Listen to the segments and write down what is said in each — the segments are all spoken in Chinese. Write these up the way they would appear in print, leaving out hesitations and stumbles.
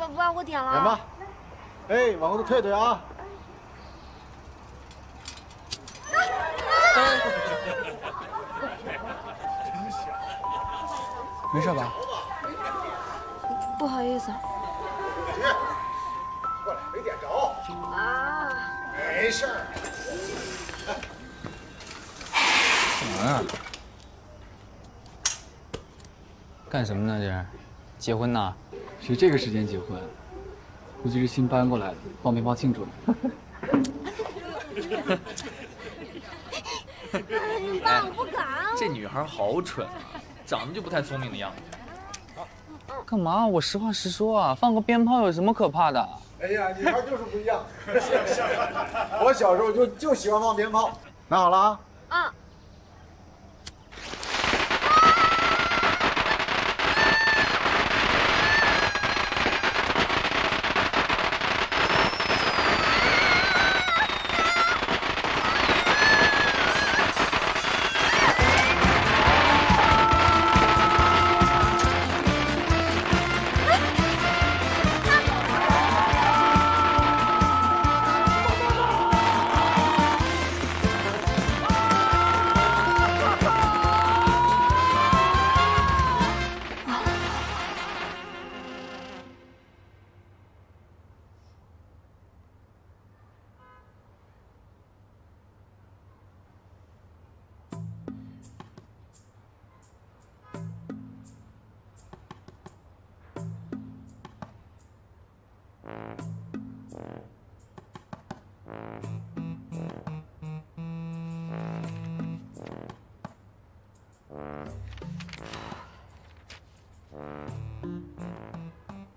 爸，我点了。点吧。哎，往后头退退啊。没事吧？不好意思。过来，没点着。啊。没事儿。干嘛呀？干什么呢？这是？结婚呢？谁这个时间结婚？估计是新搬过来的，放鞭炮庆祝呢。爸，我不敢。这女孩好蠢啊，长得就不太聪明的样子。干嘛？我实话实说啊，放个鞭炮有什么可怕的？哎呀，女孩就是不一样。我小时候就喜欢放鞭炮。拿好了啊。啊。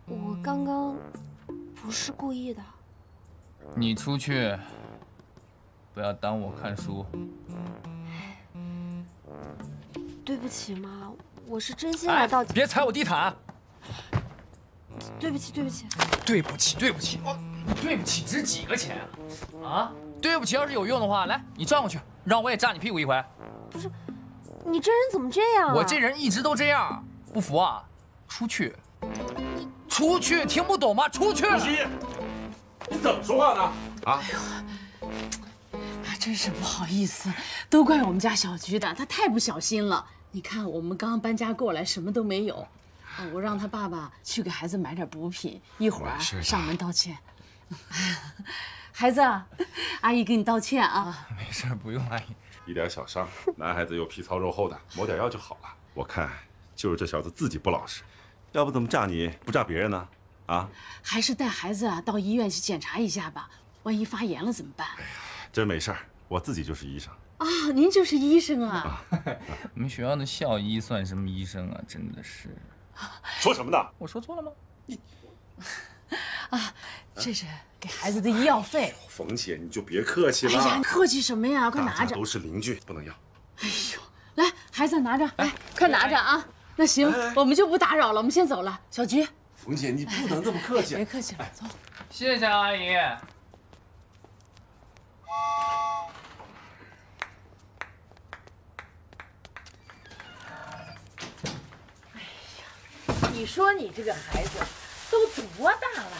我刚刚不是故意的。你出去，不要耽误我看书。对不起妈，我是真心来道歉。别踩我地毯！对不起，对不起。对不起，对不起，对不起，值几个钱啊？啊，对不起，要是有用的话，来，你转过去，让我也炸你屁股一回。不是，你这人怎么这样啊？我这人一直都这样，不服啊？出去！出去！听不懂吗？出去！主席，你怎么说话呢？啊！真是不好意思，都怪我们家小菊的，她太不小心了。你看，我们刚搬家过来，什么都没有。我让他爸爸去给孩子买点补品，一会儿上门道歉。孩子，阿姨给你道歉啊。没事，不用阿姨。一点小伤，男孩子又皮糙肉厚的，抹点药就好了。我看就是这小子自己不老实，要不怎么炸你不炸别人呢？啊？还是带孩子到医院去检查一下吧，万一发炎了怎么办？哎呀，真没事儿，我自己就是医生。啊，您就是医生啊？我们学校的校医算什么医生啊？真的是。说什么呢？我说错了吗？你啊，这是给孩子的医药费。冯姐，你就别客气了。哎呀，客气什么呀？快拿着。都是邻居，不能要。哎呦，来，孩子拿着，来，快拿着啊。那行，我们就不打扰了，我们先走了。小菊，冯姐，你不能这么客气。别客气了，走。谢谢阿姨。你说你这个孩子都多大了？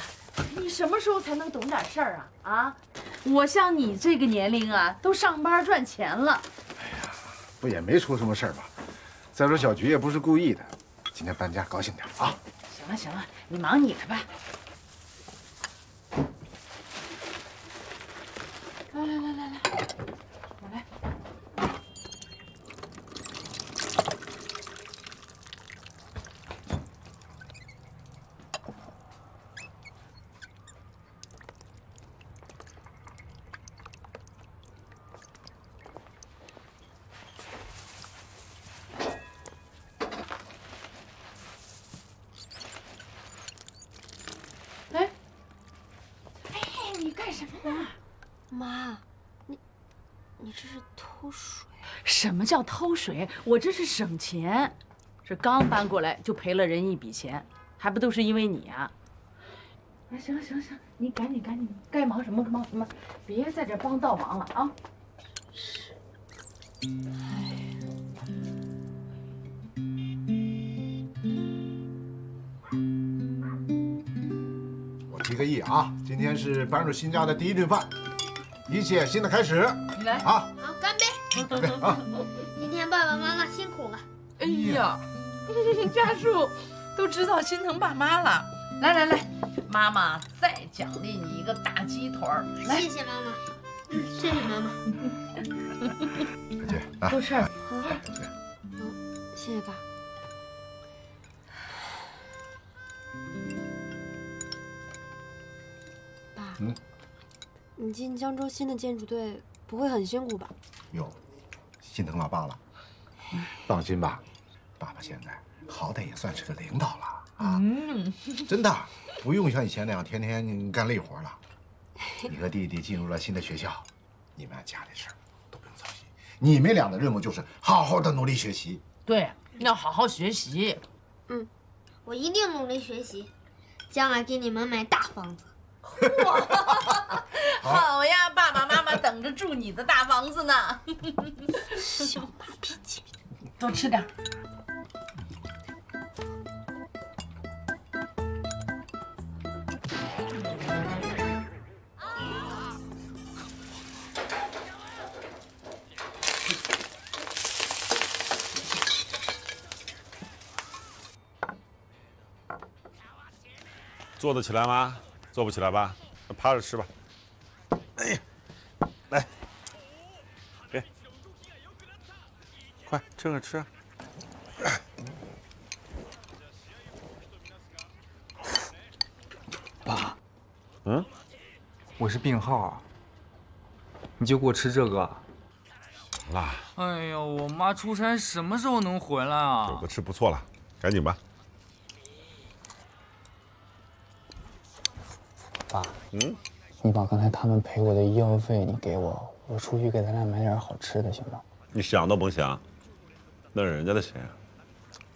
你什么时候才能懂点事儿啊？啊，我像你这个年龄啊，都上班赚钱了。哎呀，不也没出什么事儿吧？再说小菊也不是故意的，今天搬家高兴点啊。行了行了，你忙你的吧。来，我来。妈，你这是偷水？什么叫偷水？我这是省钱，这刚搬过来就赔了人一笔钱，还不都是因为你啊？哎，行，你赶紧，该忙什么忙什么，别在这帮倒忙了啊！是。哎。提个议啊，今天是搬入新家的第一顿饭，一切新的开始。来啊，好，干杯！干杯啊！今天爸爸妈妈辛苦了。哎呀，家树都知道心疼爸妈了。来来来，妈妈再奖励你一个大鸡腿儿。来，谢谢妈妈。谢谢妈妈。小姐，来，多吃。好，谢谢爸。爸，你进江州新的建筑队不会很辛苦吧？哟，心疼老爸了。放心吧，爸爸现在好歹也算是个领导了啊。真的不用像以前那样天天干累活了。你和弟弟进入了新的学校，你们家里事儿都不用操心。你们俩的任务就是好好的努力学习。对，要好好学习。我一定努力学习，将来给你们买大房子。好呀，爸爸妈妈等着住你的大房子呢。小马脾气。多吃点。坐得起来吗？坐不起来吧？那趴着吃吧。哎呀，来，别，快趁热吃啊！爸，嗯，我是病号啊，你就给我吃这个。行了，哎呦，我妈出差什么时候能回来啊？这个吃不错了，赶紧吧。爸，你把刚才他们赔我的医药费你给我，我出去给咱俩买点好吃的，行吗？你想都甭想，那是人家的钱，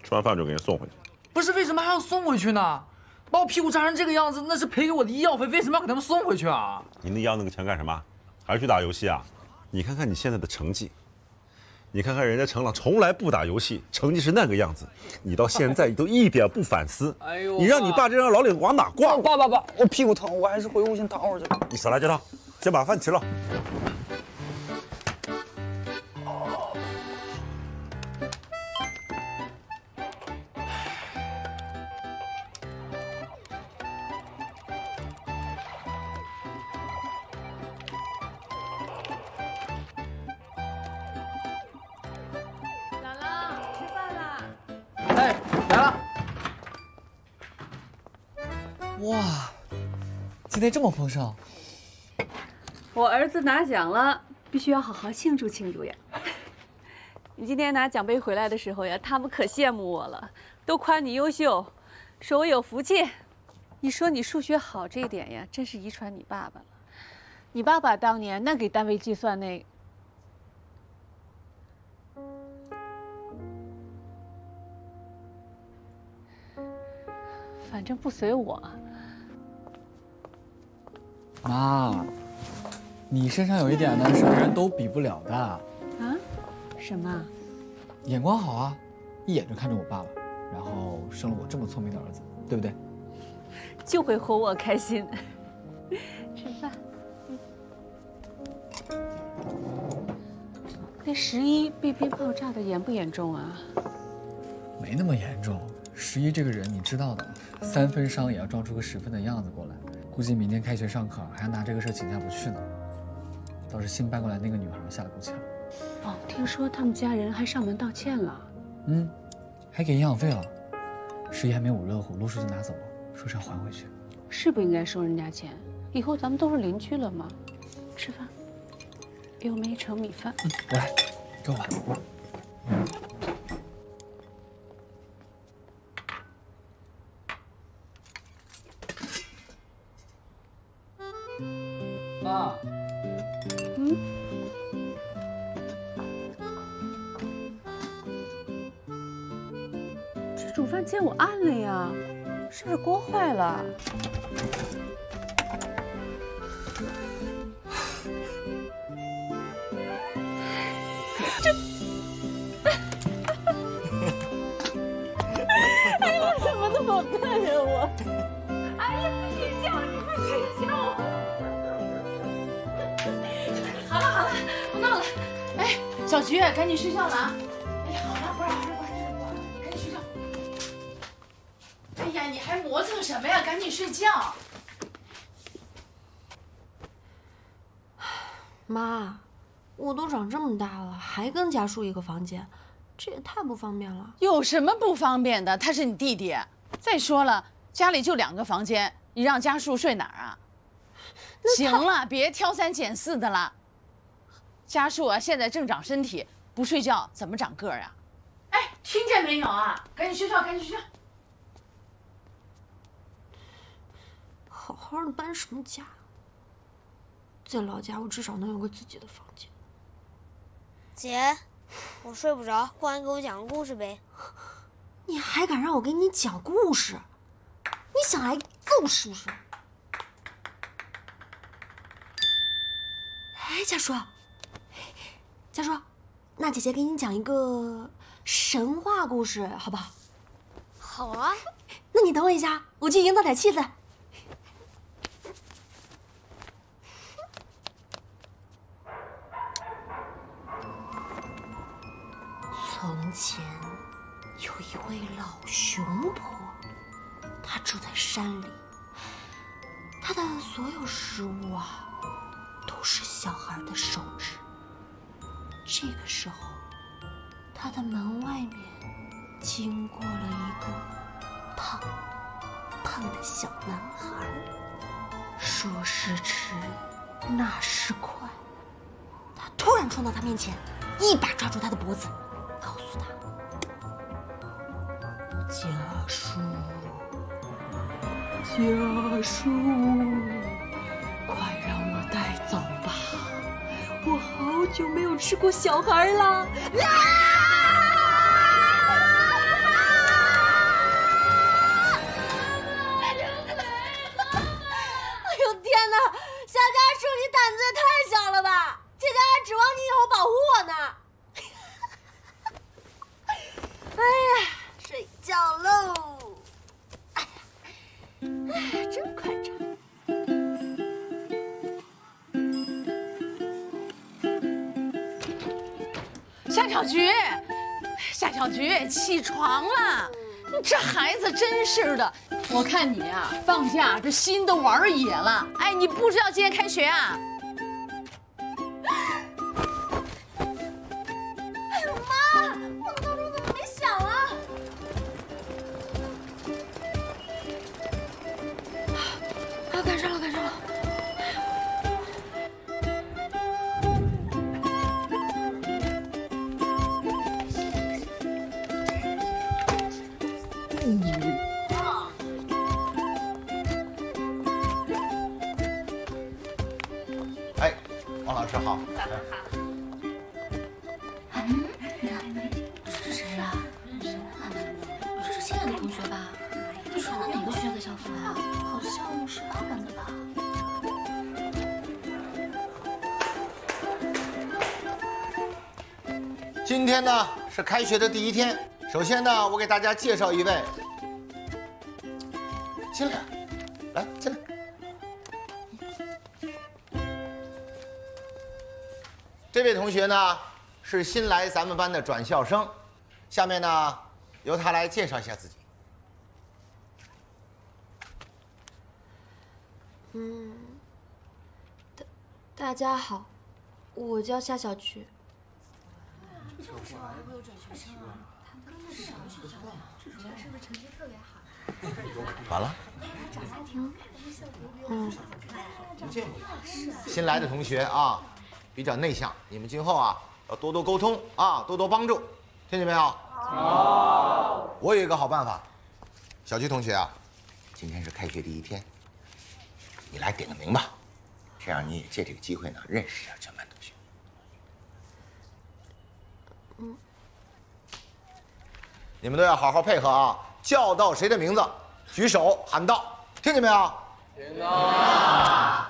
吃完饭就给人送回去。不是，为什么还要送回去呢？把我屁股扎成这个样子，那是赔给我的医药费，为什么要给他们送回去啊？你那要那个钱干什么？还是去打游戏啊？你看看你现在的成绩，你看看人家程朗从来不打游戏，成绩是那个样子，你到现在都一点不反思。哎呦，你让你爸这张老脸往哪挂？爸，我屁股疼，我还是回屋先躺会儿去。你少来这套，先把饭吃了。哎，来了。哇，今天这么丰盛。我儿子拿奖了，必须要好好庆祝庆祝呀！你今天拿奖杯回来的时候呀，他们可羡慕我了，都夸你优秀，说我有福气。你说你数学好这一点呀，真是遗传你爸爸了。你爸爸当年那给单位计算那……反正不随我。妈，你身上有一点呢，是别人都比不了的。啊？什么？眼光好啊，一眼就看中我爸爸，然后生了我这么聪明的儿子，对不对？就会哄我开心。吃饭。那11被鞭炮炸的严不严重啊？没那么严重。11这个人你知道的，3分伤也要装出个10分的样子过来。估计明天开学上课还拿这个事请假不去呢。倒是新搬过来那个女孩吓了够呛。哦，听说他们家人还上门道歉了。还给营养费了。11还没捂热乎，陆叔就拿走了，说是要还回去。是不应该收人家钱，以后咱们都是邻居了嘛。吃饭，给我们1盛米饭。我来，给我碗。妈，这煮饭间我按了呀，是不是锅坏了？哎呀，我什么都没干呀我！哎呀，你笑什么小菊，赶紧睡觉了啊！哎呀，好了，不是，赶紧睡觉。哎呀，你还磨蹭什么呀？赶紧睡觉。妈，我都长这么大了，还跟家属一个房间，这也太不方便了。有什么不方便的？他是你弟弟。再说了，家里就2个房间，你让家属睡哪儿啊？行了，别挑三拣四的了。家属啊，现在正长身体，不睡觉怎么长个儿啊？哎，听见没有啊？赶紧睡觉，赶紧睡觉。好好的搬什么家？在老家，我至少能有个自己的房间。姐，我睡不着，过来给我讲个故事呗。你还敢让我给你讲故事？你想挨揍是不是？哎，家叔，家叔，那姐姐给你讲一个神话故事，好不好？好啊。那你等我一下，我去营造点气氛。从前有一位老熊婆，她住在山里，她的所有食物啊，都是小孩的手指。这个时候，她的门外面经过了一个胖胖的小男孩，说时迟，那时快，他突然冲到他面前，一把抓住他的脖子，告诉他：“家叔，家叔，快让我带走吧，我好久没有吃过小孩了。”天哪，小家叔，你胆子也太小了吧！姐姐还指望你以后保护我呢。哎呀，睡觉喽！哎呀，真快长。夏小菊，夏小菊，起床了！你这孩子真是的，我看你啊，放假这心都玩野了。哎，你不知道今天开学啊？哎呦妈，我的闹钟怎么没响啊？啊，赶上了，赶上了！哎，王老师好。这是谁呀？这是新来的同学吧？他穿的哪个学校的校服啊？好像是澳门的吧？今天呢是开学的第1天，首先呢，我给大家介绍一位。进来，来进来。这位同学呢是新来咱们班的转校生，下面呢由他来介绍一下自己。大家好，我叫夏小菊。完了。新来的同学啊，比较内向，你们今后啊要多多沟通啊，多多帮助，听见没有？好。我有一个好办法，小菊同学啊，今天是开学第1天，你来点个名吧，这样你也借这个机会呢认识一下全班同学。你们都要好好配合啊！叫到谁的名字，举手喊到，听见没有？听到。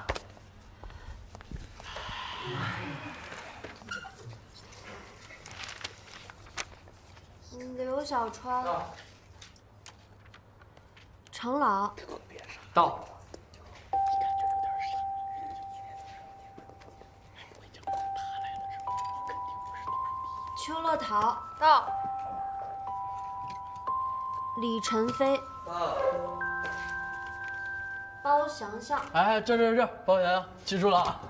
刘小川，程老，到。邱乐桃到。李晨飞到。包翔翔。哎，这，包翔翔，记住了啊。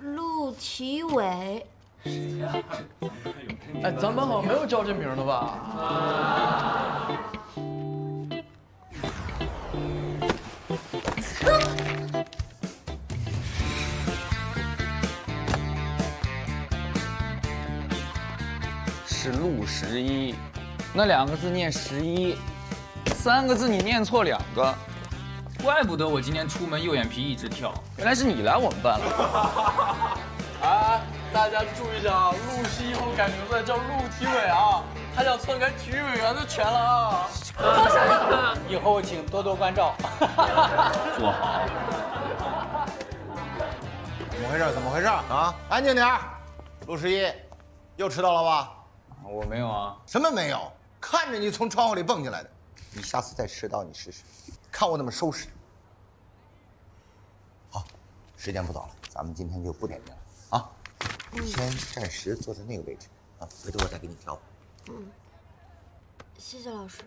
陆体伟。哎，咱班好像没有叫这名的吧？是陆11，那2个字念11，3个字你念错2个。 怪不得我今天出门右眼皮一直跳，原来是你来我们班了。哎，大家注意一下啊，陆西以后改名字叫陆体伟啊，他想篡改体育委员的权了啊！以后请多多关照。坐好。怎么回事？怎么回事啊？安静点！陆11，又迟到了吧？我没有啊。什么没有？看着你从窗户里蹦进来的。你下次再迟到，你试试。 看我怎么收拾！好，时间不早了，咱们今天就不点名了啊！你先暂时坐在那个位置啊，回头我再给你调。谢谢老师。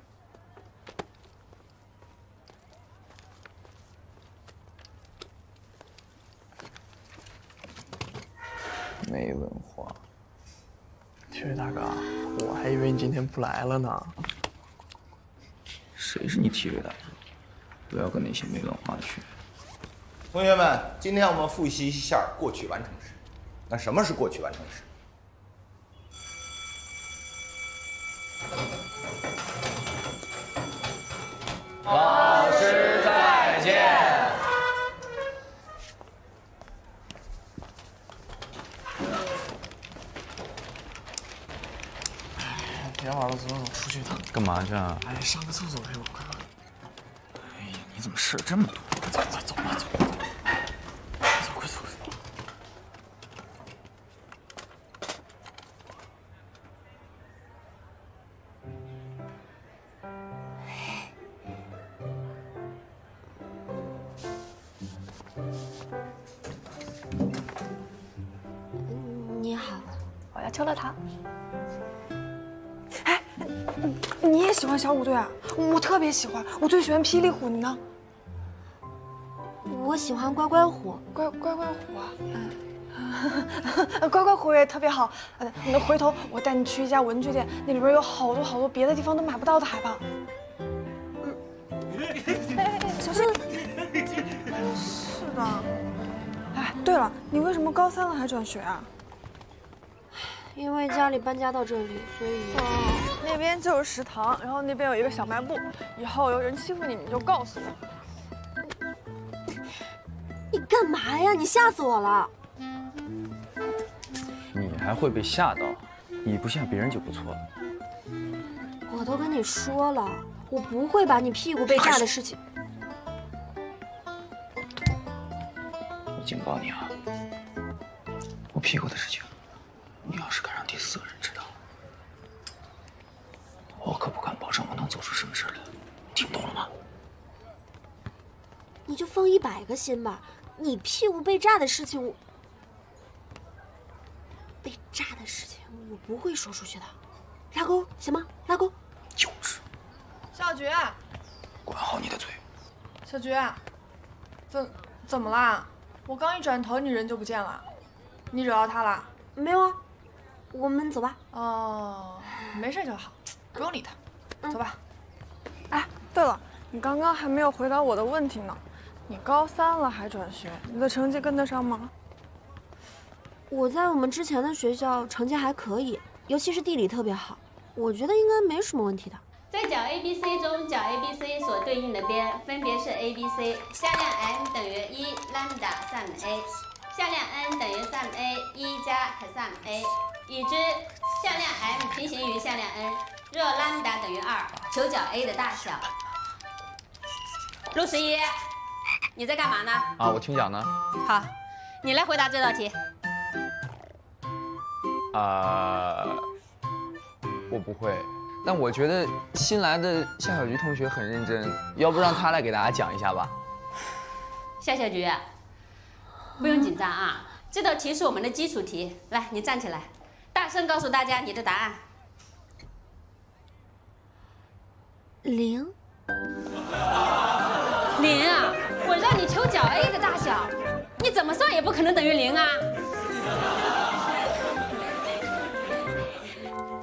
没文化。体育大哥，我还以为你今天不来了呢。谁是你体育大哥？ 不要跟那些没文化的去。同学们，今天我们复习一下过去完成时。那什么是过去完成时？老师再见。别玩了，走，出去一趟。干嘛去啊？哎，上个厕所陪我快快。 你怎么事这么多？走吧，走吧，走吧，走，快走，快走！你好，我叫邱乐桃。哎，你也喜欢小虎队啊？我特别喜欢，我最喜欢霹雳虎，你呢？ 我喜欢乖乖虎，乖虎啊，乖乖虎也特别好。那回头我带你去一家文具店，那里边有好多别的地方都买不到的海报。小心！是的。哎，对了，你为什么高3了还转学啊？因为家里搬家到这里，所以那边就有食堂，然后那边有一个小卖部。以后有人欺负你，你就告诉我。 你干嘛呀？你吓死我了！你还会被吓到？你不吓别人就不错了。我都跟你说了，我不会把你屁股被炸的事情。我警告你啊，我屁股的事情，你要是敢让第4个人知道，我可不敢保证我能做出什么事来。听懂了吗？你就放100个心吧。 你屁股被炸的事情，被炸的事情我不会说出去的，拉钩行吗？拉钩。幼稚。小菊，管好你的嘴。小菊，怎么啦？我刚一转头，你人就不见了，你惹到他了？没有啊，我们走吧。哦，没事就好，不用理他，走吧。哎，对了，你刚刚还没有回答我的问题呢。 你高3了还转学，你的成绩跟得上吗？我在我们之前的学校成绩还可以，尤其是地理特别好，我觉得应该没什么问题的。在角 ABC 中，角 ABC 所对应的边分别是 ABC， 向量 m 等于1 lambda sin a， 向量 n 等于 sin a 1加 cos a。已知向量 m 平行于向量 n， 若 lambda 等于2，求角 A 的大小。陆11。 你在干嘛呢？啊，我听讲呢。好，你来回答这道题。我不会，但我觉得新来的夏小菊同学很认真，要不让她来给大家讲一下吧？夏小菊，不用紧张啊，这道题是我们的基础题。来，你站起来，大声告诉大家你的答案。0。0啊！我让你求角 A 的大小，你怎么算也不可能等于0啊！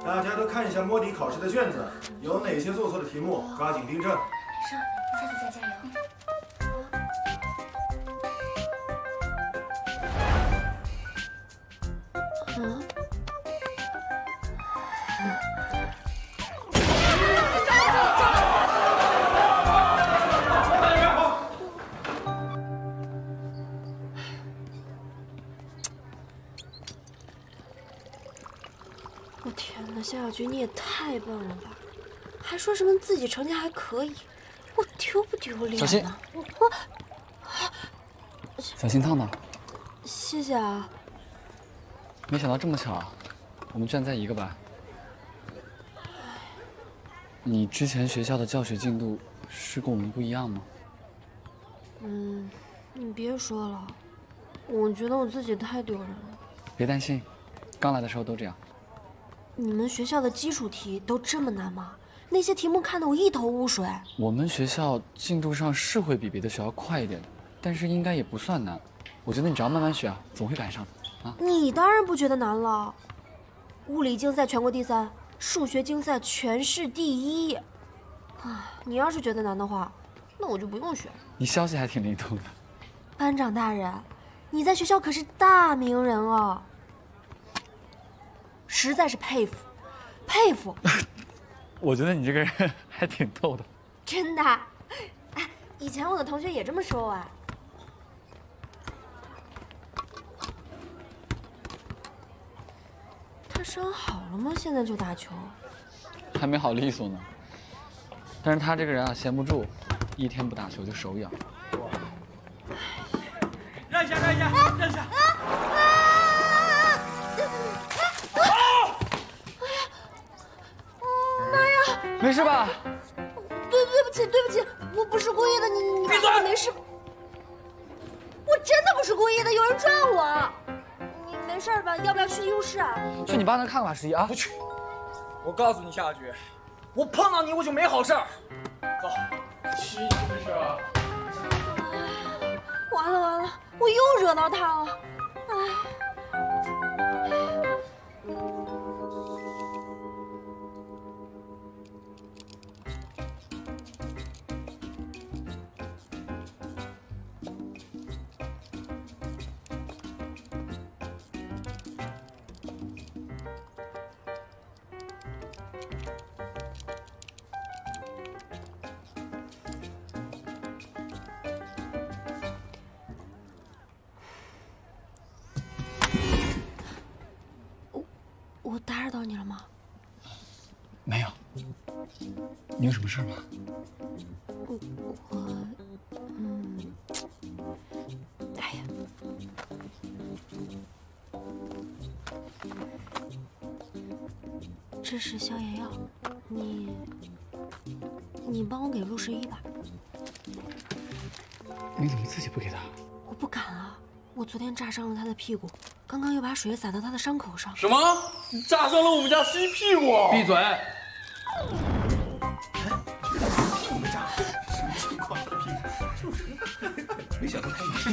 大家都看一下摸底考试的卷子，有哪些做错的题目，抓紧订正。没事，下次再加油。我天哪，夏小菊你也太笨了吧！还说什么自己成绩还可以，我丢不丢脸呢？小心！小心烫到。谢谢啊。没想到这么巧，我们居然在一个班。你之前学校的教学进度是跟我们不一样吗？你别说了，我觉得我自己太丢人了。别担心，刚来的时候都这样。你们学校的基础题都这么难吗？那些题目看得我一头雾水。我们学校进度上是会比别的学校快一点，但是应该也不算难。我觉得你只要慢慢学啊，总会赶上的啊。你当然不觉得难了，物理竞赛全国第3，数学竞赛全市第1。你要是觉得难的话，那我就不用学。你消息还挺灵通的。班长大人，你在学校可是大名人哦，实在是佩服，佩服。我觉得你这个人还挺逗的。真的，哎，以前我的同学也这么说我。他伤好了吗？现在就打球？还没好利索呢。但是他这个人啊，闲不住，一天不打球就手痒。让一下，让一下，让一下！妈呀！没事吧？对不起，对不起，我不是故意的，你闭嘴！没事，我真的不是故意的，有人撞我。你没事吧？要不要去医务室啊？去你爸那看看吧，十一啊！不去。我告诉你，夏小菊，我碰到你我就没好事儿。走，去医务室啊！完了，我又惹到他了。我打扰到你了吗？没有。你有什么事吗？哎呀，这是消炎药，你帮我给陆十一吧。你怎么自己不给他？我不敢啊，我昨天炸伤了他的屁股，刚刚又把水洒到他的伤口上。什么？你炸伤了我们家十一屁股？闭嘴！没想到他也是一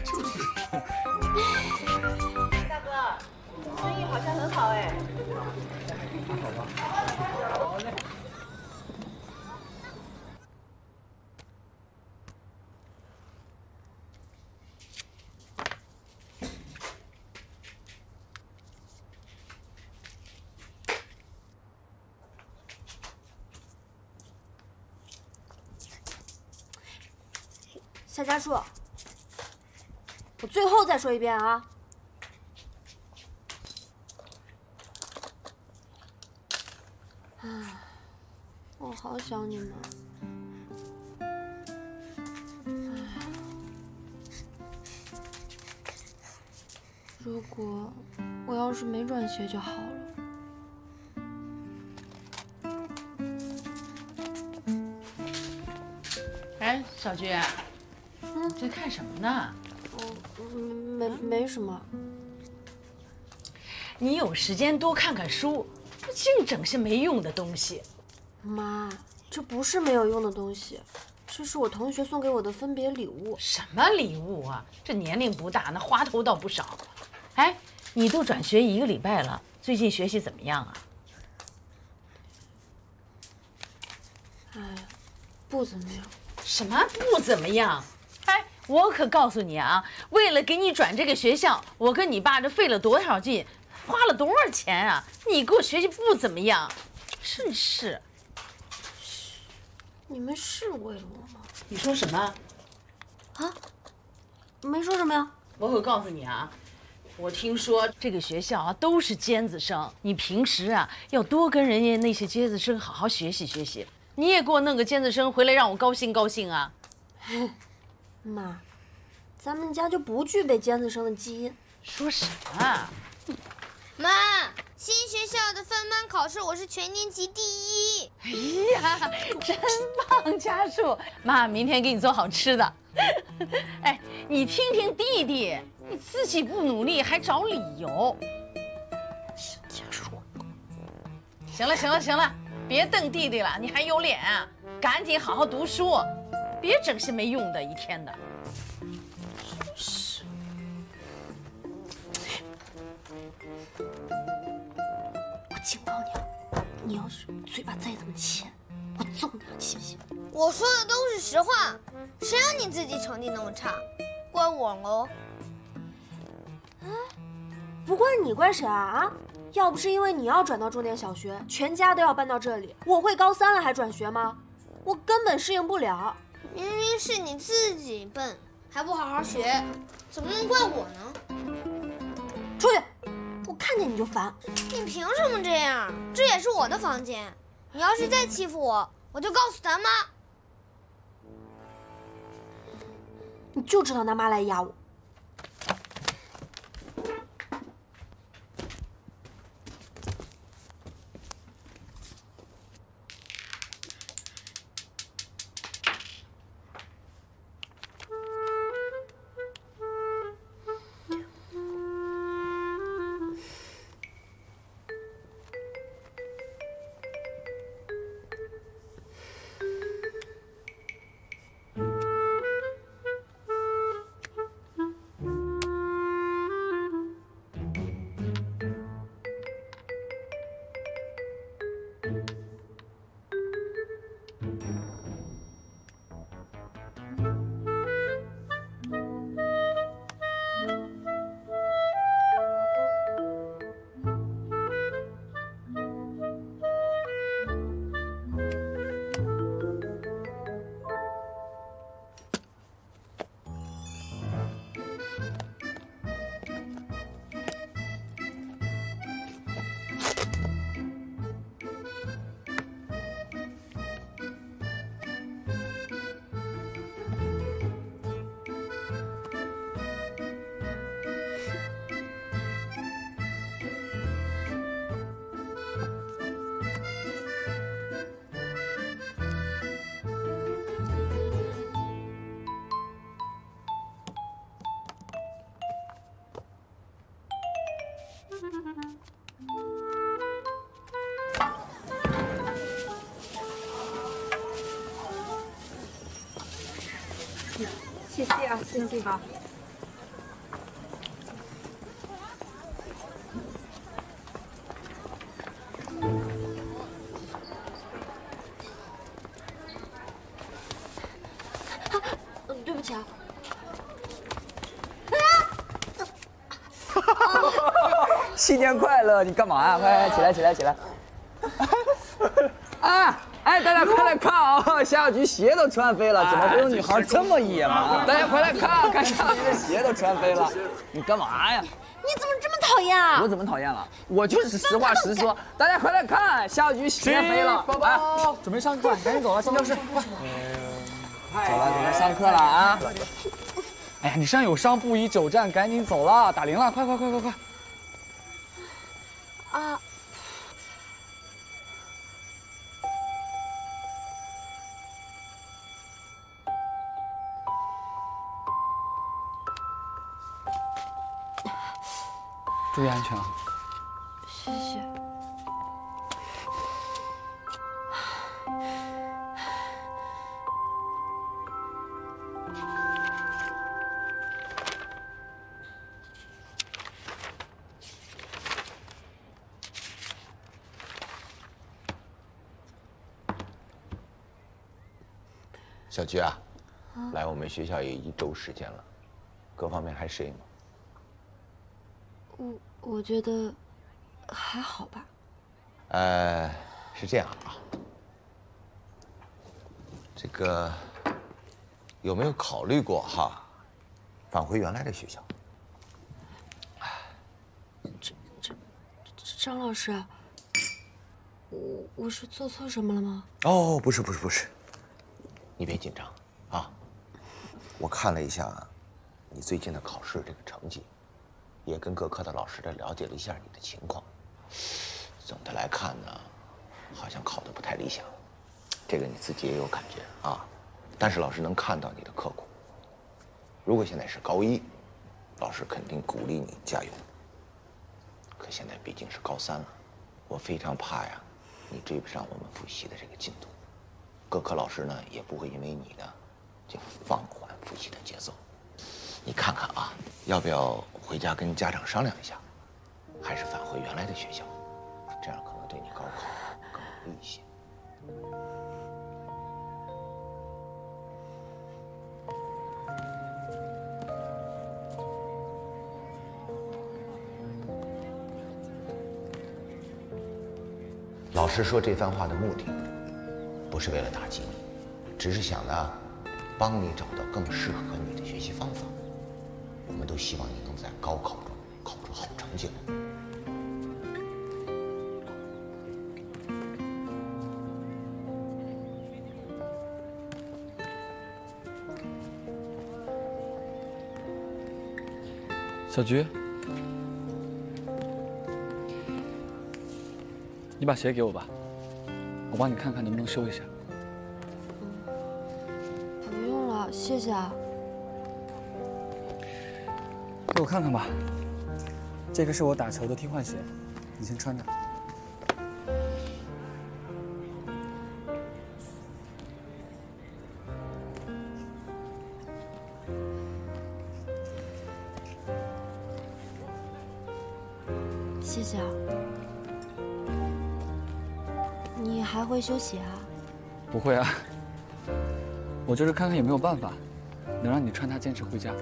就是。大哥，生意好像很好哎。好吧。好嘞。夏家树，我最后再说一遍啊！唉，我好想你们。如果我要是没转学就好了。哎，小菊，在看什么呢？没什么。你有时间多看看书，净整些没用的东西。妈，这不是没有用的东西，这是我同学送给我的分别礼物。什么礼物啊？这年龄不大，那花头倒不少。哎，你都转学1个礼拜了，最近学习怎么样啊？哎，不怎么样。什么不怎么样？哎，我可告诉你啊，为了给你转这个学校，我跟你爸这费了多少劲，花了多少钱啊！你给我学习不怎么样，真是。你们是为了我吗？你说什么？啊？没说什么呀。我可告诉你啊，我听说这个学校啊都是尖子生，你平时啊要多跟人家那些尖子生好好学习学习。你也给我弄个尖子生回来，让我高兴高兴啊！妈，咱们家就不具备尖子生的基因。说什么？妈，新学校的分班考试我是全年级第1。哎呀，真棒，家树！妈，明天给你做好吃的。哎，你听听弟弟，你自己不努力还找理由。家树，行了行了行了，别瞪弟弟了，你还有脸啊？赶紧好好读书，别整些没用的，一天的。是。我警告你了，你要是嘴巴再这么欠，我揍你了，信不信？我说的都是实话，谁让你自己成绩那么差，怪我喽。不怪你，怪谁啊？要不是因为你要转到重点小学，全家都要搬到这里，我会高3了还转学吗？我根本适应不了。明明是你自己笨，还不好好学，怎么能怪我呢？出去！我看见你就烦。你凭什么这样？这也是我的房间，你要是再欺负我，我就告诉咱妈。你就知道拿妈来压我。谢谢啊，谢谢啊。对不起啊。新年快乐！你干嘛呀？快起来起来起来！啊！哎，大家快来看啊！夏小菊鞋都穿飞了，怎么会有女孩这么野蛮？大家快来看，看夏小菊的鞋都穿飞了，你干嘛呀？你怎么这么讨厌啊？我怎么讨厌了？我就是实话实说。大家快来看，夏小菊鞋飞了。宝宝，准备上课，赶紧走了，进教室，快！走了，准备上课了啊！哎呀，你身上有伤，不宜久站，赶紧走了，打铃了，快！啊！注意安全啊！谢谢。小菊啊，来我们学校也1周时间了，各方面还适应吗？我觉得还好吧。是这样啊，这个有没有考虑过哈，返回原来的学校？张老师，我是做错什么了吗？哦，不是，你别紧张啊。我看了一下你最近的考试这个成绩，也跟各科的老师了解了一下你的情况。总的来看呢，好像考得不太理想，这个你自己也有感觉啊。但是老师能看到你的刻苦。如果现在是高1，老师肯定鼓励你加油。可现在毕竟是高3了，我非常怕呀，你追不上我们复习的这个进度。各科老师呢也不会因为你呢就放缓复习的节奏。你看看啊，要不要回家跟家长商量一下，还是返回原来的学校，这样可能对你高考更有利一些。老师说这番话的目的，不是为了打击你，只是想呢，帮你找到更适合你的学习方法。我们都希望你能在高考中考出好成绩来。小菊，你把鞋给我吧，我帮你看看能不能修一下。不用了，谢谢啊。给我看看吧，这个是我打球的替换鞋，你先穿着。谢谢啊。你还会修鞋啊？不会啊，我就是看看有没有办法，能让你穿它坚持回家。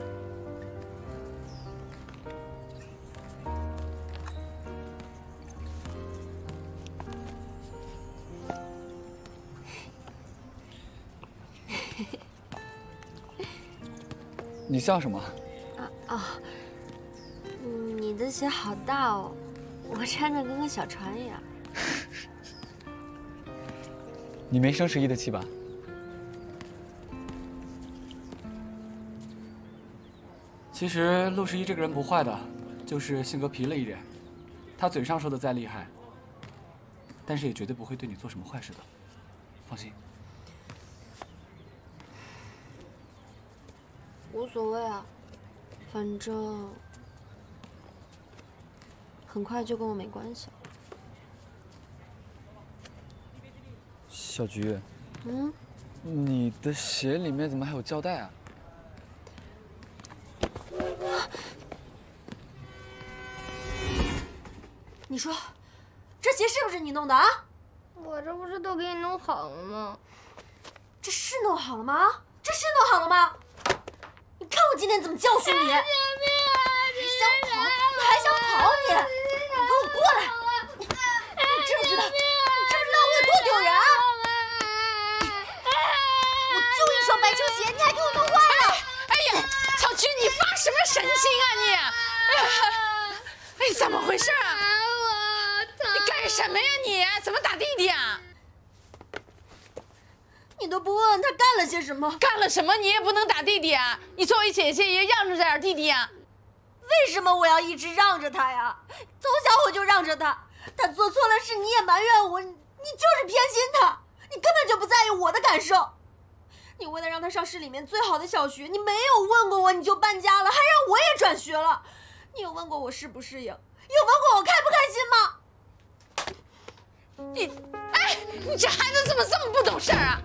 你笑什么？你的鞋好大哦，我穿着跟个小船一样。你没生11的气吧？其实陆十一这个人不坏的，就是性格皮了一点。他嘴上说的再厉害，但是也绝对不会对你做什么坏事的，放心。无所谓啊，反正很快就跟我没关系了。小菊，你的鞋里面怎么还有胶带啊？你说，这鞋是不是你弄的啊？我这不是都给你弄好了吗？这是弄好了吗？这是弄好了吗？你看我今天怎么教训你！你想跑，你还想跑你！你给我过来！你知不知道？我有多丢人啊？我就一双白球鞋，你还给我弄坏了！哎呀，小菊，你发什么神经啊你？哎，怎么回事啊？你干什么呀你？怎么打弟弟啊？你都不问问他干了些什么？干了什么你也不能打弟弟啊！你作为姐姐也让着点弟弟啊！为什么我要一直让着他呀？从小我就让着他，他做错了事你也埋怨我，你就是偏心他，你根本就不在意我的感受。你为了让他上市里面最好的小学，你没有问过我你就搬家了，还让我也转学了。你有问过我适不适应，有有问过我开不开心吗？你这孩子怎么这么不懂事儿啊？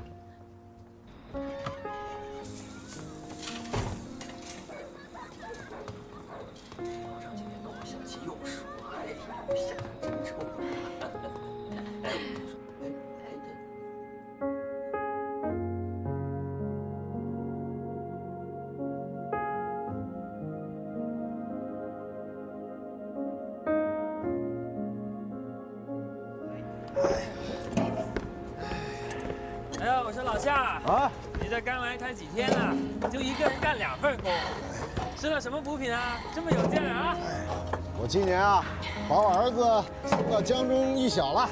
哎呀，我说老夏啊，你这刚来才几天呢，就一个人干2份工，吃了什么补品啊？这么有劲儿啊！我今年啊，把我儿子送到江中艺小了，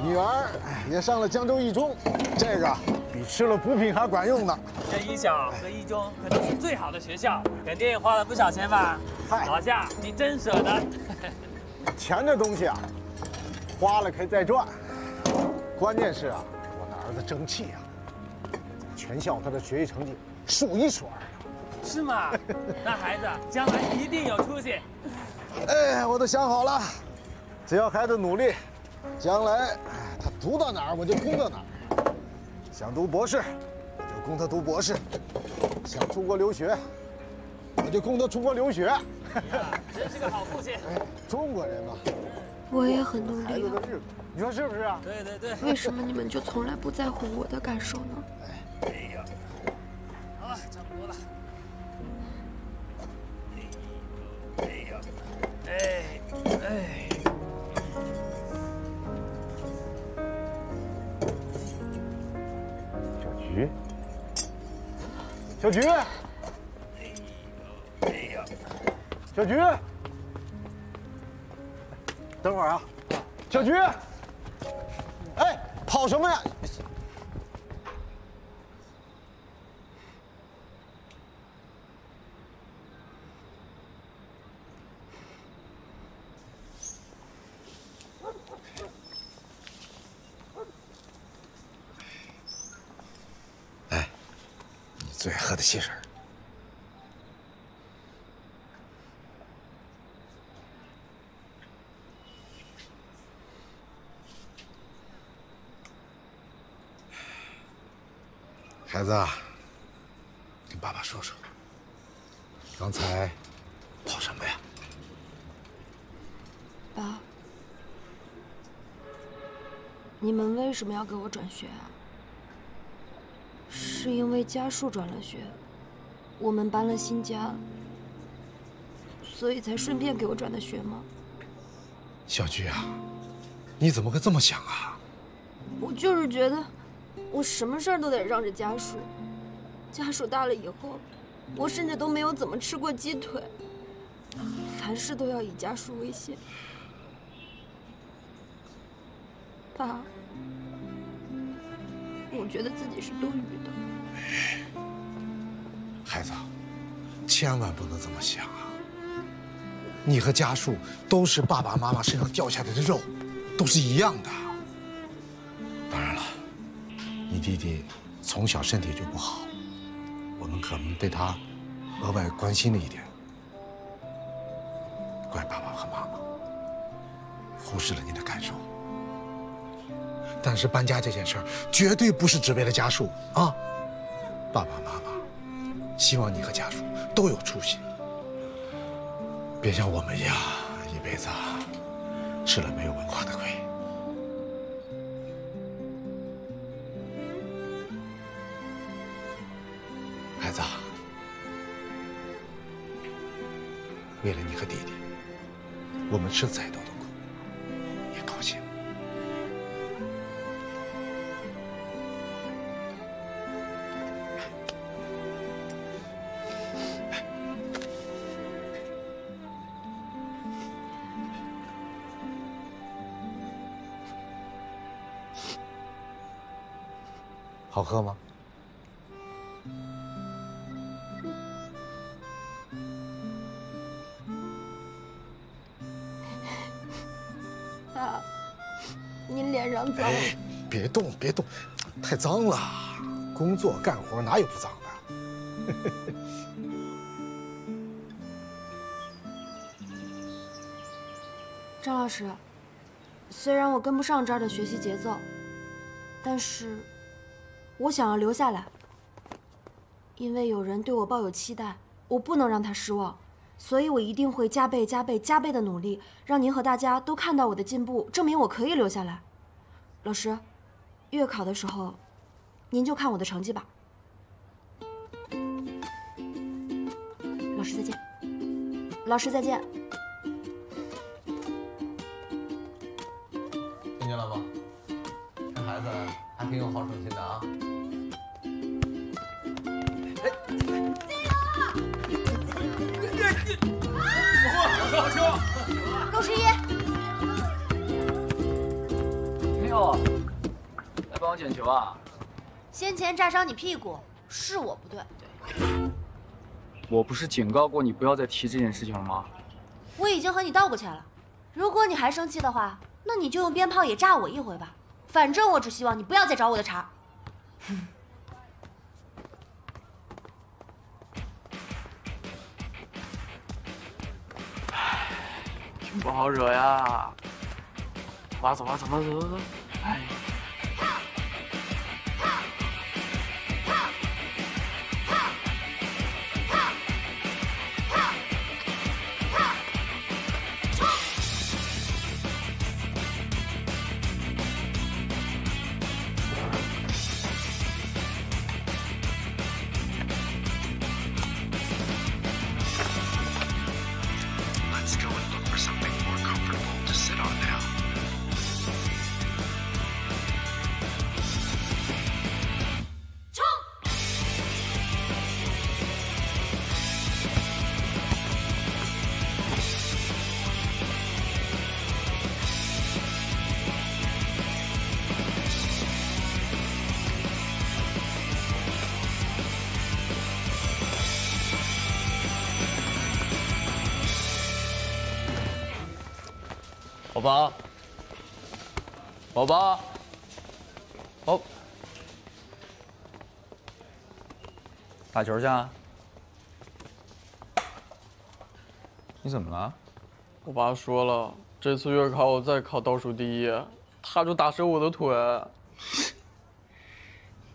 女儿也上了江州一中，这个比吃了补品还管用呢。这艺小和一中可都是最好的学校，肯定也花了不少钱吧？嗨，老夏，你真舍得。钱这东西啊，花了可以再赚，关键是啊。儿子争气啊！全校他的学习成绩数一数二的。是吗？那孩子将来一定有出息。哎，我都想好了，只要孩子努力，将来他读到哪儿我就供到哪儿。想读博士，我就供他读博士；想出国留学，我就供他出国留学。真是个好父亲。中国人嘛，我也很努力啊。你说是不是啊？对对对。为什么你们就从来不在乎我的感受呢？哎呀，好了，差不多了。哎呀，哎。小菊，小菊，哎呀，小菊，等会儿啊，小菊。哎，跑什么呀？哎，你最爱喝的汽水。孩子，跟爸爸说说，刚才跑什么呀？爸，你们为什么要给我转学啊？是因为家树转了学，我们搬了新家，所以才顺便给我转的学吗？小菊啊，你怎么会这么想啊？我就是觉得。我什么事儿都得让着家属，家属大了以后，我甚至都没有怎么吃过鸡腿，凡事都要以家属为先。爸，我觉得自己是多余的。孩子，千万不能这么想啊！你和家属都是爸爸妈妈身上掉下来的肉，都是一样的。当然了。你弟弟从小身体就不好，我们可能对他额外关心了一点，怪爸爸和妈妈忽视了你的感受。但是搬家这件事儿绝对不是只为了家属啊！爸爸妈妈希望你和家属都有出息，别像我们一样一辈子吃了没有文化的亏。孩子，为了你和弟弟，我们吃再多的苦也高兴。好喝吗？爸，你脸上脏了。别动，别动，太脏了。工作干活哪有不脏的？张老师，虽然我跟不上这儿的学习节奏，但是我想要留下来，因为有人对我抱有期待，我不能让他失望，所以我一定会加倍的努力，让您和大家都看到我的进步，证明我可以留下来。老师，月考的时候，您就看我的成绩吧。老师再见。老师再见。听见了吗？这孩子还挺有好胜心的啊！好球！陆十一，没有，来帮我捡球啊！先前炸伤你屁股，是我不对。我不是警告过你不要再提这件事情了吗？我已经和你道过歉了。如果你还生气的话，那你就用鞭炮也炸我一回吧。反正我只希望你不要再找我的茬。挺不好惹呀。走吧。哎。宝宝，打球去啊？你怎么了？我爸说了，这次月考我再考倒数第一，他就打折我的腿。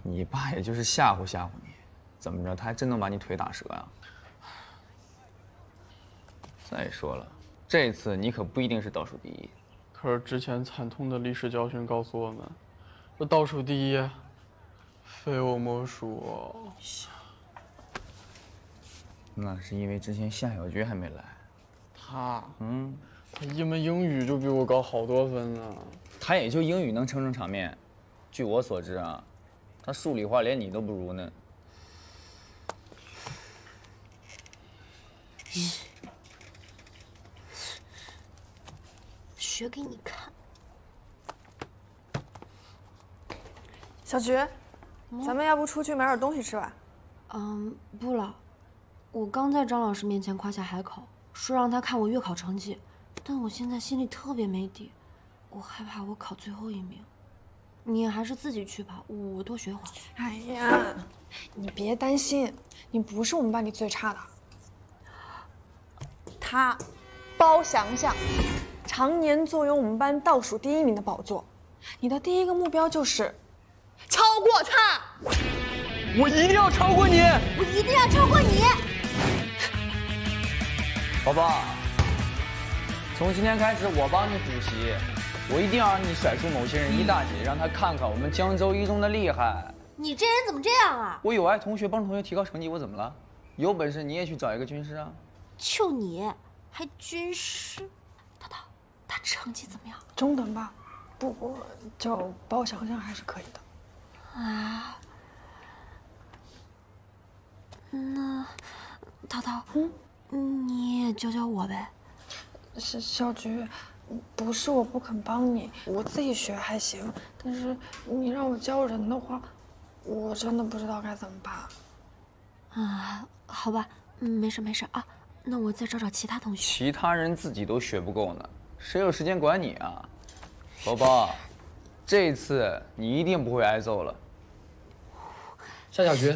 你爸也就是吓唬吓唬你，怎么着，他还真能把你腿打折呀？再说了，这次你可不一定是倒数第一。可是之前惨痛的历史教训告诉我们，这倒数第一，非我莫属。那是因为之前夏小菊还没来。他一门英语就比我高好多分呢。他也就英语能撑场面，据我所知啊，他数理化连你都不如呢。学给你看。小菊，咱们要不出去买点东西吃吧？不了，我刚在张老师面前夸下海口，说让他看我月考成绩，但我现在心里特别没底，我害怕我考最后一名。你还是自己去吧，我多学会儿。哎呀，你别担心，你不是我们班里最差的。他，包翔翔。常年坐拥我们班倒数第1名的宝座，你的第一个目标就是超过他。我一定要超过你！我一定要超过你！宝宝，从今天开始我帮你补习，我一定要让你甩出某些人一大截，让他看看我们江州一中的厉害。你这人怎么这样啊？我有爱同学帮同学提高成绩，我怎么了？有本事你也去找一个军师啊！就你还军师？他成绩怎么样？中等吧，不过叫包翔翔还是可以的。啊，那涛涛，你也教教我呗。小菊，不是我不肯帮你，我自己学还行，但是你让我教人的话，我真的不知道该怎么办。好吧，没事啊，那我再找找其他同学。其他人自己都学不够呢。谁有时间管你啊，宝宝？这次你一定不会挨揍了。夏小菊，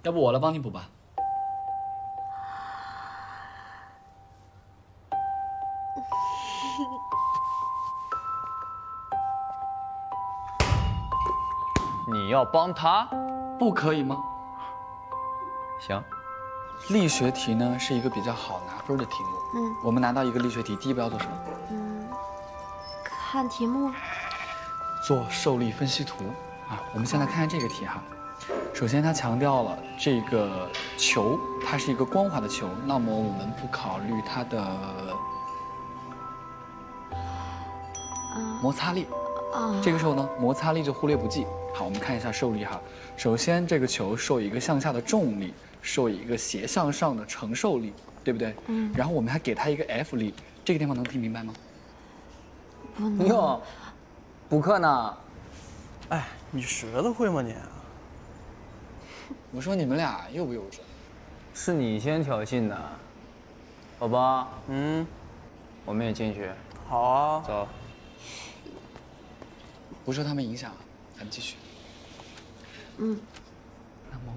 要不我来帮你补吧？你要帮他，不可以吗？行。力学题呢是一个比较好拿分的题目。我们拿到一个力学题，第一步要做什么？看题目。做受力分析图啊。我们先来看看这个题哈。首先，它强调了这个球它是一个光滑的球，那么我们不考虑它的摩擦力。这个时候呢，摩擦力就忽略不计。好，我们看一下受力哈。首先，这个球受一个向下的重力，受一个斜向上的承受力，对不对？然后我们还给它一个 F 力，这个地方能听明白吗？不能。哟，补课呢？哎，你学得会吗你？我说你们俩幼不幼稚？是你先挑衅的，宝宝。我们也进去。好啊。走。不受他们影响，咱们继续。那么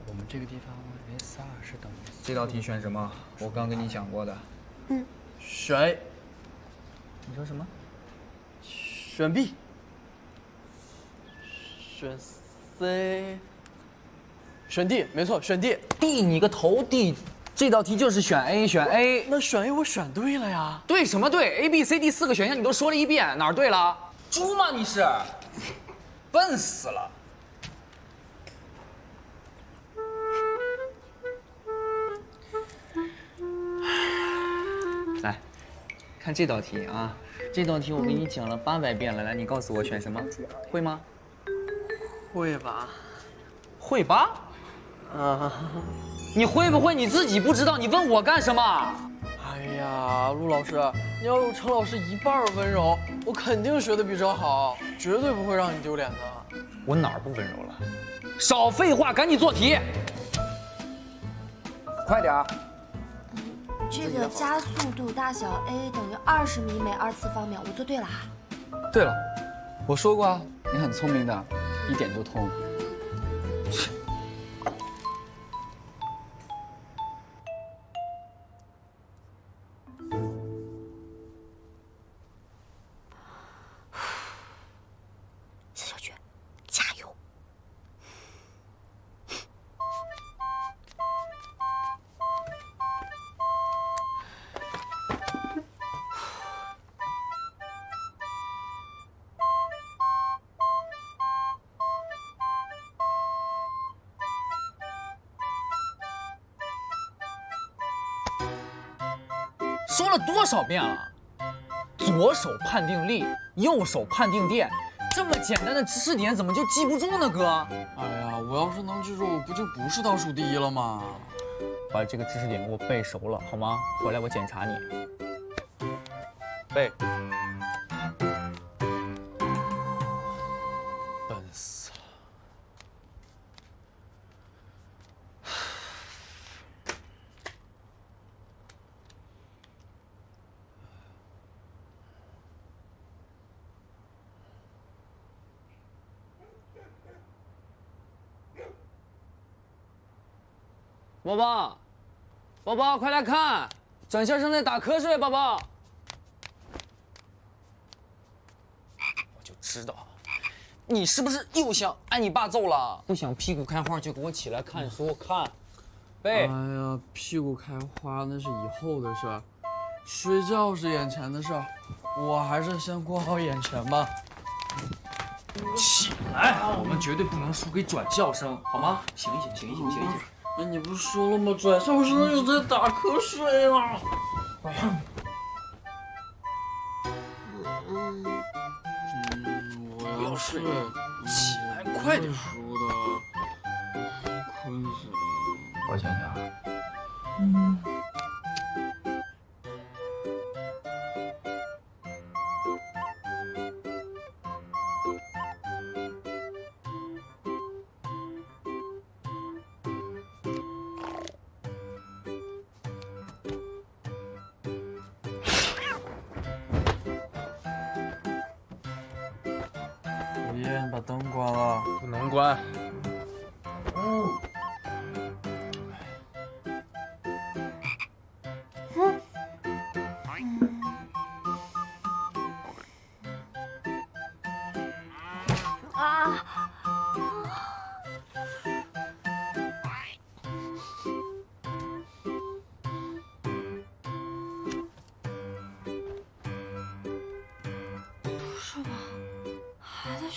我们这个地方 S2是等于这道题选什么？我刚跟你讲过的。选 A。你说什么？选 B。选 C。选 D， 没错，选 D。D 你个头 D， 这道题就是选 A， 选 A。那选 A 我选对了呀。对什么对 ？A、B、C、D 4个选项你都说了一遍，哪儿对了？猪吗你是？笨死了。来，看这道题啊，这道题我给你讲了800遍了，来，你告诉我选什么？会吗？会吧。会吧？你会不会你自己不知道？你问我干什么？哎呀，陆老师，你要有程老师1半温柔，我肯定学得比这好，绝对不会让你丢脸的。我哪儿不温柔了？少废话，赶紧做题。快点儿。这个加速度大小 a 等于20米每2次方秒，我做对了哈。对了，我说过啊，你很聪明的，一点就通。小雪，加油！说了多少遍了？左手判定力，右手判定电，这么简单的知识点怎么就记不住呢，哥？哎呀，我要是能记住，不就不是倒数第一了吗？把这个知识点给我背熟了，好吗？回来我检查你。背。笨死了。宝宝，宝宝，快来看，展先生在打瞌睡，宝宝。我就知道，你是不是又想挨你爸揍了？不想屁股开花就给我起来看书看，背。哎呀，屁股开花那是以后的事儿，睡觉是眼前的事儿，我还是先过好眼前吧。起来，我们绝对不能输给转校生，好吗？醒一醒，醒一醒，醒一醒。那你不说了吗？转校生又在打瞌睡了。我要睡，起来，快点。熟的，困死了。我想想。爷，你把灯关了。不能关。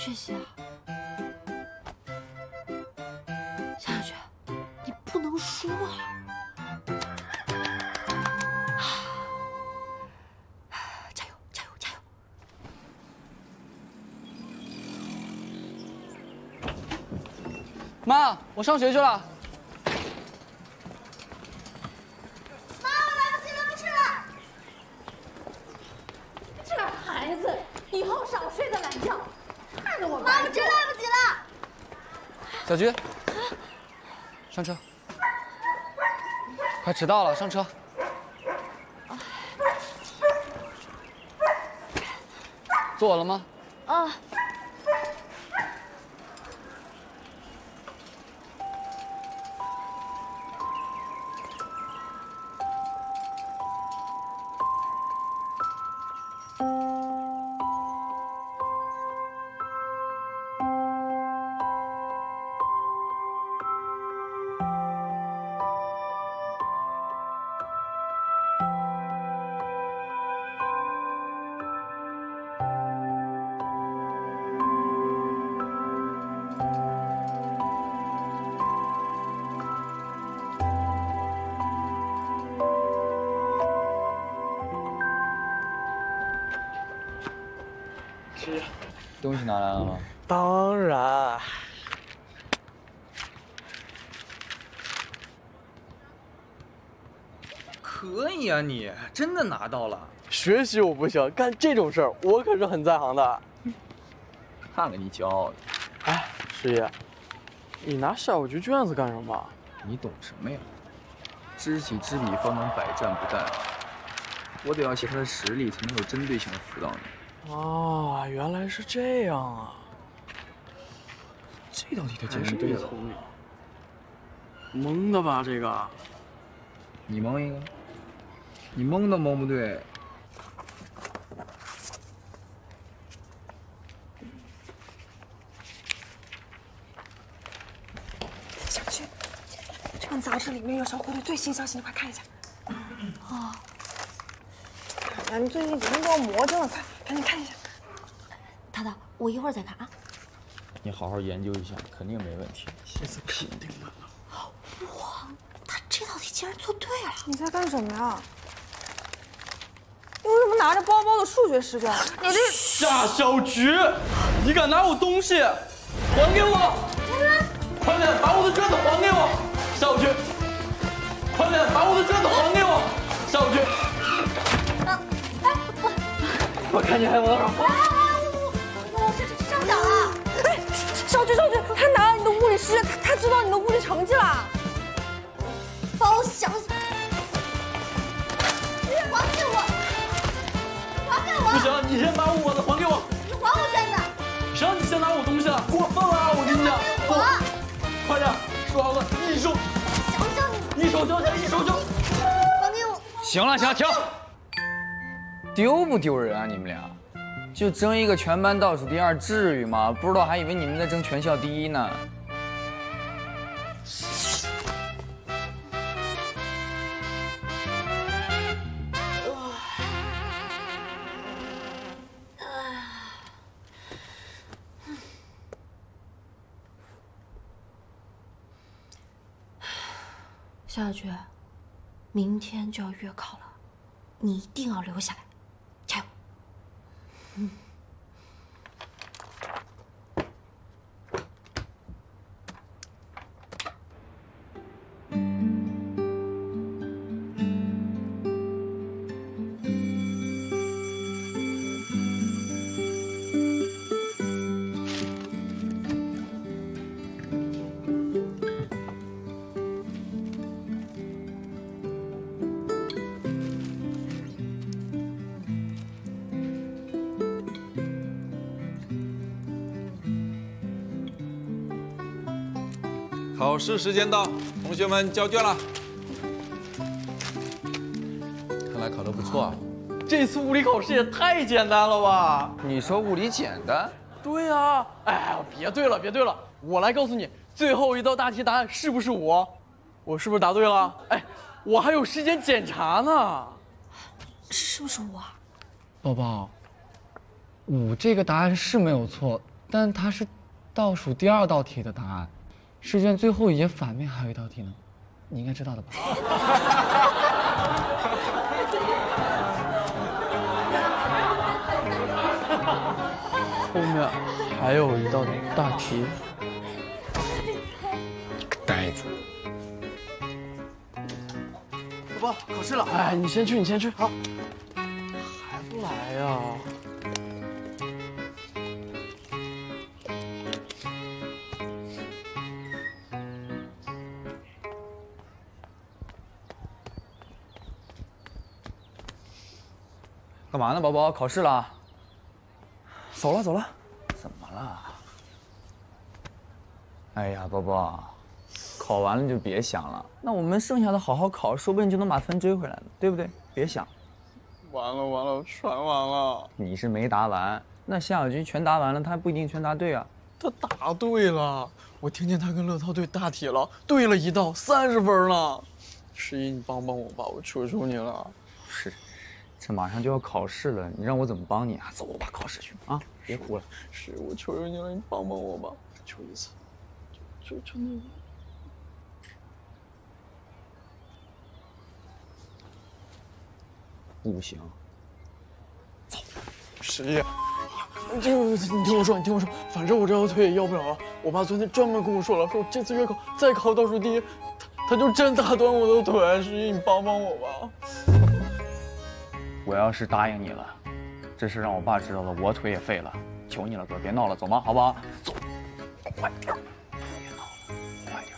学习啊。夏小菊，你不能输啊！加油，加油，加油！妈，我上学去了。妈，我来不及了，不吃了。这孩子以后少睡个懒觉，看着我。妈，我真来不及了。小菊，上车。快迟到了，上车。坐稳了吗？啊。东西拿来了吗？当然。可以啊，你真的拿到了。学习我不行，干这种事儿我可是很在行的。看了你骄傲的。哎，师爷，你拿夏小菊卷子干什么？你懂什么呀？知己知彼，方能百战不殆。我得要写他的实力，才能有针对性的辅导你。啊，原来是这样啊！这道题他竟然对了，蒙的吧？这个，你蒙一个，你蒙都蒙不对。小菊，这本杂志里面有小蝴蝶最新消息，你快看一下。哦。哎呀，你最近几天都要魔怔了，快赶紧看一下。淘淘，我一会儿再看啊。你好好研究一下，肯定没问题。这次肯定的。哇，他这道题竟然做对了！你在干什么呀？你为什么拿着包包的数学试卷？你这夏小菊，你敢拿我东西，还给我！快点把我的卷子还给我！夏小菊，快点把我的卷子还给我！夏小菊，我看你还往哪跑！我上脚了。哎，小菊，他拿了你的物理试卷，他知道你的物理成绩了。帮我想想。还给我！还给我！不行，你先把我的还给我。你还我卷子！谁让你先拿我东西了？过分了！我跟你讲，快点，说好了，一手，一手交钱，一手交。还给我！行了，停！丢不丢人啊？你们俩，就争一个全班倒数第二，至于吗？不知道还以为你们在争全校第一呢。夏小菊，明天就要月考了，你一定要留下来，加油！考试时间到，同学们交卷了。看来考得不错啊。这次物理考试也太简单了吧？你说物理简单？对呀。哎，别对了，我来告诉你，最后一道大题答案是不是我？我是不是答对了？哎，我还有时间检查呢。是不是我？宝宝，5这个答案是没有错，但它是倒数第2道题的答案，试卷最后一页反面还有一道题呢，你应该知道的吧？后面还有一道大题。你个呆子！宝宝，考试了。哎，你先去，你先去。好。还不来呀？干嘛呢，宝宝？考试了？走了走了。怎么了？哎呀，宝宝，考完了就别想了。那我们剩下的好好考，说不定就能把分追回来了，对不对？别想。完了完了，全完了。你是没答完，那夏小军全答完了，他不一定全答对啊。他答对了，我听见他跟乐涛对大题了，对了1道30分了。11，你帮帮我吧，我求求你了。是。这马上就要考试了，你让我怎么帮你啊？走吧，考试去啊！别哭了。是我求求你了，你帮帮我吧，求一次，就那个。不行。走。11，你听我说，反正我这条腿也要不了了。我爸昨天专门跟我说了，说这次月考再考倒数第1，他就真打断我的腿。11，你帮帮我吧。我要是答应你了，这事让我爸知道了，我腿也废了。求你了，哥，别闹了，走吗？好不好？走，快点，别闹了，快点。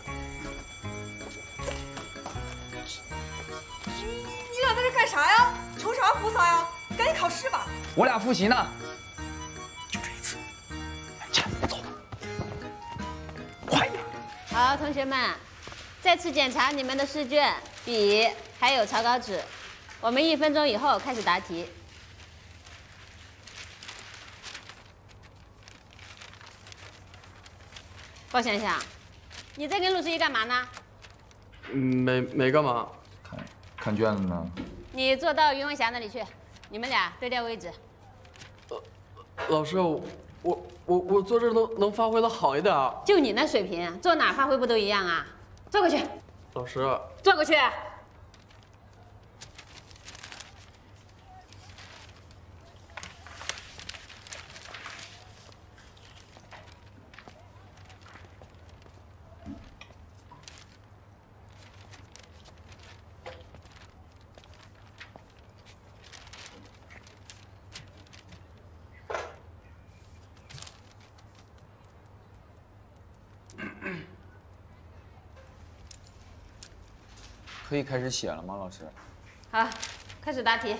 你俩在这干啥呀？求啥菩萨呀？赶紧考试吧！我俩复习呢。就这一次，走，快点。好，同学们，再次检查你们的试卷、笔还有草稿纸。我们1分钟以后开始答题。包想想，你在跟陆十一干嘛呢？没干嘛。看卷子呢。你坐到于文霞那里去，你们俩对调位置。老师，我坐这儿能发挥的好一点。就你那水平，坐哪发挥不都一样啊？坐过去。老师。坐过去。可以开始写了吗，老师？好，开始答题。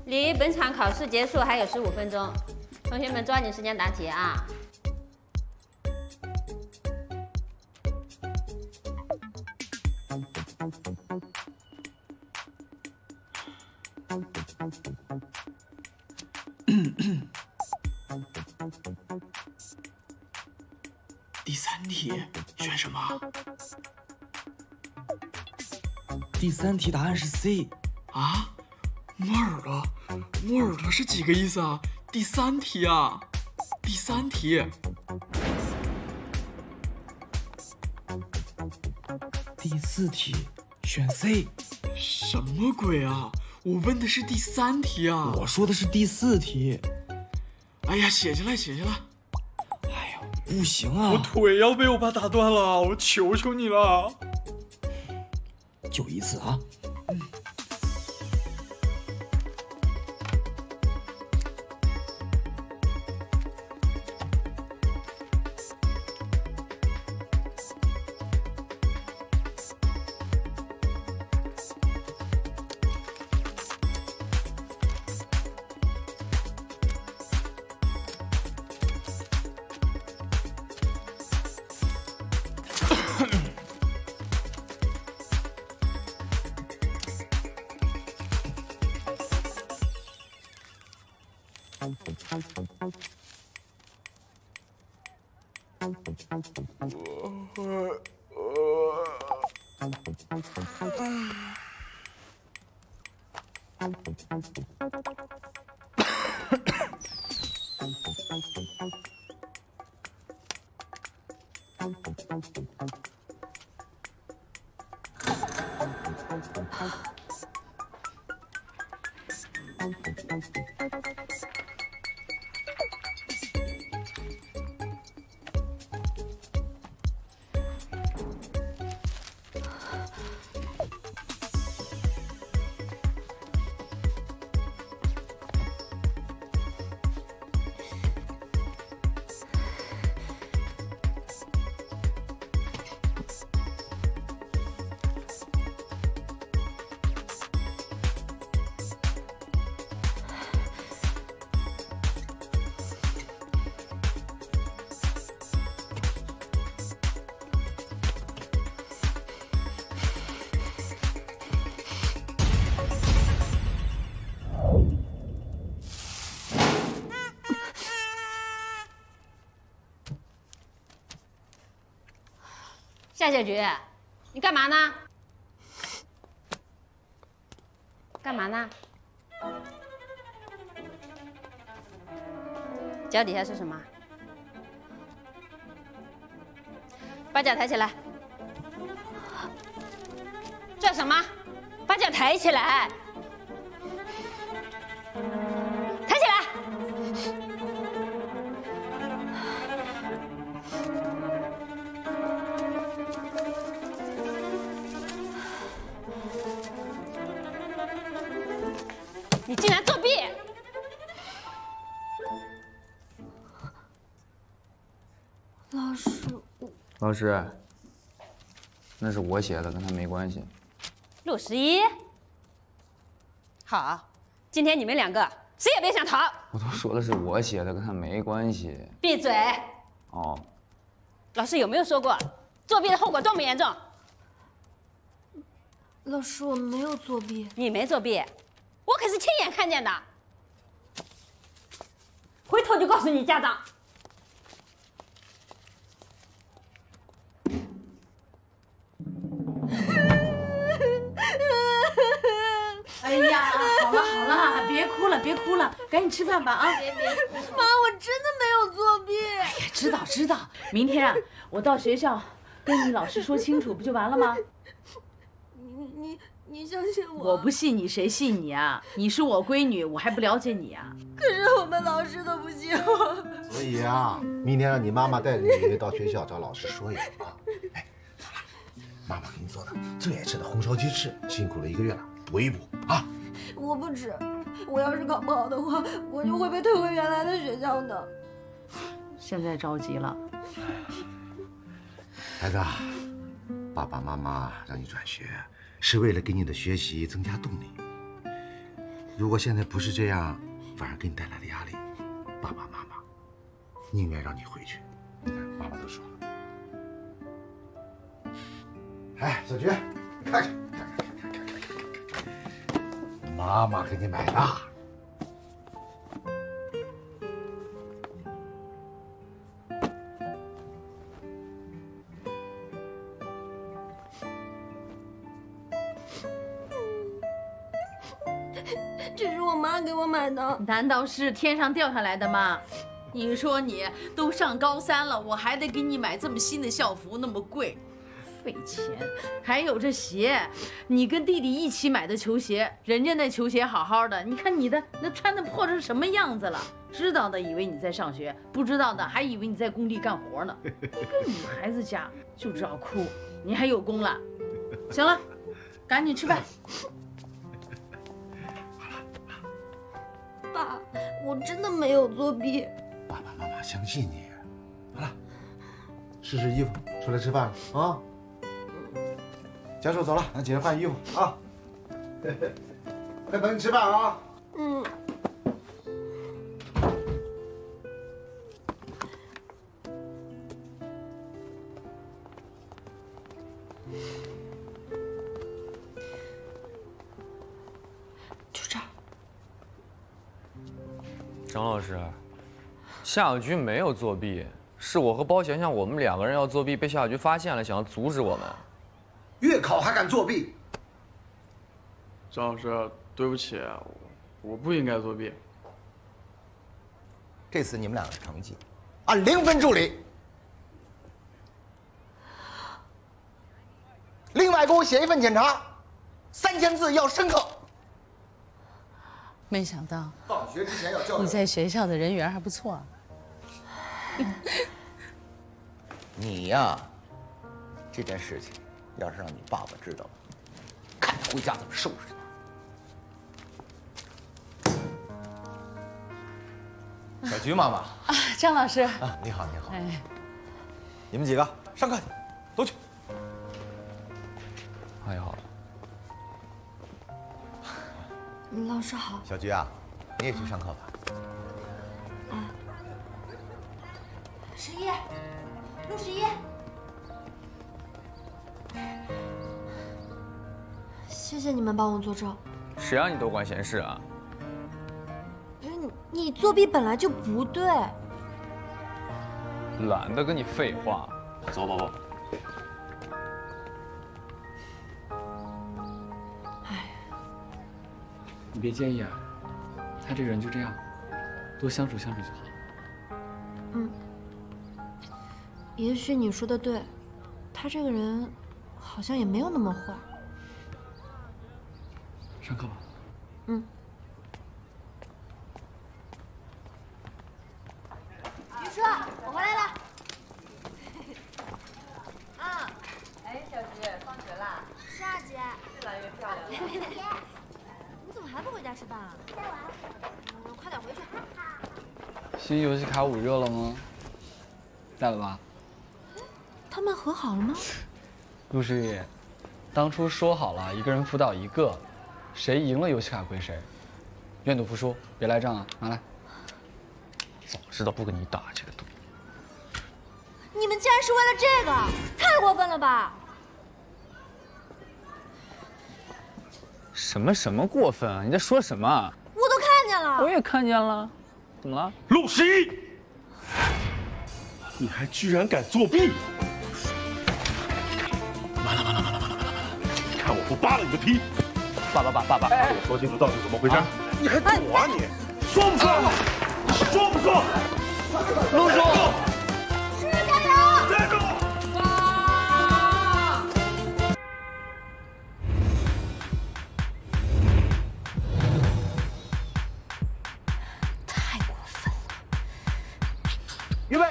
离本场考试结束还有15分钟，同学们抓紧时间答题啊！第3题选什么？第3题答案是 C 啊。摸耳朵是几个意思啊？第3题啊，第3题。第4题选 C， 什么鬼啊？我问的是第3题啊。我说的是第4题。哎呀，写下来。哎呀，不行啊！我腿要被我爸打断了，我求求你了。就一次啊。夏小菊，你干嘛呢？干嘛呢？脚底下是什么？把脚抬起来。这什么？把脚抬起来。抬起来。你竟然作弊！老师，老师，那是我写的，跟他没关系。陆十一，好，今天你们两个谁也别想逃。我都说的是我写的，跟他没关系。闭嘴！哦，老师有没有说过，作弊的后果重不严重？老师，我没有作弊。你没作弊，我可是亲眼看见的。回头就告诉你家长。哎呀，好了好了，别哭了别哭了，赶紧吃饭吧啊！别妈，我真的没有作弊。哎呀，知道，明天啊，我到学校跟你老师说清楚，不就完了吗？你相信我？我不信你，谁信你啊？你是我闺女，我还不了解你啊？可是我们老师都不信我。所以啊，明天让你妈妈带着你到学校找老师说一说啊。哎，好了，妈妈给你做的最爱吃的红烧鸡翅，辛苦了1个月了，补一补啊。我不吃，我要是考不好的话，我就会被退回原来的学校的。现在着急了，孩子，爸爸妈妈让你转学，是为了给你的学习增加动力。如果现在不是这样，反而给你带来了压力，爸爸妈妈宁愿让你回去。你看，妈妈都说了。哎，小菊，看看，妈妈给你买的。这是我妈给我买的。难道是天上掉下来的吗？你说你都上高3了，我还得给你买这么新的校服，那么贵，费钱。还有这鞋，你跟弟弟一起买的球鞋，人家那球鞋好好的，你看你的那穿的破成什么样子了？知道的以为你在上学，不知道的还以为你在工地干活呢。一个女孩子家就知道哭，你还有功了。行了，赶紧吃饭。爸，我真的没有作弊。爸爸妈妈相信你。好了，试试衣服，出来吃饭了啊！家属走了，咱姐姐换衣服啊。快等你吃饭啊！嗯。就这儿。张老师，夏小菊没有作弊，是我和包翔翔我们2个人要作弊，被夏小菊发现了，想要阻止我们。月考还敢作弊？张老师，对不起，我不应该作弊。这次你们2个的成绩按0分助理。另外，给我写一份检查，3000字要深刻。没想到放学之前要交流。你在学校的人缘还不错。你呀，这件事情要是让你爸爸知道了，看他回家怎么收拾他。小菊妈妈啊，张老师啊，你好，你好。哎，你们几个上课去，都去。哎呀，好了。老师好。小菊啊，你也去上课吧。啊。11、61。谢谢你们帮我作证。谁让你多管闲事啊？不是你作弊本来就不对。懒得跟你废话。走，宝宝。你别介意啊，他这个人就这样，多相处相处就好。嗯，也许你说的对，他这个人好像也没有那么坏。上课吧。嗯。于叔，我回来了。啊，哎，小菊，放学啦？是啊，姐。越来越漂亮了。你怎么还不回家吃饭啊？快点回去。新游戏卡5热了吗？带了吧？他们和好了吗？陆诗雨，当初说好了一个人辅导一个，谁赢了游戏卡归谁。愿赌服输，别赖账啊！拿来。早知道不跟你打这个赌。你们竟然是为了这个，太过分了吧！什么过分啊？你在说什么？我都看见了。我也看见了，怎么了？陆十一，你还居然敢作弊！完了！看我不扒了你的皮！爸，我说清楚到底怎么回事？你还躲啊你？说不说？说不说？陆叔，诗诗加油！站住！预备，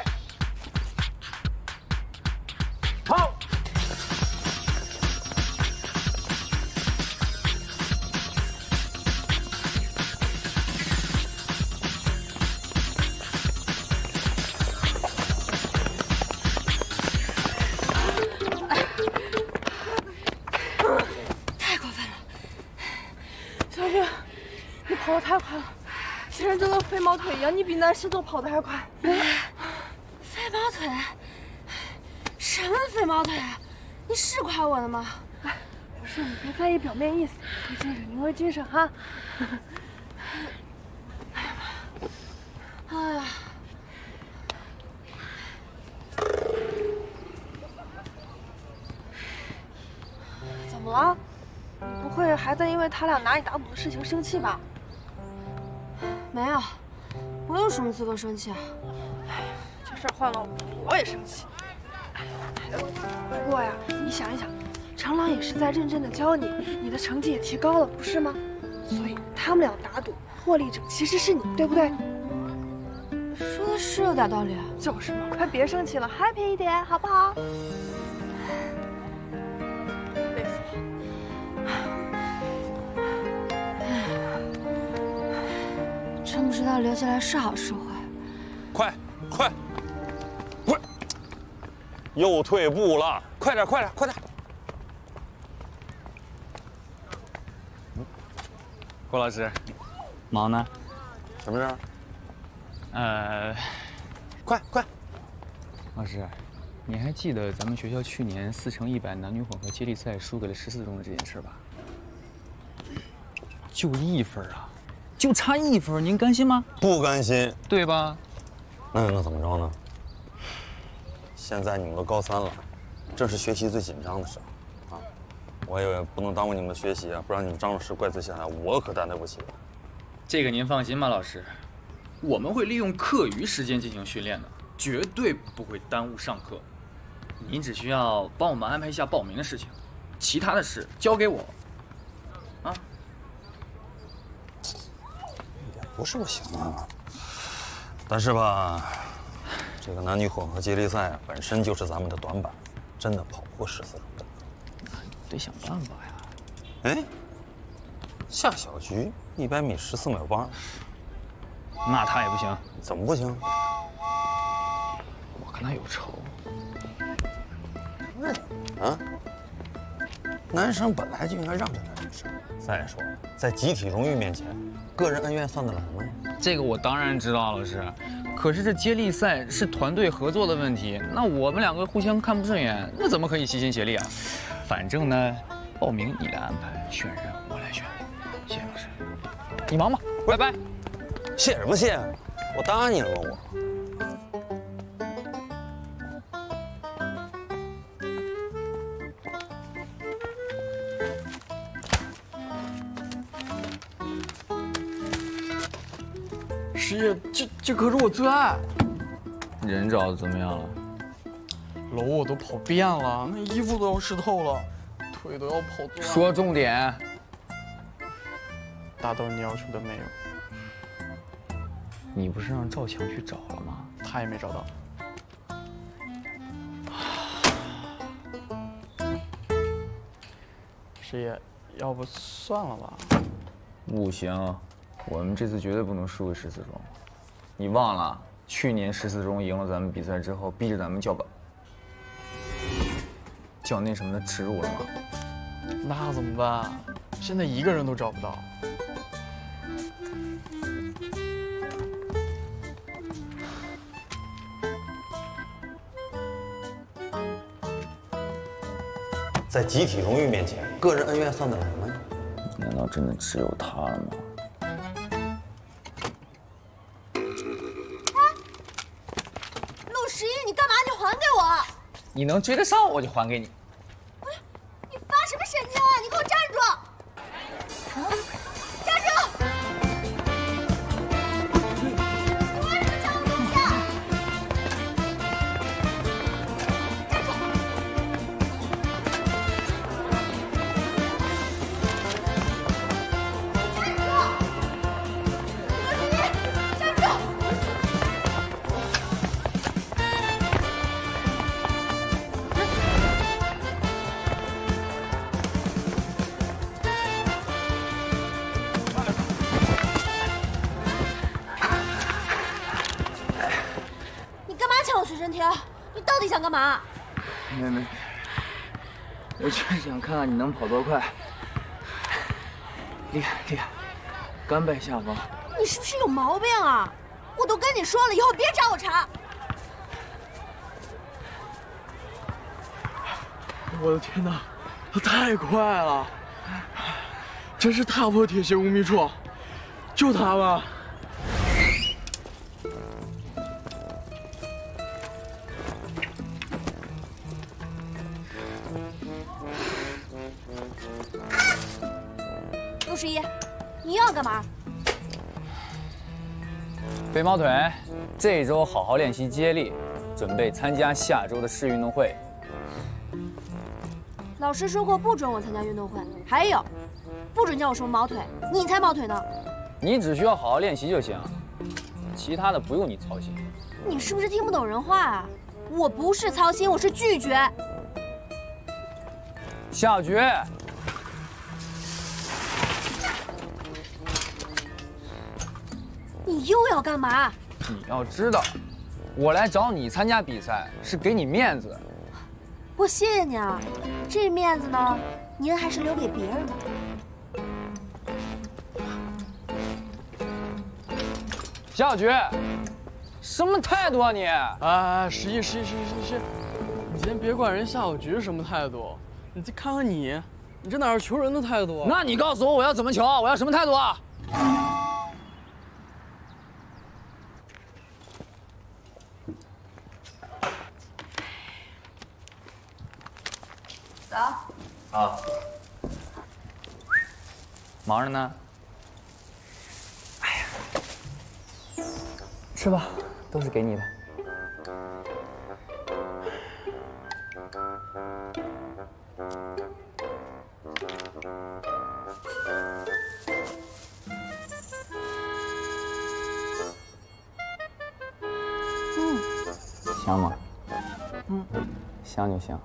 好。太过分了，小菊，你跑得太快了，仙人就跟飞毛腿一样，你比男士都跑得还快。飞毛腿？什么飞毛腿？你是夸我的吗？哎，不是，你别在意表面意思，回精神，你回精神哈。哎呀，怎么了？你不会还在因为他俩拿你打赌的事情生气吧？没有，我有什么资格生气啊？这事儿换了我也生气。不过呀，你想一想，长朗也是在认真的教你，你的成绩也提高了，不是吗？所以他们俩打赌，获利者其实是你，对不对？说的是有点道理。就是嘛，快别生气了 ，happy 一点，好不好？累死我！道留下来是好是坏。快！又退步了，快点！郭老师，忙呢？什么事儿？快！老师，你还记得咱们学校去年4×100男女混合接力赛输给了14中的这件事吧？就1分啊，就差1分，您甘心吗？不甘心，对吧？那又能怎么着呢？现在你们都高3了，正是学习最紧张的时候啊！我也不能耽误你们的学习啊，不然你们张老师怪罪下来，我可担待不起。这个您放心吧，老师，我们会利用课余时间进行训练的，绝对不会耽误上课。您只需要帮我们安排一下报名的事情，其他的事交给我。啊？也不是不行啊，但是吧。这个男女混合接力赛啊，本身就是咱们的短板，真的跑不过14中的。得想办法呀。哎，下小局100米14秒8，那他也不行。怎么不行？我跟他有仇。不是啊，男生本来就应该让着男生。再说，在集体荣誉面前，个人恩怨算得了什么呀？这个我当然知道，老师。可是这接力赛是团队合作的问题，那我们2个互相看不顺眼，那怎么可以齐心协力啊？反正呢，报名你来安排，选人我来选。谢谢老师，你忙吧，拜拜。谢什么谢？我答应你了吗？我。师爷，这可是我最爱。人找的怎么样了？楼我都跑遍了，那衣服都要湿透了，腿都要跑断了。说重点。达到你要求的没有？你不是让赵强去找了吗？他也没找到。师爷，要不算了吧？不行。我们这次绝对不能输给14中，你忘了去年14中赢了咱们比赛之后，逼着咱们叫那什么的耻辱了吗？那怎么办？现在一个人都找不到。在集体荣誉面前，个人恩怨算得了什么呀？难道真的只有他了吗？你能追得上我就还给你。不是，你发什么神经啊！你给我站住！站住！你为什么抢我东西啊？站住！站住！站住！你到底想干嘛？没，我就是想看看你能跑多快。厉害，甘拜下风。你是不是有毛病啊？我都跟你说了，以后别找我茬。我的天哪，他太快了，真是踏破铁鞋无觅处，就他吧。61，你又要干嘛？肥毛腿，这周好好练习接力，准备参加下周的市运动会。老师说过不准我参加运动会，还有，不准叫我什么毛腿，你才毛腿呢。你只需要好好练习就行，其他的不用你操心。你是不是听不懂人话啊？我不是操心，我是拒绝。下局。你又要干嘛？你要知道，我来找你参加比赛是给你面子。我谢谢你啊，这面子呢，您还是留给别人的。夏小菊，什么态度啊你？啊，十一，你先别管人夏小菊什么态度，你再看看你，你这哪是求人的态度？那你告诉我，我要怎么求？我要什么态度啊？走。啊。忙着呢。哎呀，吃吧，都是给你的。香吗？香就行。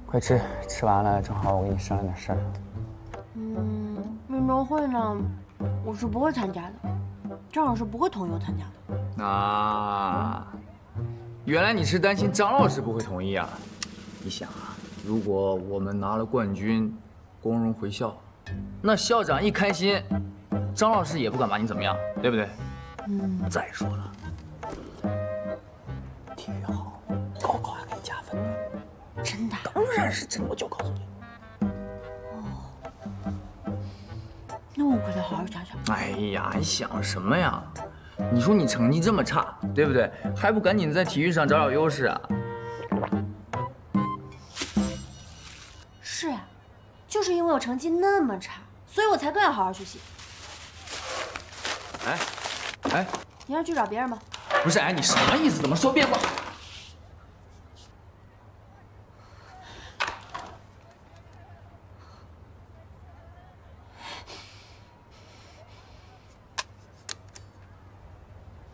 快吃，吃完了正好我跟你商量点事儿。运动会呢，我是不会参加的，张老师不会同意我参加的。啊，原来你是担心张老师不会同意啊？你想啊，如果我们拿了冠军，光荣回校，那校长一开心，张老师也不敢把你怎么样，对不对？再说了，体育好，高考还可以加分呢。真的？当然是真的，我就告诉你。那我回来好好想想。哎呀，你想什么呀？你说你成绩这么差，对不对？还不赶紧在体育上找找优势啊？是呀，就是因为我成绩那么差，所以我才更要好好学习。哎，你要去找别人吗？不是，哎，你什么意思？怎么说变化？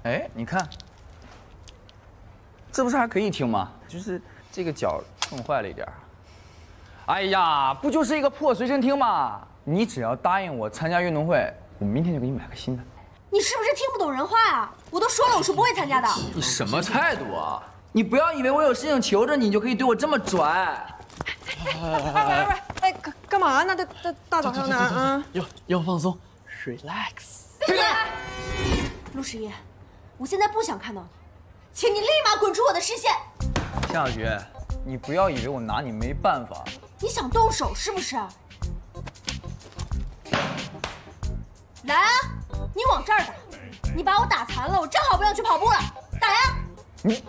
哎，你看，这不是还可以听吗？就是这个角弄坏了一点。哎呀，不就是一个破随身听吗？你只要答应我参加运动会，我明天就给你买个新的。你是不是听不懂人话呀？我都说了，我是不会参加的。你什么态度啊？你不要以为我有事情求着你就可以对我这么拽。哎，干嘛呢？大早上的啊！要放松 ，relax。闭嘴！陆十一，我现在不想看到你，请你立马滚出我的视线。夏小菊，你不要以为我拿你没办法。你想动手是不是？来啊！你往这儿打，你把我打残了，我正好不用去跑步了。打呀！你。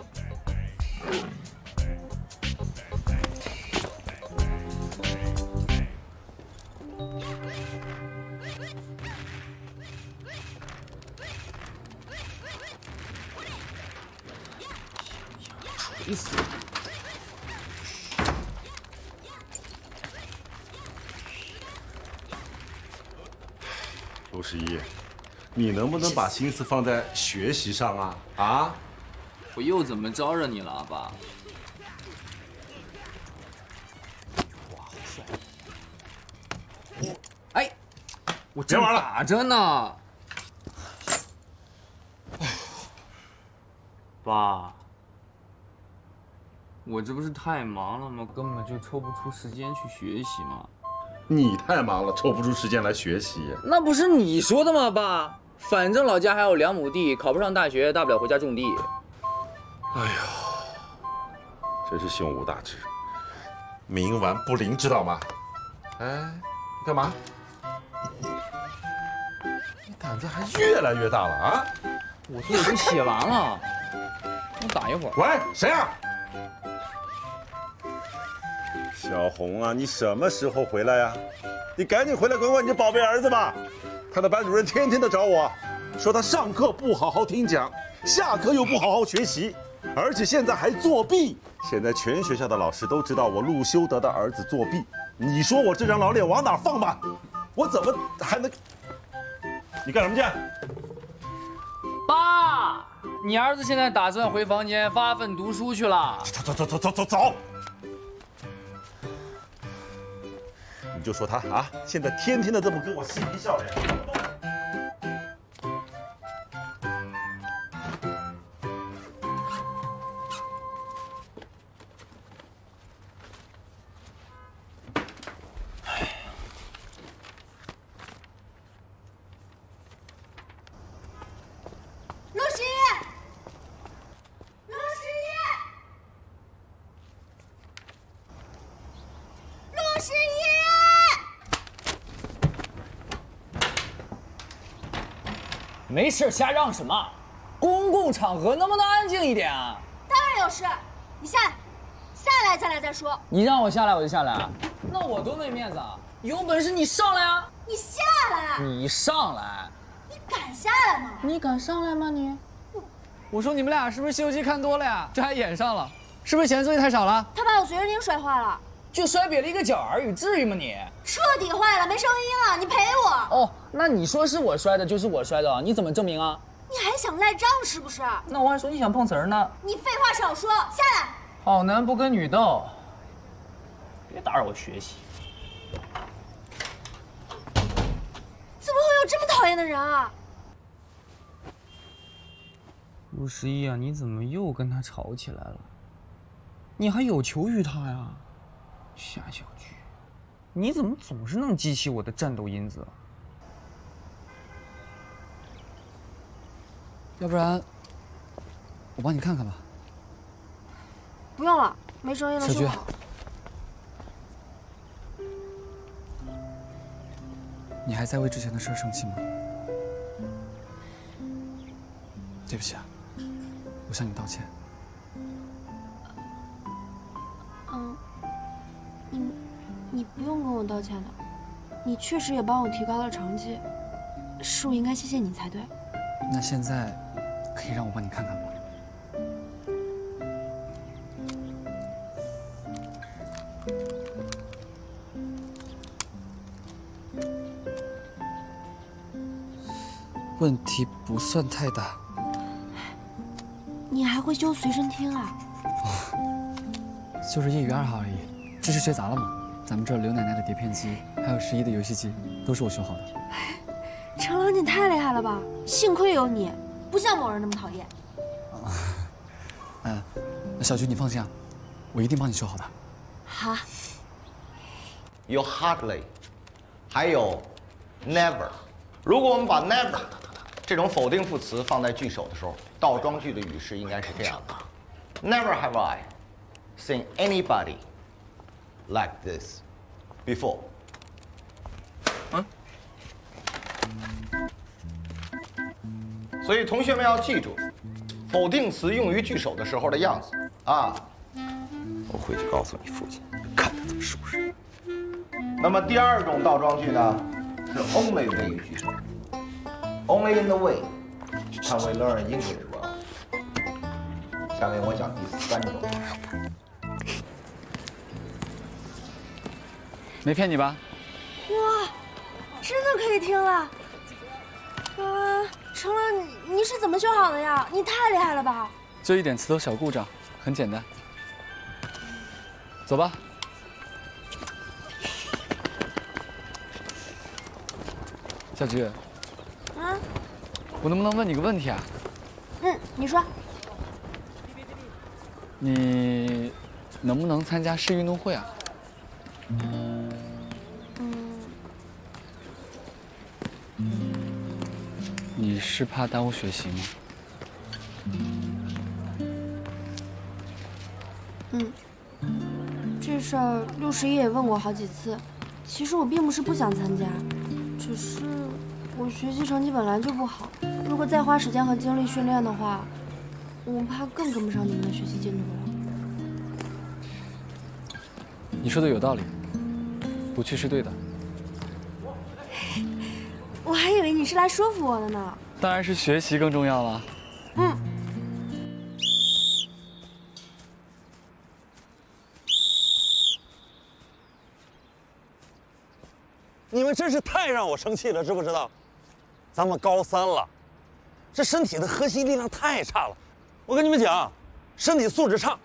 锤死！陆十一，你能不能把心思放在学习上啊？啊！我又怎么招惹你了，阿爸？哇，好帅！哎，我正打着呢。爸，我这不是太忙了吗？根本就抽不出时间去学习嘛。你太忙了，抽不出时间来学习。那不是你说的吗，爸？反正老家还有2亩地，考不上大学，大不了回家种地。哎呦，真是胸无大志，冥顽不灵，知道吗？哎，你干嘛？你胆子还越来越大了啊！我都已经写完了，你打一会儿。喂，谁啊？小红啊，你什么时候回来呀？你赶紧回来管管你这宝贝儿子吧。他的班主任天天的找我，说他上课不好好听讲，下课又不好好学习，而且现在还作弊。现在全学校的老师都知道我陆修德的儿子作弊，你说我这张老脸往哪放吧？我怎么还能？你干什么去？爸，你儿子现在打算回房间发奋读书去了。走！你就说他啊，现在天天的这么跟我嬉皮笑脸。十一！没事，瞎嚷什么？公共场合能不能安静一点啊？当然有事，你下来，下来，咱俩再说。你让我下来我就下来啊？那我多没面子啊！有本事你上来啊！你下来！你上来！你敢下来吗？你敢上来吗你？我说你们俩是不是《西游记》看多了呀？这还演上了，是不是嫌作业太少了？他把我随身听摔坏了，就摔瘪了一个角而已，至于吗你？彻底坏了，没声音了，你赔我。哦，那你说是我摔的，就是我摔的，你怎么证明啊？你还想赖账是不是？那我还说你想碰瓷儿呢。你废话少说，下来。好男不跟女斗，别打扰我学习。怎么会有这么讨厌的人啊？陆十一啊，你怎么又跟他吵起来了？你还有求于他呀？夏小菊，你怎么总是能激起我的战斗因子啊？要不然我帮你看看吧。不用了，没声音了，小菊，你还在为之前的事生气吗？对不起啊，我向你道歉。你不用跟我道歉的，你确实也帮我提高了成绩，是我应该谢谢你才对。那现在可以让我帮你看看吗？问题不算太大。你还会修随身听啊？就是业余爱好而已，知识学杂了嘛。咱们这儿刘奶奶的碟片机，还有11的游戏机，都是我修好的。程朗，你太厉害了吧！幸亏有你，不像某人那么讨厌。那小菊你放心啊，我一定帮你修好的。好。有 hardly， 还有 never。如果我们把 never 这种否定副词放在句首的时候，倒装句的语式应该是这样的 ：Never have I seen anybody like this before。所以同学们要记住，否定词用于句首的时候的样子啊。我回去告诉你父亲，看他怎么收拾。那么第二种倒装句呢，是 only 谓语句首。Only in the way can we learn English well。下面我讲第3种。没骗你吧？哇，真的可以听了。程朗，你是怎么修好的呀？你太厉害了吧！就一点磁头小故障，很简单。走吧。小菊。我能不能问你个问题啊？你说。你能不能参加市运动会啊？你是怕耽误学习吗？这事儿61也问过好几次。其实我并不是不想参加，只是我学习成绩本来就不好，如果再花时间和精力训练的话，我怕更跟不上你们的学习进度了。你说的有道理，不去是对的。我还以为你是来说服我的呢。当然是学习更重要了。你们真是太让我生气了，知不知道？咱们高3了，这身体的核心力量太差了。我跟你们讲，身体素质差，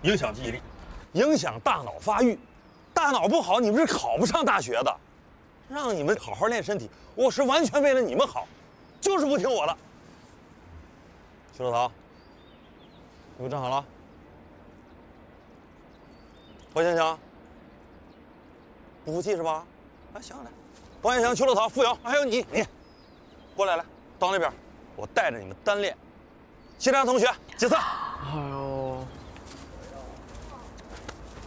影响记忆力，影响大脑发育。大脑不好，你们是考不上大学的。让你们好好练身体，我是完全为了你们好，就是不听我的。徐老陶，你们站好了。黄香香，不服气是吧？啊，行来，王彦祥、邱乐桃、付瑶，还有你，过来，到那边，我带着你们单练。其他同学解散。哎呦，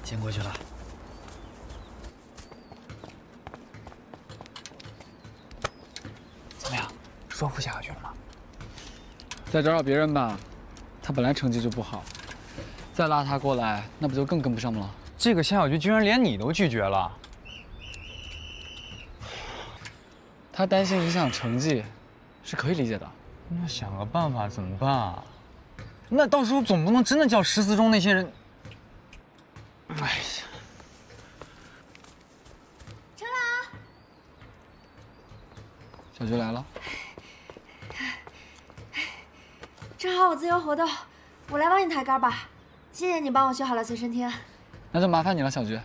先过去了。说服夏小军了吗？再找找别人吧，他本来成绩就不好，再拉他过来，那不就更跟不上了？这个夏小军居然连你都拒绝了。他担心影响成绩，是可以理解的。那想个办法怎么办啊？那到时候总不能真的叫14中那些人……哎呀！程朗，小菊来了。正好我自由活动，我来帮你抬杆吧。谢谢你帮我修好了随身听。那就麻烦你了，小菊。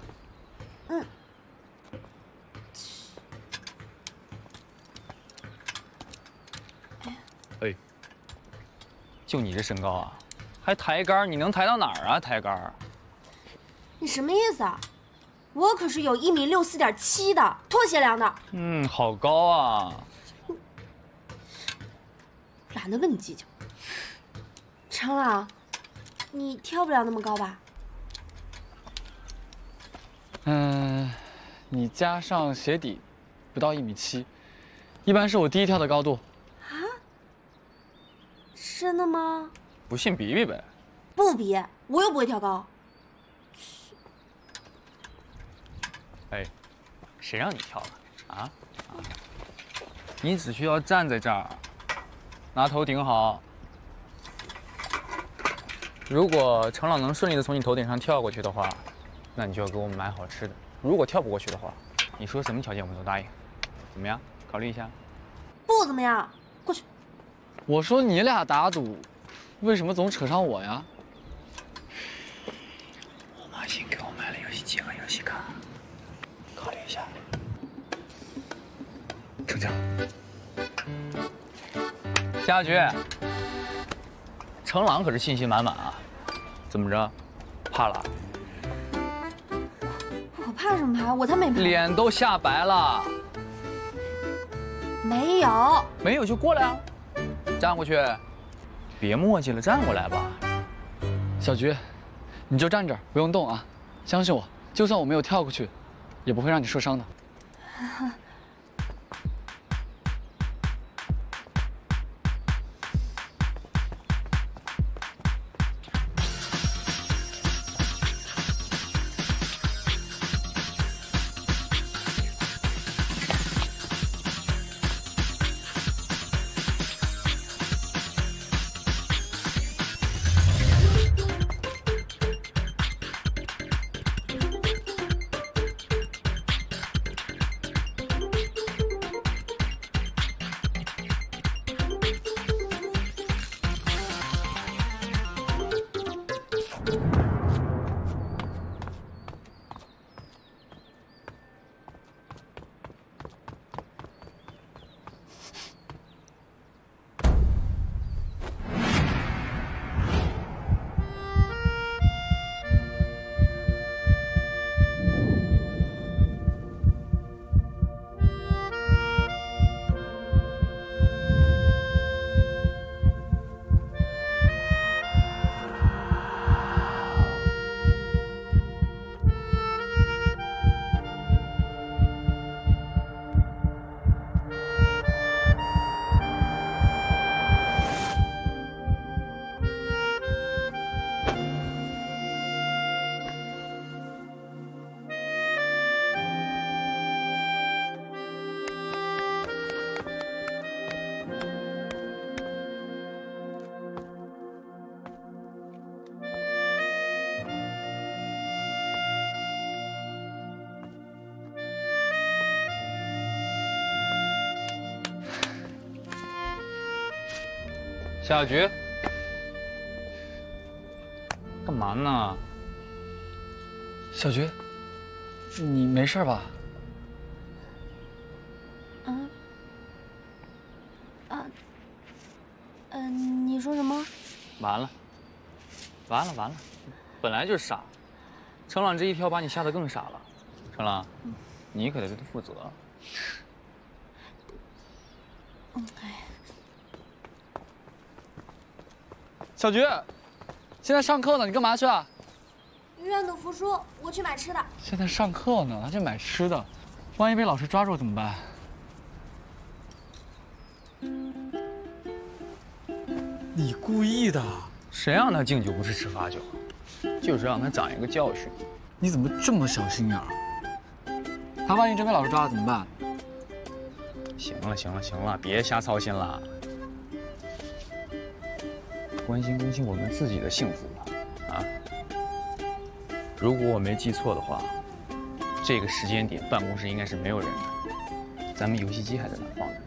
嗯。哎，就你这身高啊，还抬杆？你能抬到哪儿啊？抬杆？你什么意思啊？我可是有1.64.7米的，拖鞋量的。嗯，好高啊！懒得跟你计较。程朗，你跳不了那么高吧？你加上鞋底，不到1.7米，一般是我第一跳的高度。啊？真的吗？不信比比呗。不比，我又不会跳高。哎，谁让你跳的？啊？你只需要站在这儿，拿头顶好。如果程朗能顺利的从你头顶上跳过去的话，那你就要给我们买好吃的。如果跳不过去的话，你说什么条件我们都答应。怎么样？考虑一下。不怎么样，过去。我说你俩打赌，为什么总扯上我呀？我妈新给我买了游戏机和游戏卡，考虑一下。成交。夏菊，程朗可是信心满满啊，怎么着？怕了？我怕什么怕？我才没怕。脸都吓白了。没有。没有就过来啊，站过去。别磨叽了，站过来吧。小菊，你就站这儿，不用动啊！相信我，就算我没有跳过去，也不会让你受伤的。夏小菊，干嘛呢？小菊，你没事吧？你说什么？完了，完了，完了！本来就傻，程朗这一跳把你吓得更傻了。程朗，你可得对他负责。小菊，现在上课呢，你干嘛去啊？愿赌服输，我去买吃的。现在上课呢，还去买吃的，万一被老师抓住怎么办？你故意的？谁让他敬酒不吃吃罚酒？就是让他长一个教训。你怎么这么小心眼儿？他万一真被老师抓了怎么办？行了行了行了，别瞎操心了，关心关心我们自己的幸福吧，啊！如果我没记错的话，这个时间点办公室应该是没有人的，咱们游戏机还在那放着呢。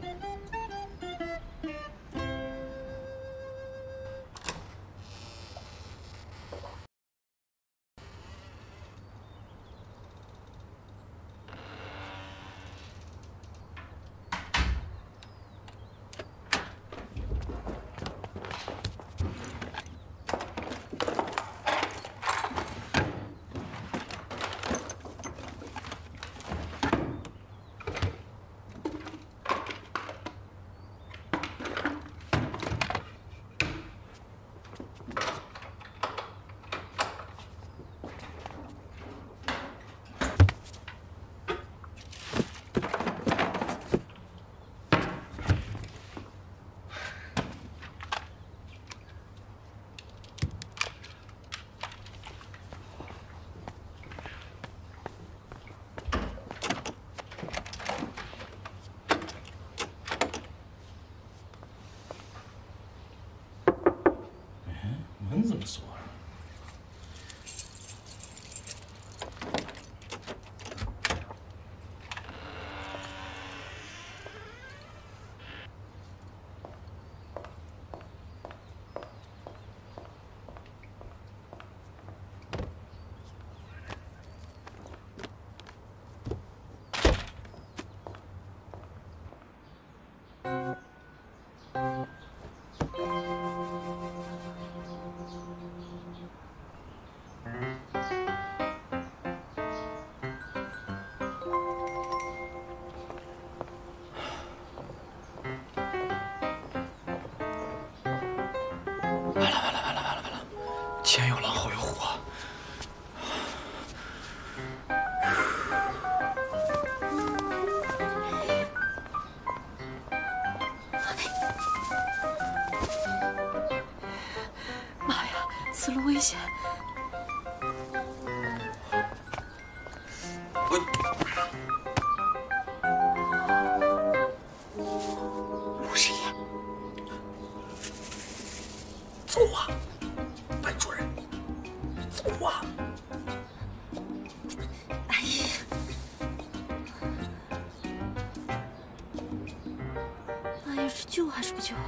门怎么锁了？前有狼后有虎。妈呀，此路危险！51，走啊！ 班主任，走啊！哎呀，哎呀，是救还是不救啊？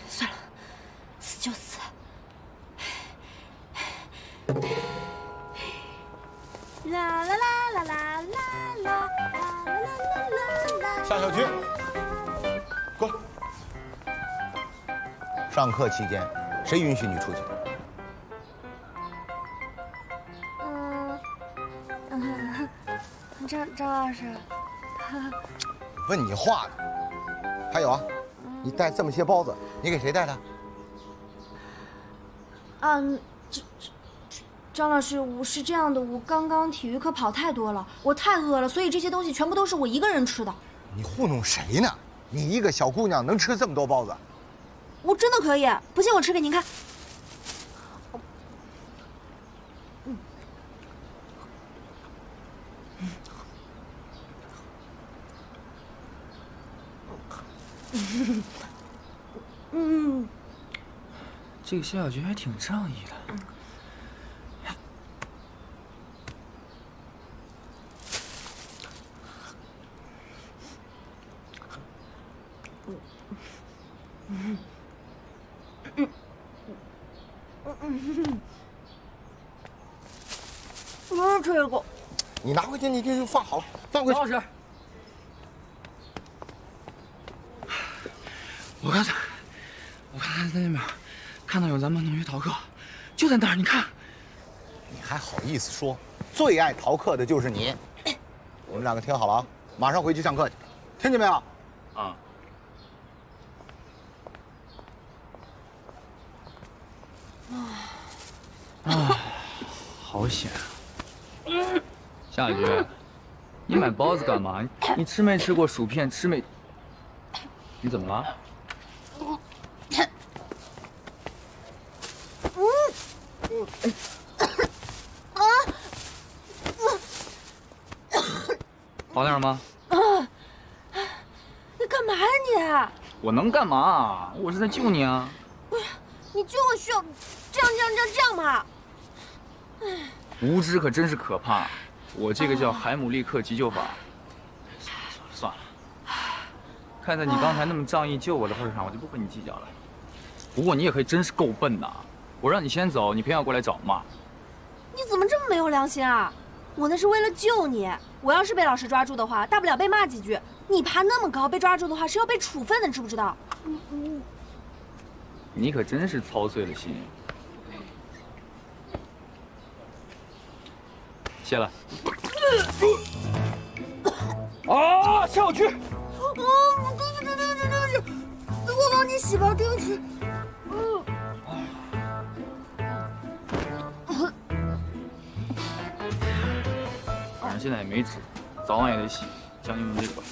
算了，死就死。 啦啦啦啦啦啦啦啦啦啦！夏小菊，过来。上课期间，谁允许你出去？张老师，问你话呢。还有啊，你带这么些包子，你给谁带的？张老师，我是这样的，我刚刚体育课跑太多了，我太饿了，所以这些东西全部都是我一个人吃的。你糊弄谁呢？你一个小姑娘能吃这么多包子？我真的可以，不信我吃给您看。这个夏小菊还挺仗义的。 不是吹过，你拿回去，你就放好，放回去。张老师，我刚才在那边看到有咱们同学逃课，就在那儿，你看。你还好意思说？最爱逃课的就是你。你们两个听好了啊，马上回去上课去，听见没有？啊。好险啊！夏雨，你买包子干嘛？你吃没吃过薯片？吃没？你怎么了？好点吗？你干嘛呀你？我能干嘛？我是在救你啊！不是，你救我需要这样吗？无知可真是可怕。我这个叫海姆立克急救法。算了，看在你刚才那么仗义救我的份上，我就不和你计较了。不过你也可以真是够笨呐！我让你先走，你偏要过来找骂。你怎么这么没有良心啊？我那是为了救你。我要是被老师抓住的话，大不了被骂几句。你爬那么高，被抓住的话是要被处分的，知不知道？你可真是操碎了心。谢了。啊，小菊！对不起，我帮你洗吧，对不起。反正现在也没纸，早晚也得洗，将你用这个吧。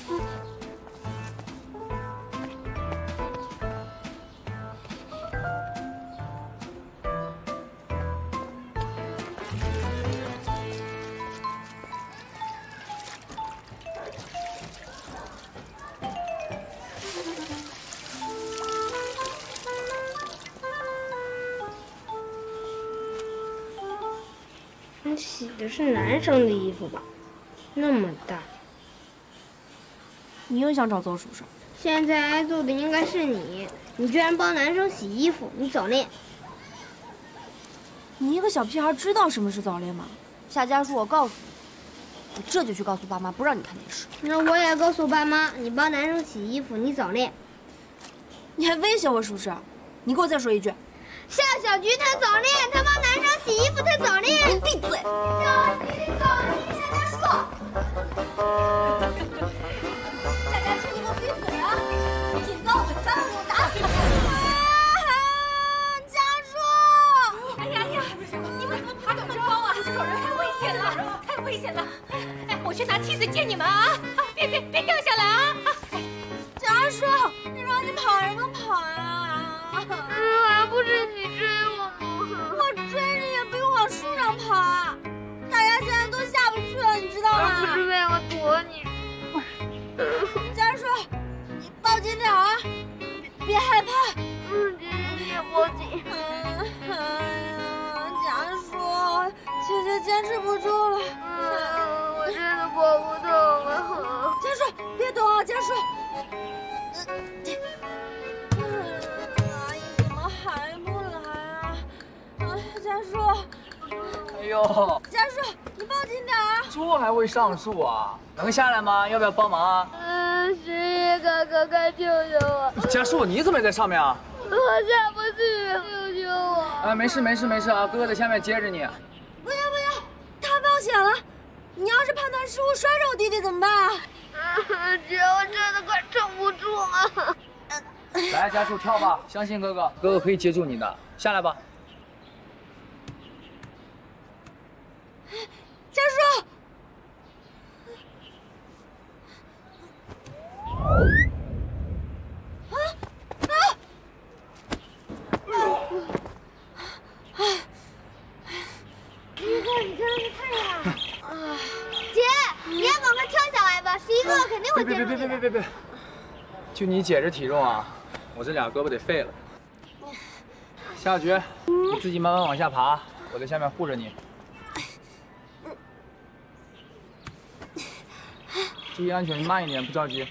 你洗的是男生的衣服吧？那么大，你又想找邹叔是？现在挨揍的应该是你，你居然帮男生洗衣服，你早恋！你一个小屁孩知道什么是早恋吗？夏家树，我告诉你，我这就去告诉爸妈，不让你看电视。那我也告诉爸妈，你帮男生洗衣服，你早恋。你还威胁我是不是？你给我再说一句。夏小菊她早恋，她帮男生洗衣服，她早恋。你闭嘴！小菊早恋，夏家树。夏家树，你给我闭嘴啊！警告我翻了，我打死你！家树！哎呀，你为什么爬这么高啊？找人太危险了，太危险了！哎，我去拿梯子接你们啊！别掉下来啊！家树，你让你跑什么跑呀？还不是你追我吗？我追你也不用往树上跑啊！大家现在都下不去了，你知道吗？不是为了躲你。家树，你报警点啊！别害怕。姐姐你也报警。家树，姐姐坚持不住了。我真的跑不动了。家树，别躲啊！家树。还不来啊！家树，哎呦，家树，你报警点啊！猪还会上树啊？能下来吗？要不要帮忙啊？十一哥哥，快救救我！家树，你怎么也在上面啊？我下不去，救救我！啊，没事啊，哥哥在下面接着你。不要，他冒险了！你要是判断失误摔着我弟弟怎么办啊？姐，我真的快撑不住了。来，家树跳吧，相信哥哥，哥哥可以接住你的，下来吧。家树，一哥，你真的是太厉害了！姐，你也赶快跳下来吧，11哥肯定会接住你的。别！就你姐这体重啊，我这俩胳膊得废了。夏菊，你自己慢慢往下爬，我在下面护着你。注意安全，慢一点，不着急。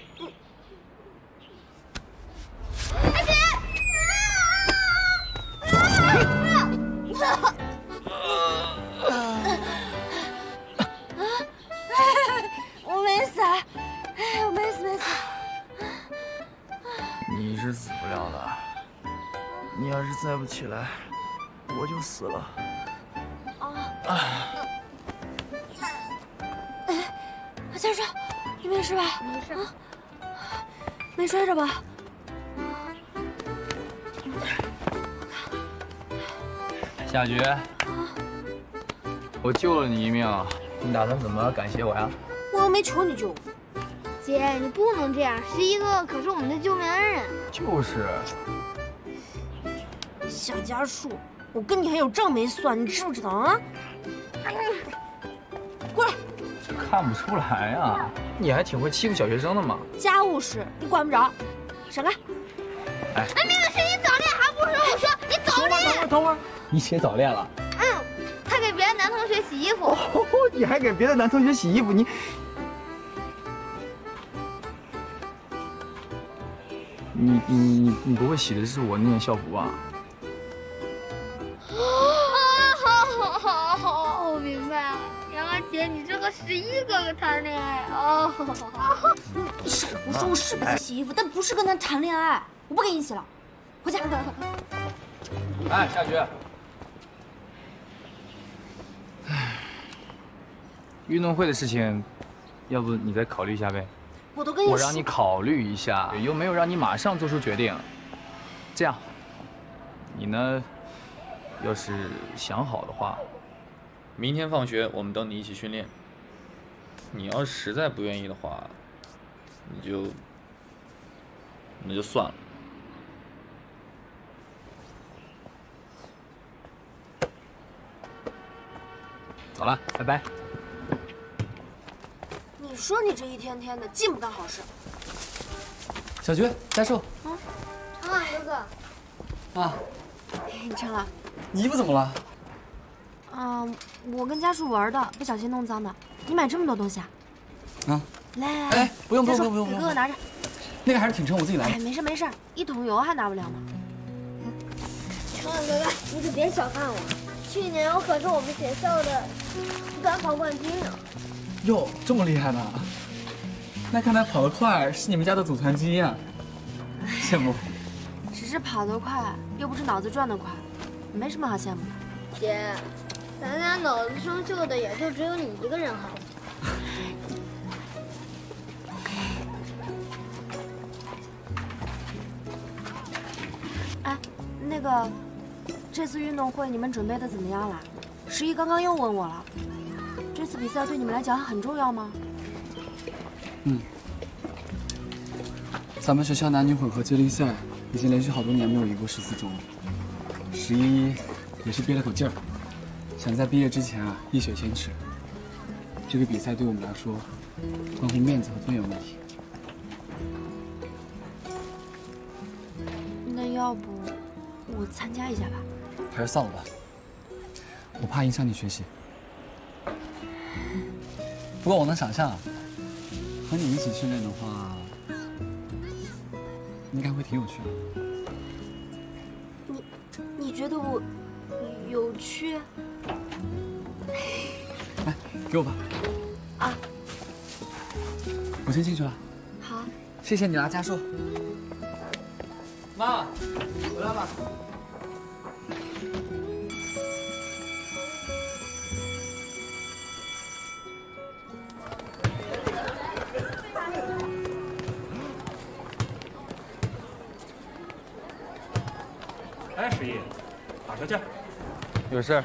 我没死，我没死。你是死不了的，你要是再不起来，我就死了。家树，你没事吧？没事。没摔着吧？夏菊，我救了你一命，你打算怎么感谢我呀？我又没求你救我。姐，你不能这样，11哥可是我们的救命恩人。就是。小家树，我跟你还有账没算，你知不知道啊？过来。这看不出来啊，你还挺会欺负小学生的嘛。家务事你管不着，闪开。哎，明明是你早恋，还不是我说你早恋。等会儿，你姐早恋了？他给别的男同学洗衣服。你还给别的男同学洗衣服，你不会洗的是我那件校服吧？我明白了，原来姐你这和11哥哥谈恋爱哦。你少胡说，我是给他洗衣服，但不是跟他谈恋爱。我不给你洗了，回家。哎，夏菊。运动会的事情，要不你再考虑一下呗？我都跟你说，我让你考虑一下，又没有让你马上做出决定。这样，你呢，要是想好的话，明天放学我们等你一起训练。你要实在不愿意的话，那就算了。走了，拜拜。你说你这一天天的净不干好事。小菊，家树。长朗哥哥。啊。你趁了。你衣服怎么了？我跟家树玩的，不小心弄脏的。你买这么多东西啊？啊。来，哎，不用，给哥哥拿着。那个还是挺沉，我自己来。哎，没事，一桶油还拿不了吗？长朗哥哥，你可别小看我，去年我可是我们学校的短跑冠军呢。哟，这么厉害呢？那看来跑得快是你们家的祖传基因啊，羡慕。只是跑得快，又不是脑子转得快，没什么好羡慕的。姐，咱俩脑子生锈的也就只有你一个人好。哎，那个，这次运动会你们准备的怎么样了？11刚又问我了。这次比赛对你们来讲很重要吗？咱们学校男女混合接力赛已经连续好多年没有赢过14中了。11也是憋了口劲儿，想在毕业之前一雪前耻。这个比赛对我们来说，关乎面子和尊严问题。那要不我参加一下吧？还是算了吧，我怕影响你学习。不过我能想象，和你一起训练的话，应该会挺有趣的。你觉得我有趣？来，给我吧。啊。我先进去了。好。谢谢你啦，家树。妈，回来吧。哎，11，打车去。有事，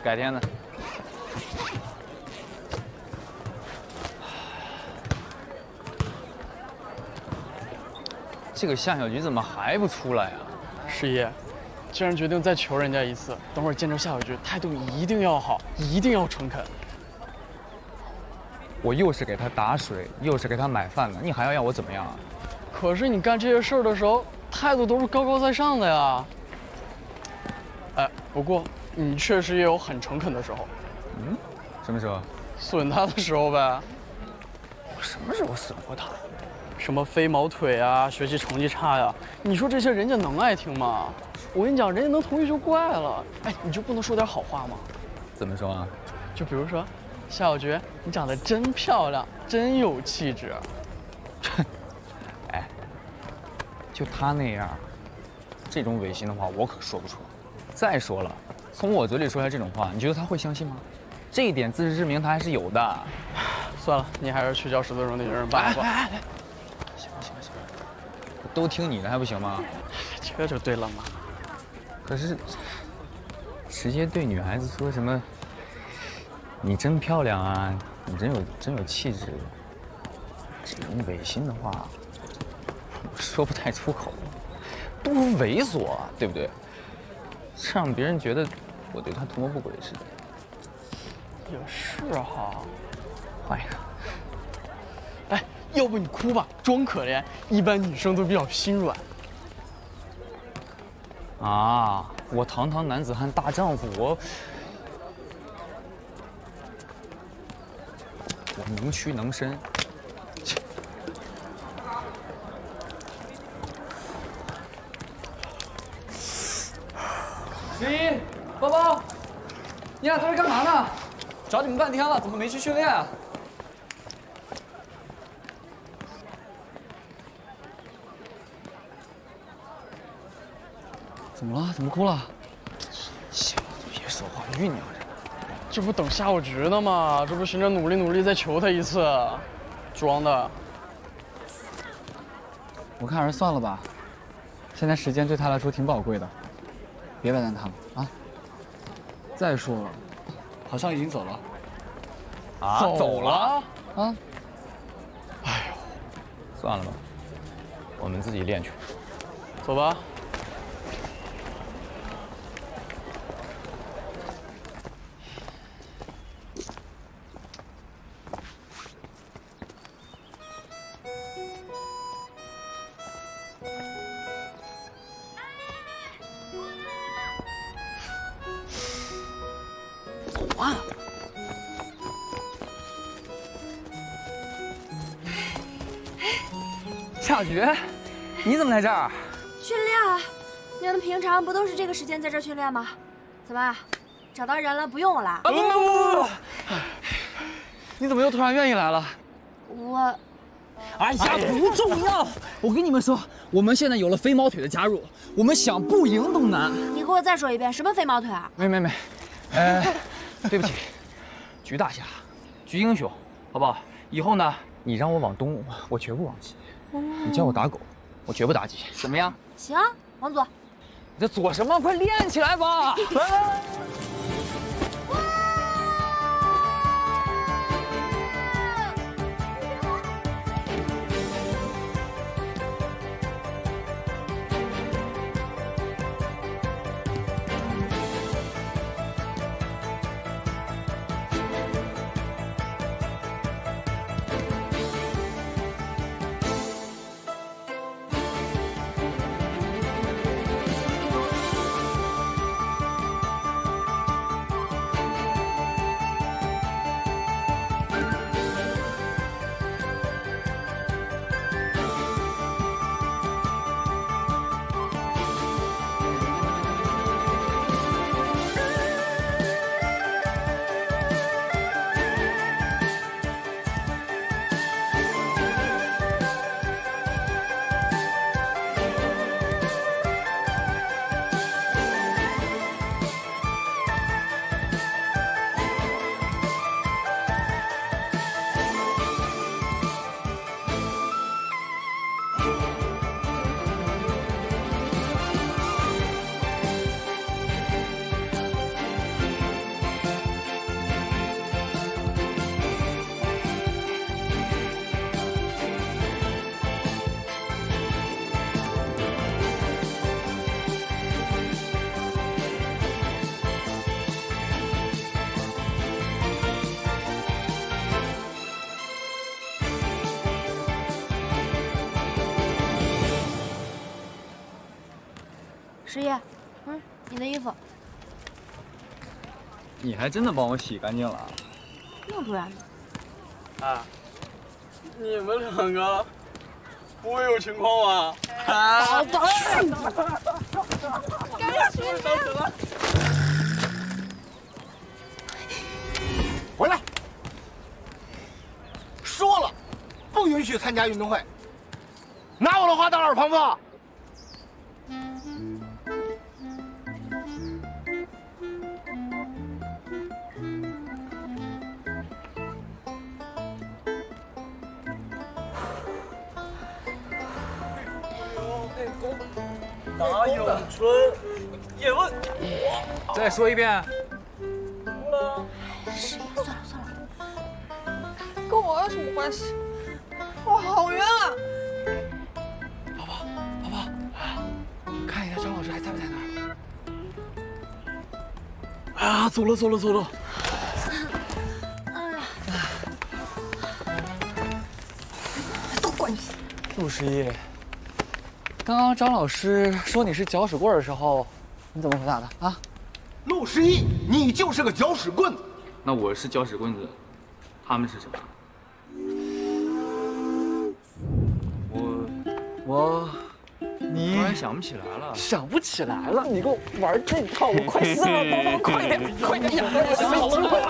改天呢。这个夏小菊怎么还不出来啊？11，既然决定再求人家一次，等会儿见着夏小菊，态度一定要好，一定要诚恳。我又是给她打水，又是给她买饭的，你还要我怎么样啊？可是你干这些事儿的时候，态度都是高高在上的呀。哎，不过你确实也有很诚恳的时候。什么时候？损他的时候呗。我什么时候损过他？什么飞毛腿啊，学习成绩差呀？你说这些人家能爱听吗？我跟你讲，人家能同意就怪了。哎，你就不能说点好话吗？怎么说啊？就比如说，夏小菊，你长得真漂亮，真有气质。哎，就他那样，这种违心的话我可说不出。再说了，从我嘴里说下这种话，你觉得他会相信吗？这一点自知之明他还是有的。算了，你还是去教石头扔那些人罢了吧。行，都听你的还不行吗？这就对了嘛。可是直接对女孩子说什么“你真漂亮啊，你真有气质”，这种违心的话，我说不太出口，多猥琐啊，对不对？让别人觉得我对她图谋不轨似的。也是哈。换一个。哎，要不你哭吧，装可怜，一般女生都比较心软。啊，我堂堂男子汉大丈夫，我能屈能伸。11，包包，你俩在这干嘛呢？找你们半天了，怎么没去训练啊？怎么了？怎么哭了？行，别说话，酝酿着。这不等下午局呢吗？这不寻着努力再求他一次，装的。我看还是算了吧，现在时间对他来说挺宝贵的，别为难他了啊。再说了，好像已经走了。啊，走了？啊？哎呦，算了吧，我们自己练去。走吧。啊！小菊，你怎么在这儿？训练啊！你们平常不都是这个时间在这训练吗？怎么，找到人了，不用我了？不！你怎么又突然愿意来了？我……哎呀，不重要。我跟你们说，我们现在有了飞毛腿的加入，我们想不赢都难。你给我再说一遍，什么飞毛腿啊？没，对不起，菊大侠，菊英雄，好不好？以后呢，你让我往东，我绝不往西；你叫我打狗，我绝不打鸡，怎么样？行啊，往左。你这左什么？快练起来吧！师爷，你的衣服。你还真的帮我洗干净了？要不然呢？啊，你们两个不会有情况吧？啊！宝宝，该死了！回来！说了，不允许参加运动会。拿我的话当耳旁风。答咏春，叶问。再说一遍。十一，算了，跟我有什么关系？我好冤啊！宝宝，看一下张老师还在不在那儿？哎呀，走了。哎呀，都怪你！陆十一，刚刚张老师说你是搅屎棍的时候，你怎么回答的啊？陆十一，你就是个搅屎棍。那我是搅屎棍子，他们是什么？你突然想不起来了？想不起来了？你给我玩这套，我快死了！宝宝，快点！我想好了，快来！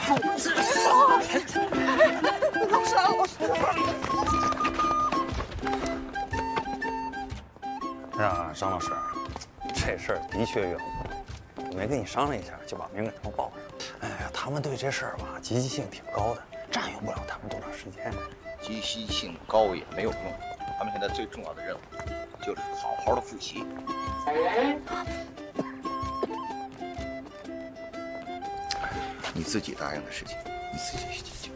我们是谁？老师。哎呀，张老师，这事儿的确冤枉，我没跟你商量一下就把名给他们报上。哎呀，他们对这事儿吧积极性挺高的，占用不了他们多长时间。积极性高也没有用，他们现在最重要的任务就是好好的复习。你自己答应的事情，你自己去解决。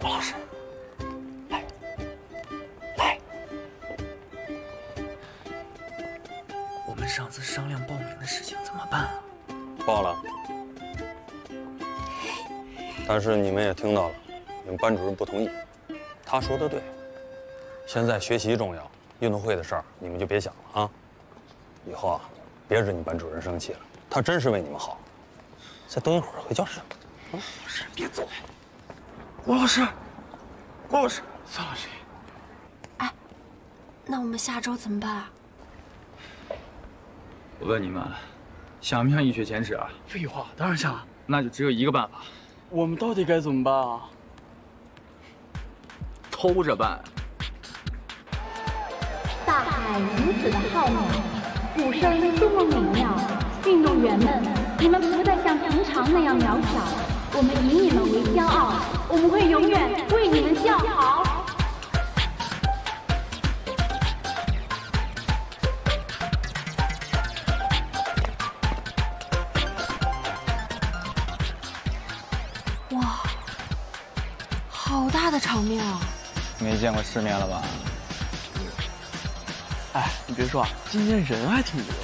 王老师，来，我们上次商量报名的事情怎么办啊？报了。但是你们也听到了，你们班主任不同意。他说的对，现在学习重要，运动会的事儿你们就别想了啊。以后啊，别惹你班主任生气了，他真是为你们好。再等一会儿回教室。老师，别走。郭老师，孙老师。哎，那我们下周怎么办啊？我问你们，想不想一雪前耻啊？废话，当然想。那就只有一个办法。我们到底该怎么办啊？偷着办。大海如此的浩渺，鼓声多么美妙，运动员们，你们不再像平常那样渺小，我们以你们为骄傲，我们会永远为你们叫好。哇，好大的场面啊！没见过世面了吧？哎，你别说啊，今天人还挺多的。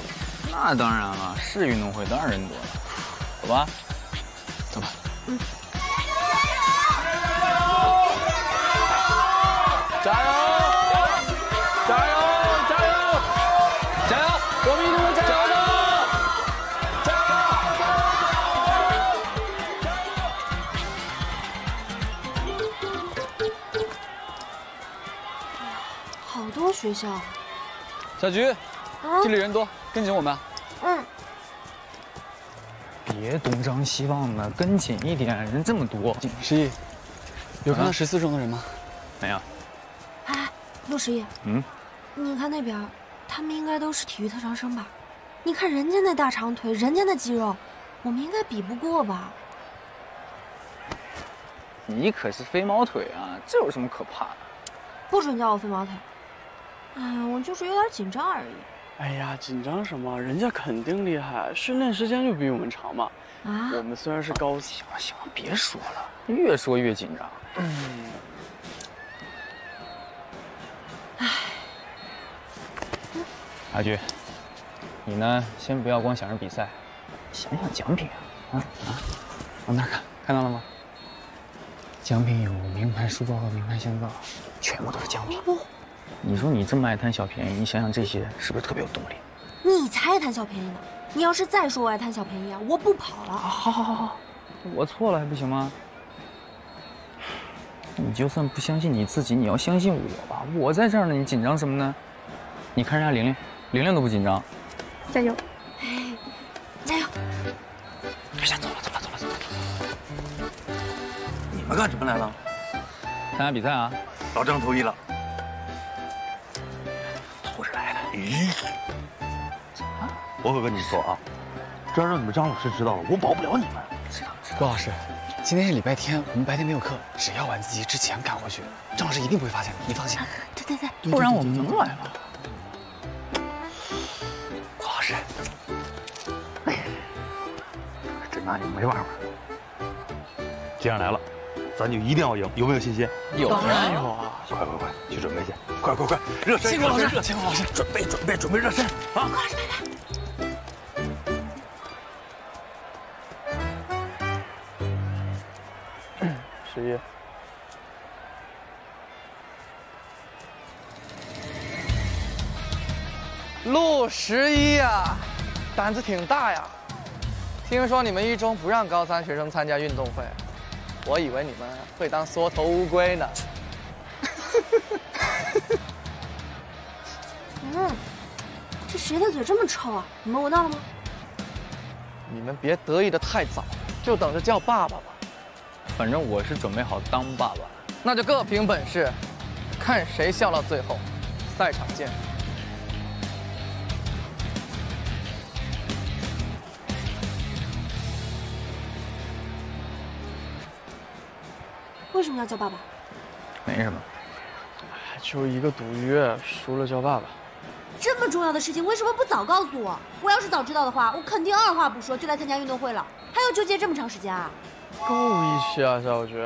那当然了，是运动会当然人多了。走吧，走吧。加油！加油！加油！加油！我们一定会加油的！好多学校。小菊，这里人多，跟紧我们。嗯。别东张西望的，跟紧一点，人这么多。十一，有看到14中的人吗？没有。哎，陆十一。你看那边，他们应该都是体育特长生吧？你看人家那大长腿，人家那肌肉，我们应该比不过吧？你可是飞毛腿啊，这有什么可怕的？不准叫我飞毛腿。哎，我就是有点紧张而已。哎呀，紧张什么？人家肯定厉害，训练时间就比我们长嘛。啊，我们虽然是高，行了，别说了，越说越紧张。哎，阿菊，你呢？先不要光想着比赛，想想奖品啊！往那儿看，看到了吗？奖品有名牌书包和名牌香皂，全部都是奖品。你说你这么爱贪小便宜，你想想这些是不是特别有动力？你才爱贪小便宜呢！你要是再说我爱贪小便宜啊，我不跑了。好，我错了还不行吗？你就算不相信你自己，你要相信我吧。我在这儿呢，你紧张什么呢？你看人家玲玲都不紧张。加油！哎，加油！别走了。你们干什么来了？参加比赛啊！老郑同意了。偷着来的。咦？我可跟你们说啊，这要让你们张老师知道了，我保不了你们。郭老师，今天是礼拜天，我们白天没有课，只要晚自习之前赶回去，张老师一定不会发现的，你放心。对，不然我们能来吗？黄老师，真拿你没办法。既然来了，咱就一定要赢，有没有信心？有，当然有啊！快，去准备去，快，热身！辛苦老师，辛苦老师，准备热身啊！11。陆11呀，胆子挺大呀！听说你们一中不让高3学生参加运动会，我以为你们会当缩头乌龟呢。这谁的嘴这么臭啊？你们闻到了吗？你们别得意的太早，就等着叫爸爸吧。反正我是准备好当爸爸。那就各凭本事，看谁笑到最后。赛场见。为什么要叫爸爸？没什么，就一个赌约，输了叫爸爸。这么重要的事情，为什么不早告诉我？我要是早知道的话，我肯定二话不说就来参加运动会了，还要纠结这么长时间啊！够义气啊，小菊。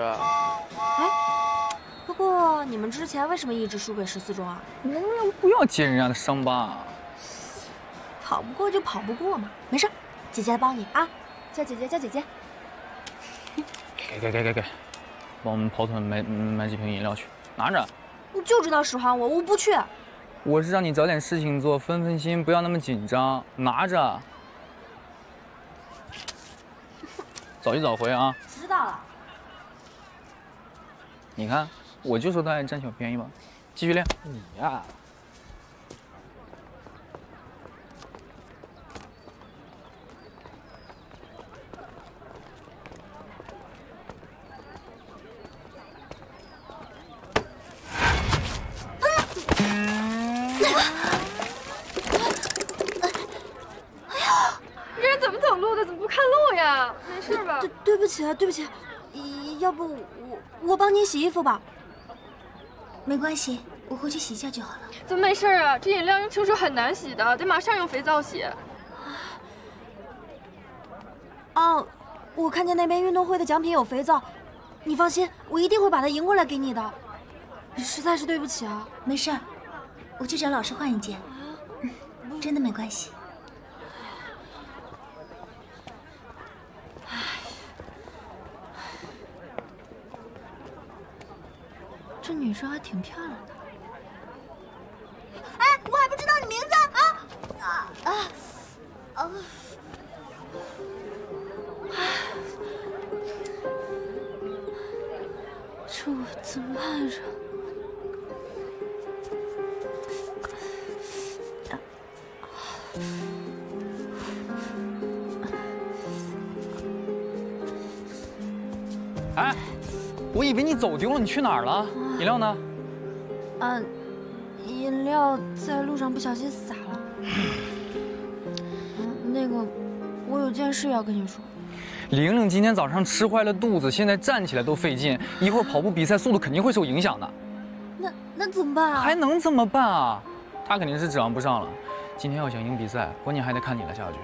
不过你们之前为什么一直输给14中啊？不要揭人家的伤疤。跑不过就跑不过嘛，没事，姐姐来帮你啊！叫姐姐。给，帮我们跑腿买几瓶饮料去，拿着。你就知道使唤我不去。我是让你找点事情做，分心，不要那么紧张。拿着，早去早回啊。知道了。你看，我就说他爱占小便宜吧。继续练。你呀。对不起，要不我帮你洗衣服吧。没关系，我回去洗一下就好了。怎么没事啊？这饮料用清水很难洗的，得马上用肥皂洗。哦，我看见那边运动会的奖品有肥皂，你放心，我一定会把它赢过来给你的。实在是对不起啊。没事儿，我去找老师换一件。真的没关系。这女生还挺漂亮的。哎，我还不知道你名字这我怎么办着？哎，我以为你走丢了，你去哪儿了？饮料呢？饮料在路上不小心洒了。那个，我有件事要跟你说。玲玲今天早上吃坏了肚子，现在站起来都费劲，一会儿跑步比赛速度肯定会受影响的。那怎么办啊？还能怎么办啊？她肯定是指望不上了。今天要想赢比赛，关键还得看你了，夏小菊。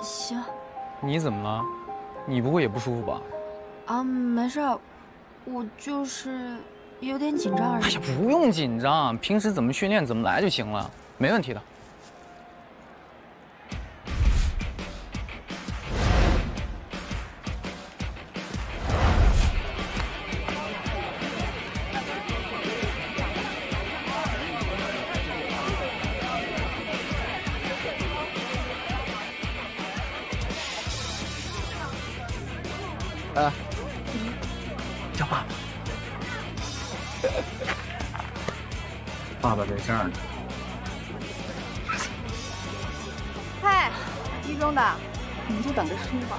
行。你怎么了？你不会也不舒服吧？没事，我就是有点紧张而已。哎呀，不用紧张，平时怎么训练怎么来就行了，没问题的。叫爸爸。爸爸在这儿呢。嗨，一中的，你们就等着输吧。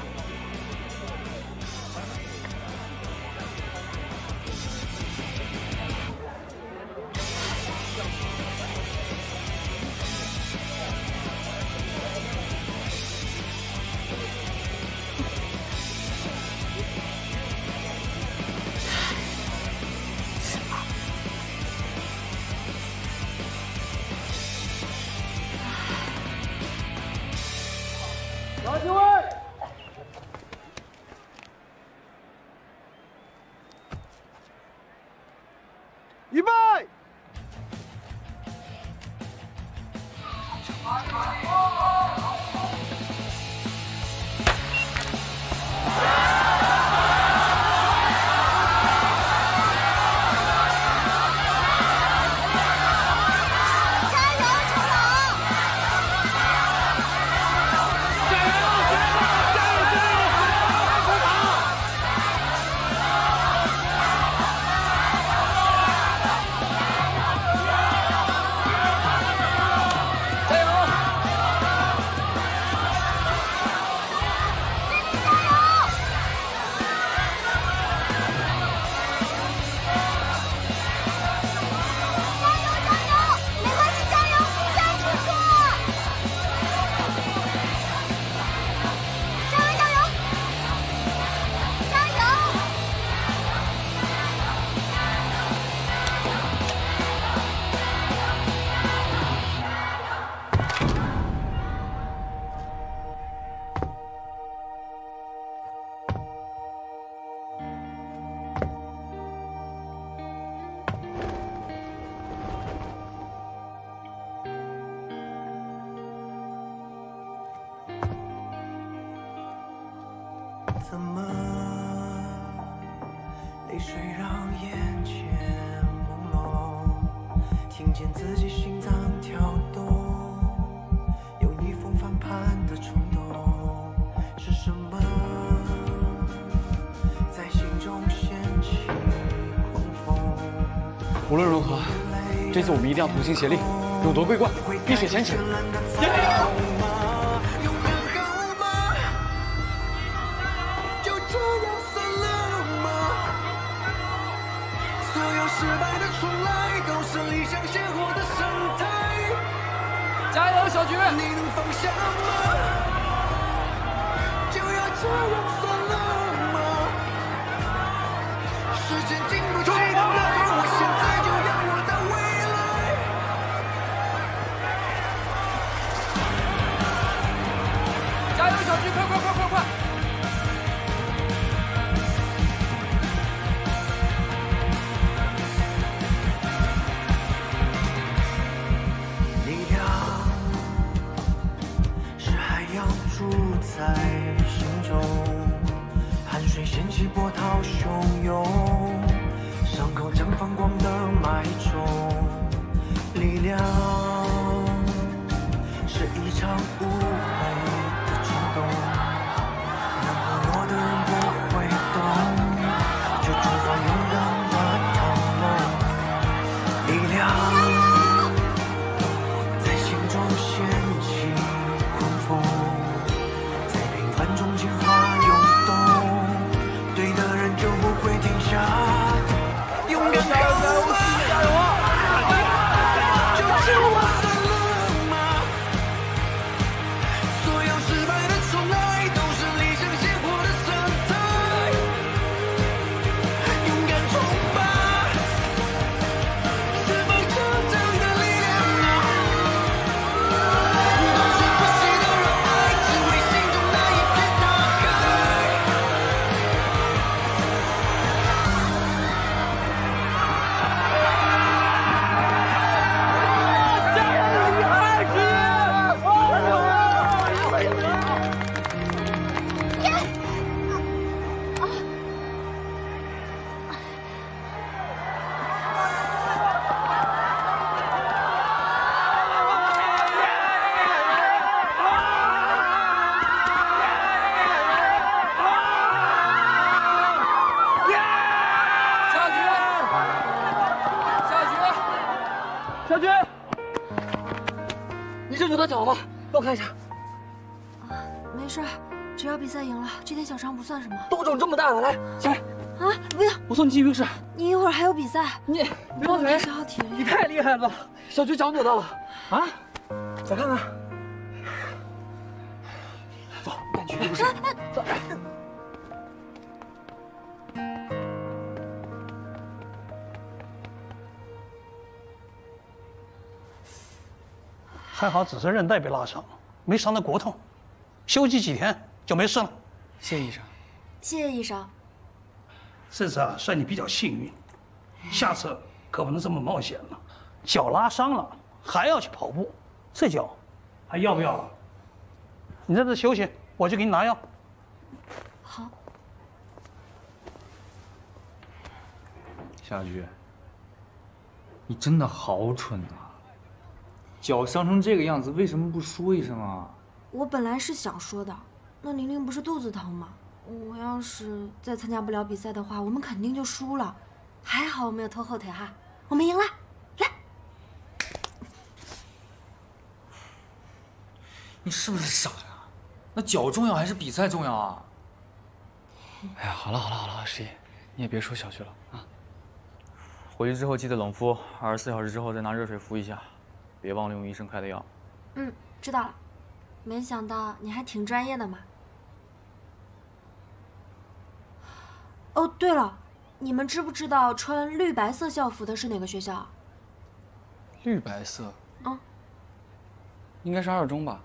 怎么泪水让眼前朦胧，听见自己心脏跳动，有逆风翻盘的冲动，是什么在心中掀起狂风？无论如何，这次我们一定要同心协力，勇夺桂冠，碧水前耻。加油！ 失败的重来都是理想鲜活的生态。加油，小菊！你能放下吗？就要这样算了吗？时间经不起等待，我现在就要我的未来。加油，小菊！快！ 在心中，汗水掀起波涛汹涌，伤口将放光的埋种。力量是一场无悔的冲动，能不弱的人不会懂，就出发勇敢的逃亡。力量在心中掀起狂风。 中进化涌动，对的人就不会停下。勇敢高歌，就这样算了吗？所有失败的重来都是理想鲜活的生态。勇敢冲吧，释放成长的力量啊！都是不息的热爱，只为心中那一。 小菊，你这扭到脚了吗？帮我看一下。没事，只要比赛赢了，这点小伤不算什么。都肿这么大了，来起来。啊，不要！我送你进浴室。你一会儿还有比赛，你别往腿，消耗体力。你太厉害了，小菊脚扭到了。啊？再看看。走，赶紧去浴室。走。 还好只是韧带被拉伤，没伤到骨头，休息几天就没事了。谢医生。谢谢医生。这次啊，算你比较幸运，下次可不能这么冒险了。脚拉伤了还要去跑步，这脚还要不要了？你在这休息，我去给你拿药。好。夏菊，你真的好蠢啊！ 脚伤成这个样子，为什么不说一声啊？我本来是想说的，那玲玲不是肚子疼吗？我要是再参加不了比赛的话，我们肯定就输了。还好我没有拖后腿哈，我们赢了，来。你是不是傻呀？那脚重要还是比赛重要啊？哎呀，好了，十一，你也别说小菊了啊。回去之后记得冷敷，24小时之后再拿热水敷一下。 别忘了用医生开的药。嗯，知道了。没想到你还挺专业的嘛。哦，对了，你们知不知道穿绿白色校服的是哪个学校？绿白色。嗯。应该是二中吧？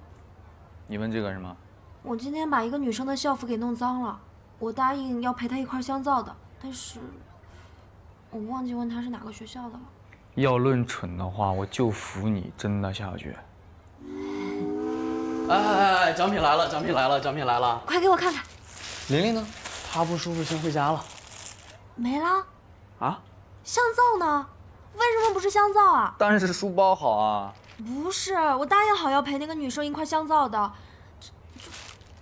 你问这干什么？我今天把一个女生的校服给弄脏了，我答应要陪她一块香皂的，但是我忘记问她是哪个学校的了。 要论蠢的话，我就服你，真的夏菊。哎，奖品来了！奖品来了！快给我看看！玲玲呢？她不舒服，先回家了。没了？啊？香皂呢？为什么不是香皂啊？当然是书包好啊。不是，我答应好要陪那个女生一块香皂的。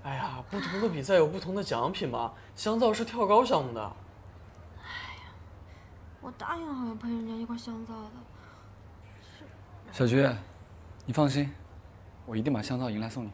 哎呀，不同的比赛有不同的奖品嘛。香皂是跳高项目的。我答应好要陪人家一块香皂的。小菊，你放心，我一定把香皂迎来送你。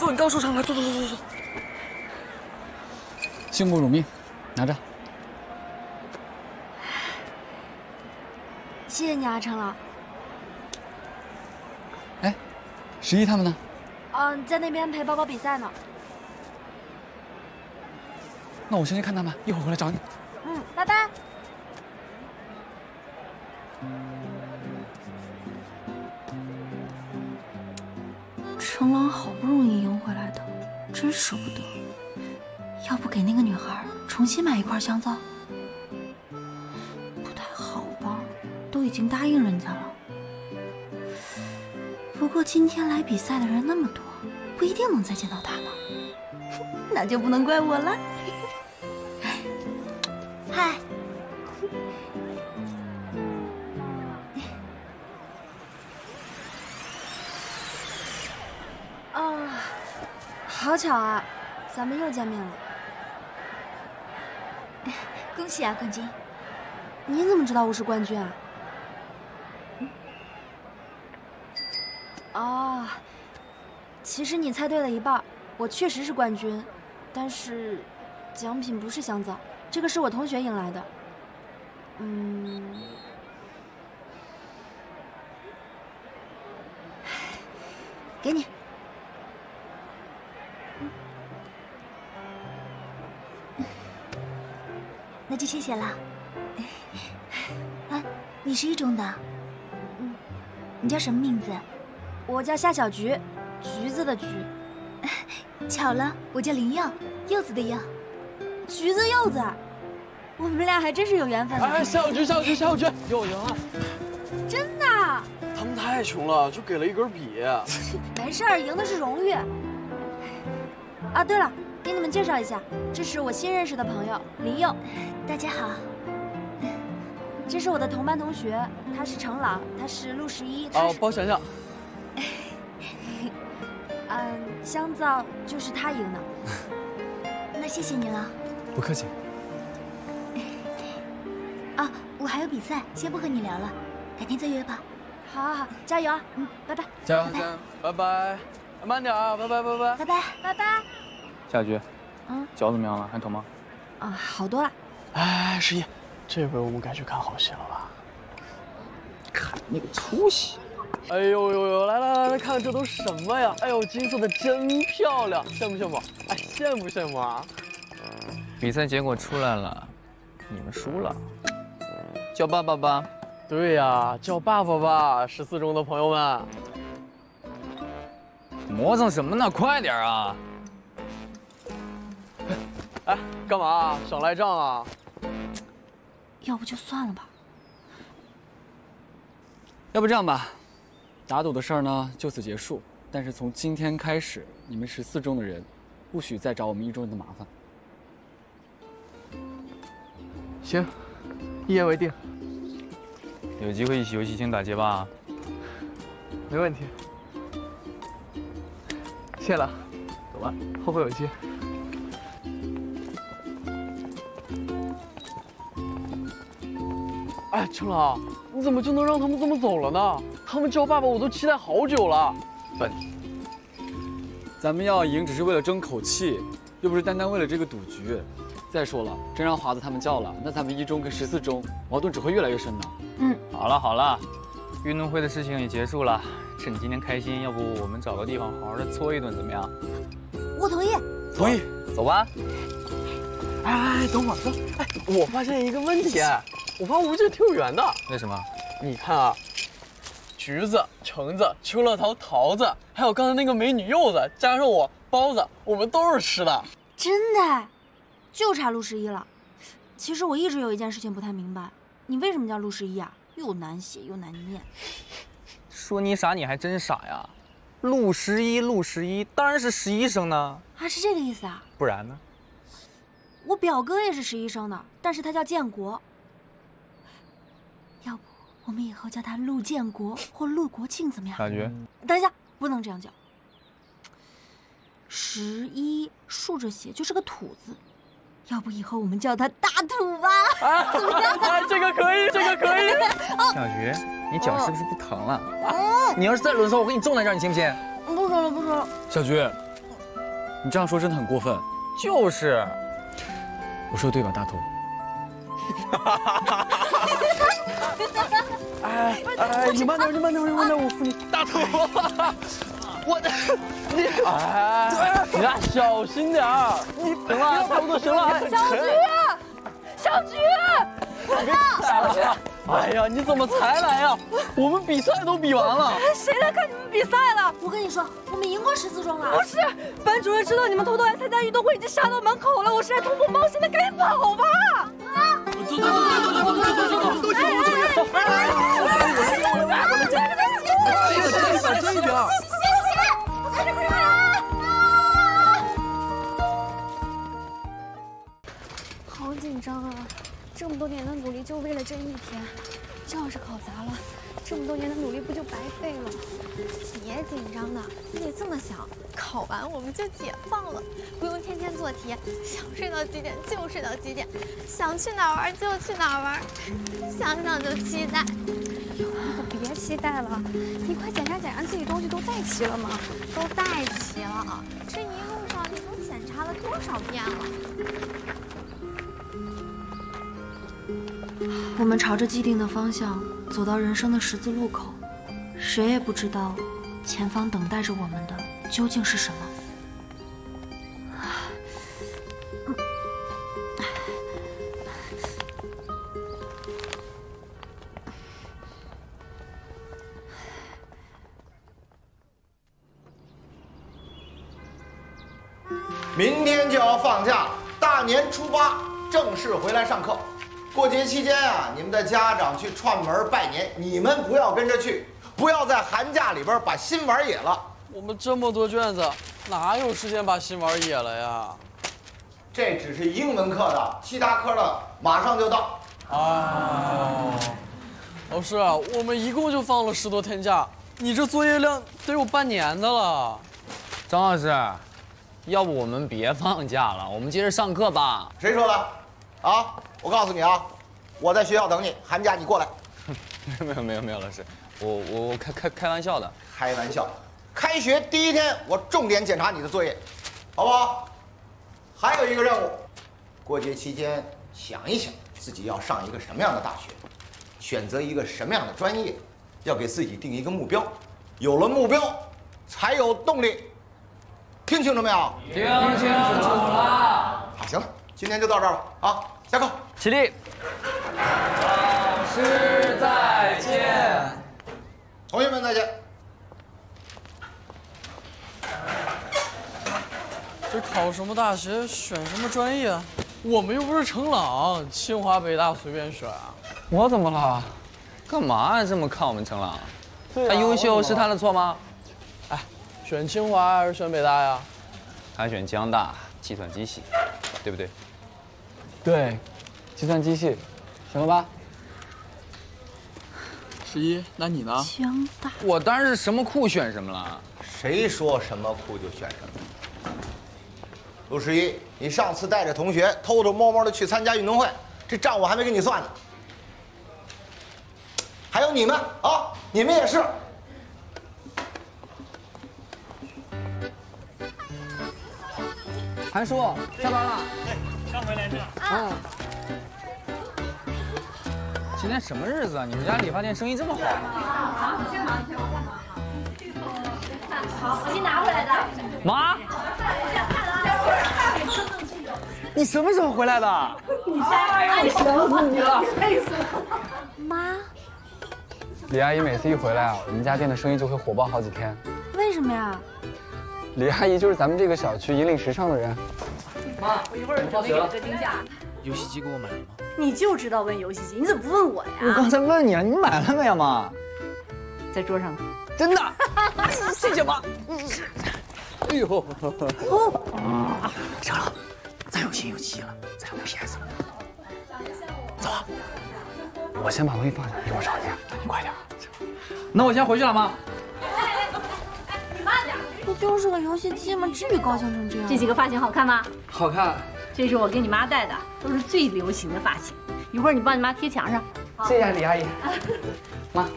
你刚受伤，来坐。幸不辱命，拿着。谢谢你啊，程老。哎，11他们呢？在那边陪宝宝比赛呢。那我先去看他们，一会儿回来找你。拜拜。程朗好不容易赢回来的，真舍不得。要不给那个女孩重新买一块香皂？不太好吧，都已经答应人家了。不过今天来比赛的人那么多，不一定能再见到他呢。那就不能怪我了。嗨。好巧啊，咱们又见面了。恭喜啊，冠军！你怎么知道我是冠军啊？其实你猜对了一半，我确实是冠军，但是奖品不是香皂，这个是我同学赢来的。给你。那就谢谢了。啊，你是1中的？你叫什么名字？我叫夏小菊，橘子的橘。巧了，我叫林柚，柚子的柚。橘子柚子，我们俩还真是有缘分的。哎，小菊，又赢了！真的？他们太穷了，就给了一根笔。没事儿，赢的是荣誉。啊，对了。给你们介绍一下，这是我新认识的朋友林柚。大家好。这是我的同班同学，他是程朗，他是陆11。包想想。香皂就是他赢的。那谢谢你了。不客气。啊，我还有比赛，先不和你聊了，改天再约吧。好，加油啊！拜拜。加油，拜拜。慢点啊，拜拜。拜拜。夏菊，脚怎么样了？还疼吗？好多了。哎，11，这回我们该去看好戏了吧？看那个出息！哎呦，来，看看这都什么呀？哎呦，金色的真漂亮，羡不羡慕？哎，羡不羡慕啊？比赛结果出来了，你们输了，叫爸爸吧。对呀，叫爸爸吧，14中的朋友们。磨蹭什么呢？快点啊！哎，干嘛？想赖账啊？要不就算了吧。要不这样吧，打赌的事儿呢就此结束。但是从今天开始，你们14中的人，不许再找我们1中人的麻烦。行，一言为定。有机会一起游戏厅打街霸。没问题。谢了，走吧，后会有期。哎，程朗，你怎么就能让他们这么走了呢？他们叫爸爸，我都期待好久了。笨，咱们要赢只是为了争口气，又不是单单为了这个赌局。再说了，真让华子他们叫了，那咱们1中跟14中矛盾只会越来越深的。好了好了，运动会的事情也结束了，趁你今天开心，要不我们找个地方好好的搓一顿，怎么样？我同意。同意，走吧。哎，等会儿，哎，我发现一个问题，我发现我们这挺有缘的。为什么？你看啊，橘子、橙子、秋乐桃、桃子，还有刚才那个美女柚子，加上我包子，我们都是吃的。真的，就差陆十一了。其实我一直有一件事情不太明白，你为什么叫陆十一啊？又难写又难念。说你傻，你还真傻呀！陆十一，当然是11生呢。啊，是这个意思啊？不然呢？我表哥也是11生的，但是他叫建国。要不我们以后叫他陆建国或陆国庆怎么样？小菊，等一下，不能这样叫。11竖着写就是个土字，要不以后我们叫他大土吧？怎么样？这个可以，这个可以。小菊，你脚是不是不疼了？你要是再轮骚，我给你种在这儿，你信不信？不说了，不说了。小菊，你这样说真的很过分。就是，我说对吧，大头？哎，你慢点，我扶你。大头，我的，你，哎，你俩小心点儿。你行了，差不多行了。小菊，小菊，哎呀，你怎么才来呀？我们比赛都比完了。谁来看你们比赛了？我跟你说，我们赢过14中了。不是，班主任知道你们偷偷来参加运动会，已经杀到门口了。我实在突破冒险的，赶紧跑吧！走！这边。好紧张啊！这么多年的努力就为了这一天，这要是考砸了，这么多年的努力不就白费了？别紧张的，你这么想，考完我们就解放了，不用天天做题，想睡到几点就睡到几点，想去哪儿玩就去哪儿玩，想想就期待。你可别期待了，你快检查自己东西都带齐了吗？都带齐了，这一路上你都检查了多少遍了？我们朝着既定的方向走到人生的十字路口，谁也不知道前方等待着我们的究竟是什么。明天就要放假，大年初8正式回来上课。过节期间啊，你们的家长去串门拜年，你们不要跟着去，不要在寒假里边把心玩野了。我们这么多卷子，哪有时间把心玩野了呀？这只是英文课的，其他科的马上就到。老师，我们一共就放了10多天假，你这作业量得有半年的了。张老师，要不我们别放假了，我们接着上课吧。谁说的？啊！我告诉你啊，我在学校等你，寒假你过来。没有，老师，我开玩笑的。开玩笑，开学第1天我重点检查你的作业，好不好？还有一个任务，过节期间想一想自己要上一个什么样的大学，选择一个什么样的专业，要给自己定一个目标，有了目标才有动力。听清楚没有？听清楚了。好，行了，今天就到这儿了啊，下课。起立。老师再见。同学们再见。这考什么大学，选什么专业？我们又不是程朗，清华北大随便选啊。我怎么了？干嘛这么看我们程朗？他优秀是他的错吗？哎，选清华还是选北大呀？他选江大计算机系，对不对？对，计算机系，行了吧11，那你呢？江大，我当然是什么酷选什么了。谁说什么酷就选什么？陆十一，你上次带着同学偷偷摸摸的去参加运动会，这账我还没跟你算呢。还有你们啊，你们也是。韩叔下班了。哎，刚回来呢。啊。今天什么日子啊？你们家理发店生意这么好？好，你先忙，你先忙。好，我新拿回来的。妈，你什么时候回来的？你猜，想死你了！累死了。妈，李阿姨每次一回来啊，我们家店的生意就会火爆好几天。为什么呀？李阿姨就是咱们这个小区引领时尚的人。妈，我一会儿准备给你个惊吓。游戏机给我买了吗？你就知道问游戏机，你怎么不问我呀？我刚才问你了，你买了没有妈？在桌上。真的？谢谢妈。哎呦，行了，咱有新游戏了，咱有 PS 了。走，我先把东西放下，一会儿找你。你快点。那我先回去了，妈。你慢点。不就是个游戏机吗？至于高兴成这样？这几个发型好看吗？好看。这是我给你妈戴的，都是最流行的发型。一会儿你帮你妈贴墙上。谢谢李阿姨。妈，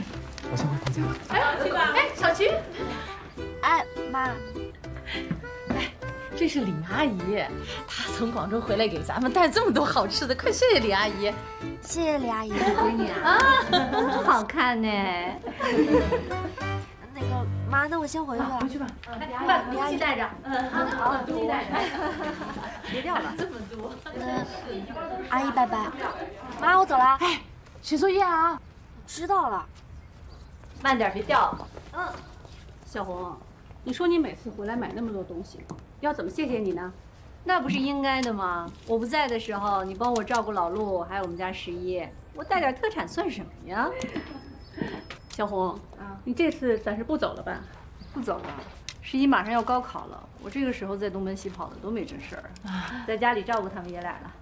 我先回房间了。哎，小菊。哎，妈。哎，这是李阿姨，她从广州回来给咱们带这么多好吃的，快谢谢李阿姨。谢谢李阿姨，闺女啊，好看呢。那个妈，那我先回去了。回去吧。把东西带着。好，东西带着。别掉了，这么多。阿姨拜拜。妈，我走了。哎，写作业啊。知道了。慢点，别掉了。嗯。小红，你说你每次回来买那么多东西，要怎么谢谢你呢？那不是应该的吗？我不在的时候，你帮我照顾老陆，还有我们家十一，我带点特产算什么呀？小红，你这次暂时不走了吧？不走了，十一马上要高考了，我这个时候在东奔西跑的多没正事儿啊，在家里照顾他们爷俩了。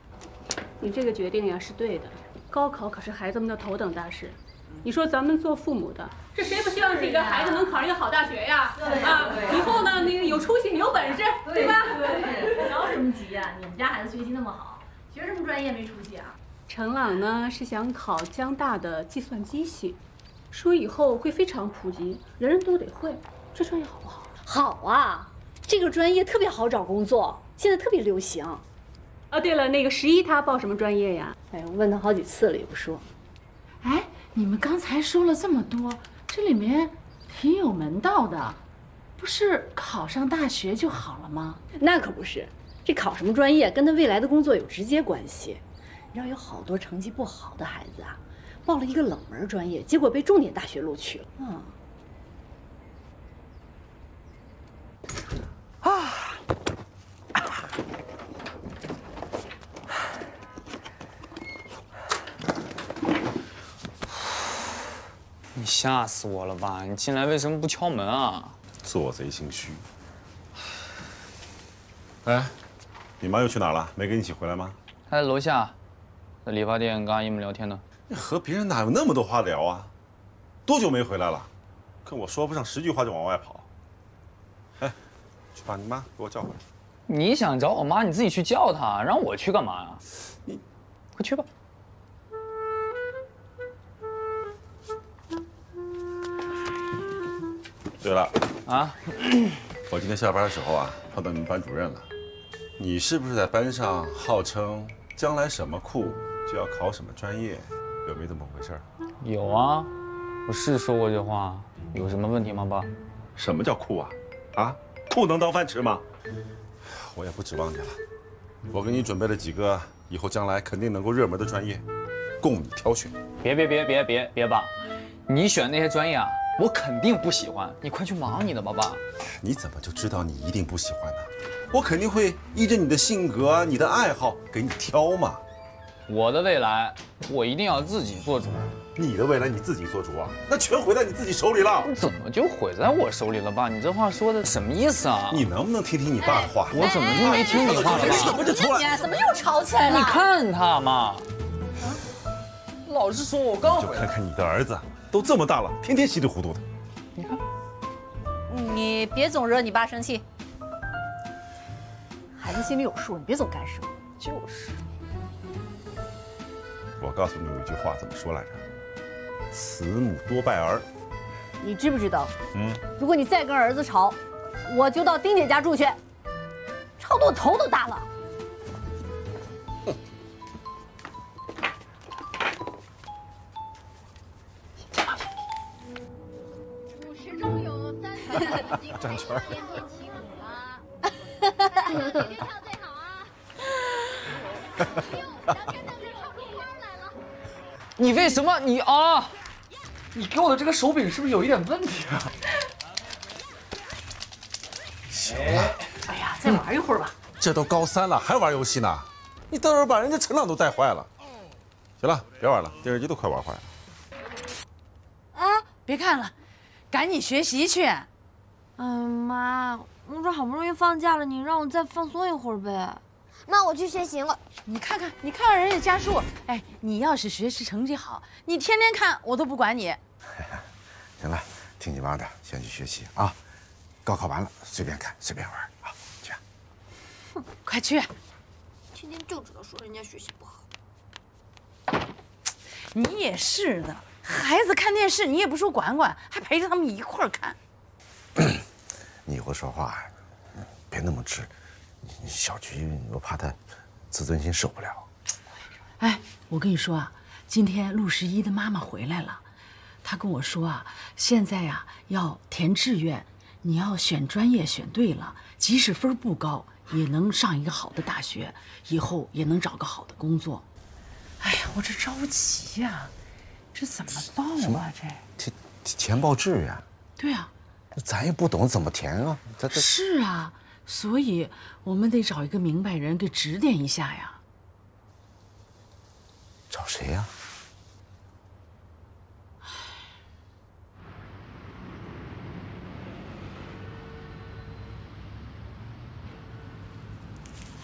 你这个决定呀是对的，高考可是孩子们的头等大事。你说咱们做父母的，这谁不希望自己的孩子能考上一个好大学呀？啊，以后呢那个有出息、有本事，对吧？对，着什么急呀？你们家孩子学习那么好，学什么专业没出息啊？程朗呢是想考江大的计算机系，说以后会非常普及，人人都得会。这专业好不好？好啊，这个专业特别好找工作，现在特别流行。啊，对了，那个十一他报什么专业呀？哎，我问他好几次了也不说。哎，你们刚才说了这么多，这里面挺有门道的，不是考上大学就好了吗？那可不是，这考什么专业跟他未来的工作有直接关系。你知道有好多成绩不好的孩子啊，报了一个冷门专业，结果被重点大学录取了。你吓死我了吧！你进来为什么不敲门啊？做贼心虚。哎，你妈又去哪儿了？没跟你一起回来吗？她在楼下，在理发店跟阿姨们聊天呢。你和别人哪有那么多话聊啊？多久没回来了？跟我说不上10句话就往外跑。哎，去把你妈给我叫回来。你想找我妈，你自己去叫她，让我去干嘛呀？你快去吧。对了啊，我今天下班的时候啊，碰到你们班主任了。你是不是在班上号称将来什么酷就要考什么专业？有没这么回事？有啊，我是说过这话，有什么问题吗，爸？什么叫酷啊？啊，酷能当饭吃吗？我也不指望你了，我给你准备了几个以后将来肯定能够热门的专业，供你挑选。别爸，你选那些专业啊，我肯定不喜欢。你快去忙你的吧，爸。你怎么就知道你一定不喜欢呢？我肯定会依着你的性格、你的爱好给你挑嘛。我的未来，我一定要自己做主。你的未来你自己做主啊？那全毁在你自己手里了。怎么就毁在我手里了，爸？你这话说的什么意思啊？你能不能听听你爸的话？我怎么就没听你话了？你怎么就出来？怎么又吵起来了？你看他嘛，老是说我刚回来。就看看你的儿子，都这么大了，天天稀里糊涂的。你看，你别总惹你爸生气。孩子心里有数，你别总干涉。就是。我告诉你有一句话怎么说来着？慈母多败儿。你知不知道？如果你再跟儿子吵，我就到丁姐家住去。吵得我头都大了。50中有30几转圈儿。起舞了，大家姐姐跳最好啊！你为什么你啊？你给我的这个手柄是不是有一点问题啊？行了，哎呀，再玩一会儿吧。这都高3了，还玩游戏呢？你到时候把人家陈朗都带坏了。行了，别玩了，电视机都快玩坏了。啊，别看了，赶紧学习去。妈，我这好不容易放假了，你让我再放松一会儿呗。那我去学习了。你看看人家家树，哎，你要是学习成绩好，你天天看我都不管你。行了，听你妈的，先去学习啊。高考完了，随便看随便玩啊，去。哼，快去。天天就知道说人家学习不好。你也是的，孩子看电视你也不说管管，还陪着他们一块儿看。你以后说话别那么直，小菊我怕她自尊心受不了。哎，我跟你说啊，今天陆十一的妈妈回来了，她跟我说啊，现在呀要填志愿，你要选专业选对了，即使分不高，也能上一个好的大学，以后也能找个好的工作。哎呀，我这着急呀，这怎么报啊？这填报志愿？对啊，咱也不懂怎么填啊，这是啊，所以我们得找一个明白人给指点一下呀。找谁呀？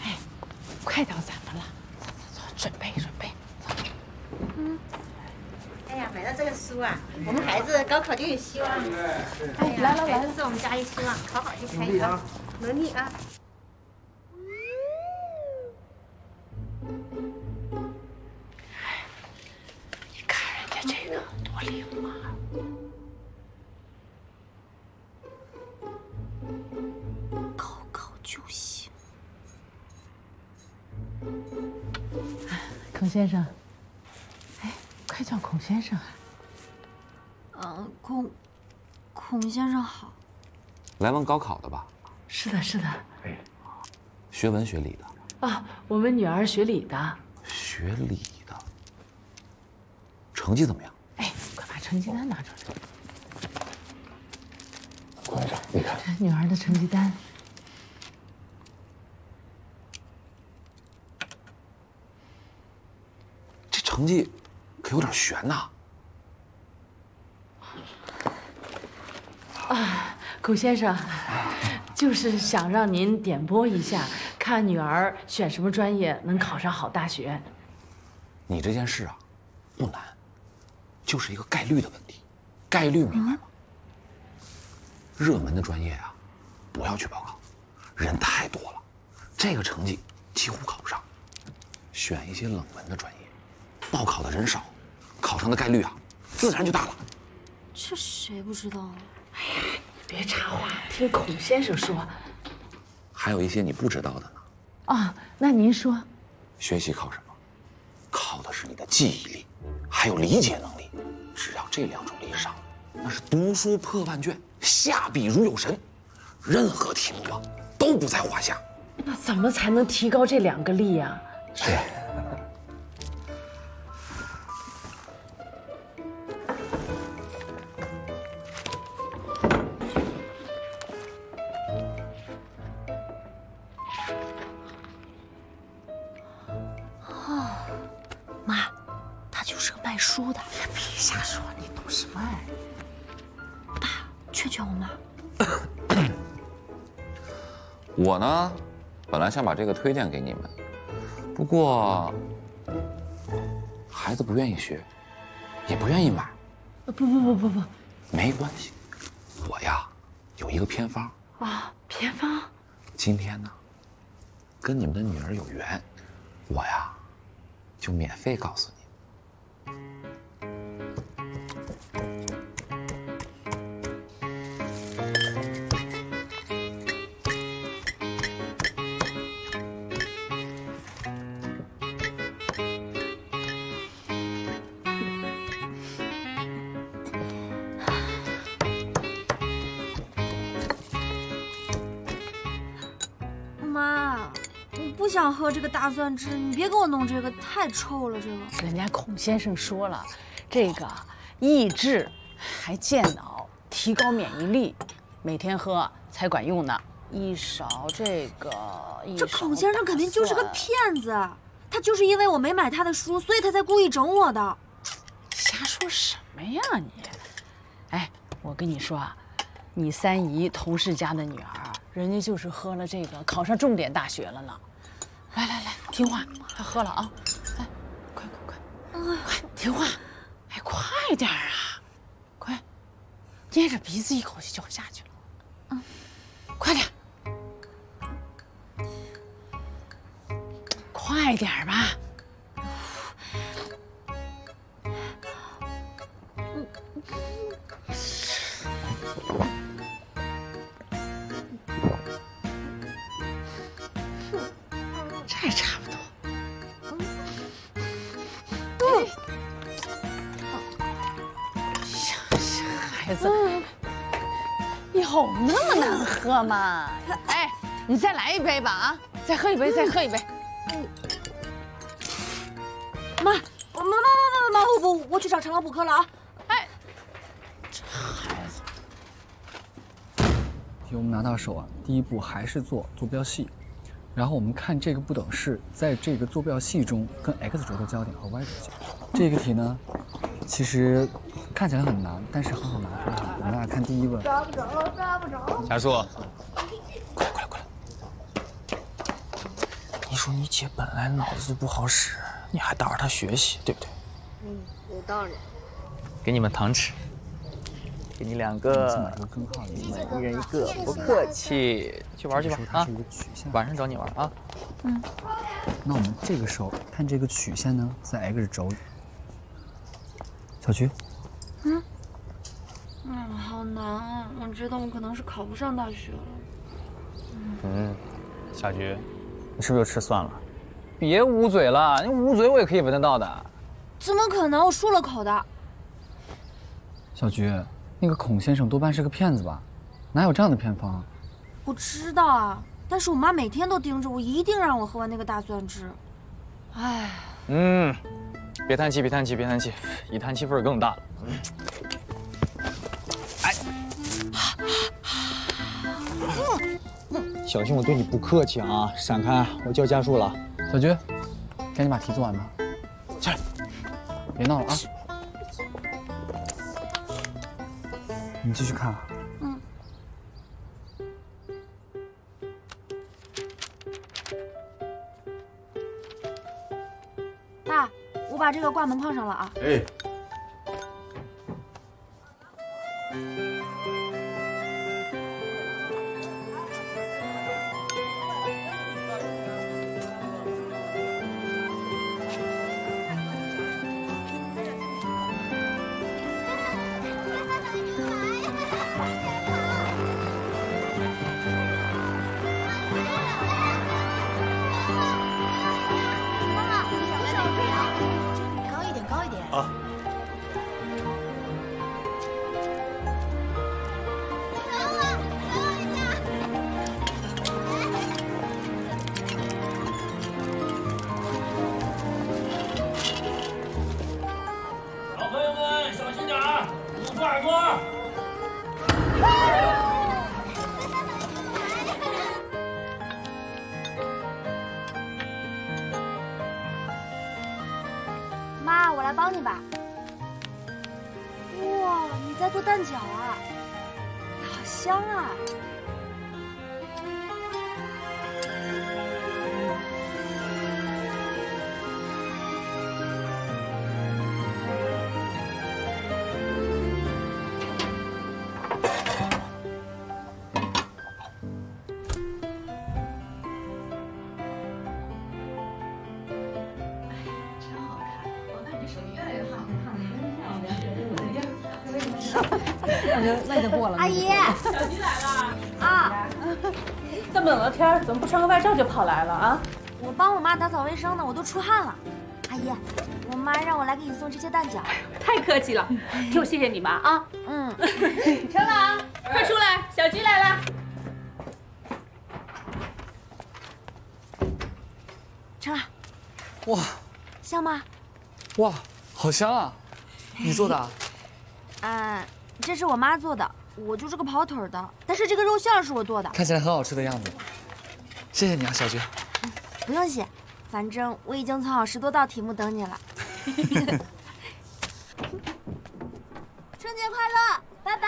哎，快到咱们了，走，准备。哎呀，买到这个书啊，我们孩子高考就有希望了。哎呀，孩子是我们家一希望，考好就可以了。努力啊！你看人家这个多灵啊！高考就行。孔先生，哎，快叫孔先生啊！孔先生好。来问高考的吧？是的。哎，学文学理的。啊，我们女儿学理的。学理的，成绩怎么样？哎，快把成绩单拿出来。孔院长，你看，这女儿的成绩单。这成绩可有点悬呐。啊，孔先生，就是想让您点拨一下，看女儿选什么专业能考上好大学。你这件事啊，不难，就是一个概率的问题。概率明白吗？热门的专业啊，不要去报考，人太多了，这个成绩几乎考不上。选一些冷门的专业，报考的人少，考上的概率啊，自然就大了。这谁不知道啊？哎呀，你别插话，听孔先生说。还有一些你不知道的呢。啊，那您说，学习考什么？考的是你的记忆力，还有理解能力。只要这2种力上，那是读书破万卷，下笔如有神，任何题目啊都不在话下。那怎么才能提高这2个力呀？是。妈，他就是个卖书的。别瞎说，你懂什么哎？爸，劝劝我妈。我呢，本来想把这个推荐给你们，不过孩子不愿意学，也不愿意买。不，没关系，我呀有一个偏方啊，偏方。今天呢，跟你们的女儿有缘，我呀就免费告诉你。我不想喝这个大蒜汁，你别给我弄这个，太臭了。这个人家孔先生说了，这个益智还健脑，提高免疫力，每天喝才管用呢。一勺这个，这孔先生肯定就是个骗子，他就是因为我没买他的书，所以他才故意整我的。瞎说什么呀你？哎，我跟你说啊，你三姨同事家的女儿，人家就是喝了这个，考上重点大学了呢。来来来，听话，快喝了啊！来，快，听话，哎，快点啊！快，捏着鼻子一口气就下去了。快点，快点吧！这差不多。孩子，以后那么难喝吗？哎，你再来一杯吧啊！再喝一杯，再喝一杯。妈，我去找长老补课了啊！哎，这孩子。题我们拿到手啊，第一步还是做坐标系，然后我们看这个不等式在这个坐标系中跟 x 轴的交点和 y 轴的交点。这个题呢，其实看起来很难，但是很好拿分哈。我们来看第一问。抓不着。霞树，快！你说你姐本来脑子就不好使，你还打扰她学习，对不对？有道理。给你们糖吃，给你2个，每人1个，不客气。去玩去吧啊！晚上找你玩啊。那我们这个时候看这个曲线呢，在 x 轴里。小菊。好难啊！我觉得我可能是考不上大学了。小菊，你是不是又吃蒜了？别捂嘴了，你捂嘴我也可以闻得到的。怎么可能？我漱了口的。小菊，那个孔先生多半是个骗子吧？哪有这样的偏方？我知道啊，但是我妈每天都盯着我，一定让我喝完那个大蒜汁。哎。别叹气，一叹气味儿更大了。哎，小心我对你不客气啊！闪开，我叫家属了。小菊，赶紧把题做完吧。起来，别闹了啊！你继续看啊。爸，我把这个挂门框上了啊。哎。啊！小朋友们小心点儿，捂住耳朵。妈，我来帮你吧。哇，你在做蛋饺啊？好香啊！感觉累得过了。阿姨，小菊来了啊！这么冷的天儿，怎么不穿个外罩就跑来了啊？我帮我妈打扫卫生呢，我都出汗了。阿姨，我妈让我来给你送这些蛋饺。太客气了，就谢谢你妈啊。陈朗，快出来，小菊来了。哇，香吗？哇，好香啊！你做的？这是我妈做的，我就是个跑腿的，但是这个肉馅是我做的，看起来很好吃的样子。谢谢你啊，小菊。不用谢，反正我已经存好10多道题目等你了。春节快乐，拜拜。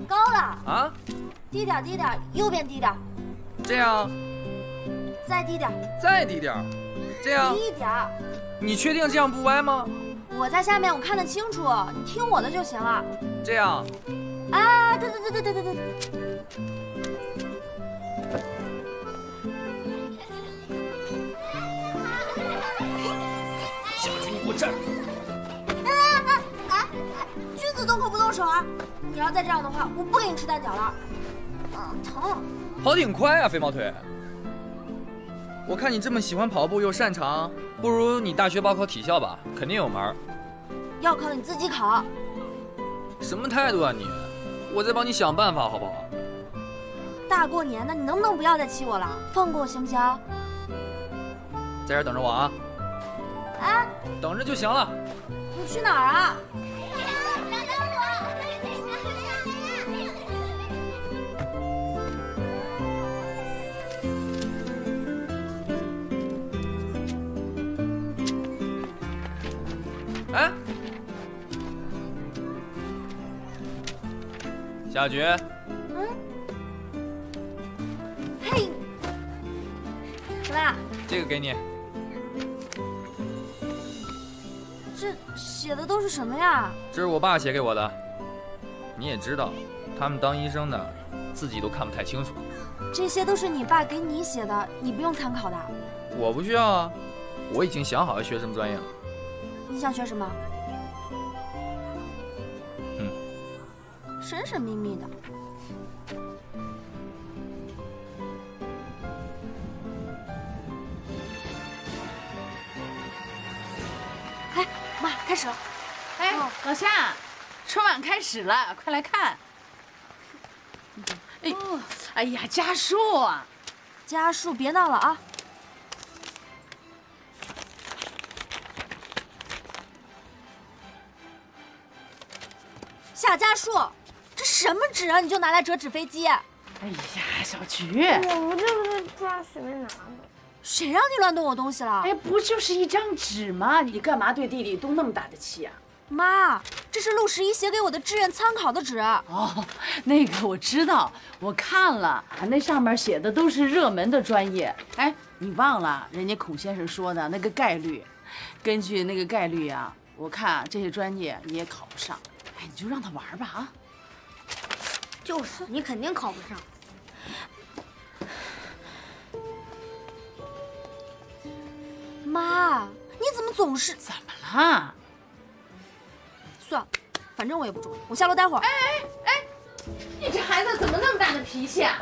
高了啊！低点，低点，右边低点。这样。再低点。再低点。这样。低一点。你确定这样不歪吗？我在下面，我看得清楚，你听我的就行了。这样。啊，对。小菊，你给我站住！君子动口不动手啊！你要再这样的话，我不给你吃蛋饺了。疼。跑挺快啊，飞毛腿。我看你这么喜欢跑步又擅长，不如你大学报考体校吧，肯定有门。要考你自己考。什么态度啊你？我在帮你想办法，好不好？大过年的，你能不能不要再气我了？放过我行不行？在这儿等着我啊！哎，等着就行了。你去哪儿啊？哎，小菊。嘿，什么呀？这个给你。这写的都是什么呀？这是我爸写给我的。你也知道，他们当医生的，自己都看不太清楚。这些都是你爸给你写的，你不用参考的。我不需要啊，我已经想好要学什么专业了。你想学什么？神神秘秘的。哎，妈，开始了。哎，老夏，春晚开始了，快来看。哎呀，家树啊！家树，别闹了啊！夏家树，这什么纸啊？你就拿来折纸飞机？哎呀，小菊，我不就是抓随便拿的。谁让你乱动我东西了？哎，不就是一张纸吗？你干嘛对弟弟动那么大的气啊？妈，这是陆十一写给我的志愿参考的纸。哦，那个我知道，我看了，那上面写的都是热门的专业。哎，你忘了人家孔先生说的那个概率？根据那个概率啊，我看这些专业你也考不上。哎，你就让他玩吧啊！就是，你肯定考不上。妈，你怎么总是……怎么了？算了，反正我也不中意，我下楼待会儿。哎，你这孩子怎么那么大的脾气啊？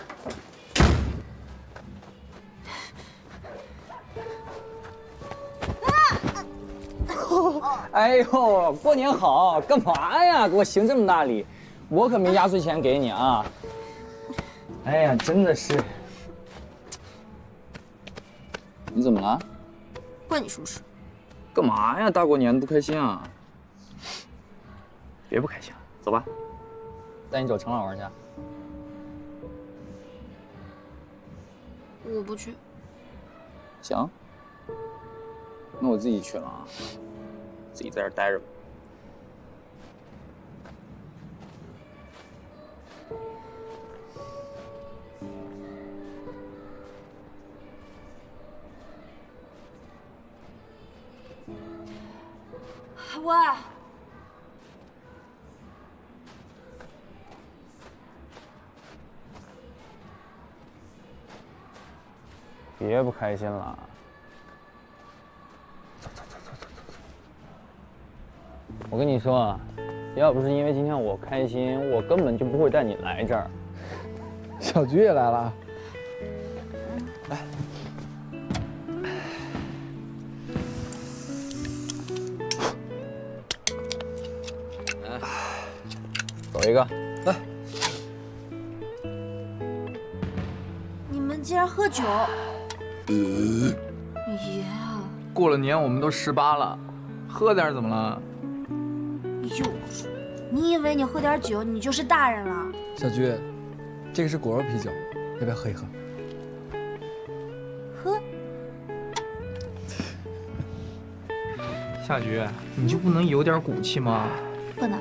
哎呦，过年好，干嘛呀？给我行这么大礼，我可没压岁钱给你啊！哎呀，真的是，你怎么了？关你什么事？干嘛呀？大过年不开心啊？别不开心了，走吧，带你找程老玩去。我不去。行，那我自己去了啊，自己在这儿待着吧。喂，别不开心了。我跟你说啊，要不是因为今天我开心，我根本就不会带你来这儿。小菊也来了，来。一个，来。你们竟然喝酒？爷，过了年我们都18了，喝点怎么了？幼稚！你以为你喝点酒你就是大人了？小菊，这个是果肉啤酒，要不要喝一喝？喝。夏菊，你就不能有点骨气吗？不能。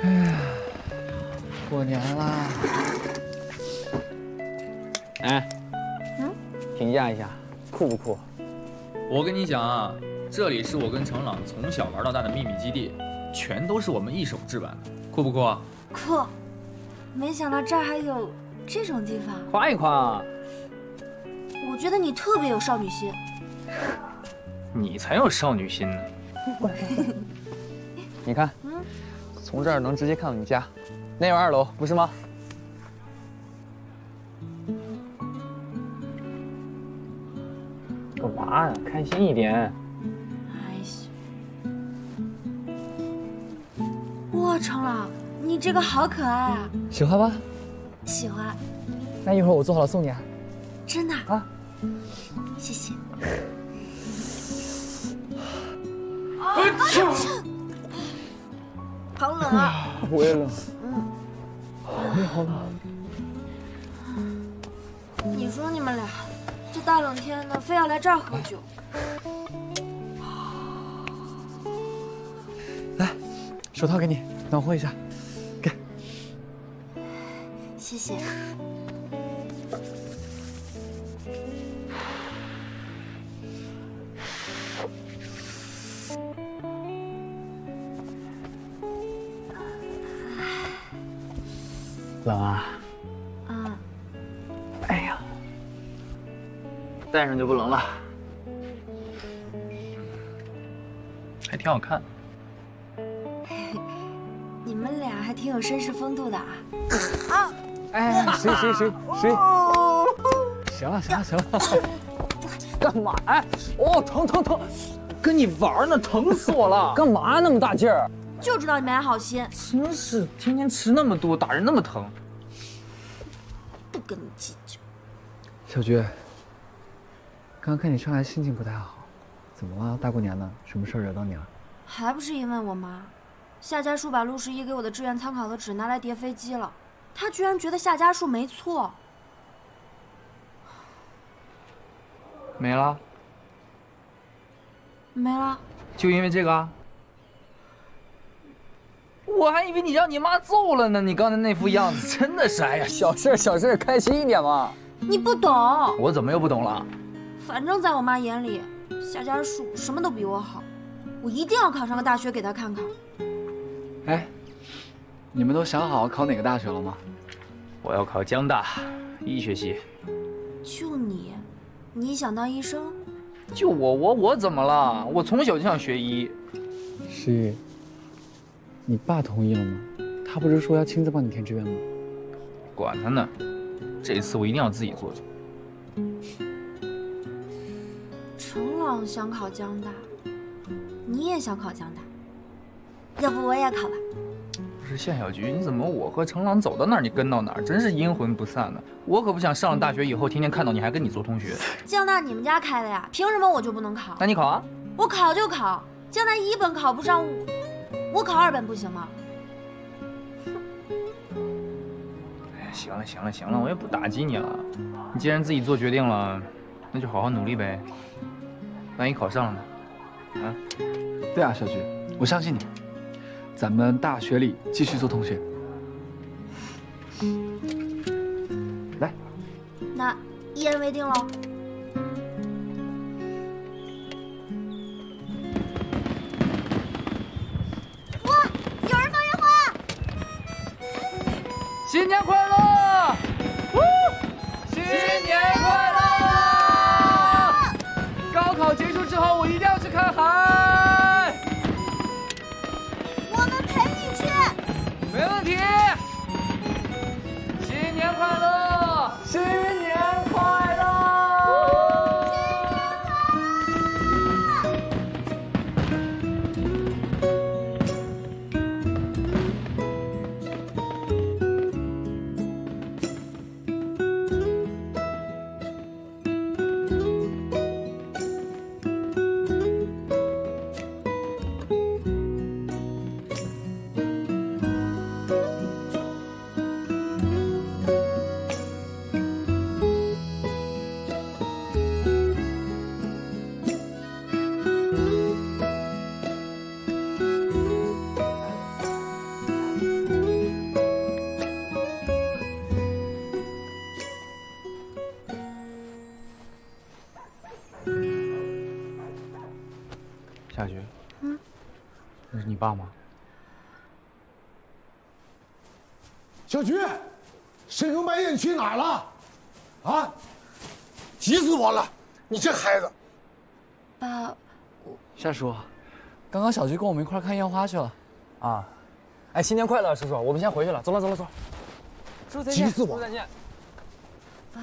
哎呀，过年啦！哎，评价一下，酷不酷？我跟你讲啊，这里是我跟程朗从小玩到大的秘密基地，全都是我们一手置办的，酷不酷啊？酷！没想到这儿还有这种地方。夸一夸。我觉得你特别有少女心。你才有少女心呢。你看，从这儿能直接看到你家，那有2楼，不是吗？干嘛呀？开心一点。哇，程朗，你这个好可爱啊！喜欢吧？喜欢。那一会儿我做好了送你啊。真的啊？谢谢。好冷啊！我也冷。我也好冷。你说你们俩，这大冷天的非要来这儿喝酒。来，手套给你，暖和一下。给。谢谢。冷啊！嗯。哎呀，戴上就不冷了，还挺好看。你们俩还挺有绅士风度的啊！哎，谁？行了，干嘛？哎，哦，疼！跟你玩呢，疼死我了！干嘛那么大劲儿？就知道你们俩好心，真是天天吃那么多，打人那么疼。不跟你计较。小菊，刚刚看你上来心情不太好，怎么了？大过年的，什么事儿惹到你了？还不是因为我妈，夏家树把陆十一给我的志愿参考的纸拿来叠飞机了，她居然觉得夏家树没错。没了？没了？就因为这个啊？我还以为你让你妈揍了呢，你刚才那副样子真的是，哎呀，小事，开心一点嘛。你不懂。我怎么又不懂了？反正在我妈眼里，夏家树什么都比我好，我一定要考上个大学给她看看。哎，你们都想好考哪个大学了吗？我要考江大医学系。就你想当医生？就我怎么了？我从小就想学医。十一，你爸同意了吗？他不是说要亲自帮你填志愿吗？管他呢，这次我一定要自己做主。程朗想考江大，你也想考江大，要不我也考吧？不是夏小菊，你怎么我和程朗走到哪儿你跟到哪儿，真是阴魂不散呢？我可不想上了大学以后天天看到你还跟你做同学。江大你们家开的呀，凭什么我就不能考？那你考啊？我考就考，江大1本考不上，我考2本不行吗？哎，行了，我也不打击你了。你既然自己做决定了，那就好好努力呗。万一考上了呢？啊？对啊，小菊，我相信你。咱们大学里继续做同学。来，那一言为定喽。哇，有人放烟花！新年快乐！新年快乐！高考结束之后，我一定要去看海。我们陪你去。没问题。新年快乐！新年快乐！夏菊，那是你爸吗？小菊，深更半夜你去哪儿了？啊！急死我了！你这孩子。爸，夏叔，刚刚小菊跟我们一块看烟花去了。啊，哎，新年快乐，叔叔，我们先回去了，走了走了走了。叔叔再见，急死我！叔叔再见。爸，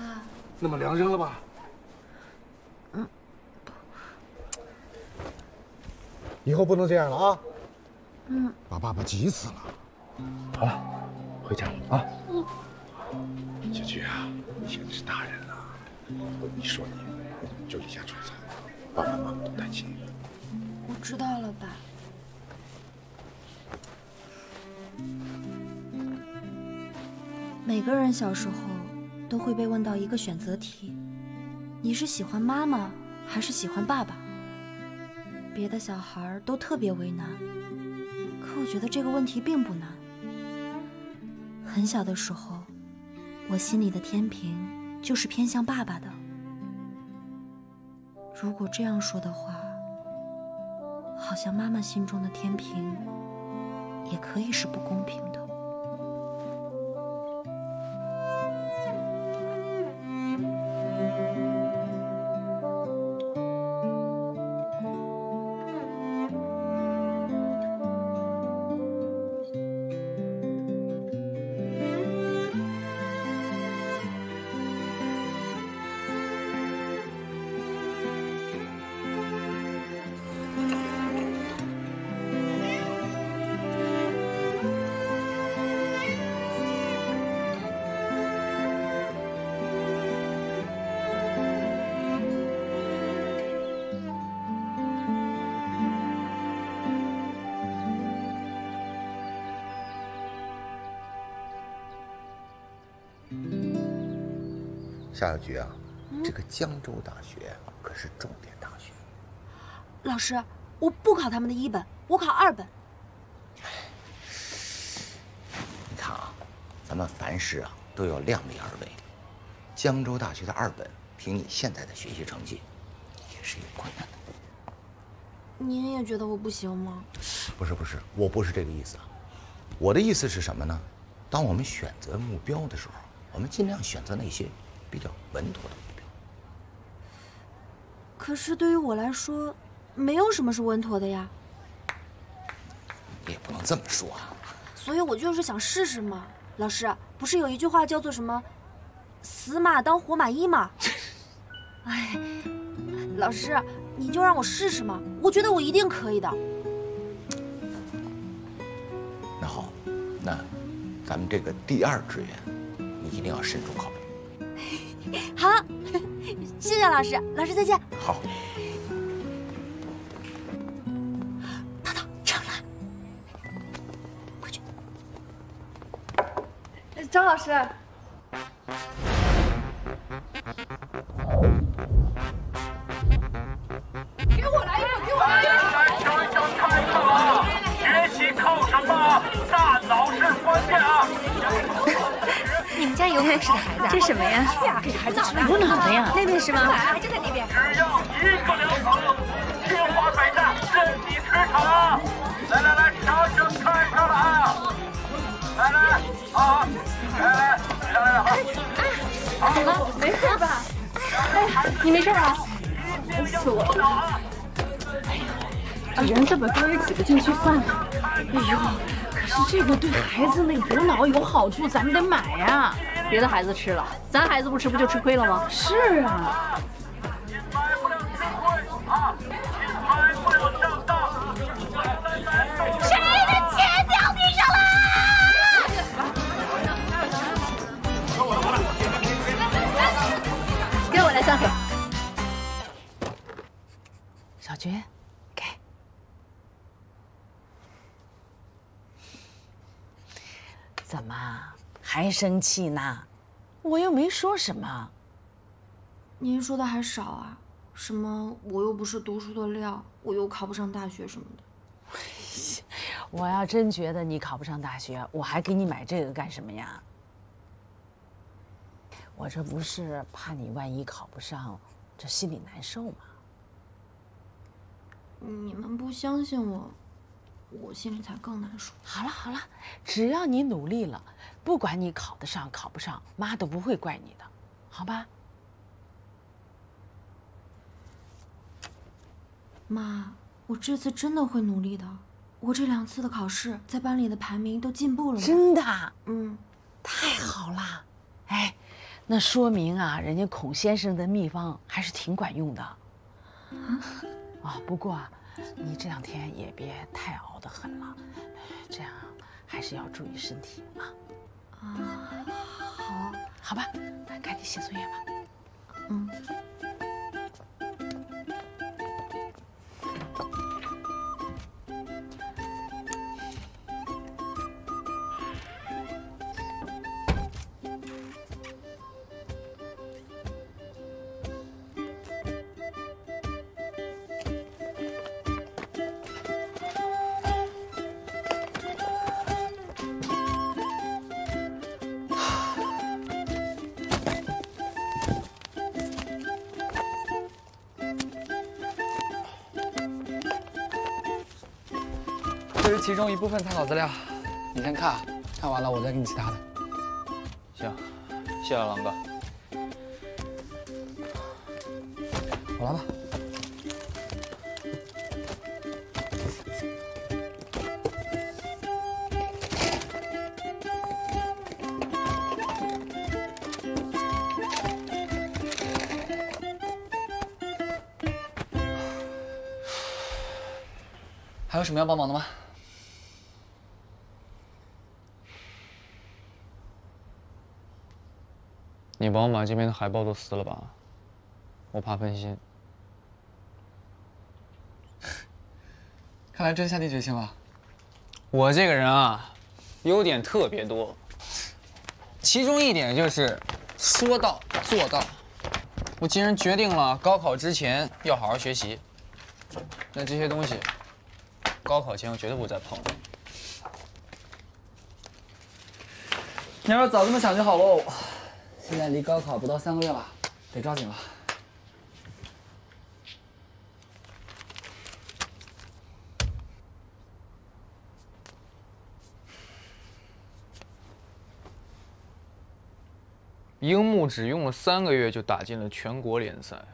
那么凉扔了吧？以后不能这样了啊！把爸爸急死了。好了，回家啊。小菊啊，你现在是大人了，你说你就离家出走，爸爸妈妈都担心你。我知道了，爸。每个人小时候都会被问到一个选择题：你是喜欢妈妈还是喜欢爸爸？别的小孩都特别为难，可我觉得这个问题并不难。很小的时候，我心里的天平就是偏向爸爸的。如果这样说的话，好像妈妈心中的天平也可以是不公平的。夏小菊啊，这个江州大学可是重点大学。老师，我不考他们的1本，我考2本。你看啊，咱们凡事啊都要量力而为。江州大学的2本，凭你现在的学习成绩，也是有困难的。您也觉得我不行吗？不是，我不是这个意思啊。我的意思是什么呢？当我们选择目标的时候，我们尽量选择那些比较稳妥的目标。可是对于我来说，没有什么是稳妥的呀。也不能这么说啊。所以我就是想试试嘛。老师，不是有一句话叫做什么“死马当活马医”吗？哎，老师，你就让我试试嘛，我觉得我一定可以的。那好，那咱们这个第2志愿，你一定要慎重考虑。好，谢谢老师，老师再见。好。淘淘，上来，快去。张老师。给我来一个，给我来一个！山上太热了，学习靠什么？大脑是关键啊！你们家有考试的孩子？这是什么呀？给孩子吃补脑的呀。那边是吗？就在那边。只要1个疗程，清华百战，任你驰骋。来，掌声开上了啊！来，好，来，好。怎么？没事吧？哎，你没事吧？烦死我了！哎呀，这人这么多人挤不进去算了。哎呦，可是这个对孩子那补脑有好处，咱们得买呀。别的孩子吃了，咱孩子不吃不就吃亏了吗？是啊。谁的钱掉地上了？给我来3盒。小菊，给。怎么还生气呢？我又没说什么。您说的还少啊？什么我又不是读书的料，我又考不上大学什么的。我要真觉得你考不上大学，我还给你买这个干什么呀？我这不是怕你万一考不上，这心里难受吗？你们不相信我，我心里才更难受。好了好了，只要你努力了，不管你考得上考不上，妈都不会怪你的，好吧？妈，我这次真的会努力的。我这2次的考试，在班里的排名都进步了。真的？嗯，太好了。哎，那说明啊，人家孔先生的秘方还是挺管用的。啊，不过啊，你这2天也别太熬得很了，这样还是要注意身体啊。好，好吧，那赶紧写作业吧。嗯。这是其中一部分参考资料，你先看，看完了我再给你其他的。行，谢谢狼哥。我来吧。还有什么要帮忙的吗？你帮我把这边的海报都撕了吧，我怕分心。看来真下定决心了。我这个人啊，优点特别多，其中一点就是说到做到。我既然决定了高考之前要好好学习，那这些东西，高考前我绝对不再碰了。你要是早这么想就好喽。现在离高考不到3个月了，得抓紧了。樱木只用了3个月就打进了全国联赛，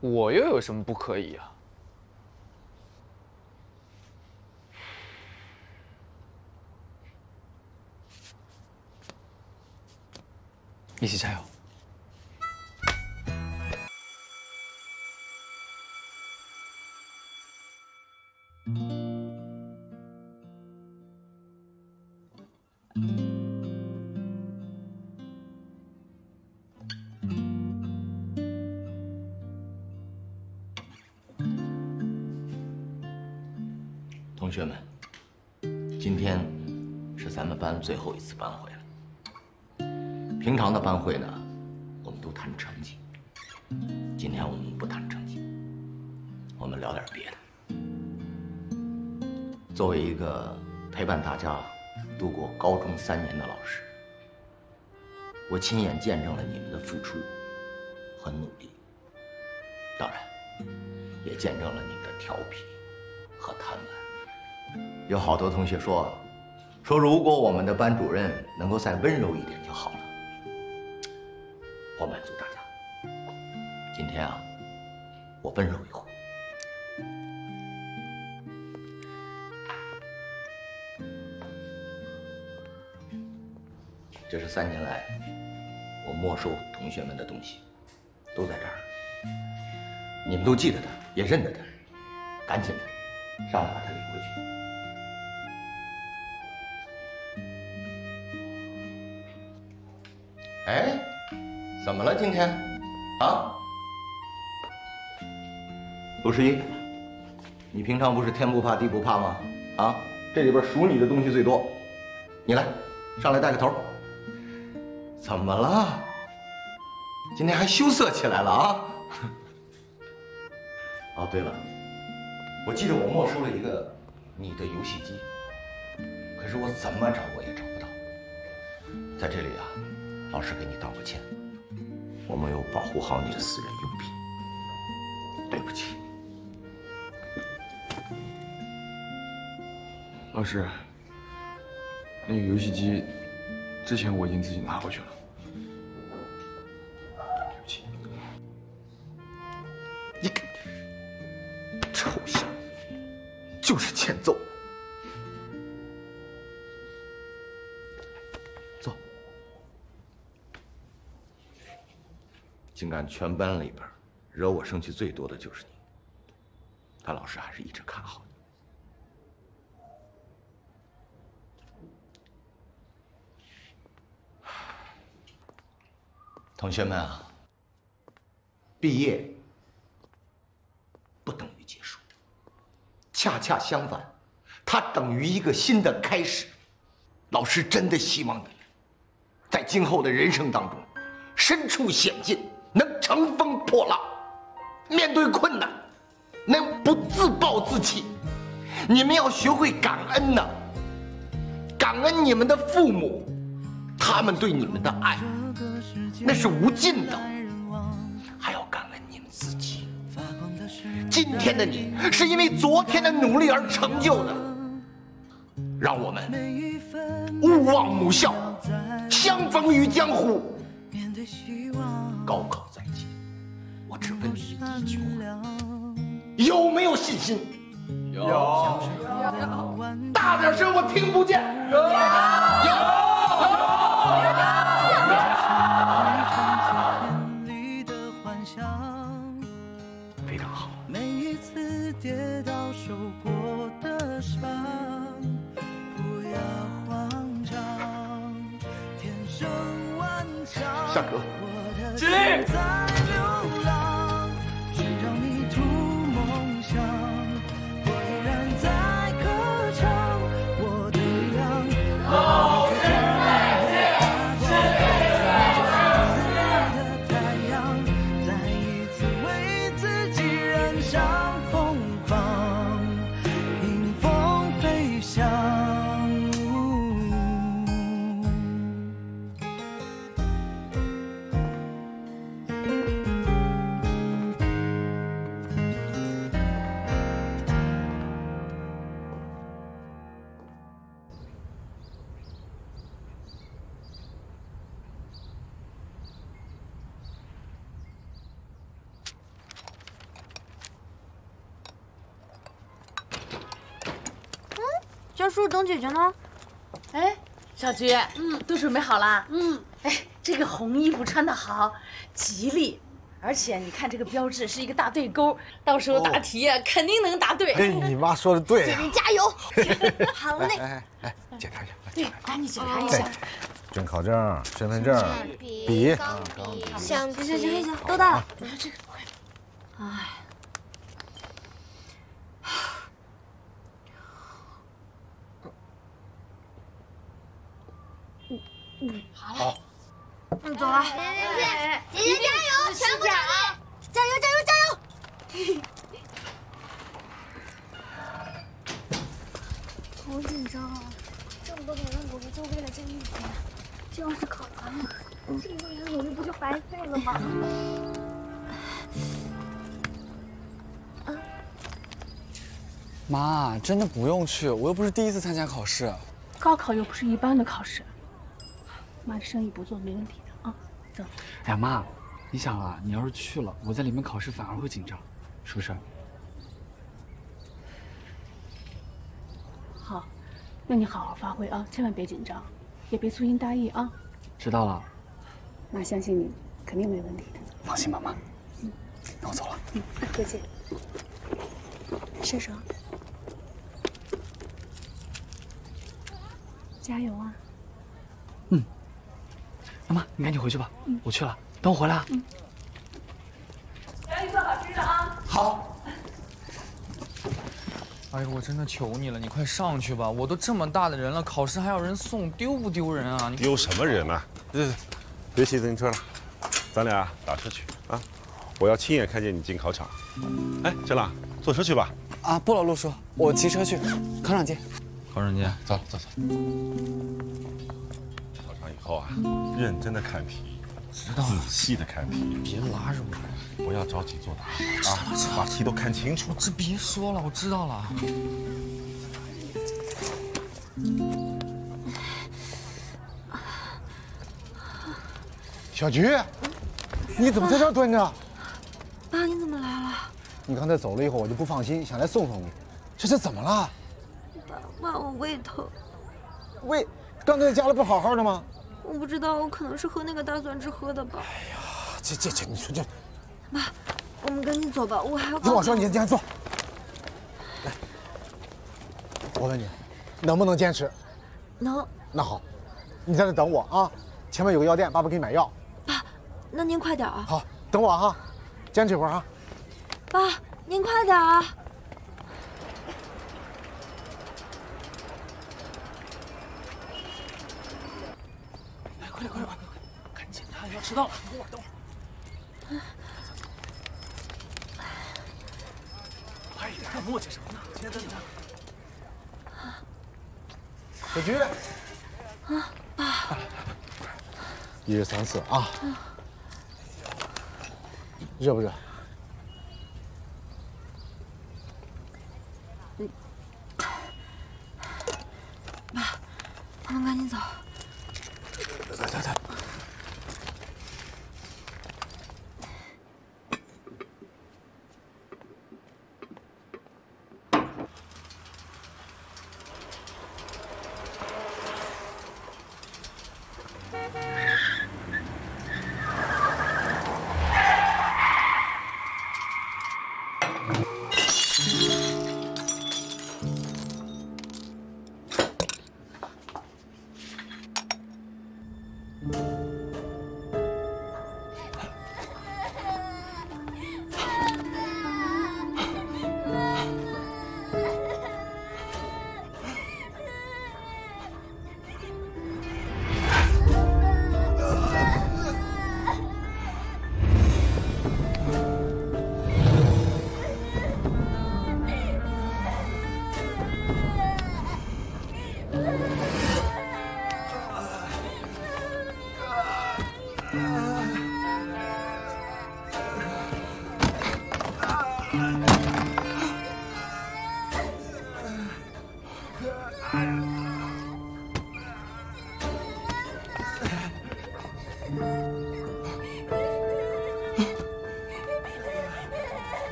我又有什么不可以啊？一起加油！同学们，今天是咱们班最后一次班会了。平常的班会呢，我们都谈成绩。今天我们不谈成绩，我们聊点别的。作为一个陪伴大家度过高中3年的老师，我亲眼见证了你们的付出和努力，当然，也见证了你们的调皮和贪玩。有好多同学说，如果我们的班主任能够再温柔一点就好了。我满足大家。今天啊，我温柔一回。这是3年来我没收同学们的东西，都在这儿。你们都记得他，也认得他，赶紧的，上来把他领回去。哎，怎么了今天？啊？陆十一，你平常不是天不怕地不怕吗？啊，这里边属你的东西最多，你来，上来带个头。怎么了？今天还羞涩起来了啊？哦，对了，我记得我没收了一个你的游戏机，可是我怎么找我也找不到。在这里啊，老师给你道个歉，我没有保护好你的私人用品，对不起。老师，那个游戏机，之前我已经自己拿回去了。对不起。你个臭小子，就是欠揍。坐。竟敢全班里边惹我生气最多的就是你，但老师还是一直看好你。 同学们啊，毕业不等于结束，恰恰相反，它等于一个新的开始。老师真的希望你在今后的人生当中，身处险境能乘风破浪，面对困难能不自暴自弃。你们要学会感恩呐，感恩你们的父母，他们对你们的爱。 那是无尽的，还要感恩你们自己。今天的你是因为昨天的努力而成就的，让我们勿忘母校，相逢于江湖。高考在即，我只问你一句话：有没有信心？有。大点声，我听不见。有。 非常好。每一次跌倒受过的伤，不要慌张，天生顽强。下课。起立。流浪，只让你图梦想，我依然在歌唱，我的阳。 家叔等姐姐呢？哎，小菊，都准备好了。哎，这个红衣服穿得好，吉利。而且你看这个标志是一个大对勾，到时候答题呀肯定能答对。哎，你妈说的对啊。姐姐加油！好嘞。哎，检查一下。对，赶紧检查一下。准考证、身份证、笔、橡皮。行，都到了。这个快。哎。 好，走了。姐姐加油，全部加油！加油！好紧张啊！这么多年的努力就为了这一天，这要是考砸了，这么多年的努力不就白费了吗？妈，真的不用去，我又不是第一次参加考试。高考又不是一般的考试。 妈，这生意不做没问题的啊，走。哎呀，妈，你想啊，你要是去了，我在里面考试反而会紧张，是不是？好，那你好好发挥啊，千万别紧张，也别粗心大意啊。知道了。妈相信你，肯定没问题的。放心吧，妈。那我走了。再见。伸手。加油啊！ 妈，你赶紧回去吧，我去了，等我回来啊。赶紧做好吃的啊！好。哎呦，我真的求你了，你快上去吧！我都这么大的人了，考试还要人送，丢不丢人啊？你丢什么人啊？别骑自行车了，咱俩打车去啊！我要亲眼看见你进考场。哎，陈朗，坐车去吧。啊，不了，陆叔，我骑车去，考场见。考场见，走。以后啊，认真的看题，知道仔细的看题，别拉着我，不要着急做答案啊，把题都看清楚。这别说了，我知道了。小菊，你怎么在这儿蹲着？爸，你怎么来了？你刚才走了以后，我就不放心，想来送送你。这是怎么了？爸，我胃疼。胃？刚才在家里不好好的吗？我不知道，我可能是喝那个大蒜汁喝的吧。哎呀，这，你说这……爸，我们赶紧走吧，我还要。听我说，你先坐。来，我问你，能不能坚持？能。那好，你在这等我啊，前面有个药店，爸爸给你买药。爸，那您快点啊。好，等我哈，坚持一会儿哈。爸，您快点啊。来，快点，赶紧的，要迟到了。等会儿。快一点，还磨叽什么呢？先等等。小菊。啊，爸。1日3次啊。热不热？爸，我们赶紧走。来。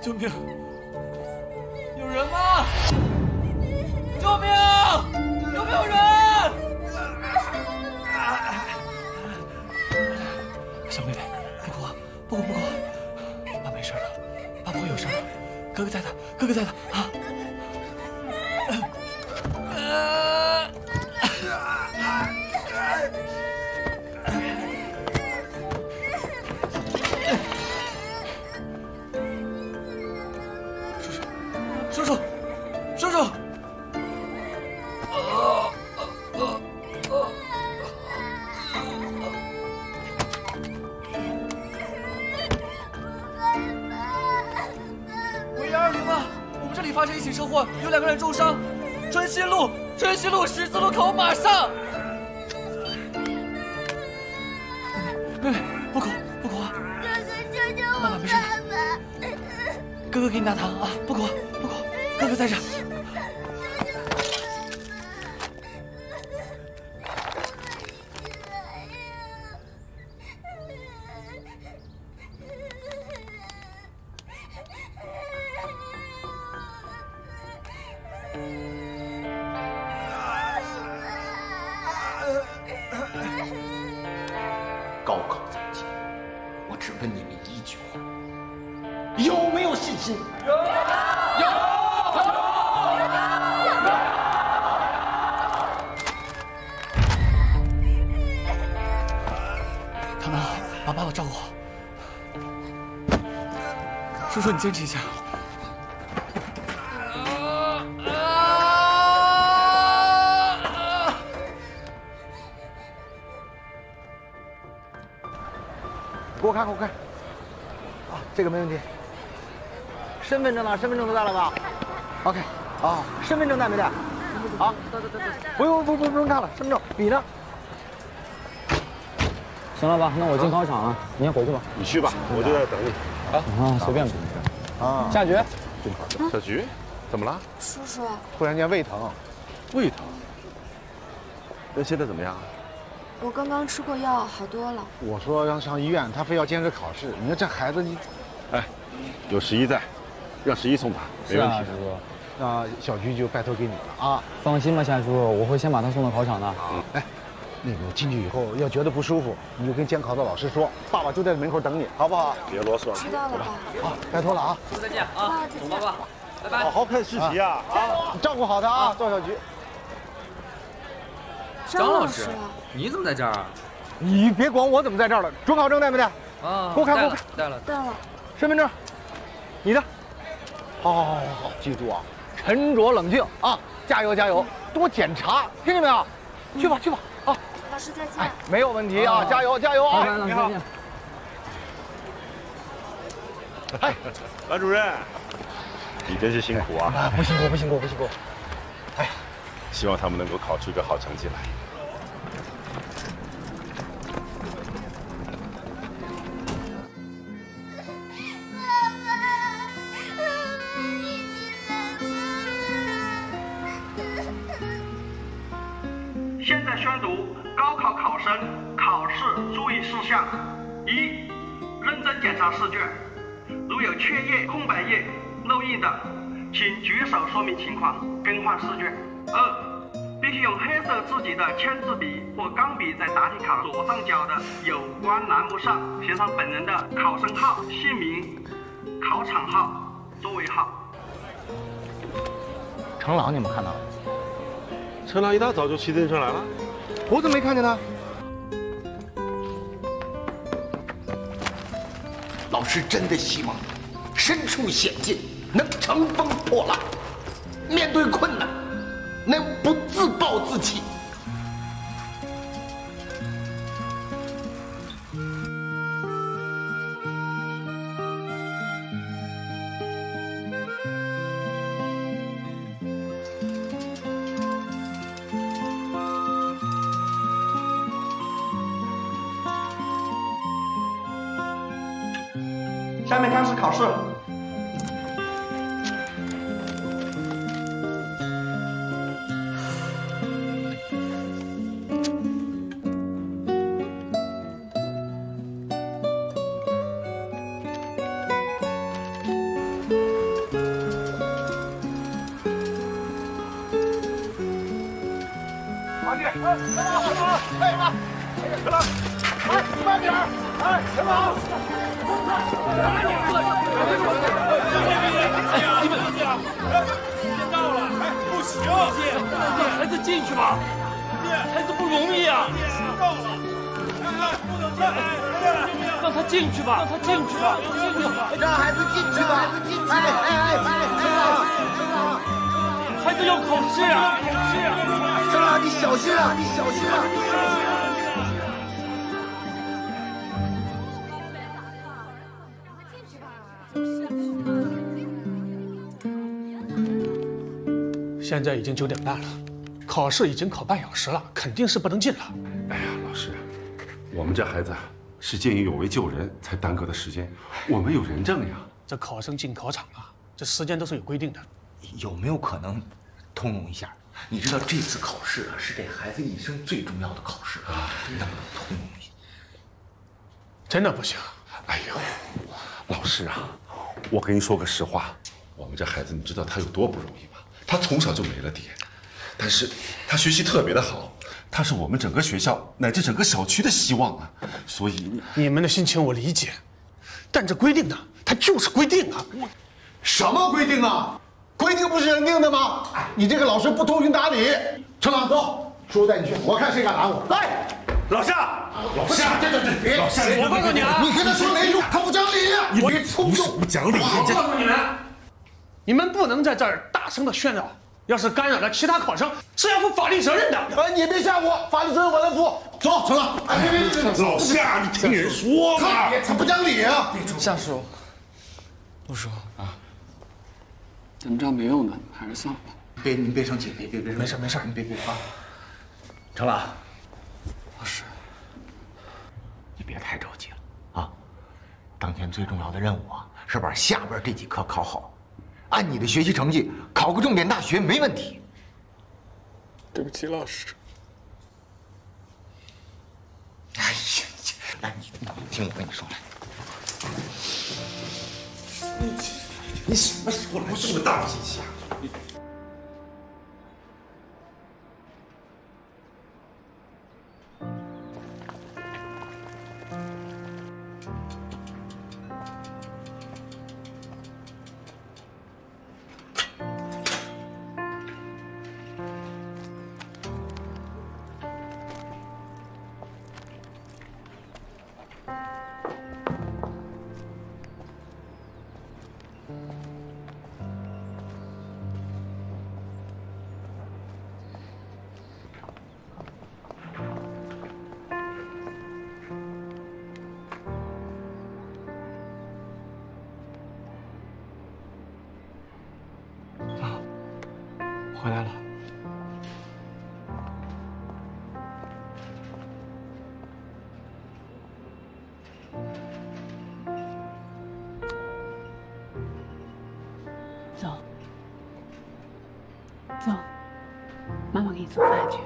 救命！有人吗？救命！有没有人？小妹妹，不哭，不哭，爸没事的，爸不会有事的，哥哥在的，哥哥在的啊！叔叔，510啊！我们这里发生一起车祸，有2个人重伤，春熙路十字路口，马上！妹妹，不哭啊！妈妈没事的，哥哥给你拿糖啊！不哭，哥哥在这。高考在即，我只问你们一句话：有没有信心？有。他们把爸爸照顾好。叔叔，你坚持一下。给我看，啊，这个没问题。身份证呢？身份证都带了吧 ？OK， 啊，身份证带没带？好，不用看了，身份证，笔呢？行了吧，那我进考场了，你先回去吧。你去吧，我就在这等你。啊，随便吧。啊，夏菊，真好。小菊，怎么了？叔叔，突然间胃疼。胃疼？那现在怎么样？我刚刚吃过药，好多了。我说让上医院，他非要坚持考试。你说这孩子，你，哎，有十一在，让十一送他，没问题。师傅。那小菊就拜托给你了啊！放心吧，夏叔，我会先把他送到考场的。哎，那个进去以后要觉得不舒服，你就跟监考的老师说，爸爸就在门口等你，好不好？别啰嗦了。知道了，爸。好，拜托了啊！再见啊，走吧爸，拜拜。好好看试题啊！你照顾好他啊，赵小菊。张老师，你怎么在这儿啊？你别管我怎么在这儿了，准考证带没带？啊，给我看，给我看。带了。身份证，你的。好，记住啊，沉着冷静啊，加油加油，多检查，听见没有？去吧啊！老师再见。哎，没有问题啊，加油加油啊！你好。哎，班主任，你真是辛苦啊！不辛苦。哎，希望他们能够考出一个好成绩来。现在宣读高考考生考试注意事项：一、认真检查试卷，如有缺页、空白页、漏印的，请举手说明情况，更换试卷。二、必须用黑色字体的签字笔或钢笔在答题卡左上角的有关栏目上写上本人的考生号、姓名、考场号、座位号。程朗，你们看到了？程朗一大早就骑自行车来了，我怎么没看见呢？老师真的希望身处险境能乘风破浪，面对困难能不自暴自弃。下面开始考试。慢点，慢点，哎，陈老。到了，哎，不行，让孩子进去吧，孩子不容易啊。到了，不能进，让他进去吧，让孩子进去吧，孩子要考试啊，程朗，你小心啊，现在已经9点半了，考试已经考半小时了，肯定是不能进了。哎呀，老师，我们这孩子是见义勇为救人才耽搁的时间，我们有人证呀。这考生进考场啊，这时间都是有规定的。有没有可能通融一下？你知道这次考试啊，是这孩子一生最重要的考试，能不能通融一下？真的不行。哎呦，老师啊，我跟你说个实话，我们这孩子你知道他有多不容易吗？他从小就没了爹，但是他学习特别的好，他是我们整个学校乃至整个小区的希望啊。所以你们的心情我理解，但这规定呢，它就是规定啊。什么规定啊？规定不是人定的吗？哎，你这个老师不通情达理。程朗，走，叔叔带你去，我看谁敢拦我。来，老夏，别，老夏，我告诉你啊，你跟他说没用，他不讲理，你别冲动，不讲理。我告诉你们，你们不能在这儿大声的喧嚷，要是干扰了其他考生，是要负法律责任的。哎，你别吓我，法律责任我来负。走，程朗。别，老夏，你听人说嘛。他不讲理啊！夏叔，陆叔啊，咱们这样没用的，还是算了吧。你别生气，别，没事，你别啊。程朗，老师，你别太着急了啊！当前最重要的任务啊，是把下边这几科考好。按你的学习成绩，考个重点大学没问题。对不起，老师。哎呀，来，你听我跟你说来。你什么时候来这么大的信息啊？回来了。走，走，妈妈给你做饭去。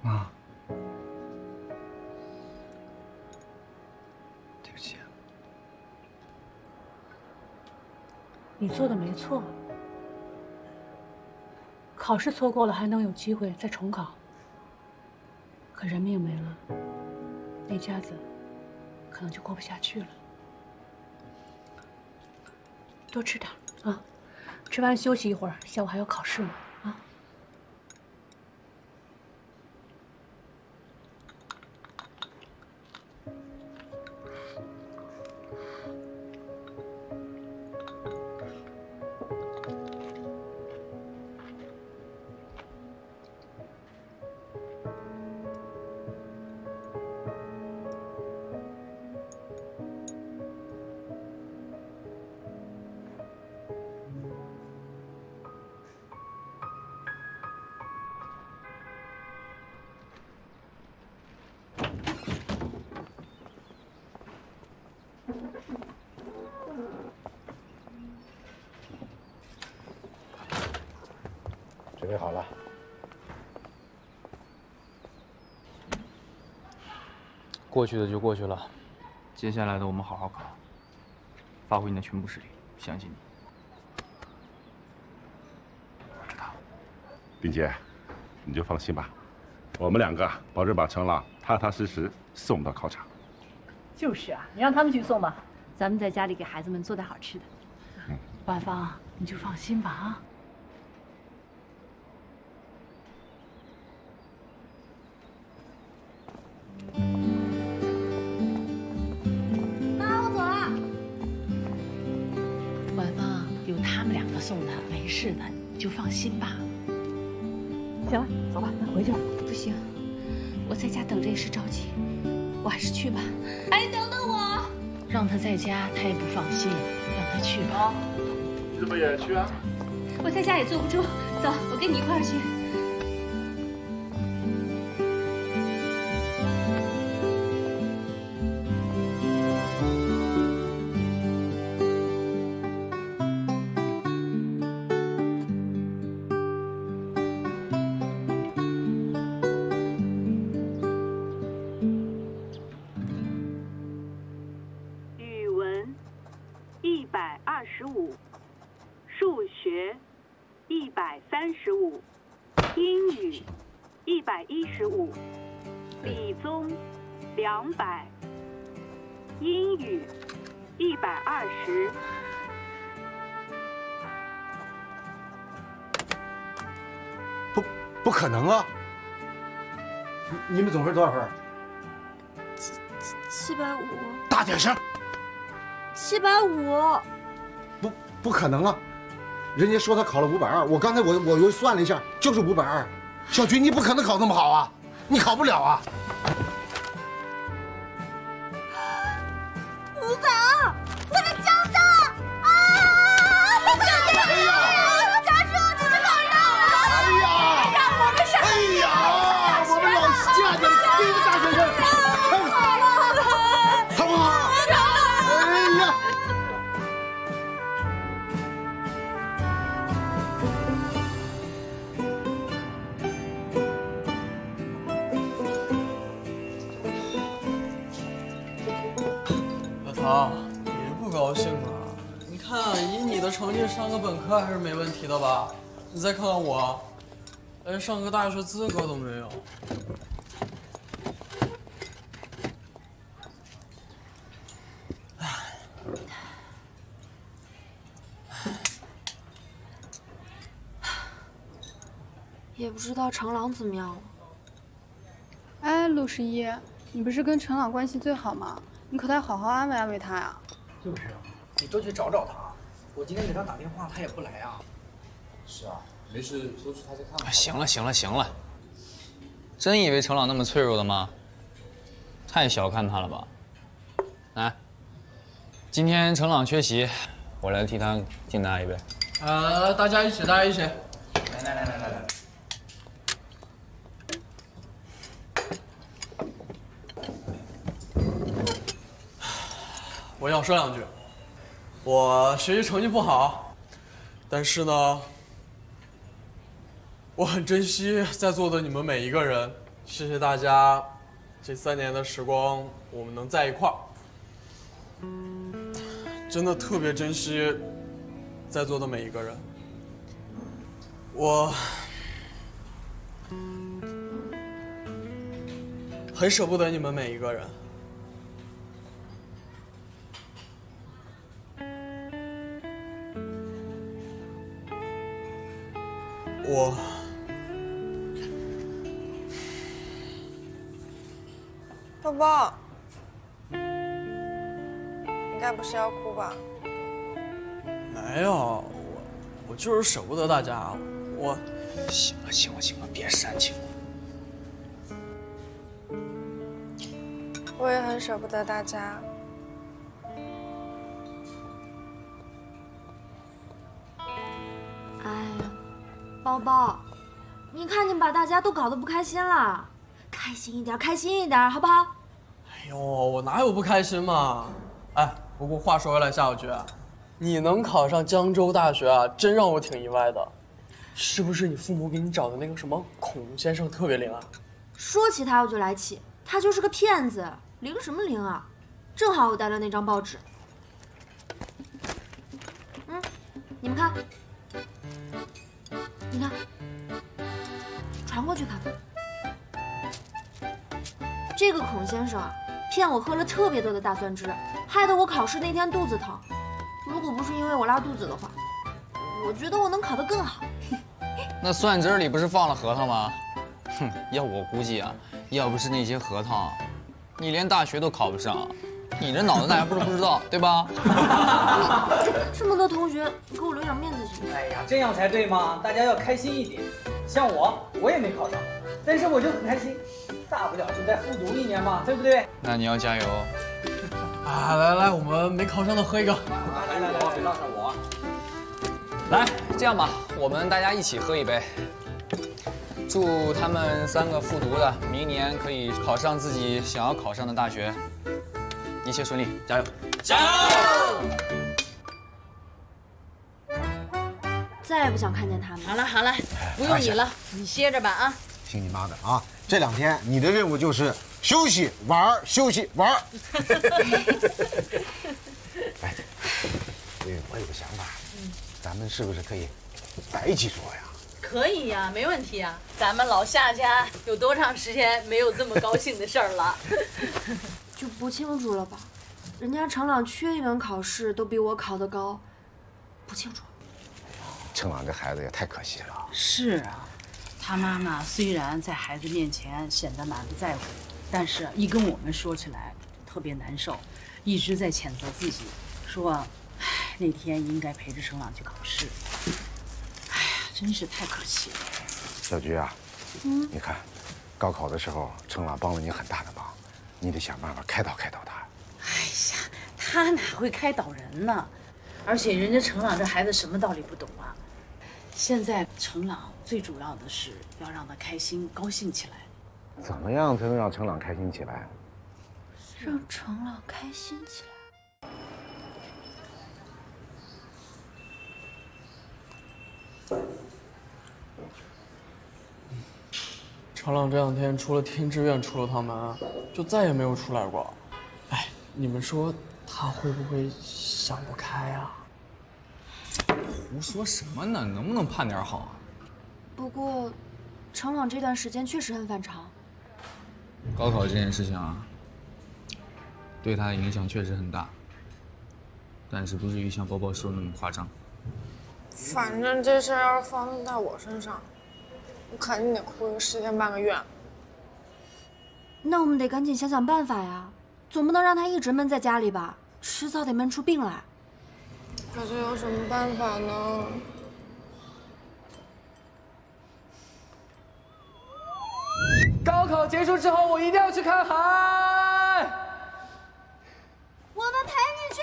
妈，对不起。你做的没错，考试错过了还能有机会再重考，可人命没了，那家子可能就过不下去了。多吃点啊，吃完休息一会儿，下午还要考试呢。备好了。过去的就过去了，接下来的我们好好考，发挥你的全部实力，相信你。我知道。丁姐，你就放心吧，我们两个保证把程朗踏踏实实送到考场。就是啊，你让他们去送吧，咱们在家里给孩子们做点好吃的。万芳，你就放心吧啊。妈，我走了。万芳，有他们两个送的，没事的，你就放心吧。行了，走吧，那回去吧。不行，我在家等着也是着急，我还是去吧。哎，等等我。让他在家，他也不放心，让他去吧。你怎么也去啊？我在家也坐不住，走，我跟你一块儿去。语文125，数学135，英语115，理综200，英语120。不可能啊！你们总分多少分？750。大点声！750。不可能啊！人家说他考了520，我刚才我又算了一下，就是520。小菊，你不可能考那么好啊，你考不了啊！520，我的奖状啊！哎呀！家属，这是考上了！哎呀！让我们上！哎呀！我们老夏家第一个大学生，好不好？哎呀！小唐，别不高兴啊！你看，以你的成绩上个本科还是没问题的吧？你再看看我，连上个大学资格都没有。也不知道程朗怎么样了。哎，陆十一，你不是跟程朗关系最好吗？你可得好好安慰安慰他呀。就是啊，你多去找找他。我今天给他打电话，他也不来啊。是啊，没事都去他家看看。行了行了行了，真以为程朗那么脆弱的吗？太小看他了吧。来，今天程朗缺席，我来替他敬大家一杯。大家一起，大家一起。来。我想说两句。我学习成绩不好，但是呢，我很珍惜在座的你们每一个人。谢谢大家，这3年的时光，我们能在一块儿，真的特别珍惜在座的每一个人。我很舍不得你们每一个人。宝宝，你该不是要哭吧？没有，我就是舍不得大家。行了行了行了，别煽情了。我也很舍不得大家。哎呀，宝宝，你看你把大家都搞得不开心了，开心一点，开心一点，好不好？哎呦，我哪有不开心嘛！哎，不过话说回来，夏小菊，你能考上江州大学啊，真让我挺意外的。是不是你父母给你找的那个什么孔先生特别灵啊？说起他我就来气，他就是个骗子，灵什么灵啊？正好我带了那张报纸，你们看，你看，传过去看。这个孔先生啊，骗我喝了特别多的大蒜汁，害得我考试那天肚子疼。如果不是因为我拉肚子的话，我觉得我能考得更好。那蒜汁里不是放了核桃吗？哼，要我估计啊，要不是那些核桃，你连大学都考不上。你这脑子大还不是不知道，对吧？这么多同学，给我留点面子行吗？哎呀，这样才对嘛！大家要开心一点。像我也没考上，但是我就很开心，大不了就再复读1年嘛，对不对？那你要加油。啊，来，我们没考上的喝一个。来，别落下我。来，这样吧，我们大家一起喝一杯。祝他们3个复读的，明年可以考上自己想要考上的大学，一切顺利，加油！加油！再也不想看见他们。好了，不用你了，你歇着吧啊。听你妈的啊！这2天你的任务就是休息玩，休息玩。哎，我有个想法，咱们是不是可以在一起说呀？可以呀，没问题呀。咱们老夏家有多长时间没有这么高兴的事儿了？就不清楚了吧？人家程朗缺一门考试都比我考得高，不清楚。程朗这孩子也太可惜了。是啊，他妈妈虽然在孩子面前显得满不在乎，但是一跟我们说起来特别难受，一直在谴责自己，说，哎，那天应该陪着程朗去考试。哎呀，真是太可惜了。小菊啊，你看，高考的时候程朗帮了你很大的忙，你得想办法开导开导他。哎呀，他哪会开导人呢？而且人家程朗这孩子什么道理不懂啊？现在程朗最主要的是要让他开心高兴起来。怎么样才能让程朗开心起来？让程朗开心起来。程朗这2天除了天志愿出了趟门，就再也没有出来过。哎，你们说他会不会想不开啊？胡说什么呢？能不能盼点好啊？不过，程朗这段时间确实很反常。高考这件事情啊，对他的影响确实很大，但是不至于像包包说的那么夸张。反正这事儿要是发生在我身上，我肯定得哭个10天半个月。那我们得赶紧想想办法呀，总不能让他一直闷在家里吧，迟早得闷出病来。可是有什么办法呢？高考结束之后，我一定要去看海。我们陪你去。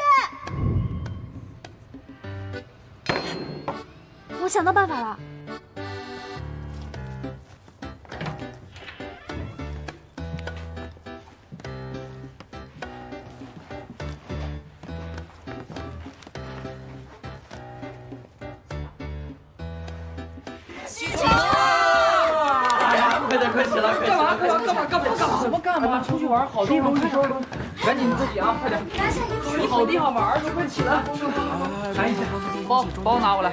我想到办法了。快起来！干嘛？出去玩好地方，快收拾，赶紧自己啊，快点！去好地方玩，快起来！赶紧包拿过来。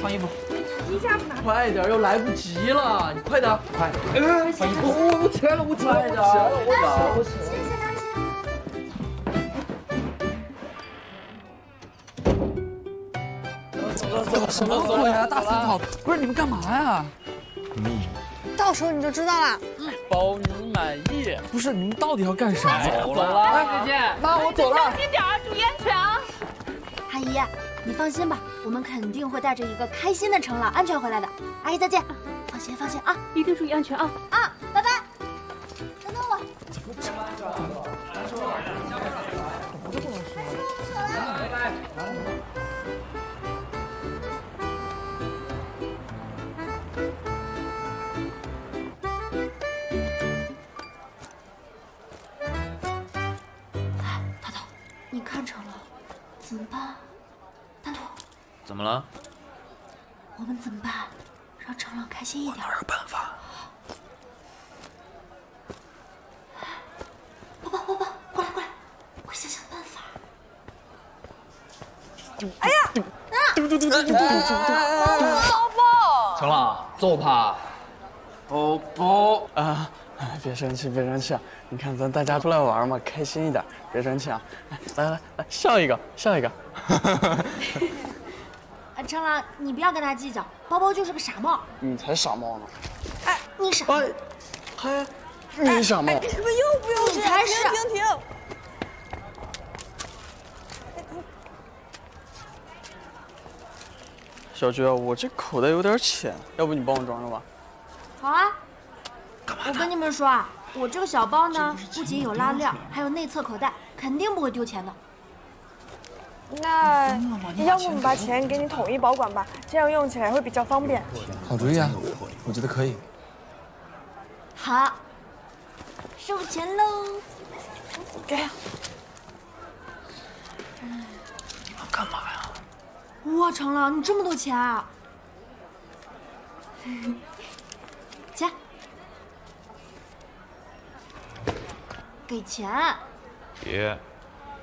换衣服。一下不拿。快点，又来不及了，你快点！快！换衣服。我起来了，我起来了，我起来了。什么鬼呀！大三好，不是你们干嘛呀？到时候你就知道了。包你满意。不是你们到底要干啥呀？走了，再见。妈，我走了。小心点，注意安全啊！阿姨，你放心吧，我们肯定会带着一个开心的程朗安全回来的。阿姨再见，放心放心啊，一定注意安全啊！啊，拜拜。等等我。你看成了，怎么办？丹图，怎么了？我们怎么办？让程朗开心一点。我哪有办法？宝宝，过来，我想想办法。哎呀！宝宝，程朗，揍他！宝宝啊，别生气，你看咱大家出来玩嘛，开心一点，别生气啊！来，笑一个。程朗，你不要跟他计较，包包就是个傻帽。你才傻帽呢！哎，你傻。还你傻帽？你们又不用你才是。停！小菊，我这口袋有点浅，要不你帮我装上吧？好啊。我跟你们说啊，我这个小包呢，不仅有拉链，还有内侧口袋，肯定不会丢钱的。那要不我们把钱给你统一保管吧，这样用起来会比较方便。好主意啊，我觉得可以。好，收钱喽。给。干嘛呀？哇，程朗，你这么多钱啊！钱，给钱。别，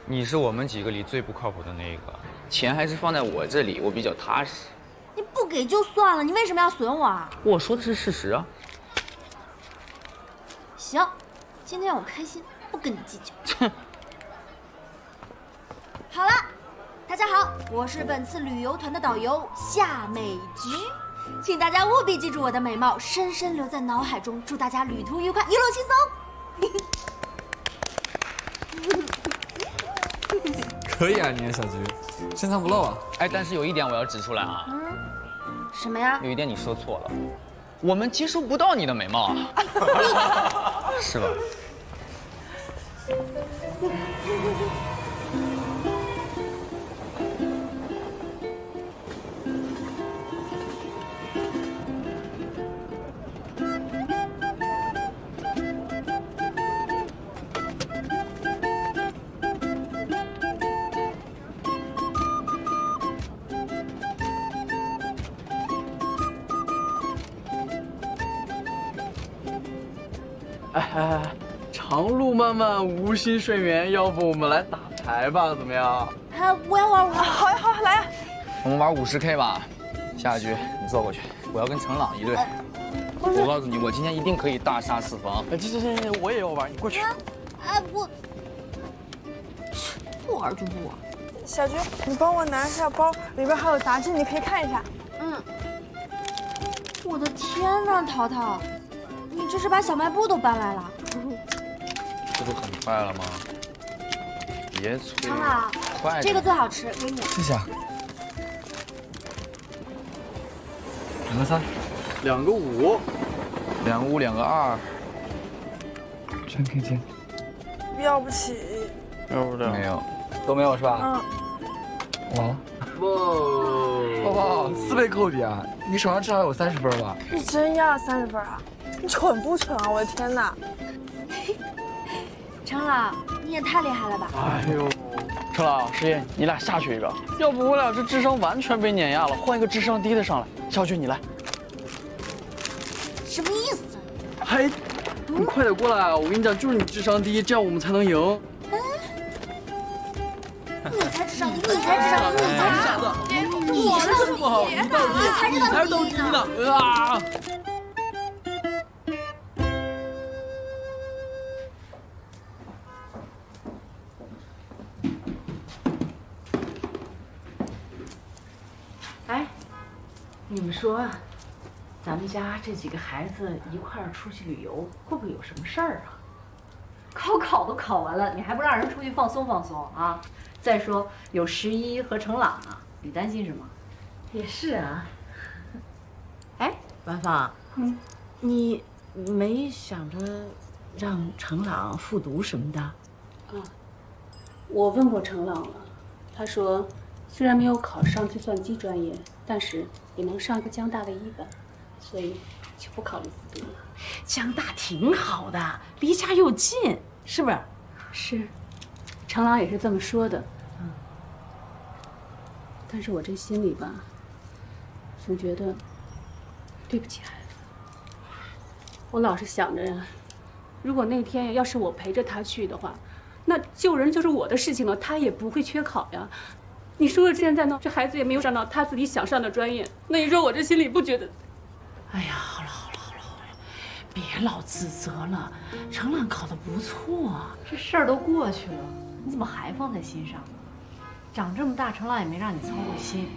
你是我们几个里最不靠谱的那一个，钱还是放在我这里，我比较踏实。你不给就算了，你为什么要损我啊？我说的是事实啊。行，今天我开心，不跟你计较。好了，大家好，我是本次旅游团的导游夏美菊，请大家务必记住我的美貌，深深留在脑海中。祝大家旅途愉快，一路轻松。可以啊，你小菊，深藏不露啊。哎，但是有一点我要指出来啊。什么呀？有一点你说错了，我们接收不到你的美貌啊，是吧？哎，长路漫漫，无心睡眠，要不我们来打牌吧？怎么样？我要玩。好，来呀！我们玩50K 吧。下一局你坐过去，我要跟程朗一队。我告诉你，我今天一定可以大杀四方。行，我也要玩，你过去。我不玩就不玩。小菊，你帮我拿一下包，里边还有杂志，你可以看一下。我的天哪，淘淘，你这是把小卖部都搬来了？这不很快了吗？别催。程朗，快，这个最好吃，给你。谢谢啊。2个3， 2个5， 2个5， 2个2，全 K 金。要不起。要不的。没有，都没有是吧？完了。宝宝，4倍扣底啊！你手上至少有30分吧？你真要30分啊？你蠢不蠢啊？我的天哪！程朗，你也太厉害了吧！哎呦，程朗、石爷，你俩下去一个，要不我俩这智商完全被碾压了，换一个智商低的上来。小菊，你来。什么意思？嘿，你快点过来啊！我跟你讲，就是你智商低，这样我们才能赢。你才智商低，你才智商低，你才智商低，你是这么好，你才是倒低呢啊！哎，你们说，咱们家这几个孩子一块儿出去旅游，会不会有什么事儿啊？高考都考完了，你还不让人出去放松放松啊？再说有11和程朗呢，你担心什么？也是啊。哎，婉芳，你没想着让程朗复读什么的？啊，我问过程朗了，他说虽然没有考上计算机专业，但是也能上一个江大的1本，所以就不考虑复读了。江大挺好的，离家又近，是不是？是，程朗也是这么说的。但是我这心里吧，总觉得对不起孩子。我老是想着呀，如果那天要是我陪着他去的话，那救人就是我的事情了，他也不会缺考呀。你说现在呢，这孩子也没有上到他自己想上的专业，那你说我这心里不觉得？哎呀，好了，别老自责了，程朗考得不错啊，这事儿都过去了，你怎么还放在心上呢？长这么大，程朗也没让你操过心，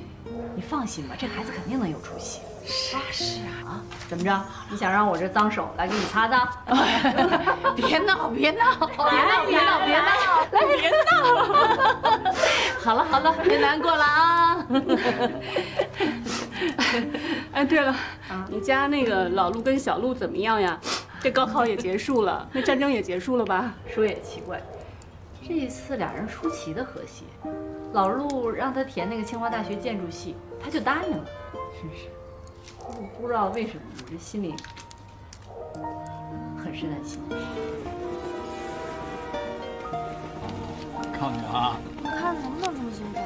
你放心吧，这孩子肯定能有出息。是啊，怎么着？你想让我这脏手来给你擦擦？别闹，别闹，来，别闹！好了，别难过了啊。哎，对了，你家那个老陆跟小陆怎么样呀？这高考也结束了，那战争也结束了吧？说也奇怪，这一次俩人出奇的和谐。老陆让他填那个清华大学建筑系，他就答应了。真是，我不知道为什么，我这心里很是担心。靠你啊！看能不能这么兴奋？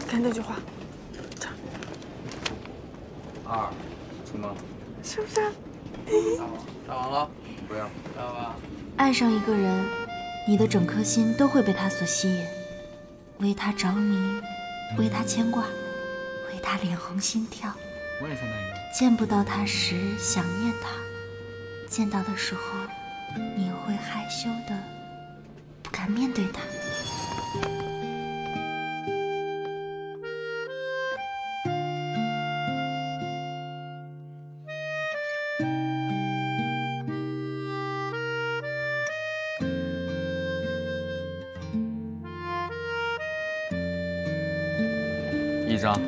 看这句话。2，出门。是不是？看完了？不要。看吧。爱上一个人，你的整颗心都会被他所吸引，为他着迷，为他牵挂，为他脸红心跳。我也是那个。见不到他时想念他，见到的时候，你又会害羞的不敢面对他。1张。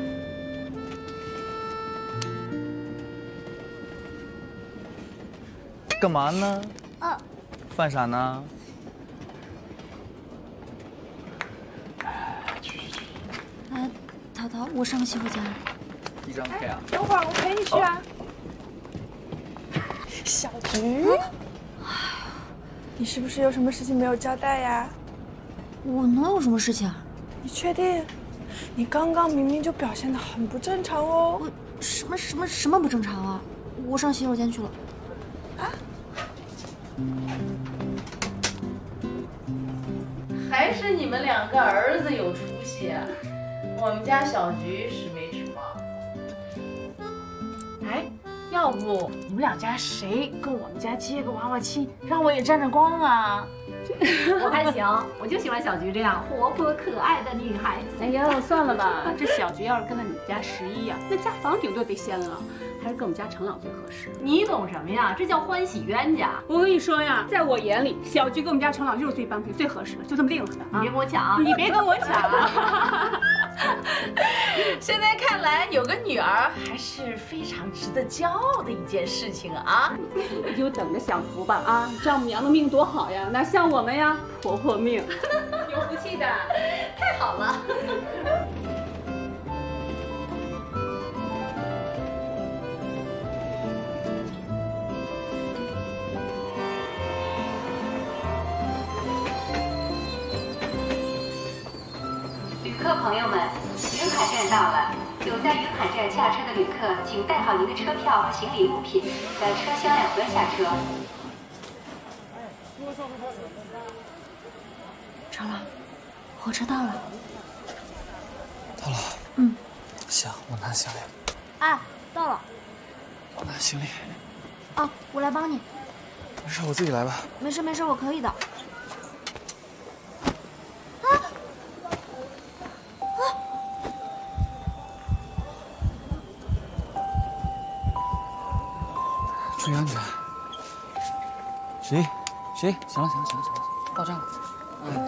干嘛呢？犯傻呢？淘淘，我上个洗手间。1张配啊。等会儿我陪你去啊。小菊，你是不是有什么事情没有交代呀？我能有什么事情啊？你确定？你刚刚明明就表现得很不正常哦。我什么不正常啊？我上洗手间去了。还是你们2个儿子有出息啊！我们家小菊是没指望。哎，要不你们2家谁跟我们家接个娃娃亲，让我也沾沾光啊？我还行，我就喜欢小菊这样活泼可爱的女孩子。哎呀，算了吧，这小菊要是跟了你们家11呀，那家房顶都得掀了，还是跟我们家程朗最合适。你懂什么呀？这叫欢喜冤家。我跟你说呀，在我眼里，小菊跟我们家程朗就是最般配、最合适的，就这么定了的。你别跟我抢，你别跟我抢。现在看来，有个女儿还是非常值得骄傲的一件事情啊！你就等着享福吧啊！丈母娘的命多好呀，哪像我们呀，婆婆命，有福气的，太好了。旅客朋友们，云海站到了。有在云海站下车的旅客，请带好您的车票和行李物品，在车厢2端下车。程朗，火车到了。到了。嗯。行，我拿行李。哎，到了。我拿行李。哦，我来帮你。没事，我自己来吧。没事，我可以的。注意安全。行，行了，到站了。到了。行，到站了。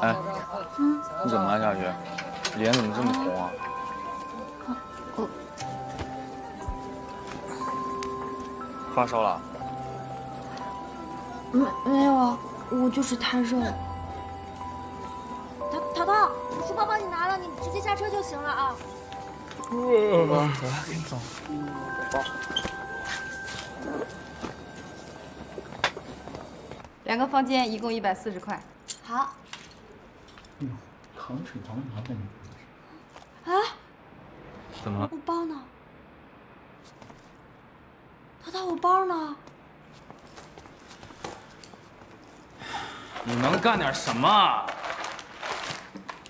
哎，你怎么了，小菊？脸怎么这么红啊？发烧了？没有啊，我就是太热了。淘淘，书包帮你拿了，你直接下车就行了啊。走吧，给你走。2个房间一共140块。好。糖水糖茶的。啊？怎么了？我包呢？淘淘，我包呢？你能干点什么？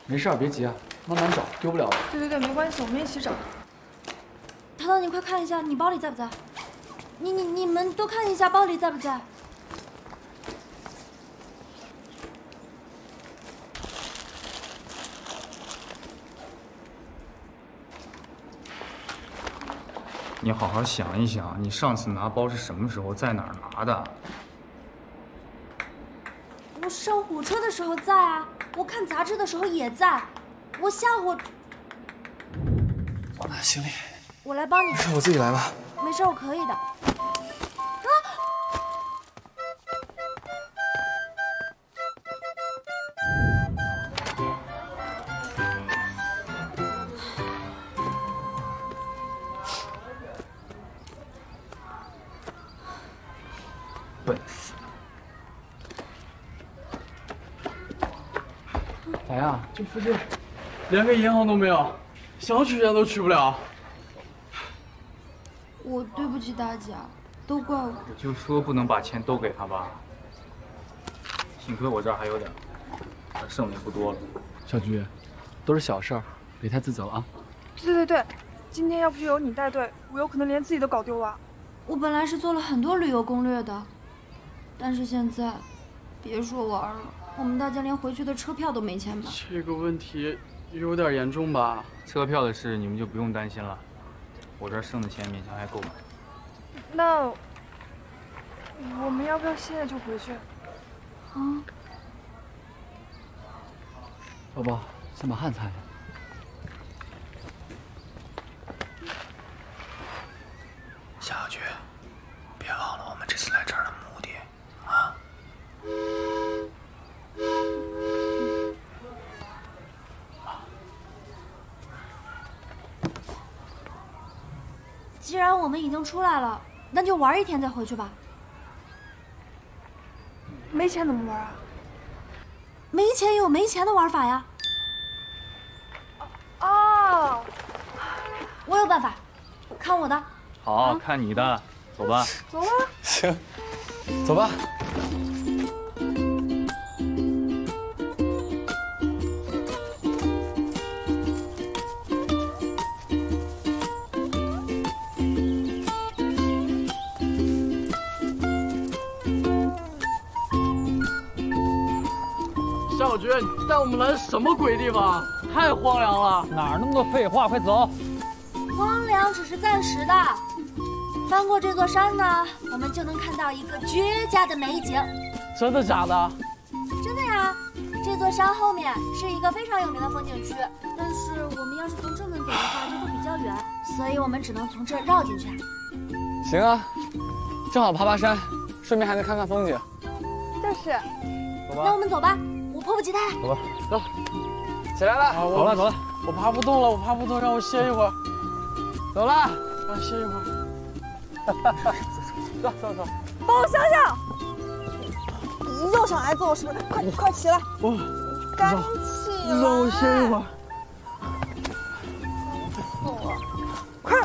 没事，别急啊，慢慢找，丢不了的。对，没关系，我们一起找。淘淘，你快看一下，你包里在不在？你们都看一下包里在不在？你好好想一想，你上次拿包是什么时候，在哪儿拿的？我上火车的时候在啊，我看杂志的时候也在，我下火。行李，我来帮你。我自己来吧。没事，我可以的。笨死了！咋样？这附近连个银行都没有，想取钱都取不了。我对不起大家，都怪我。我就说不能把钱都给他吧。幸亏我这儿还有点，剩的也不多了。小菊，都是小事儿，别太自责了啊。对，今天要不是有你带队，我有可能连自己都搞丢了。我本来是做了很多旅游攻略的。但是现在，别说玩了，我们大家连回去的车票都没钱买。这个问题有点严重吧？车票的事你们就不用担心了，我这儿剩的钱勉强还够买。那我们要不要现在就回去？啊？宝宝，先把汗擦下。小菊，别忘了我们这次来这儿的目的啊！既然我们已经出来了，那就玩一天再回去吧。没钱怎么玩啊？没钱有没钱的玩法呀。哦，我有办法，看我的。好，看你的，走吧。走吧。行，走吧。小菊，你带我们来什么鬼地方？太荒凉了！哪儿那么多废话？快走！荒凉只是暂时的，翻过这座山呢，我们就能看到一个绝佳的美景。真的假的？真的呀！这座山后面是一个非常有名的风景区，但是我们要是从正门走的话，就会比较远，所以我们只能从这绕进去。行啊，正好爬爬山，顺便还能看看风景。就是。走吧。那我们走吧，我迫不及待。走吧，走。起来了，走了，我爬不动了，我爬不动，让我歇一会儿。走了，啊，歇一会儿。走。帮我想想，你又想挨揍是不是？快起来！赶紧起来！让我歇一会儿。走了，快！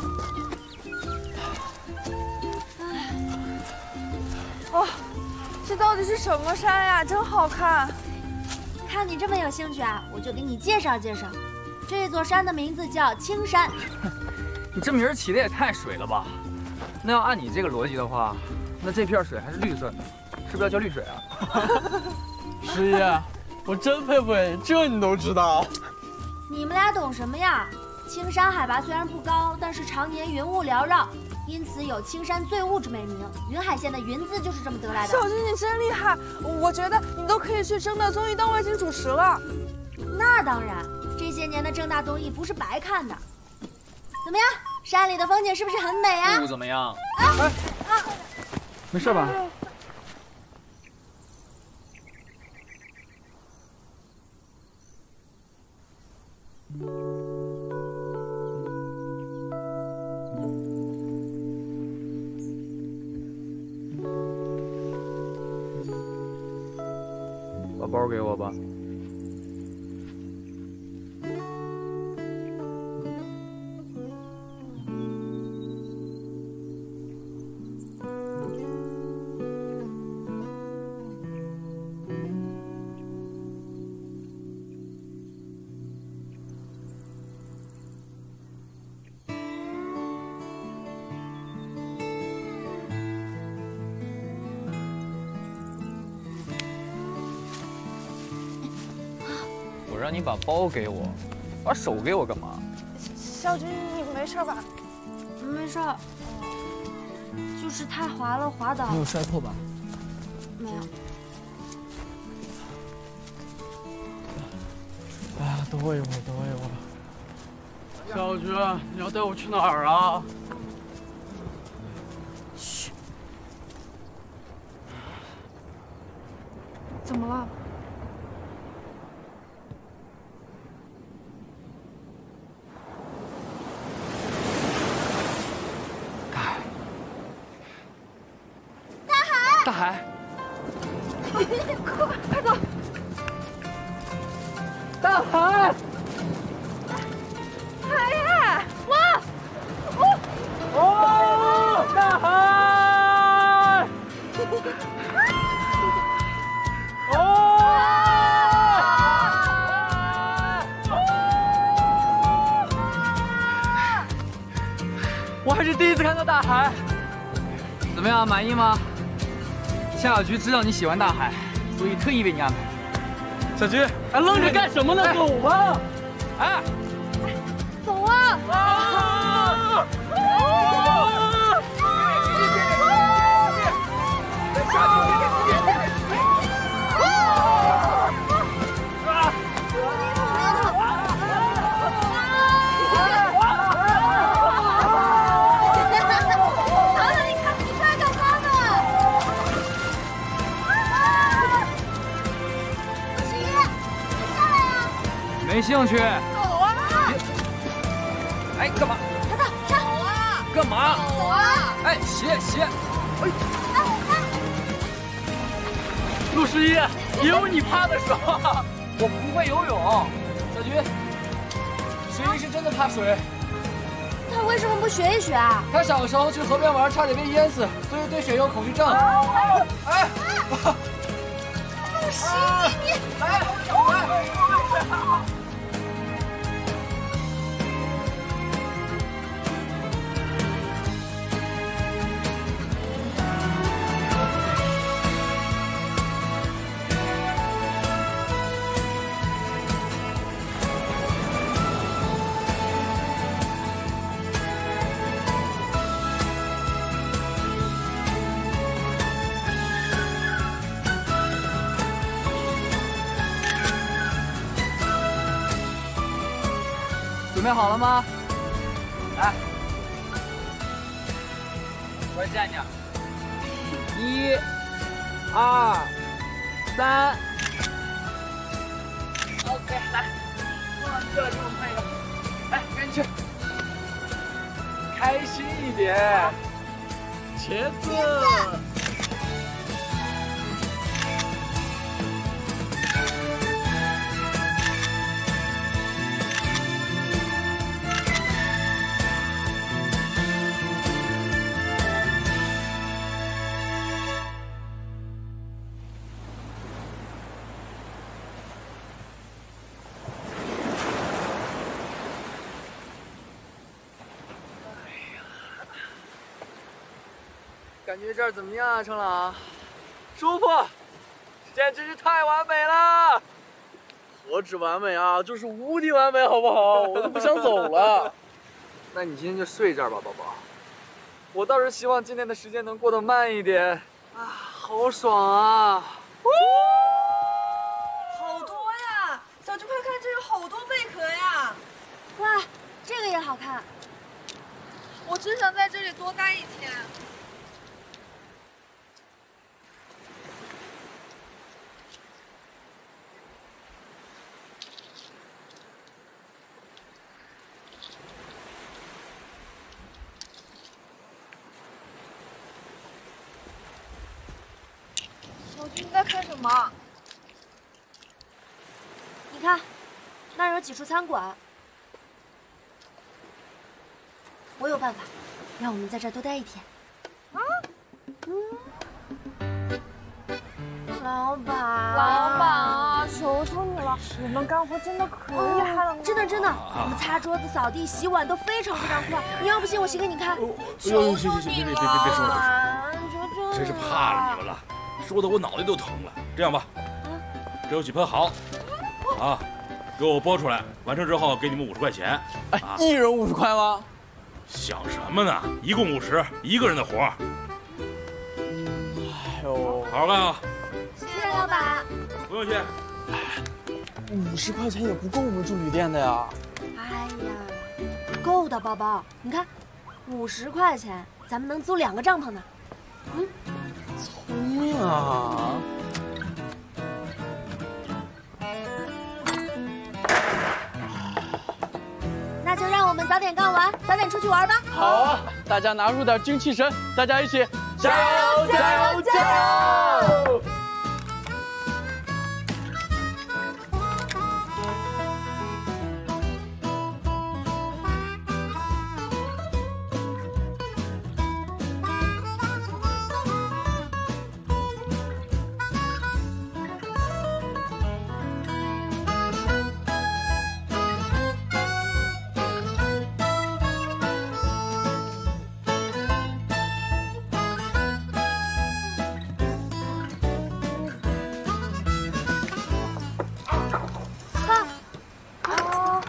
哇，这到底是什么山呀？真好看！看你这么有兴趣啊，我就给你介绍介绍。这座山的名字叫青山。你这名儿起的也太水了吧？那要按你这个逻辑的话，那这片水还是绿色的，是不是要叫绿水啊？十一，我真佩服你，这你都知道。你们俩懂什么呀？青山海拔虽然不高，但是常年云雾缭绕，因此有青山醉雾之美名。云海县的云字就是这么得来的。小菊，你真厉害！我觉得你都可以去正大综艺当外景主持了。那当然，这些年的正大综艺不是白看的。怎么样，山里的风景是不是很美啊？不怎么样。没事吧？把包给我吧。让你把包给我，把手给我干嘛？小菊，你没事吧？没事，就是太滑了，滑倒。没有摔破吧？没有。哎呀，等我一会儿，等我一会儿。小菊，你要带我去哪儿啊？嘘。怎么了？ 大海，快走！大海，海呀！哇！哦，大海！我还是第一次看到大海，怎么样，满意吗？ 夏小菊知道你喜欢大海，所以特意为你安排。小菊，还愣着干什么呢？走吧！哎，走啊！没兴趣。走啊！哎，干嘛？淘淘，上！走啊！干嘛？走啊！哎，鞋！哎，陆十一，也有你怕的时候。我不会游泳。小菊，十一是真的怕水。他为什么不学一学啊？他小时候去河边玩，差点被淹死，所以对水有恐惧症。哎，陆十一，你哎！ 准备好了吗？来，我站着。1、2、3。OK， 来，这就配了。来，赶紧去。开心一点。茄子。 感觉这儿怎么样啊，程朗？舒服，简直是太完美了！何止完美啊，就是无敌完美，好不好？我都不想走了。那你今天就睡这儿吧，宝宝。我倒是希望今天的时间能过得慢一点。啊，好爽啊！好多呀！小菊，快看，这有好多贝壳呀！哇，这个也好看。我只想在这里多待一天。 小菊，你在看什么？看，那儿有几处餐馆。我有办法，让我们在这儿多待一天。老板，老板啊，求求你了，我们干活真的可厉害了。真的真的，我们擦桌子、扫地、洗碗都非常快。你要不信，我洗给你看。行，别说了，真是怕了你们了，说的我脑袋都疼了。这样吧，这有几盆好，啊，给我剥出来，完成之后给你们50块钱。啊，1人50块吗？想什么呢？一共50，一个人的活。哎呦，好好干啊！谢谢老板。不用谢。 50块钱也不够我们住旅店的呀。哎呀，够的，宝宝，你看，50块钱咱们能租2个帐篷呢。聪明啊！那就让我们早点干完，早点出去玩吧。好啊，大家拿出点精气神，大家一起加油！加油！加油！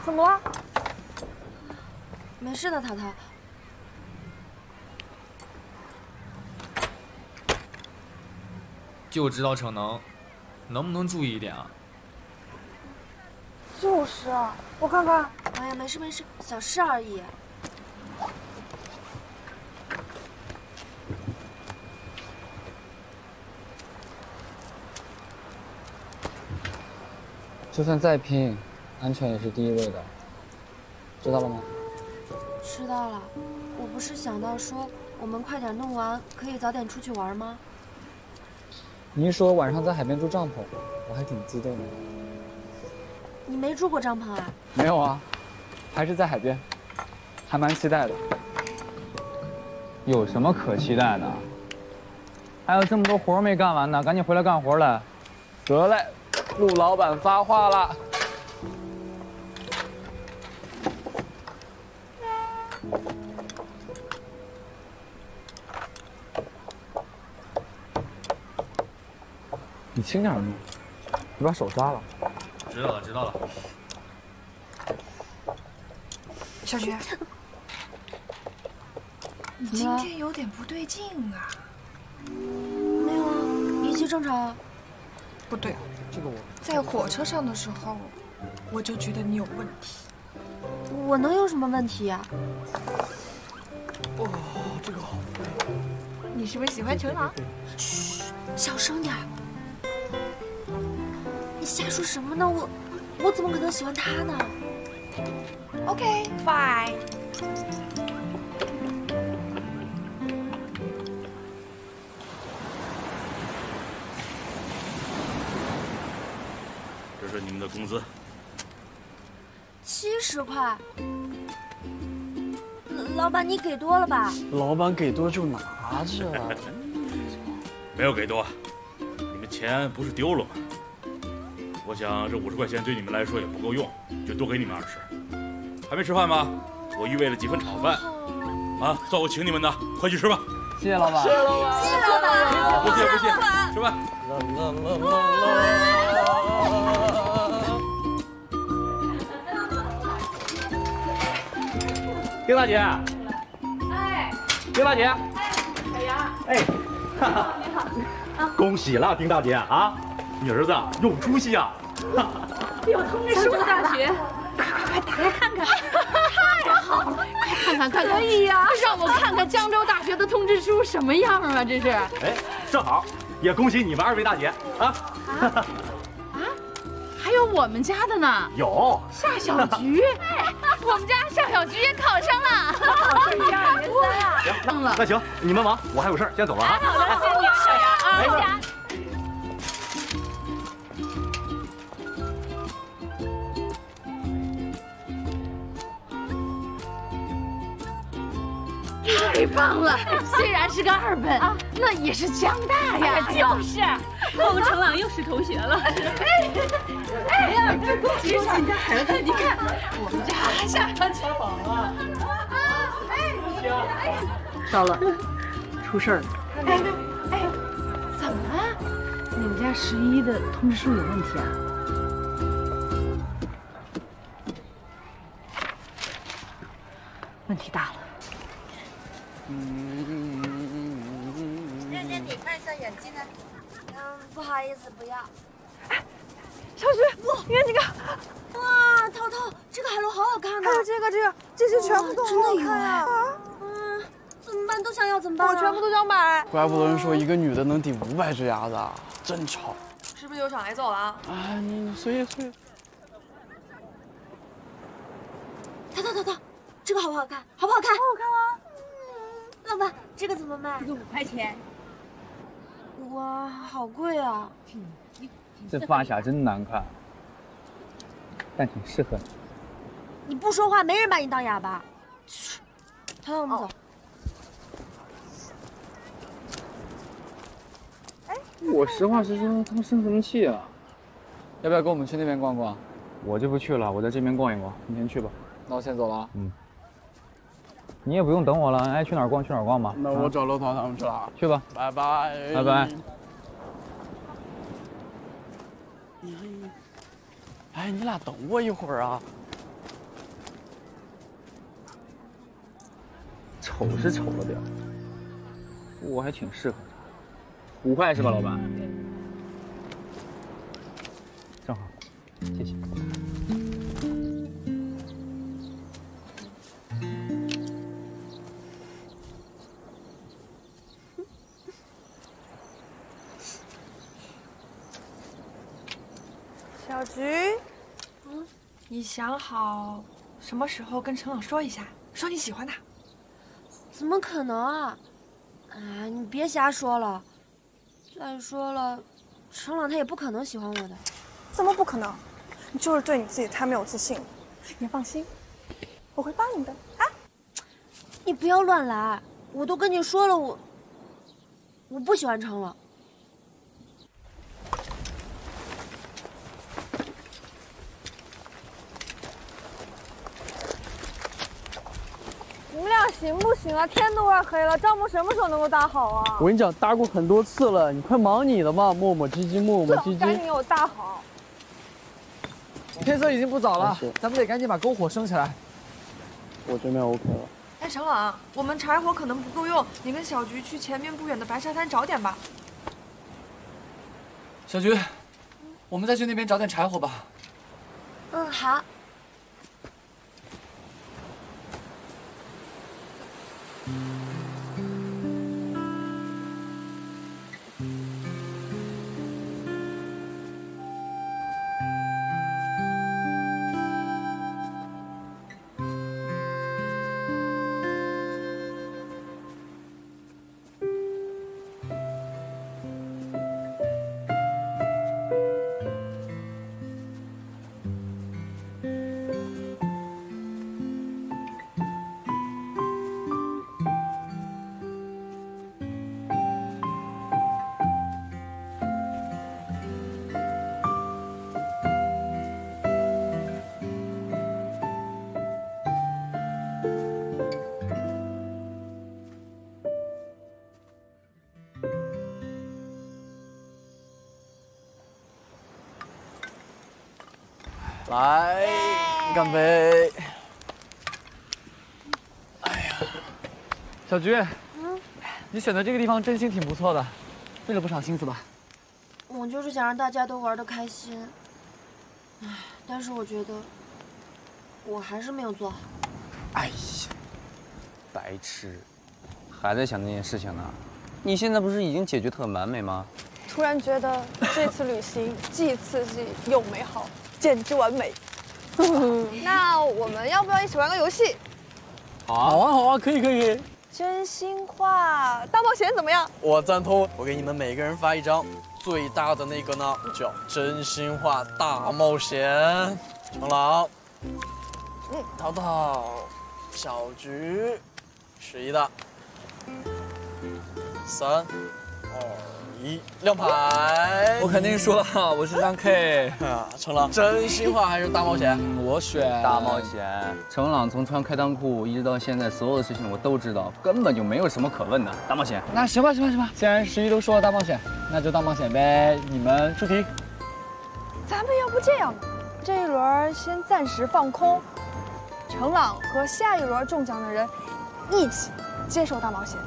怎么了？没事的，淘淘。就知道逞能，能不能注意一点啊？就是啊，我看看。哎呀，没事没事，小事而已。就算再拼，安全也是第一位的，知道了吗？知道了。我不是想到说我们快点弄完，可以早点出去玩吗？你一说晚上在海边住帐篷，我还挺激动的。你没住过帐篷啊？没有啊，还是在海边，还蛮期待的。有什么可期待的？还有这么多活没干完呢，赶紧回来干活来。得嘞，陆老板发话了。 你轻点弄，你把手抓了。知道了，知道了。小菊，你今天有点不对劲啊。没有啊，一切正常。不对，这个我在火车上的时候，我就觉得你有问题。我能有什么问题呀？哦，这个好贵。你是不是喜欢成狼？嘘，小声点。 你瞎说什么呢？我怎么可能喜欢他呢 ？OK, fine。这是你们的工资。70块。老板，你给多了吧？老板给多就拿着。没有给多，你们钱不是丢了吗？ 我想这50块钱对你们来说也不够用，就多给你们20。还没吃饭吗？我预备了几份炒饭，啊，算我请你们的，快去吃吧。谢谢老板，谢谢老板，谢谢老板，不谢不谢，吃饭。丁大姐，哎，丁大姐，哎，小杨，哎，哈哈，你好，恭喜了，丁大姐啊！ 你儿子有出息啊！有通知书大学，快打开看看！太好了，快看看看看！可以呀，让我看看江州大学的通知书什么样啊？这是？哎，正好，也恭喜你们2位大姐啊！啊，还有我们家的呢。有夏小菊，我们家夏小菊也考上了，考上1、2、3啊！那行，你们忙，我还有事先走了啊！好的，谢谢你，小杨啊！太棒了！虽然是个二本，那也是强大呀。就是，我们程朗又是同学了。哎呀，恭喜我们家孩子！你看，我们家下场起好了。糟了，出事儿了！哎，怎么了？你们家11的通知书有问题啊？问题大了。姐姐，你看一下眼镜呢？不好意思，不要。小菊，你看这个，哇，涛涛，这个海螺好好看啊！还有这些全部都好好看呀！怎么办？都想要怎么办？我全部都想买。怪不得人说一个女的能顶500只鸭子啊，真吵！是不是有场挨揍了啊？啊，你随。涛，这个好不好看？好不好看？好好看啊！老板，这个怎么卖？这个5块钱。哇，好贵啊！这发卡真难看，但挺适合你。你不说话，没人把你当哑巴。涛，我们走。我实话实说，他们生什么气啊？要不要跟我们去那边逛逛？我就不去了，我在这边逛一逛。你先去吧。那我先走了。你也不用等我了，爱去哪儿逛去哪儿逛吧。那我找乐涛他们去了。去吧。拜拜。拜拜。哎，你俩等我一会儿啊。丑是丑了点，我还挺适合他。5块是吧，老板？正好，谢谢。小菊，你想好什么时候跟程朗说一下，说你喜欢他？怎么可能啊！哎，你别瞎说了。再说了，程朗他也不可能喜欢我的。怎么不可能？你就是对你自己太没有自信了。你放心，我会帮你的啊！你不要乱来，我都跟你说了，我不喜欢程朗。你们俩行不行啊？天都快黑了，帐篷什么时候能够搭好啊？我跟你讲，搭过很多次了，你快忙你的吧，磨磨唧唧，磨磨唧唧。赶紧给我搭好。天色已经不早了，咱们得赶紧把篝火升起来。我这边 OK 了。哎，程朗，我们柴火可能不够用，你跟小菊去前面不远的白沙滩找点吧。小菊，我们再去那边找点柴火吧。好。来，干杯！哎呀，小菊，你选的这个地方真心挺不错的，费了不少心思吧？我就是想让大家都玩得开心，唉，但是我觉得我还是没有做好。哎呀，白痴，还在想那件事情呢？你现在不是已经解决得很完美吗？突然觉得这次旅行既刺激又美好，简直完美。那我们要不要一起玩个游戏？好啊，可以。真心话大冒险怎么样？我赞同。我给你们每个人发一张，最大的那个呢叫真心话大冒险。程朗，涛涛，小菊，11的， 3、2、1，亮牌！我肯定输了，我是张 K。程朗，真心话还是大冒险？我选大冒险。程朗从穿开裆裤一直到现在，所有的事情我都知道，根本就没有什么可问的。大冒险。那行吧，既然11都说了大冒险，那就大冒险呗。你们出题。咱们要不这样吧，这一轮先暂时放空，程朗和下一轮中奖的人一起接受大冒险，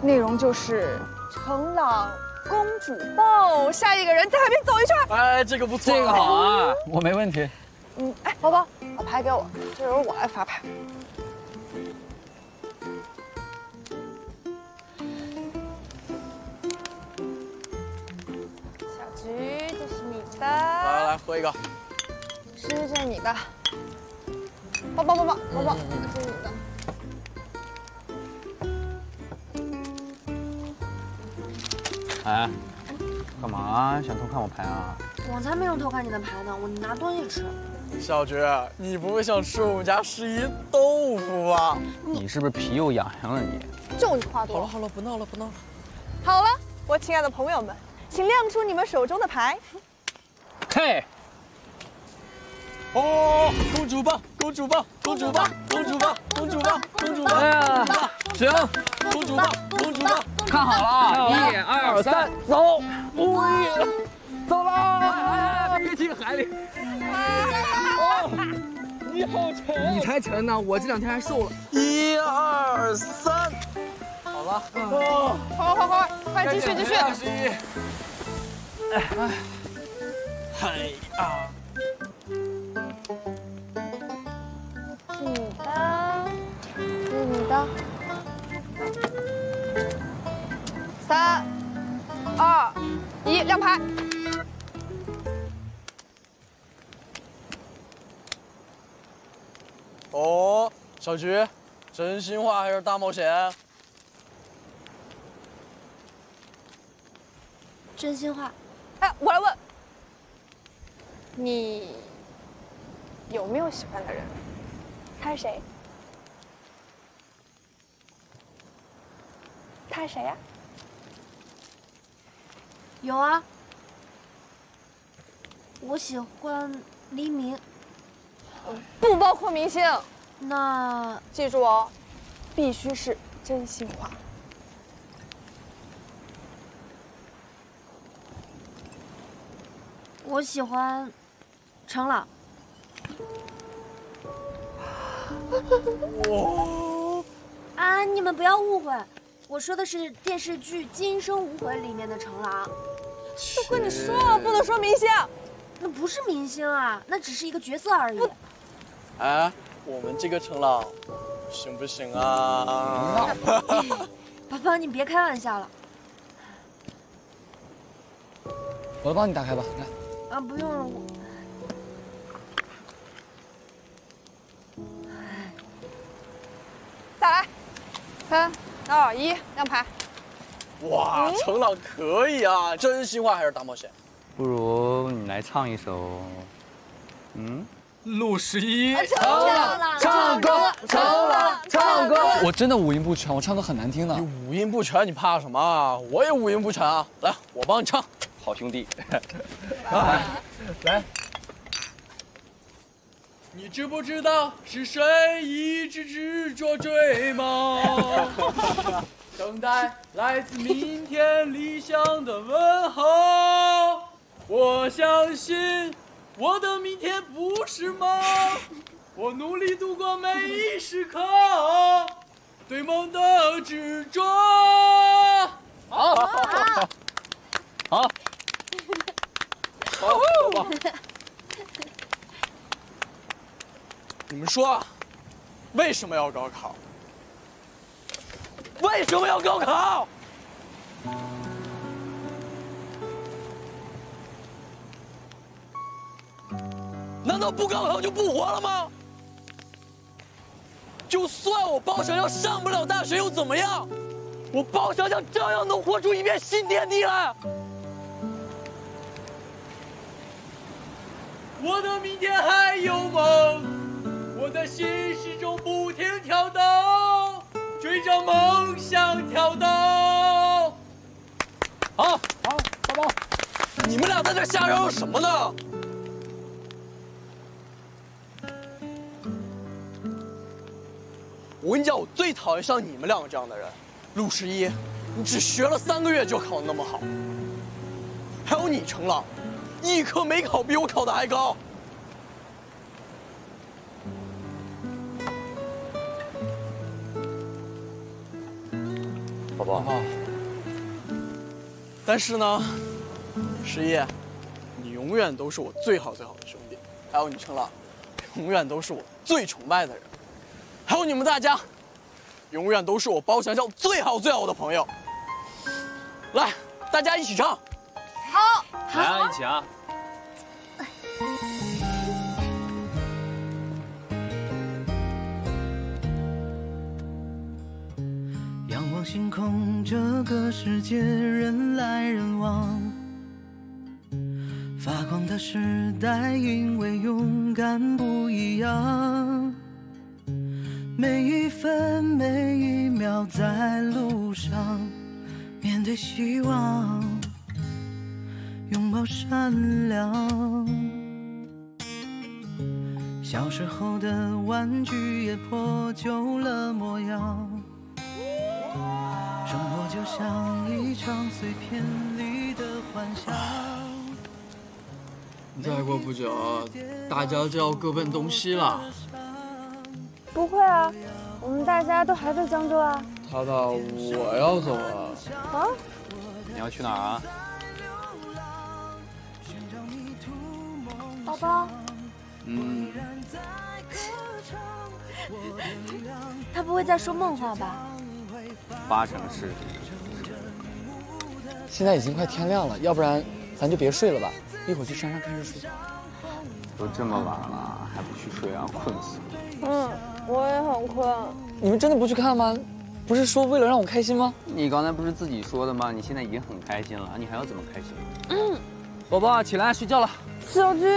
内容就是程朗公主抱，下一个人在海边走一圈。哎，这个不错，这个好啊，我没问题。哎，宝宝，把牌给我，这轮我来发牌。小菊，这是你的。来喝一个。诗，这是你的。宝宝，这是你的。哎，干嘛想偷看我牌啊？我才没有偷看你的牌呢，我拿东西吃。小菊，你不会想吃我们家11豆腐吧？你是不是皮又痒痒了你？就你话多。好了，不闹了。好了，我亲爱的朋友们，请亮出你们手中的牌。嘿。哦，公主抱！哎呀，行，公主抱！看好了，1、2、3，走！走了！别进海里！你好沉！你才沉呢，我这2天还瘦了。1、2、3，好了。快继续。哎呀！是你的。3、2、1，亮牌。哦，小菊，真心话还是大冒险？真心话。哎，我来问，你有没有喜欢的人？他是谁？他是谁呀？有啊，我喜欢黎明。不包括明星。那记住哦，必须是真心话。我喜欢程朗。啊，你们不要误会，我说的是电视剧《今生无悔》里面的程朗。都跟你说了，不能说明星。那不是明星啊，那只是一个角色而已。哎，我们这个程朗，行不行啊？宝宝，你别开玩笑了。我帮你打开吧，来。啊，不用了，我。再来，3、2、1，亮牌。哇，程朗可以啊！真心话还是大冒险？不如你来唱一首，陆11，唱歌。我真的五音不全，我唱歌很难听的。你五音不全，你怕什么啊？我也五音不全啊！来，我帮你唱。好兄弟。来。你知不知道是谁一直执着追梦，等待来自明天理想的问候？我相信我的明天不是梦，我努力度过每一时刻，对梦的执着。好，好，走吧。你们说，为什么要高考？为什么要高考？难道不高考就不活了吗？就算我包小小上不了大学又怎么样？我包小小照样能活出一片新天地来。我的明天还有梦。我的心始终不停跳动，决追着梦想跳动。好，好，大宝，你们俩在这瞎嚷嚷什么呢？我跟你讲，我最讨厌像你们两个这样的人。陆十一，你只学了3个月就考得那么好。还有你程朗，一科没考比我考得还高。宝宝，但是呢，十一，你永远都是我最好的兄弟。还有你程朗，永远都是我最崇拜的人。还有你们大家，永远都是我包厢上最好的朋友。来，大家一起唱。好，来啊，一起啊！仰望星空，这个世界人来人往，发光的时代，因为勇敢不一样。每一分每一秒在路上，面对希望，拥抱善良。小时候的玩具也破旧了模样，生活就像一场碎片里的幻想。再过不久，大家就要各奔东西了。不会啊，我们大家都还在江州啊。淘淘，我要走了。啊？你要去哪儿啊？宝宝。他不会在说梦话吧8成是。现在已经快天亮了，要不然咱就别睡了吧，一会儿去山上看日出。都这么晚了，还不去睡啊？困死了。我也很困。你们真的不去看吗？不是说为了让我开心吗？你刚才不是自己说的吗？你现在已经很开心了，你还要怎么开心？宝宝，起来睡觉了。小军，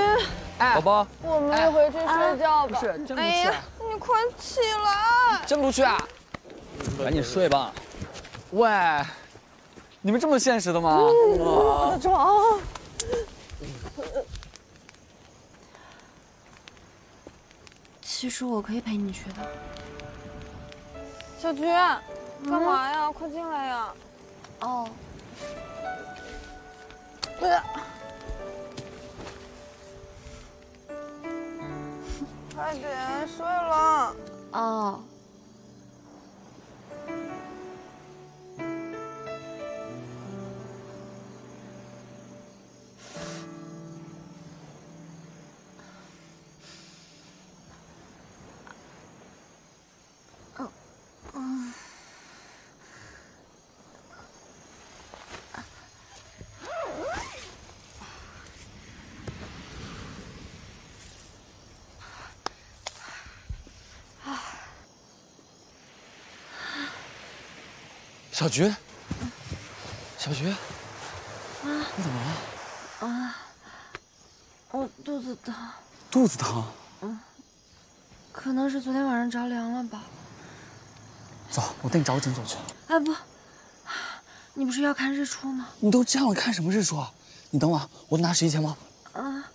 宝宝，我们也回去睡觉吧。不是，真不去。哎呀，你快起来！真不去啊？赶紧睡吧。喂，你们这么现实的吗？我的床。其实我可以陪你去的。小菊，干嘛呀？快进来呀！哦。快点睡了。哦。小菊，小菊，你怎么了？啊，我肚子疼。肚子疼？可能是昨天晚上着凉了吧。走，我带你找个诊所去。哎不，你不是要看日出吗？你都这样了，看什么日出啊？你等我，我拿11钱包。啊。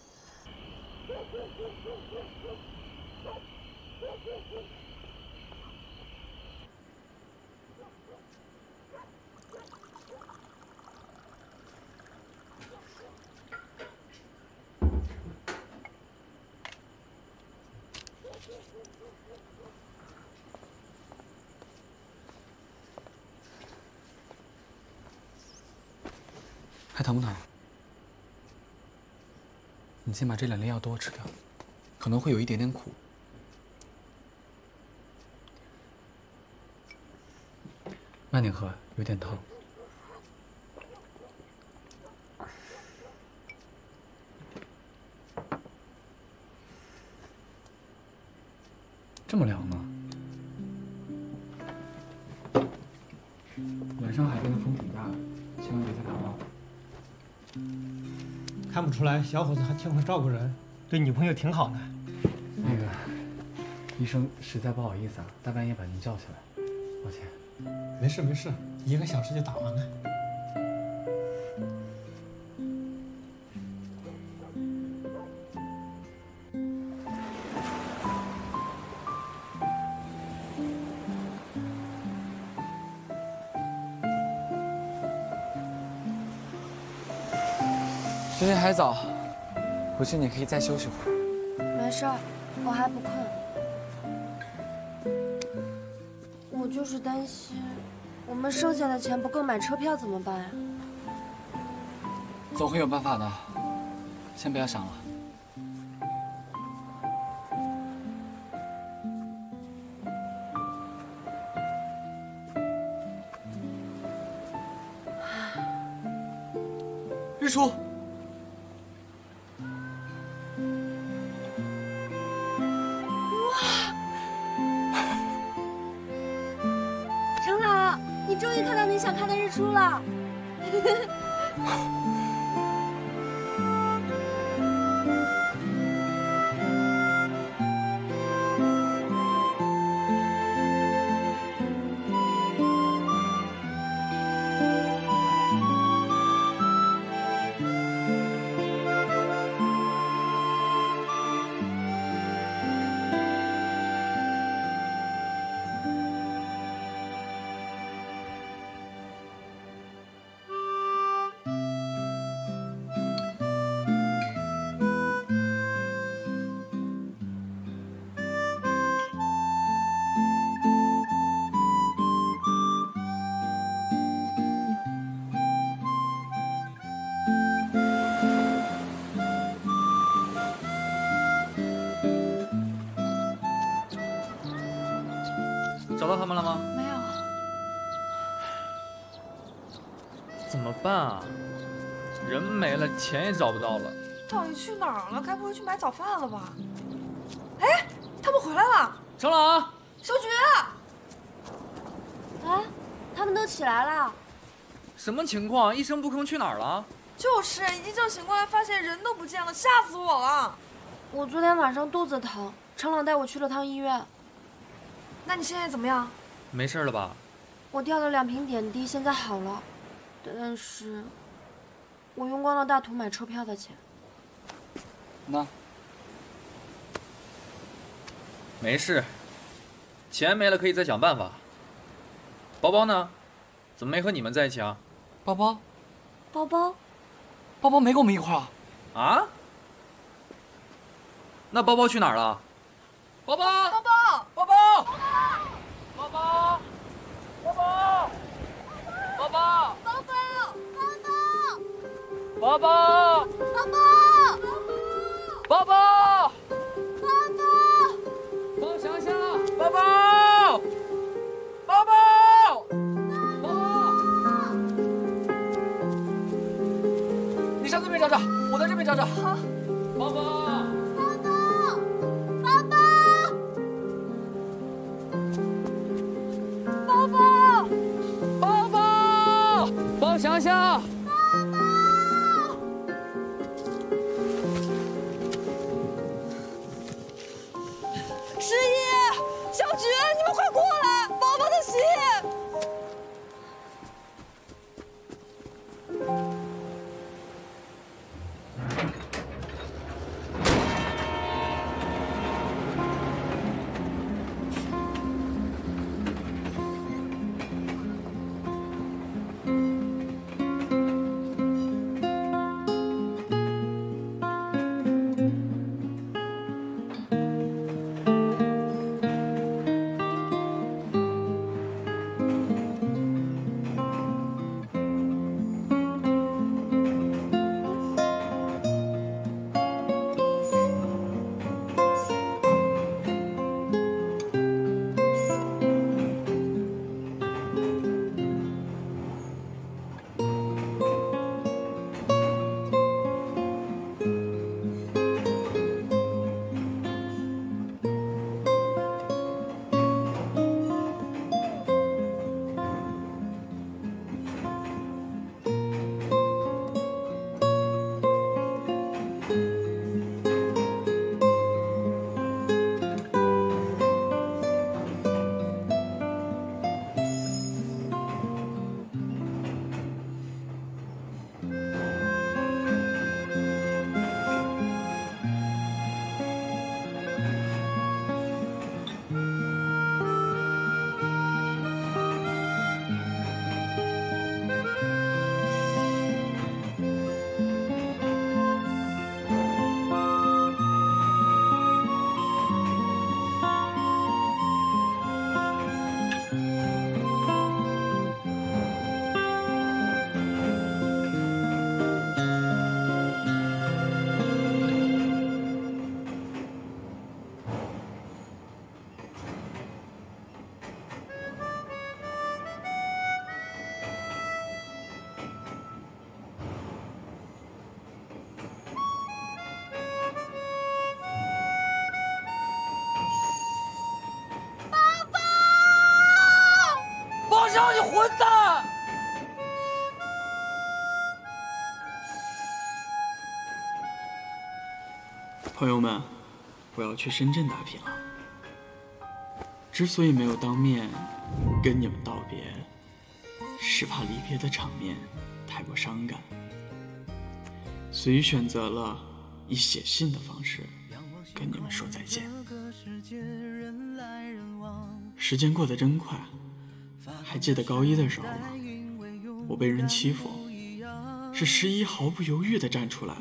还疼不疼？你先把这2粒药多吃掉，可能会有一点点苦。慢点喝，有点烫。这么凉吗？晚上海边的风挺大的，千万别再感冒了。看不出来，小伙子还挺会照顾人，对女朋友挺好的。那个，医生实在不好意思啊，大半夜把您叫起来。我天，没事没事，1个小时就打完了。时间还早，回去你可以再休息会儿。没事儿，我还不困。我就是担心，我们剩下的钱不够买车票怎么办呀？总会有办法的，先不要想了。日出。 你终于看到你想看的日出了。找到他们了吗？没有。怎么办啊？人没了，钱也找不到了。到底去哪儿了？该不会去买早饭了吧？哎，他们回来了！程朗，小菊，哎，他们都起来了。什么情况？一声不吭去哪儿了？就是一觉醒过来，发现人都不见了，吓死我了！我昨天晚上肚子疼，程朗带我去了趟医院。 那你现在怎么样？没事了吧？我掉了2瓶点滴，现在好了，但是，我用光了大图买车票的钱。那，没事，钱没了可以再想办法。包包呢？怎么没和你们在一起啊？包包，包包，包包没跟我们一块儿啊？啊？那包包去哪儿了？包包，包包，包包。 包包，包包，包包，包包，包包，包包，包包，包想想，包包，包包，包包，你上那边找找，我在这边找找。好，包包。 包想想，少，你混蛋！朋友们，我要去深圳打拼了。之所以没有当面跟你们道别，是怕离别的场面太过伤感，所以选择了以写信的方式跟你们说再见。时间过得真快，还记得高一的时候吗？我被人欺负，是十一毫不犹豫地站出来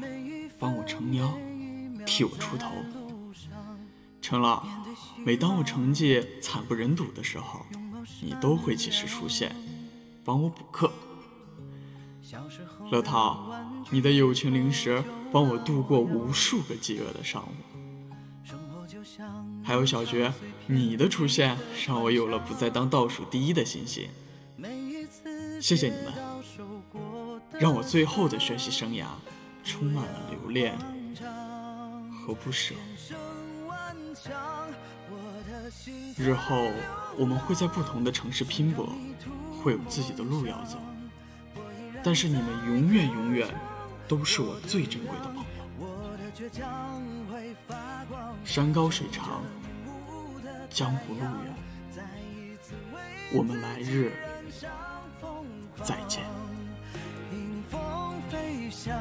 帮我撑腰，替我出头。程老，每当我成绩惨不忍睹的时候，你都会及时出现，帮我补课。乐涛，你的友情零食帮我度过无数个饥饿的上午。还有小觉，你的出现让我有了不再当倒数第一的信心。谢谢你们，让我最后的学习生涯充满了留恋和不舍。日后我们会在不同的城市拼搏，会有自己的路要走，但是你们永远永远都是我最珍贵的朋友。山高水长，江湖路远，我们来日再见。迎风飞翔，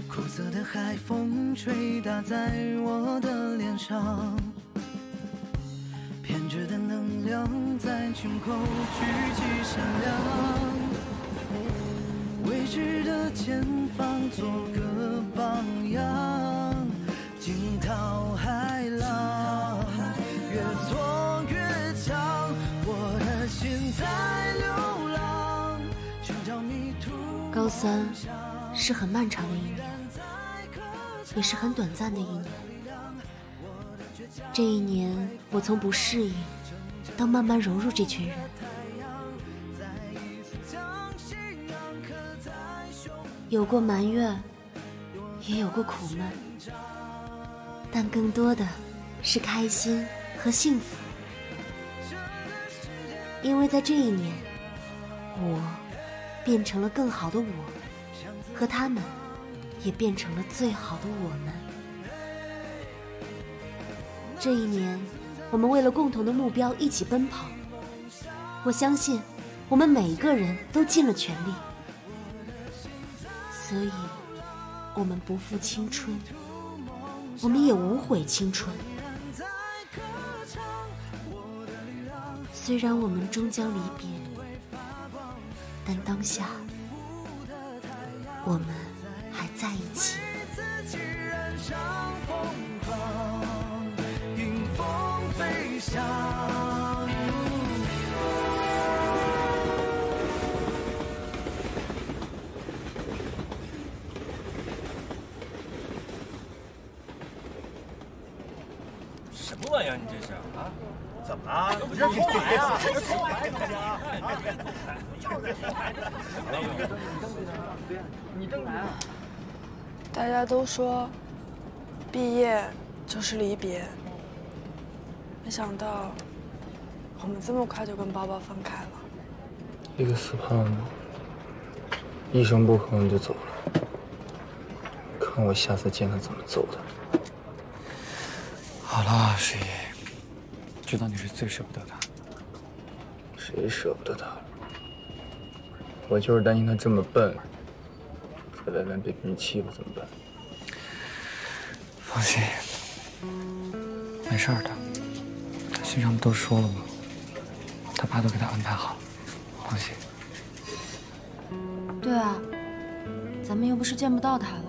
苦涩的海风吹打在我的脸上，偏执的能量在胸口聚集闪亮，未知的前方做个榜样，惊涛骇浪，越挫越强，我的心在流浪，寻找迷途。高三是很漫长的一年，也是很短暂的一年。这一年，我从不适应到慢慢融入这群人，有过埋怨，也有过苦闷，但更多的是开心和幸福。因为在这一年，我变成了更好的我，和他们也变成了最好的我们。这一年，我们为了共同的目标一起奔跑。我相信，我们每一个人都尽了全力，所以，我们不负青春，我们也无悔青春。虽然我们终将离别，但当下，我们还在一起。迎风飞翔，什么玩意儿？你这是啊？怎么了？这不是偷来啊！这是偷来你正来啊！大家都说，毕业就是离别。没想到，我们这么快就跟包包分开了。一个死胖子，一声不吭就走了。看我下次见他怎么揍他。好了，十一，知道你是最舍不得他。谁舍不得他？我就是担心他这么笨，在外面被别人欺负怎么办？放心，没事的。他信上不都说了吗？他爸都给他安排好了，放心。对啊，咱们又不是见不到他了，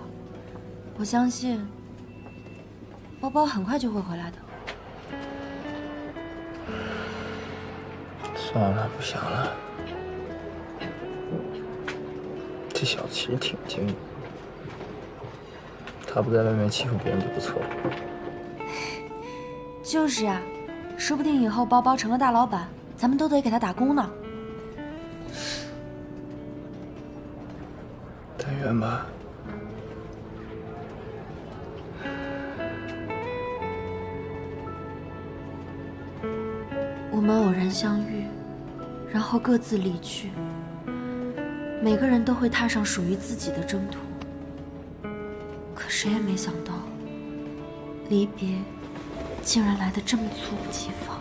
我相信包包很快就会回来的。算了，不想了。这小子其实挺精的，他不在外面欺负别人就不错了。就是啊，说不定以后包包成了大老板，咱们都得给他打工呢。人吗？我们偶然相遇，然后各自离去。每个人都会踏上属于自己的征途，可谁也没想到，离别竟然来得这么猝不及防。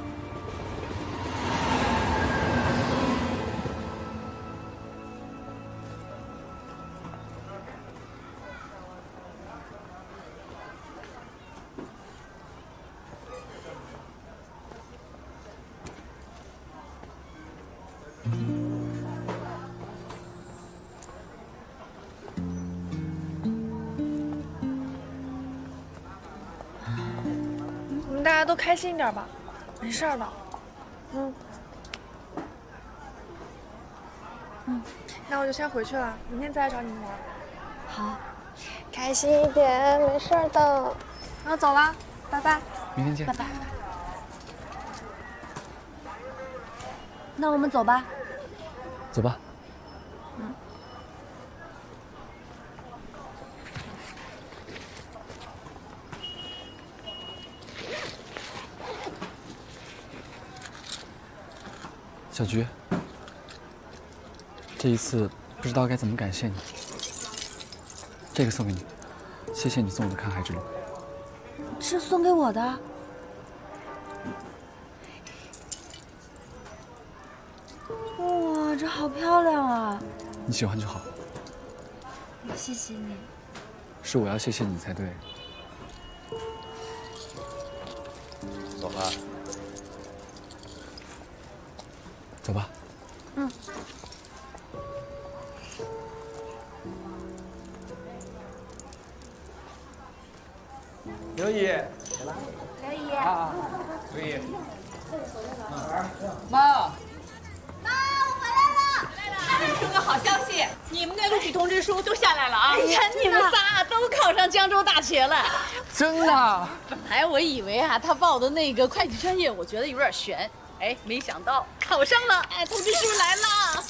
大家都开心一点吧，没事的。那我就先回去了，明天再来找你们玩。好，开心一点，没事的。那走了，拜拜。明天见。拜拜。那我们走吧。走吧。小菊，这一次不知道该怎么感谢你。这个送给你，谢谢你送我的看海之旅。是送给我的。哇，这好漂亮啊！你喜欢就好。谢谢你。是我要谢谢你才对。走了。走吧。刘姨，刘姨啊，刘姨，妈，说个好消息，你们的录取通知书都下来了啊！哎呀，你们仨都考上江州大学了。真的？本来我以为啊，他报的那个会计专业，我觉得有点悬。哎，没想到考上了！哎，通知书来了！我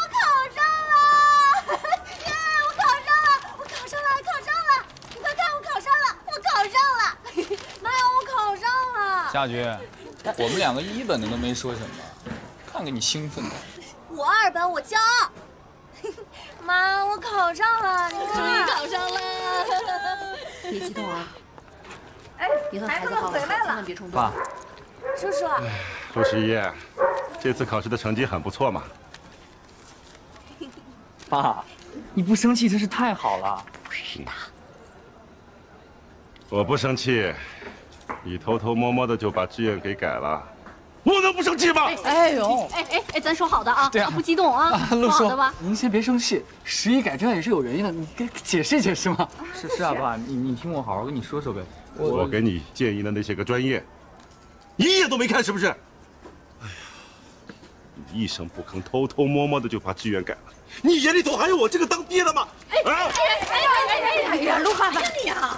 考上了！耶，我考上了！我考上了！你快看，我考上了！妈呀，我考上了！夏菊，我们两个1本的都没说什么，看给你兴奋的。我2本，我骄傲。妈，我考上了！你看，终于考上了！别激动啊！哎，以后孩子好了，千万别冲动。爸，叔叔，陆十一，这次考试的成绩很不错嘛。爸，你不生气真是太好了。是的。我不生气，你偷偷摸摸的就把志愿给改了，我能不生气吗？哎呦，哎，咱说好的啊，对啊，不激动啊，陆叔，说好的吧？您先别生气，11改这样也是有原因的，你给解释解释嘛。是啊，爸，你听我好好跟你说说呗。我给你建议的那些个专业，你一眼都没看是不是？哎呀，你一声不吭，偷偷摸摸的就把志愿改了，你眼里头还有我这个当爹的吗？哎呀，陆爸爸，你呀！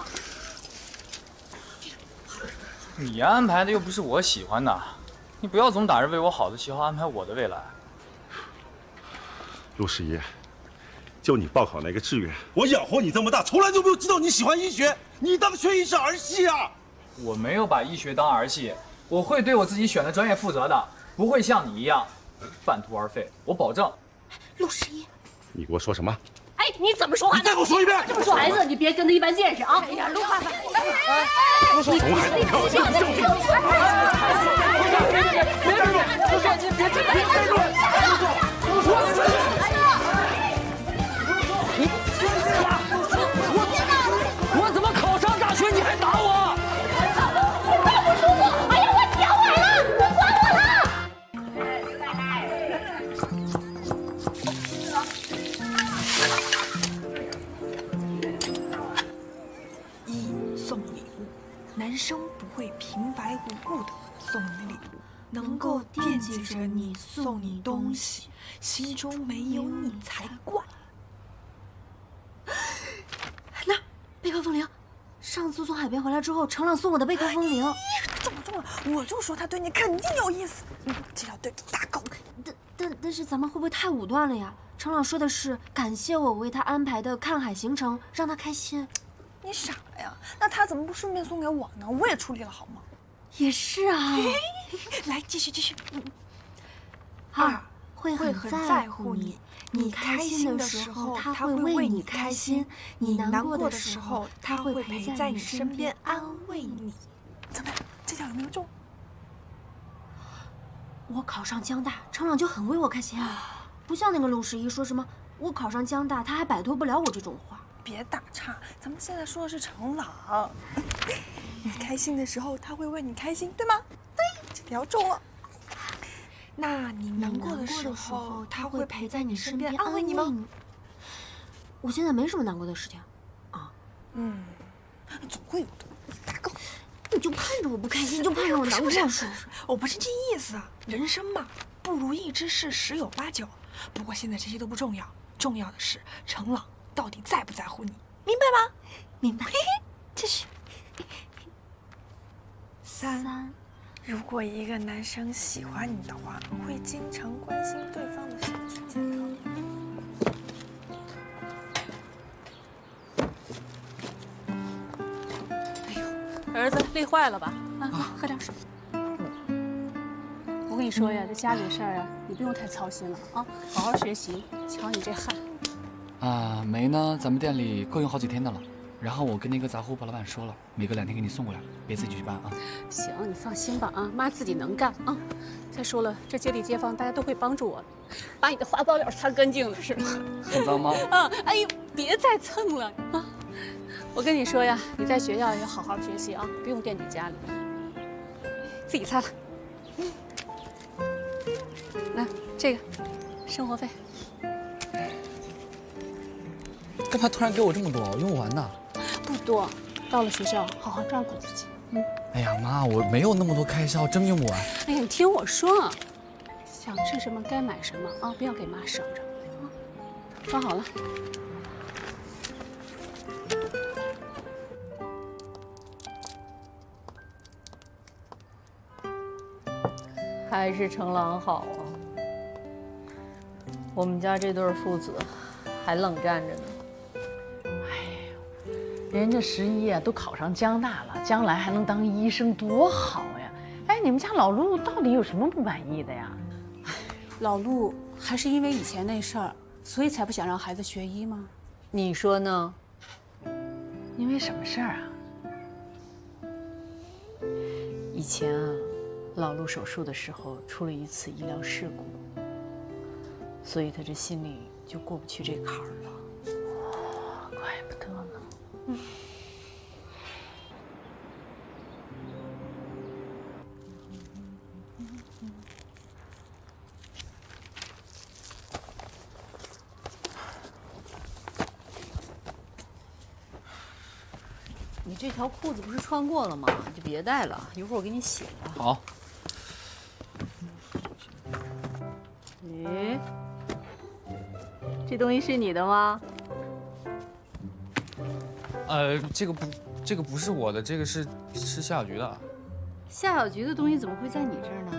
你安排的又不是我喜欢的，你不要总打着为我好的旗号安排我的未来。陆十一，就你报考那个志愿，我养活你这么大，从来就没有知道你喜欢医学，你当学医是儿戏啊！我没有把医学当儿戏，我会对我自己选的专业负责的，不会像你一样半途而废，我保证。陆十一，你给我说什么？哎，你怎么说话？你再给我说一遍！这么说孩子，你别跟他一般见识啊！哎呀，陆爸爸，你从孩子看我这么正经。陆叔，你别这样，陆叔，我怎么考上大学你还打我？不舒服！哎呀，我脚崴了，管我呢！送礼物，男生不会平白无故的送你礼物，能够惦记着你，送你东西，心中没有你才怪。那贝壳风铃，上次从海边回来之后，程朗送我的贝壳风铃。中了！我就说他对你肯定有意思，这条对住大狗。但是咱们会不会太武断了呀？程朗说的是感谢我为他安排的看海行程，让他开心。你傻呀？那他怎么不顺便送给我呢？我也处理了好吗？也是啊。来，继续。二会很在乎你，你开心的时候他会为你开心，你难过的时候他会陪在你身边安慰你。怎么样？这条有没有中？我考上江大，程朗就很为我开心啊，不像那个陆十一说什么我考上江大，他还摆脱不了我这种话。别打岔，咱们现在说的是程朗。你开心的时候他会为你开心，对吗？对，这条中了。那你难过的时候他会陪在你身边安慰你吗？我现在没什么难过的事情。总会有的。大狗，你就盼着我不开心，你就盼着我难过，是不是？我不是这意思，人生嘛，不如意之事十有八九。不过现在这些都不重要，重要的是程朗到底在不在乎你，明白吗？明白。继续。3，如果一个男生喜欢你的话，会经常关心对方的身体健康。儿子累坏了吧？喝点水。我跟你说呀，这家里的事儿啊，你不用太操心了啊，好好学习。瞧你这汗。煤呢？咱们店里够用好几天的了。然后我跟那个杂货铺老板说了，每隔2天给你送过来，别自己去搬啊。行，你放心吧啊，妈自己能干啊。再说了，这街里街坊大家都会帮助我，把你的滑膏脸擦干净了是吧？很脏吗？哎呦，别再蹭了啊！我跟你说呀，你在学校要好好学习啊，不用惦记家里，自己擦了。来，这个生活费。干嘛突然给我这么多？我用不完呢。不多，到了学校好好照顾自己。哎呀妈，我没有那么多开销，真用不完。哎呀，你听我说，想吃什么该买什么啊，不要给妈省着啊。装好了。还是程朗好啊，我们家这对父子还冷战着呢。人家11啊都考上江大了，将来还能当医生，多好呀！哎，你们家老陆到底有什么不满意的呀？老陆还是因为以前那事儿，所以才不想让孩子学医吗？你说呢？因为什么事儿啊？以前啊，老陆手术的时候出了一次医疗事故，所以他这心里就过不去这坎儿了。怪不得呢。你这条裤子不是穿过了吗？就别带了，一会儿我给你洗了。好。咦，这东西是你的吗？这个不是我的，这个是夏小菊的。夏小菊的东西怎么会在你这儿呢？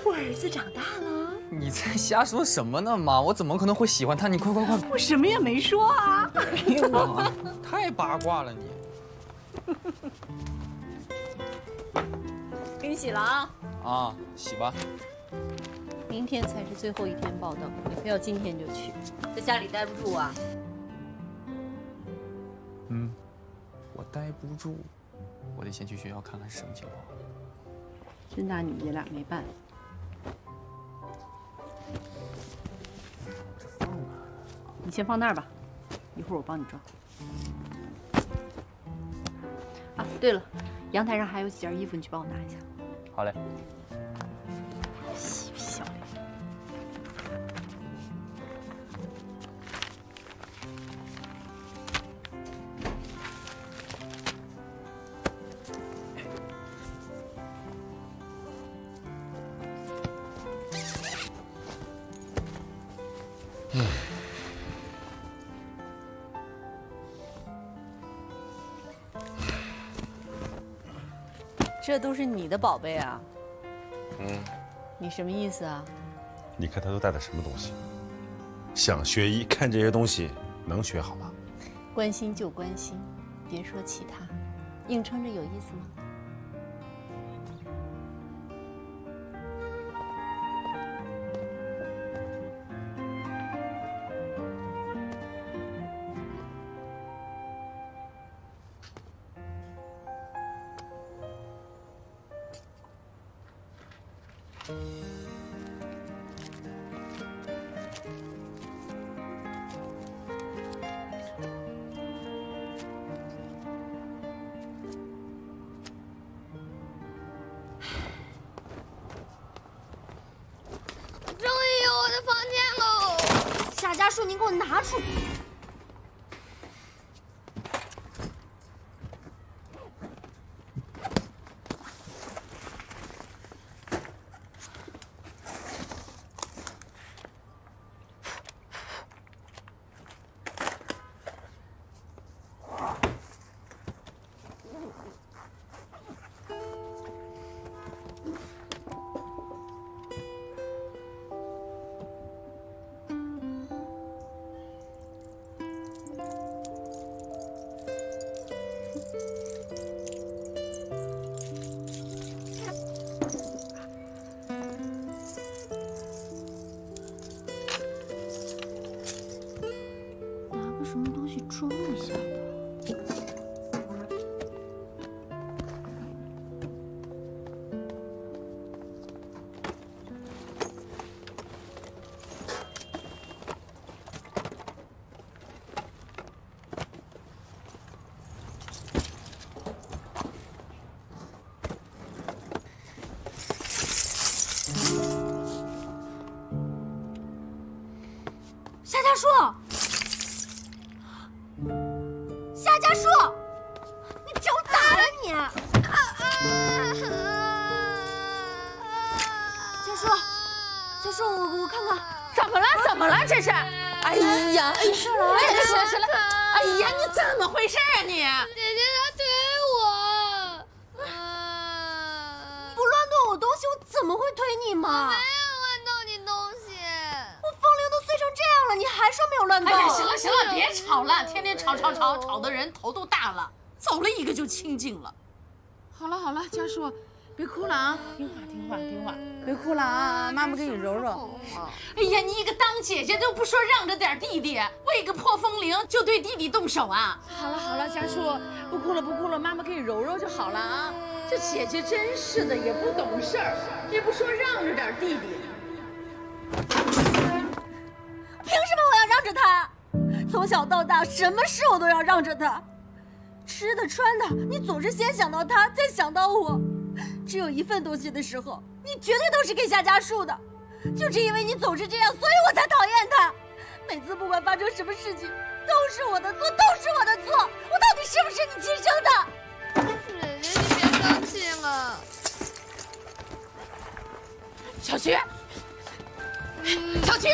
我儿子长大了。你在瞎说什么呢，妈？我怎么可能会喜欢他？你快！我什么也没说啊！妈，太八卦了你。给你洗了啊！啊，洗吧。明天才是最后一天报道，你非要今天就去，在家里待不住啊？我待不住，我得先去学校看看是什么情况。真拿你们爷俩没办法。你先放那儿吧，一会儿我帮你装。啊，对了，阳台上还有几件衣服，你去帮我拿一下。好嘞。嬉皮笑脸。这都是你的宝贝啊！嗯，你什么意思啊？你看他都带的什么东西？想学医，看这些东西能学好吗？关心就关心，别说其他，硬撑着有意思吗？终于有我的房间喽！夏家树，你给我拿出去！什么东西装一下吧。夏家树。夏家树，你找我打了你！家树，我看看，怎么了？怎么了？这是？哎呀，哎，没事了，行了，哎呀，你怎么回事啊你？姐姐她推我，不乱动我东西，我怎么会推你嘛？我没有乱动你东西，我风铃都碎成这样了，你还说没有乱动？哎呀，行了行了，别吵了，天天吵的人头都大了，走了一个就清静了。好了，家树，别哭了啊，听话，别哭了啊，妈妈给你揉揉。哎呀，你一个当姐姐都不说让着点弟弟，为个破风铃就对弟弟动手啊？好了，家树，不哭了，妈妈给你揉揉就好了啊。这姐姐真是的，也不懂事儿，也不说让着点弟弟。凭什么我要让着他？从小到大，什么事我都要让着他。吃的穿的，你总是先想到他，再想到我。只有一份东西的时候，你绝对都是给夏家树的。就是因为你总是这样，所以我才讨厌他。每次不管发生什么事情，都是我的错，都是我的错。我到底是不是你亲生的？姐姐，你别生气了。小菊，小菊。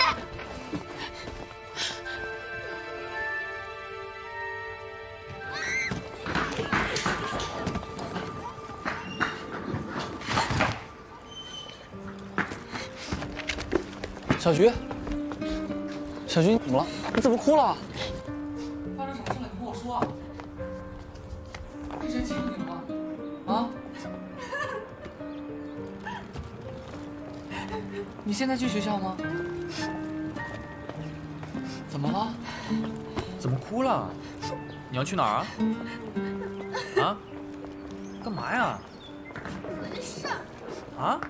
小菊，你怎么了？你怎么哭了？发生什么事了？你跟我说。是谁欺负你了吗？啊？你现在去学校吗？怎么了？怎么哭了？你要去哪儿啊？啊？干嘛呀？没事。啊？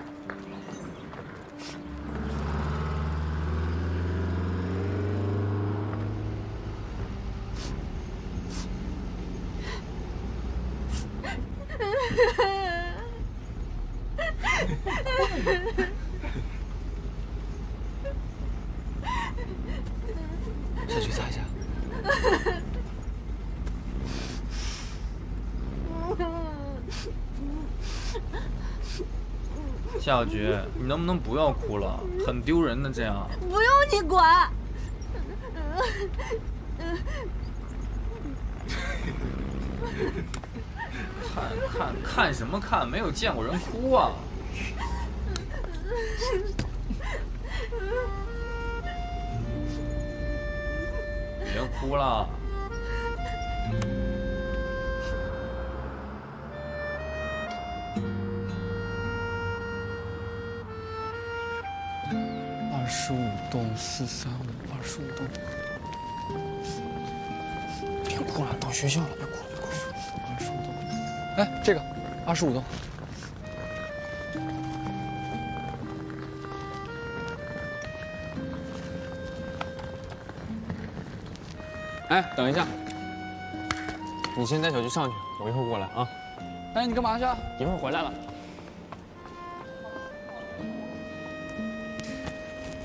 下去擦一下。夏小菊，你能不能不要哭了？很丢人的这样。不用你管。看什么看？没有见过人哭啊！别哭了。25栋435，25栋。别哭了，到学校了，别哭了，别哭了。25栋。哎，这个25栋。哎，等一下，你先带小菊上去，我一会儿过来啊。哎，你干嘛去啊？一会儿回来了。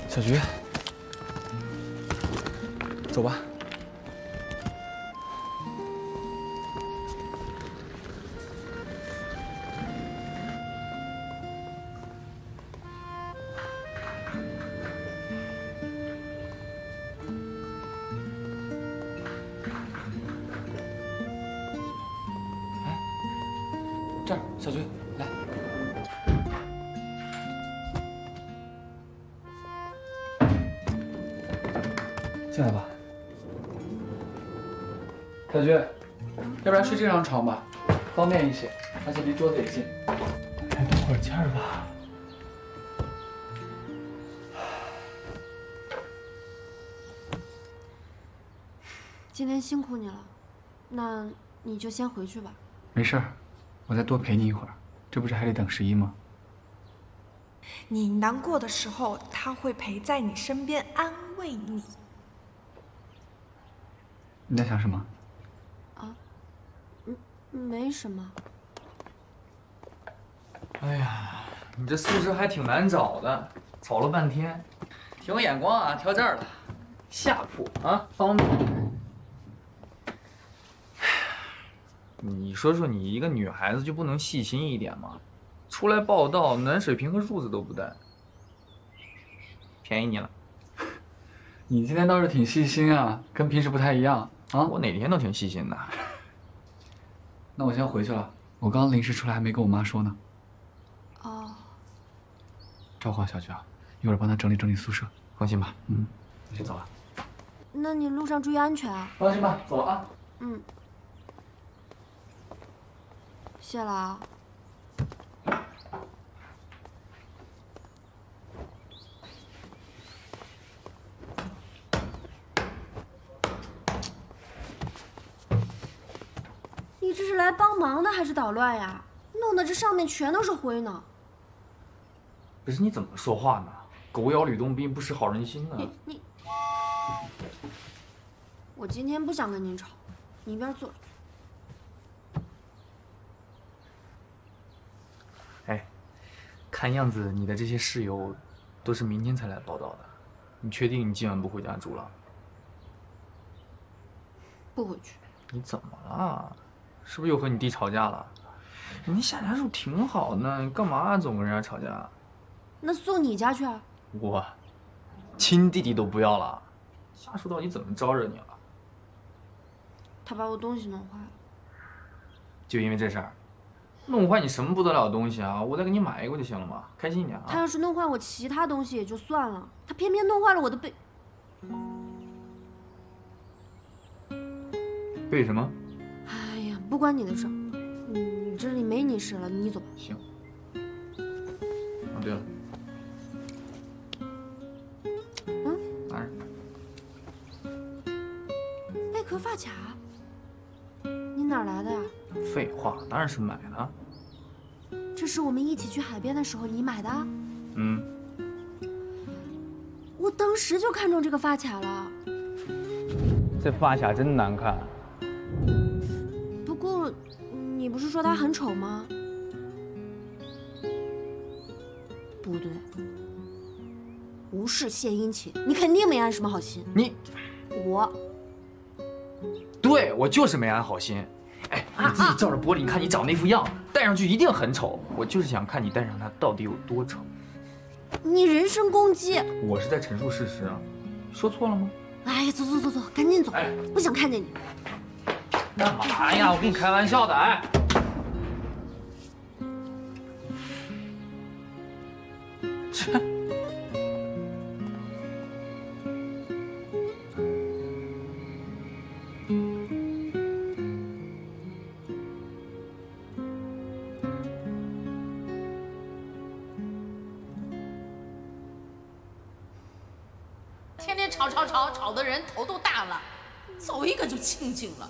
小菊，走吧。这儿，小菊，来。进来吧。小菊，要不然睡这张床吧，方便一些，而且离桌子也近。再动会儿劲儿吧。今天辛苦你了，那你就先回去吧。没事儿，我再多陪你一会儿，这不是还得等11吗？你难过的时候，他会陪在你身边安慰你。你在想什么？啊，没什么。哎呀，你这宿舍还挺难找的，找了半天，挺有眼光啊，挑这儿了，下铺啊，方便。你说说，你一个女孩子就不能细心一点吗？出来报道，暖水瓶和褥子都不带，便宜你了。你今天倒是挺细心啊，跟平时不太一样啊。我哪天都挺细心的。那我先回去了，我刚临时出来还没跟我妈说呢。哦。照顾好小菊啊，一会儿帮她整理整理宿舍。放心吧。嗯，我先走了。那你路上注意安全啊。放心吧，走了啊。嗯。谢了啊。你这是来帮忙的还是捣乱呀？弄得这上面全都是灰呢。不是你怎么说话呢？狗咬吕洞宾，不识好人心啊！你，我今天不想跟你吵，你一边坐着。哎，看样子你的这些室友都是明天才来报道的，你确定你今晚不回家住了？不回去。你怎么了？是不是又和你弟吵架了？你下家住挺好的，你干嘛总跟人家吵架？那送你家去啊？我亲弟弟都不要了，下属到底怎么招惹你了？他把我东西弄坏了。就因为这事儿，弄坏你什么不得了的东西啊？我再给你买一个不就行了吗？开心一点啊！他要是弄坏我其他东西也就算了，他偏偏弄坏了我的被。被什么？哎呀，不关你的事儿，你这里没你事了，你走吧。行。哦，对了。拿着。贝壳发卡，你哪儿来的呀？废话，当然是买的。这是我们一起去海边的时候你买的？嗯。我当时就看中这个发卡了。这发卡真难看。不过，你不是说它很丑吗？不对，无事献殷勤，你肯定没安什么好心。对，我就是没安好心。哎，你自己照着玻璃，你看你长那副样，戴上去一定很丑。我就是想看你戴上它到底有多丑。你人身攻击！我是在陈述事实啊，说错了吗？哎呀，走走走走，赶紧走！不想看见你。干嘛呀？我跟你开玩笑的，哎。天天吵的人头都大了，走一个就清静了。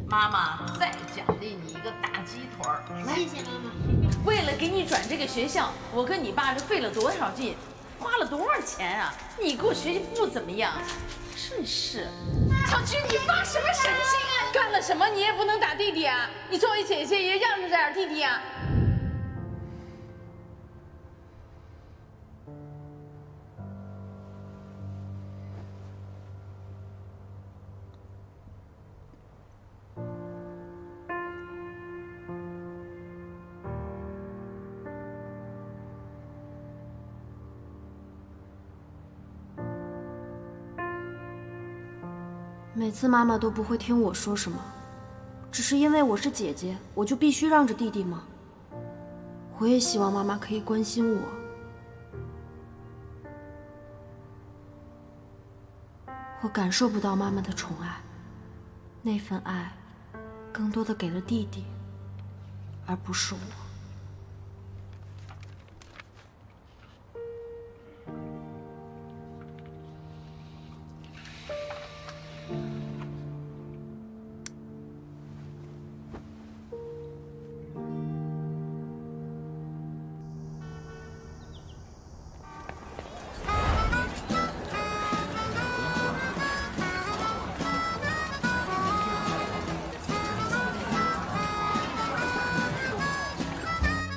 妈妈再奖励你一个大鸡腿儿，谢谢妈妈。为了给你转这个学校，我跟你爸这费了多少劲，花了多少钱啊！你给我学习不怎么样，真是。小菊，你发什么神经啊？干了什么你也不能打弟弟啊！你作为姐姐也让着点弟弟啊！每次妈妈都不会听我说什么，只是因为我是姐姐，我就必须让着弟弟吗？我也希望妈妈可以关心我。我感受不到妈妈的宠爱，那份爱更多的给了弟弟，而不是我。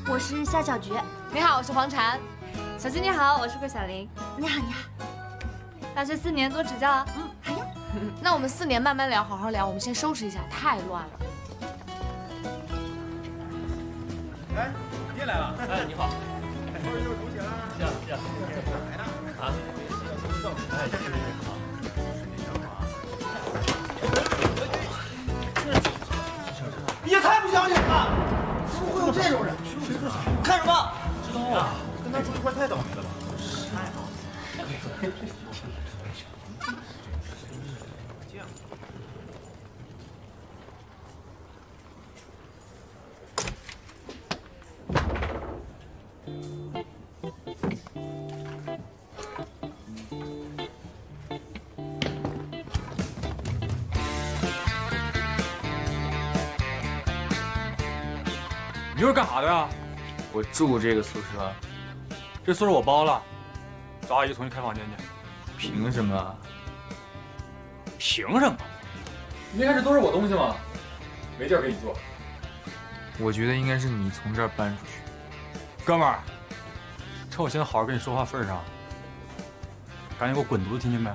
我是夏小菊。你好，我是黄蝉。小菊你好，我是桂小玲。你好，你好。大学4年多指教啊。还有。那我们4年慢慢聊，好好聊。我们先收拾一下，太乱了。哎，你也来了。哎，你好。又是同学啦。是啊。来呢。啊。哎，谢谢你好。你也太不讲理了！怎么会有这种人？看什么？知道啊，跟他住一块太倒霉了吧？你这是干啥的呀？我住这个宿舍，这宿舍我包了，找阿姨重新开房间去。凭什么？凭什么？你一开始都是我东西吗？没地儿给你住。我觉得应该是你从这儿搬出去。哥们儿，趁我现在好好跟你说话份儿上，赶紧给我滚犊子，听见没？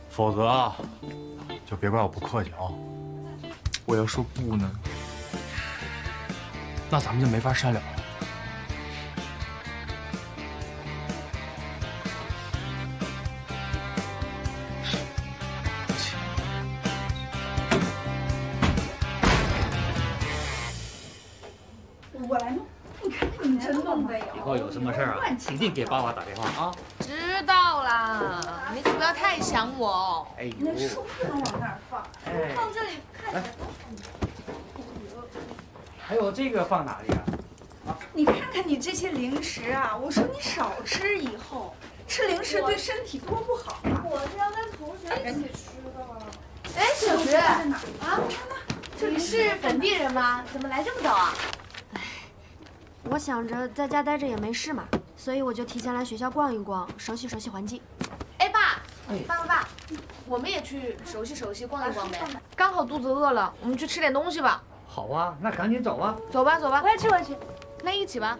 否则啊，就别怪我不客气啊。我要说不呢，那咱们就没法善了了。我来弄，你看你真弄的呀！以后有什么事儿啊，一定给爸爸打电话啊。知道啦，你可不要太想我哦。哎呦，那书不能往那儿放，放这里看起来都还有这个放哪里啊？你看看你这些零食啊！我说你少吃，以后吃零食对身体多不好啊！我是要跟同学一起吃的。哎，小菊在哪啊，你是本地人吗？怎么来这么早啊？我想着在家待着也没事嘛，所以我就提前来学校逛一逛，熟悉熟悉环境。哎，爸，爸，我们也去熟悉熟悉，逛一逛呗。刚好肚子饿了，我们去吃点东西吧。好啊，那赶紧走啊！走吧，走吧。我也去，我也去。那一起吧。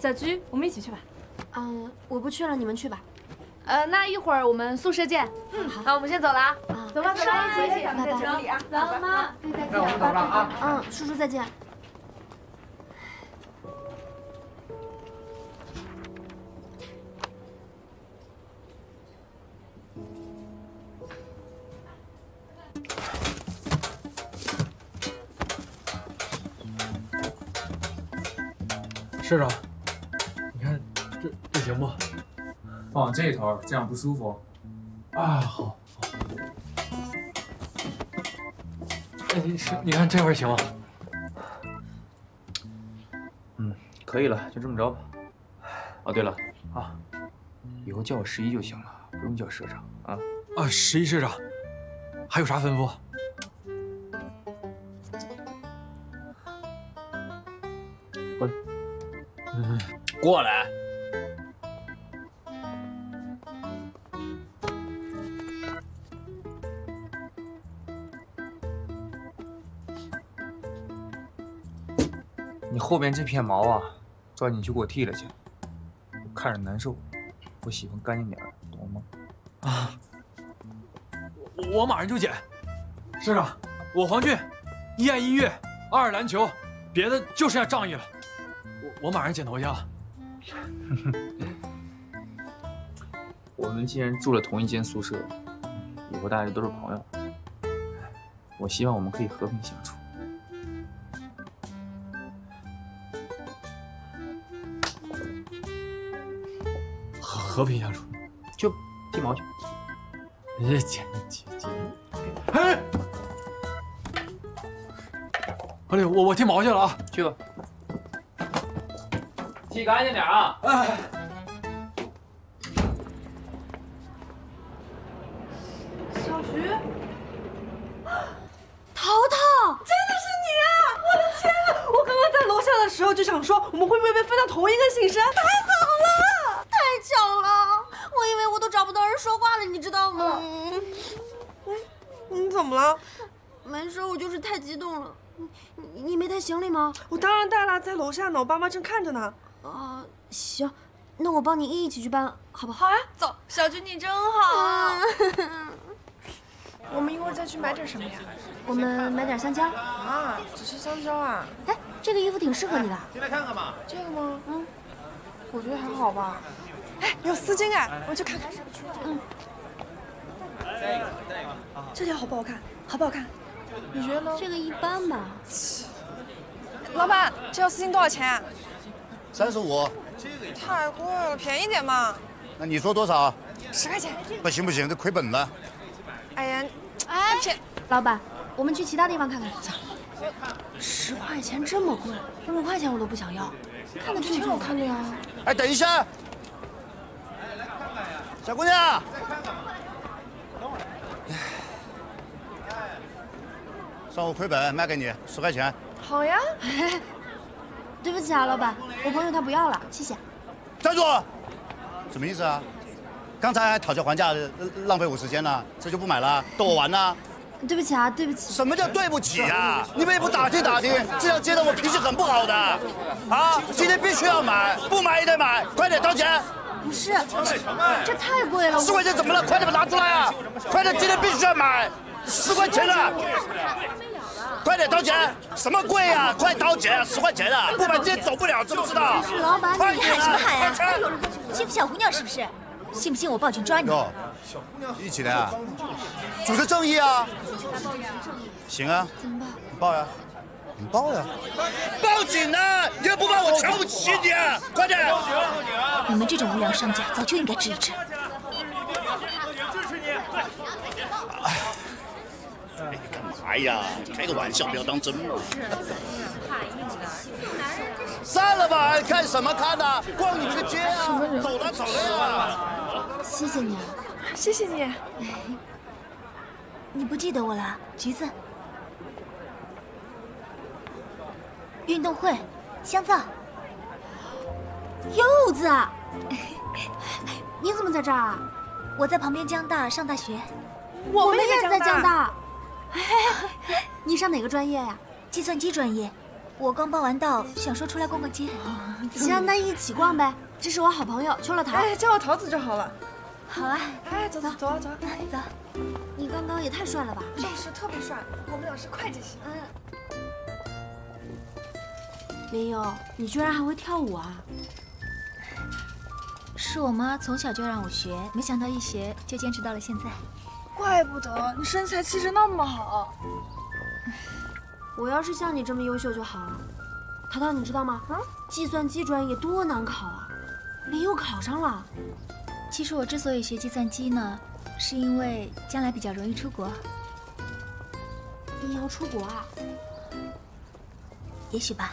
小菊，我们一起去吧。我不去了，你们去吧。那一会儿我们宿舍见。好，我们先走了啊。走吧，走吧，一起。拜拜。走，妈，再见。那我们走了啊。叔叔再见。社长，你看这行不？放这头，这样不舒服。啊，好。哎，你看这会儿行吗？嗯，可以了，就这么着吧。哦，对了啊，以后叫我11就行了，不用叫社长啊。啊，11社长，还有啥吩咐？滚！过来。你后边这片毛啊，抓紧去给我剃了去，我看着难受。我喜欢干净点，懂吗？啊，我马上就剪。社长，我黄俊，一爱音乐，二爱篮球，别的就剩下仗义了。我马上剪头去啊。我们既然住了同一间宿舍，以后大家都是朋友。我希望我们可以和平相处。和平相处，就剃毛去。剪。哎，好嘞，我剃毛去了啊，去吧。剃干净点啊！哎。小徐，淘淘，真的是你啊！我的天啊！我刚刚在楼下的时候就想说，我们会不会被分到同一个寝室？太好了！太巧了，我以为我都找不到人说话了，你知道吗？你怎么了？没事，我就是太激动了。你没带行李吗？我当然带了，在楼下呢，我爸妈正看着呢。行，那我帮你一起去搬，好不好？好呀，走，小菊你真好。我们一会儿再去买点什么呀？我们买点香蕉。啊，只是香蕉啊？哎，这个衣服挺适合你的。进来看看吧。这个吗？嗯，我觉得还好吧。哎，有丝巾哎，我去看看。嗯。这条好不好看？好不好看？你觉得呢？这个一般吧。老板，这条丝巾多少钱啊？35。太贵了，便宜点嘛。那你说多少？10块钱。不行不行，这亏本了。哎呀，哎，老板，我们去其他地方看看。走。10块钱这么贵，5块钱我都不想要。看得挺好看的呀。哎，等一下，小姑娘。算我亏本卖给你10块钱。好呀。对不起啊，老板，我朋友他不要了，谢谢。站住！什么意思啊？刚才还讨价还价，浪费我时间呢，这就不买了，逗我玩呢？对不起啊，对不起。什么叫对不起啊？你们也不打听打听，这样接得我脾气很不好的。啊，今天必须要买，不买也得买，快点掏钱。不是，这太贵了。10块钱怎么了？快点把它拿出来啊！快点，今天必须要买，10块钱了。快点掏钱！什么贵呀？快掏钱！10块钱啊！不买今天走不了，知不知道？是老板，快你喊什么喊呀？快欺负小姑娘是不是？信不信我报警抓你？哟，一起来啊！主持正义啊！行啊，怎么办？你报呀！你报呀！报警啊！你要不报我瞧不起你啊！快点！你们这种无良商家早就应该治一治。干嘛呀？开个玩笑，不要当真嘛。散了吧，看什么看呢？逛你们的街啊！走了走了。谢谢你啊，谢谢你。你不记得我了，橘子。运动会，香皂。柚子，你怎么在这儿啊？我在旁边江大上大学。我们也在江大。你上哪个专业呀？计算机专业。我刚报完到，想说出来逛逛街。行，那一起逛呗。这是我好朋友秋乐桃。哎，叫我桃子就好了。好啊。哎，走走走啊走啊走。你刚刚也太帅了吧！就是特别帅。我们俩是会计系。林友，你居然还会跳舞啊？是我妈从小就让我学，没想到一学就坚持到了现在。怪不得你身材气质那么好。我要是像你这么优秀就好了。淘淘，你知道吗？计算机专业多难考啊，你又考上了。其实我之所以学计算机呢，是因为将来比较容易出国。你要出国啊？也许吧。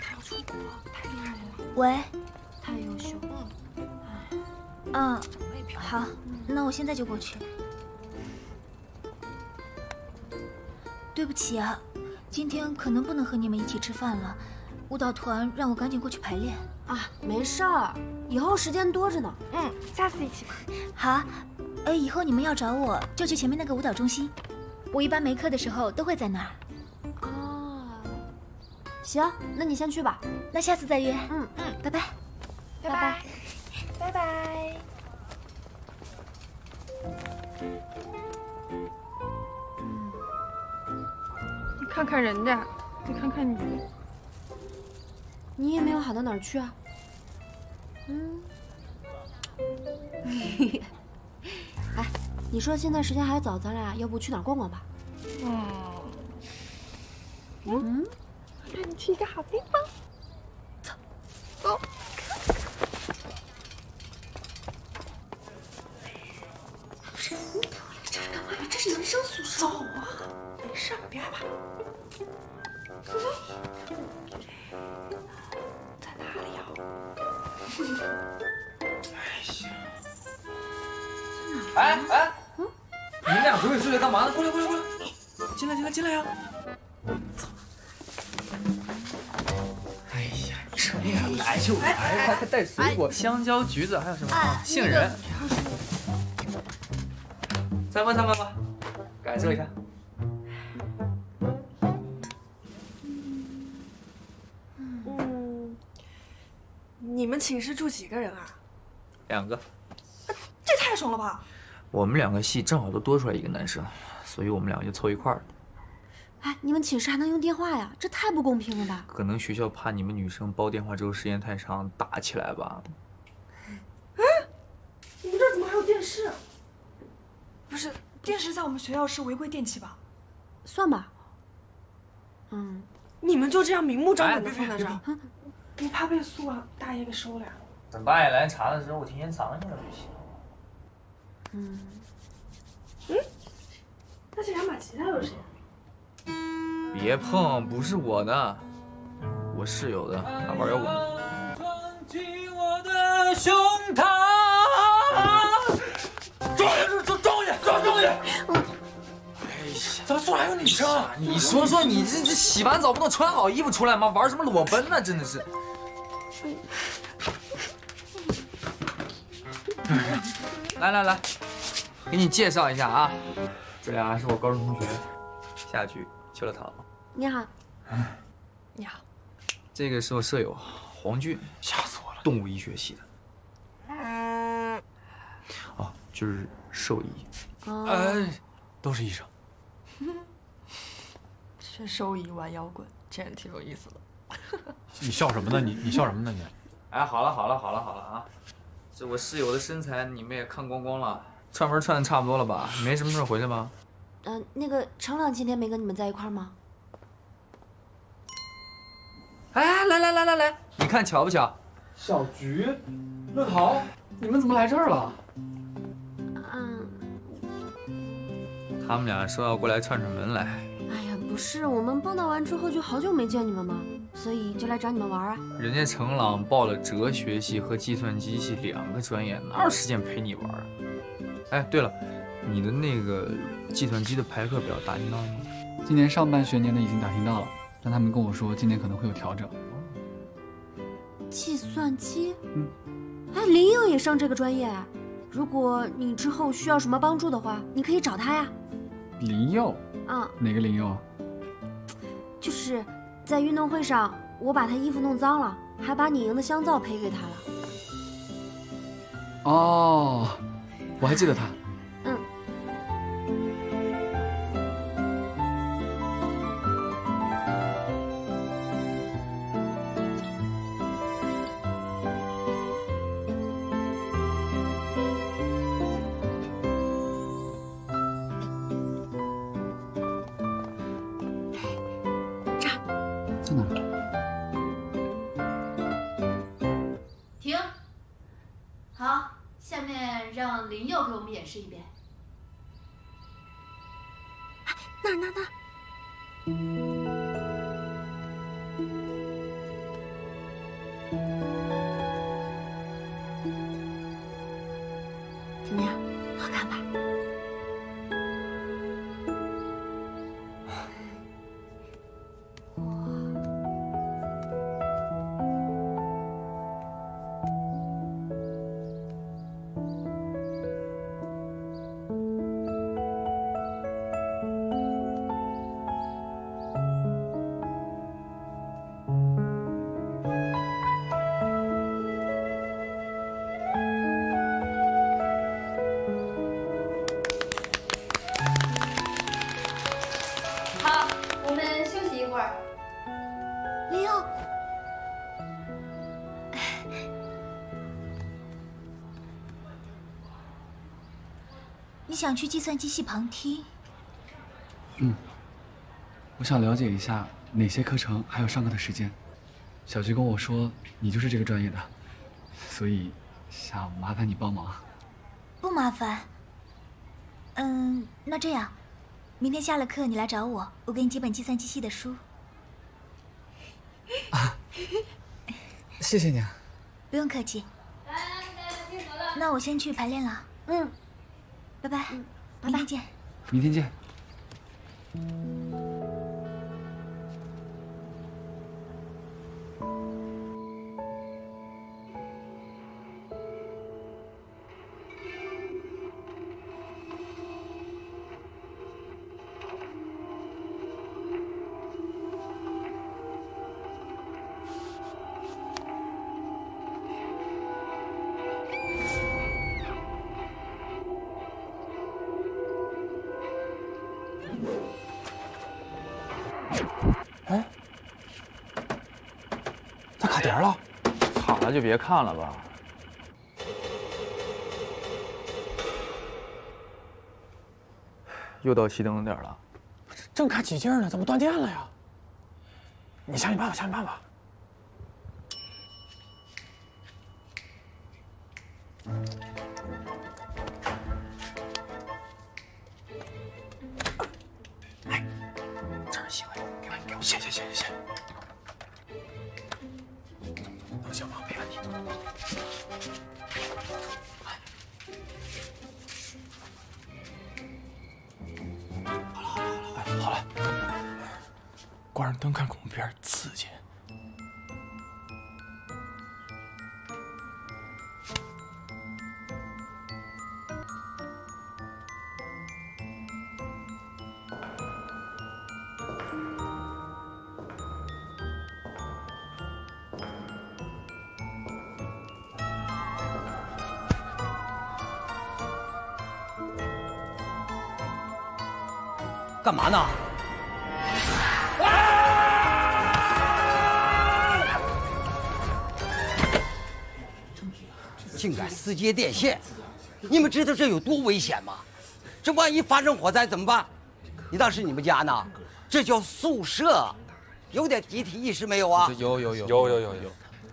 他要出国，太厉害了。喂。太优秀了。嗯，好，那我现在就过去。对不起啊，今天可能不能和你们一起吃饭了。舞蹈团让我赶紧过去排练。啊，没事儿，以后时间多着呢。下次一起吧。好，以后你们要找我，就去前面那个舞蹈中心。我一般没课的时候都会在那儿。啊，行，那你先去吧。那下次再约。拜拜。拜拜。拜拜。你看看人家，你看看你，你也没有好到哪儿去啊。哎，你说现在时间还早，咱俩要不去哪儿逛逛吧？带你去一个好地方。走。这是干嘛呀？这是男生宿舍。走啊，没事，别害怕。在哪里呀？哎，你们俩鬼鬼祟祟干嘛呢？过来，进来呀！哎呀，什么呀？来就来，还带水果，香蕉、橘子，还有什么杏仁。参观吧，感受一下。你们寝室住几个人啊2个。这太爽了吧！我们2个系正好都多出来一个男生，所以我们2个就凑一块儿了。哎，你们寝室还能用电话呀？这太不公平了吧！可能学校怕你们女生煲电话之后时间太长，打起来吧。你们这儿怎么还有电视？不是，电视在我们学校是违规电器吧？算吧。你们就这样明目张胆的放在这儿？你怕被宿管大爷给收了呀？等大爷来查的时候，我提前藏起来就行。那这2把吉他有谁？别碰，不是我的，我室友的，他玩摇滚。撞击我的胸膛。状元！哎呀，怎么宿舍还有女生啊？你说你这洗完澡不能穿好衣服出来吗？玩什么裸奔呢？真的是。来，给你介绍一下啊，这俩是我高中同学，夏菊、邱乐桃。你好。你好。这个是我舍友黄俊，吓死我了，动物医学系的。哦，就是兽医。都是医生。学兽医玩摇滚，这人挺有意思的。你笑什么呢？你笑什么呢你？哎，好了啊！这我室友的身材你们也看光光了，串门串的差不多了吧？没什么事回去吧？那个程朗今天没跟你们在一块吗？哎，来，你看巧不巧？小菊，乐桃，你们怎么来这儿了？他们俩说要过来串门来。哎呀，不是，我们报道完之后就好久没见你们嘛，所以就来找你们玩啊。人家程朗报了哲学系和计算机系2个专业，哪有时间陪你玩啊？哎，对了，你的那个计算机的排课表打听到了吗？今年上半学年的已经打听到了，但他们跟我说今年可能会有调整。计算机？哎，林颖也上这个专业，如果你之后需要什么帮助的话，你可以找他呀。林佑？哪个林佑啊？就是在运动会上，我把他衣服弄脏了，还把你赢的香皂赔给他了。哦，我还记得他。让林佑给我们演示一遍。那儿。怎么样，好看吧？你想去计算机系旁听？我想了解一下哪些课程还有上课的时间。小菊跟我说你就是这个专业的，所以想麻烦你帮忙。不麻烦。那这样，明天下了课你来找我，我给你几本计算机系的书。谢谢你啊。不用客气。那我先去排练了。拜拜，明天见。明天见。哎，咋卡碟了？卡了就别看了吧。又到熄灯的点了。正看起劲呢，怎么断电了呀？你想办法，想办法。哎，这儿行，给我，谢。能行吗？没问题。好了，关上灯看恐怖片刺激。干嘛呢？竟敢私接电线！你们知道这有多危险吗？这万一发生火灾怎么办？你当是你们家呢？这叫宿舍，有点集体意识没有啊？有。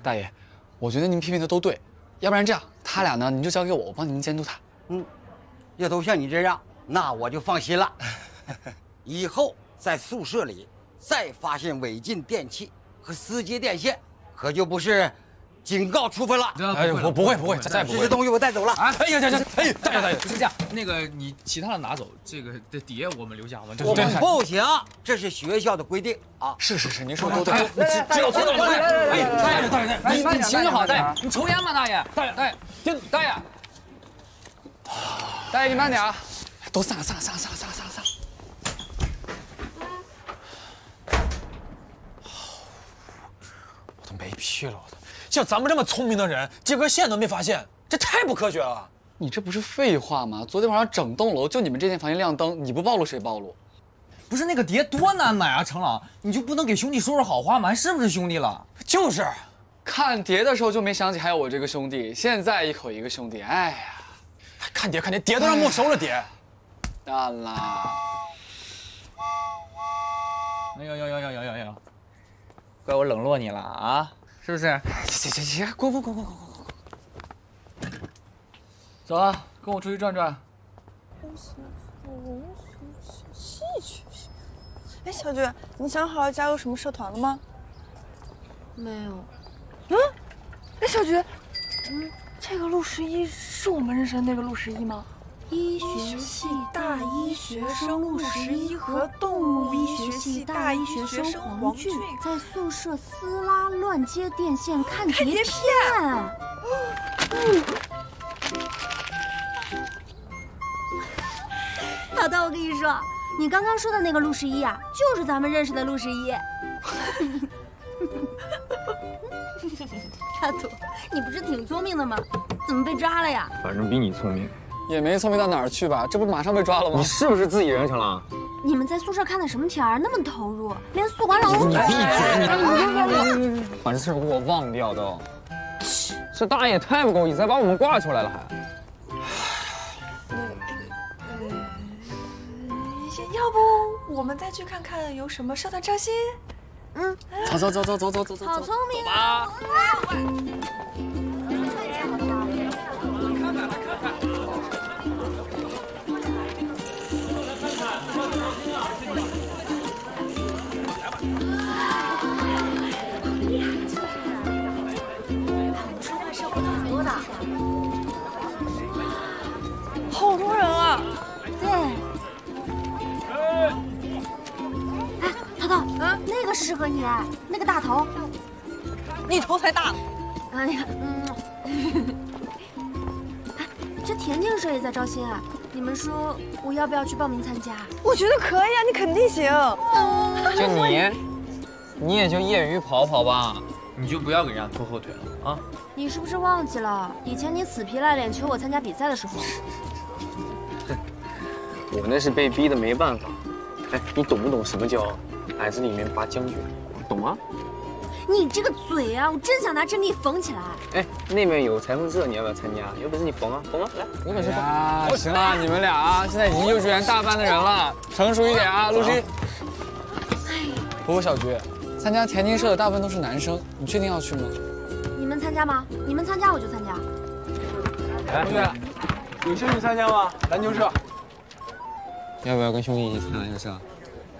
大爷，我觉得您批评的都对，要不然这样，他俩呢，您就交给我，我帮您监督他。要都像你这样，那我就放心了。以后在宿舍里再发现违禁电器和私接电线，可就不是警告处分了。哎，我不会，再不会。这些东西我带走了。哎呀，大爷，不是这样，那个你其他的拿走，这个的碟我们留下。我们不行，这是学校的规定啊。是，您说都对。只有错了。大爷，你行就好，大爷，你抽烟吗，大爷？大爷，你慢点啊，都散了。我都没屁了，我都。像咱们这么聪明的人，接根线都没发现，这太不科学了。你这不是废话吗？昨天晚上整栋楼就你们这间房间亮灯，你不暴露谁暴露？不是那个碟多难买啊，程老，你就不能给兄弟说说好话吗？还是不是兄弟了？就是，看碟的时候就没想起还有我这个兄弟，现在一口一个兄弟，哎呀，看碟，碟都让没收了碟。淡啦。哎呦，怪我冷落你了啊，是不是？行，滚！走啊，跟我出去转转。戏曲。哎，小菊，你想好要加入什么社团了吗？没有。嗯？哎，小菊，这个陆十一是我们认识的那个陆十一吗？医学系大一学生陆十一和动物医学系大一学生黄俊在宿舍撕拉乱接电线看碟片。淘淘，我跟你说，你刚刚说的那个陆十一啊，就是咱们认识的陆十一。大土，你不是挺聪明的吗？怎么被抓了呀？反正比你聪明。也没聪明到哪儿去吧？这不马上被抓了吗？你是不是自己人成了？你们在宿舍看的什么片儿？那么投入，连宿管老师……你闭嘴！你把这事给我忘掉都。这大爷也太不够意思，还把我们挂出来了还。要不我们再去看看有什么社团招新？嗯，走。好聪明啊！好多人啊！对。哎，淘淘，那个适合你，那个大头。你头才大呢。哎呀，哎，这田径社也在招新啊！你们说我要不要去报名参加？我觉得可以啊，你肯定行。就你也就业余跑跑吧，你就不要给人家拖后腿了啊！你是不是忘记了以前你死皮赖脸求我参加比赛的时候？我那是被逼的没办法。哎，你懂不懂什么叫矮子里面拔将军？懂吗？你这个嘴啊，我真想拿针给你缝起来。哎，那边有裁缝社，你要不要参加？有本事你缝啊，缝啊，来，有本事缝。啊，行了，你们俩啊，现在已经幼稚园大班的人了，成熟一点啊，陆续。不过小菊，参加田径社的大部分都是男生，你确定要去吗？你们参加吗？你们参加我就参加。同学，有兴趣参加吗？篮球社。要不要跟兄弟一起参加篮球社？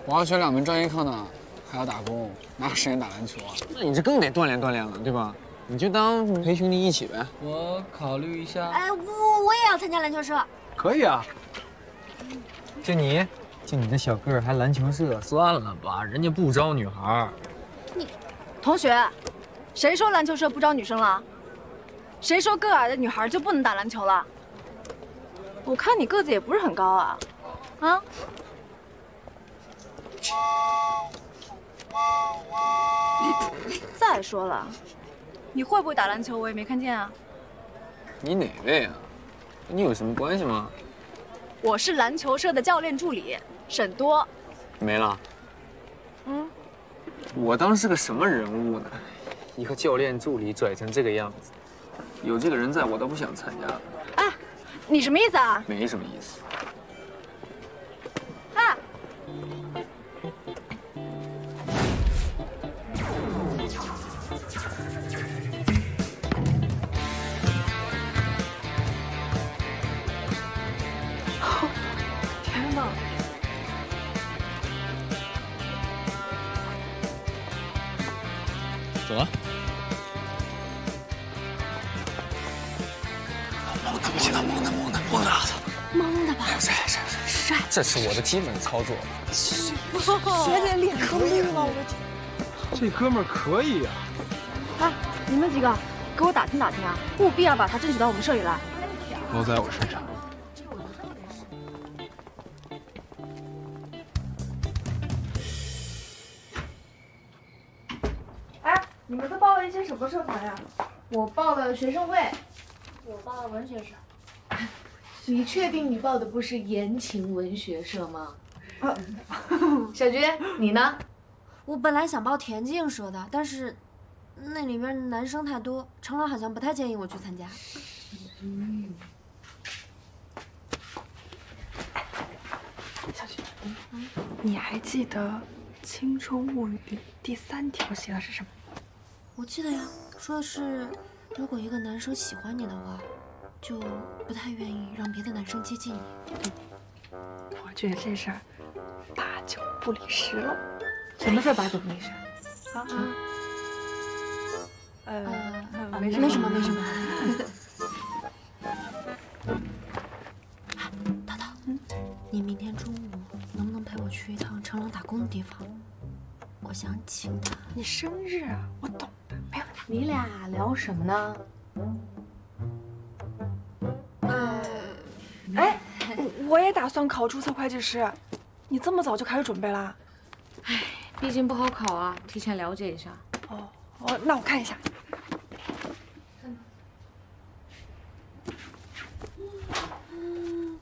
我要学2门专业课呢，还要打工，哪有时间打篮球啊？那你这更得锻炼锻炼了，对吧？你就当陪兄弟一起呗。我考虑一下。哎，我也要参加篮球社。可以啊。就你这小个儿还篮球社，算了吧，人家不招女孩。你，同学，谁说篮球社不招女生了？谁说个矮的女孩就不能打篮球了？我看你个子也不是很高啊，啊？再说了，你会不会打篮球我也没看见啊。你哪位啊？跟你有什么关系吗？我是篮球社的教练助理沈多。没了。嗯。我当是个什么人物呢？一个教练助理拽成这个样子，有这个人在我都不想参加了。哎，你什么意思啊？没什么意思。哎。天哪！走了。蒙的不行了，蒙的。蒙的吧？帅，这是我的基本操作。学姐脸都绿了，我的天！这哥们儿可以呀！哎，你们几个给我打听打听啊，务必要把他争取到我们社里来。包在我身上。哎，你们都报了一些什么社团呀？我报了学生会。我报了文学社。你确定你报的不是言情文学社吗？小菊，你呢？我本来想报田径社的，但是那里边男生太多，程老好像不太建议我去参加。小菊，你还记得《青春物语》第3条写的是什么？我记得呀，说的是如果一个男生喜欢你的话，就不太愿意让别的男生接近你。我觉得这事儿8九不离10了。什么事儿8九不离10？没什么。淘淘，你明天中午能不能陪我去一趟成龙打工的地方？我想请他。你生日啊，我懂的，没问题。你俩聊什么呢？哎，我也打算考注册会计师，你这么早就开始准备啦？哎，毕竟不好考啊，提前了解一下。哦，那我看一下。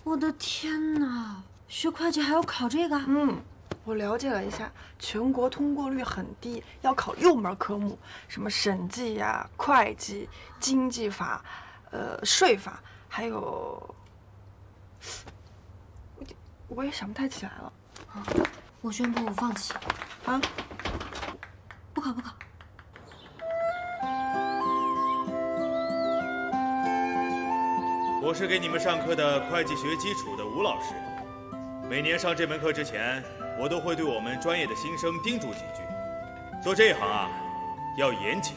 我的天哪，学会计还要考这个？我了解了一下，全国通过率很低，要考6门科目，什么审计呀、会计、经济法、税法，还有，我也想不太起来了。我宣布我放弃。啊？不考。我是给你们上课的会计学基础的吴老师。每年上这门课之前，我都会对我们专业的新生叮嘱几句。做这一行啊，要严谨，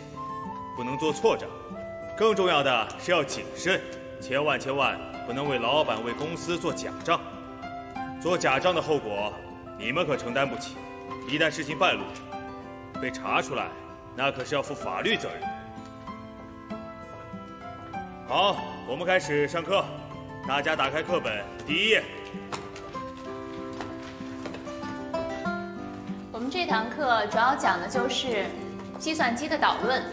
不能做错账。更重要的是要谨慎，千万不能为老板、为公司做假账。做假账的后果，你们可承担不起。一旦事情败露，被查出来，那可是要负法律责任的。好，我们开始上课。大家打开课本第1页。我们这堂课主要讲的就是计算机的导论。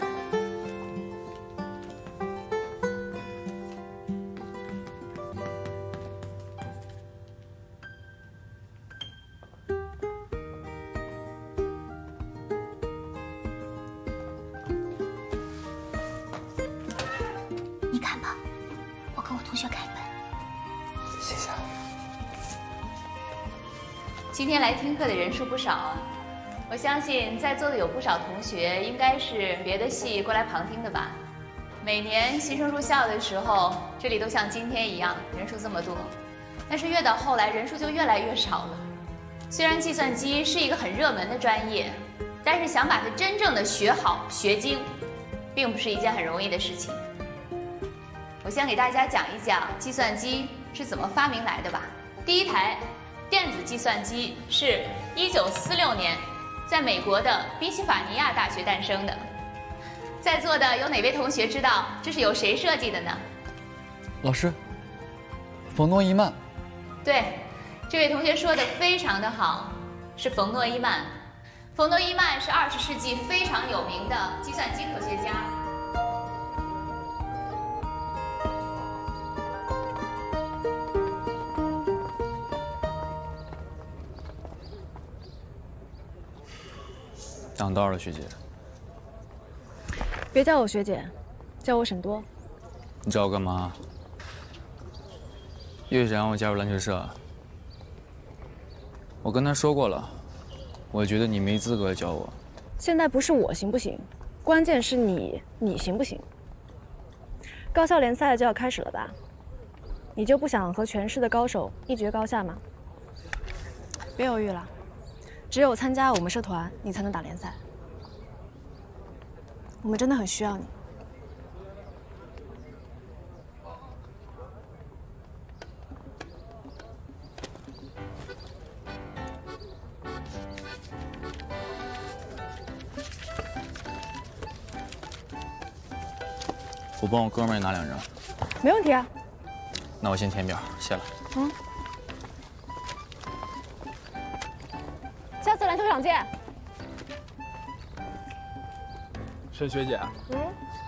你看吧，我跟我同学开门。谢谢。今天来听课的人数不少啊，我相信在座的有不少同学应该是别的系过来旁听的吧。每年新生入校的时候，这里都像今天一样，人数这么多，但是越到后来人数就越来越少了。虽然计算机是一个很热门的专业，但是想把它真正的学好学精，并不是一件很容易的事情。我先给大家讲一讲计算机是怎么发明来的吧。第一台电子计算机是1946年在美国的宾夕法尼亚大学诞生的。在座的有哪位同学知道这是由谁设计的呢？老师，冯诺依曼。对，这位同学说的非常的好，是冯诺依曼。冯诺依曼是20世纪非常有名的计算机科学家。挡道了，学姐。别叫我学姐，叫我沈多。你找我干嘛？越想让我加入篮球社。我跟他说过了，我觉得你没资格教我。现在不是我行不行，关键是你行不行？高校联赛就要开始了吧？你就不想和全市的高手一决高下吗？别犹豫了，只有参加我们社团，你才能打联赛。我们真的很需要你。我帮我哥们儿也拿2张。没问题啊。那我先填表，谢了。下次篮球场见。沈学姐，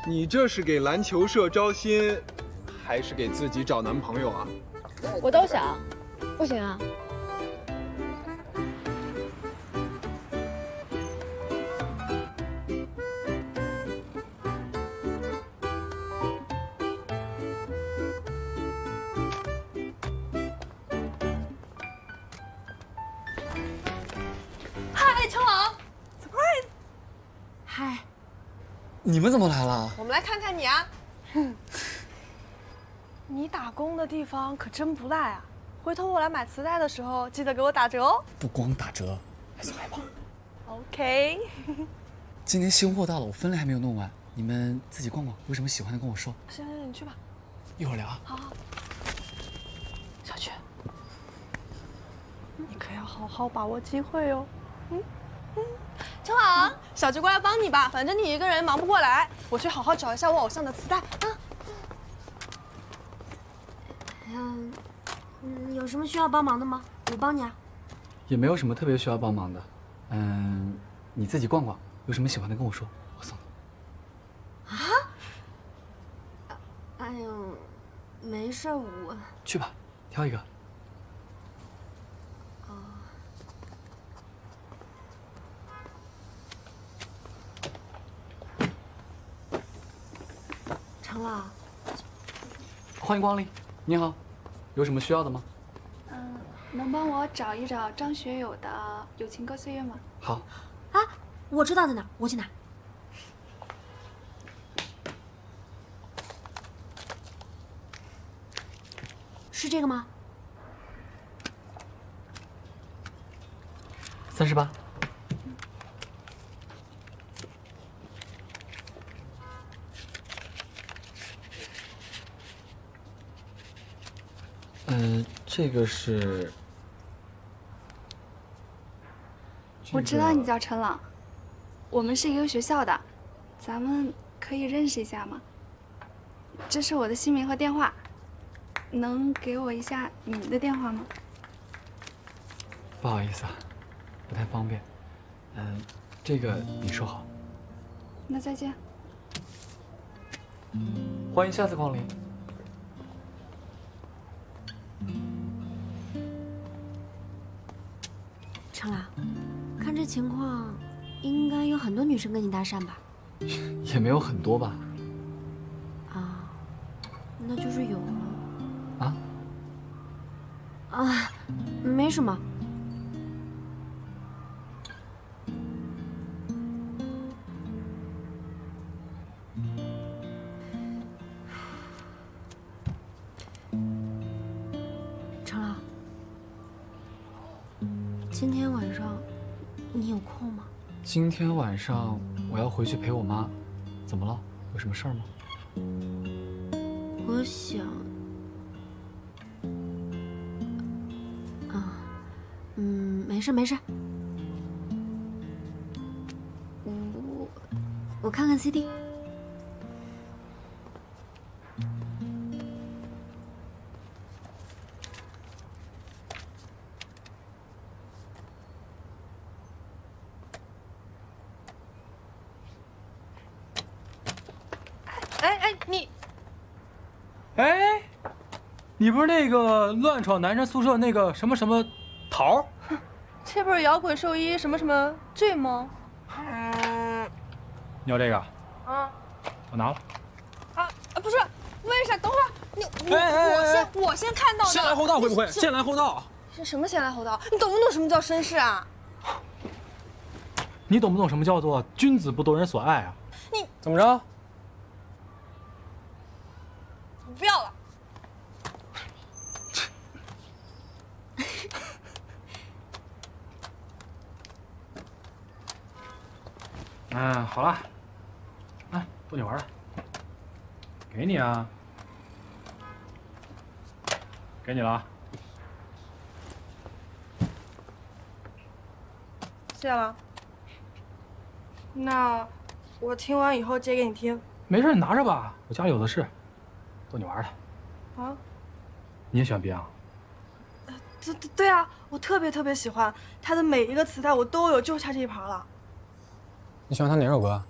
你这是给篮球社招新，还是给自己找男朋友啊？我都想，不行啊。嗨，成龙 ，surprise！ 你们怎么来了？我们来看看你啊。你打工的地方可真不赖啊！回头我来买磁带的时候，记得给我打折哦。不光打折，还送海报。OK。今天新货到了，我分类还没有弄完，你们自己逛逛，有什么喜欢的跟我说。行，你去吧。一会儿聊啊。好。小菊，你可要好好把握机会哦。陈好，小菊过来帮你吧，反正你一个人忙不过来，我去好好找一下我偶像的磁带啊。有什么需要帮忙的吗？我帮你啊。也没有什么特别需要帮忙的，你自己逛逛，有什么喜欢的跟我说，我送你。啊？哎呦，没事，我去吧，挑一个。成了。欢迎光临，你好，有什么需要的吗？能帮我找一找张学友的《友情歌岁月》吗？好。啊，我知道在哪，我去拿。是这个吗？38。这个是。我知道你叫陈朗，我们是一个学校的，咱们可以认识一下吗？这是我的姓名和电话，能给我一下你的电话吗？不好意思啊，不太方便。这个你收好。那再见。欢迎下次光临。成朗，看这情况，应该有很多女生跟你搭讪吧？也没有很多吧。啊，那就是有了。啊，没什么。成朗，今天晚上你有空吗？今天晚上我要回去陪我妈，怎么了？有什么事儿吗？我想，没事没事。我看看 CD。哎，你不是那个乱闯男生宿舍那个什么什么桃？这不是摇滚兽医什么什么醉吗？你要这个？啊，我拿了。啊，不是，为啥？等会儿我先看到的。先来后到会不会？先来后到。是什么先来后到？你懂不懂什么叫绅士啊？你懂不懂什么叫做君子不夺人所爱啊？你怎么着？不要了。好了，来逗你玩了，给你啊，给你了啊。谢了。那我听完以后借给你听。没事，你拿着吧，我家里有的是，逗你玩的。啊？你也喜欢 Beyond？对啊，我特别喜欢他的每一个磁带，我都有，就差这一盘了。你喜欢他哪首歌？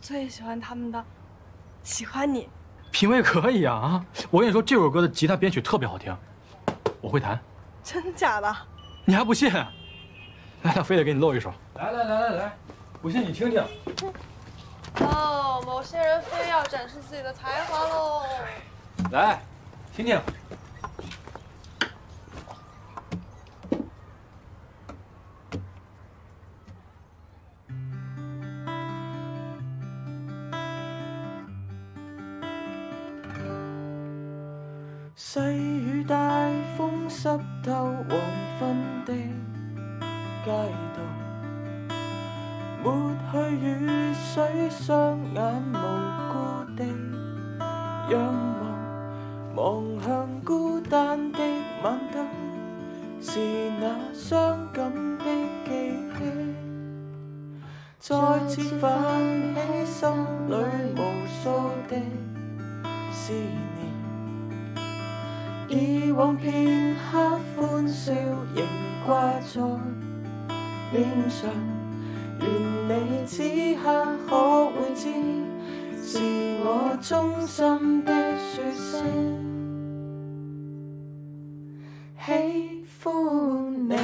最喜欢他们的《喜欢你》。品味可以啊！我跟你说，这首歌的吉他编曲特别好听，我会弹。真假的？你还不信？来，非得给你露一手。来，不信你听听。哦，某些人非要展示自己的才华喽。来，听听。细雨大风湿透黃昏的街道，抹去雨水，雙眼無辜地仰望，望向孤單的晚燈，是那傷感的記憶，再次泛起心裏無數的思念。以往片刻歡笑仍掛在臉上，願你此刻可會知，是我衷心的說聲喜歡你。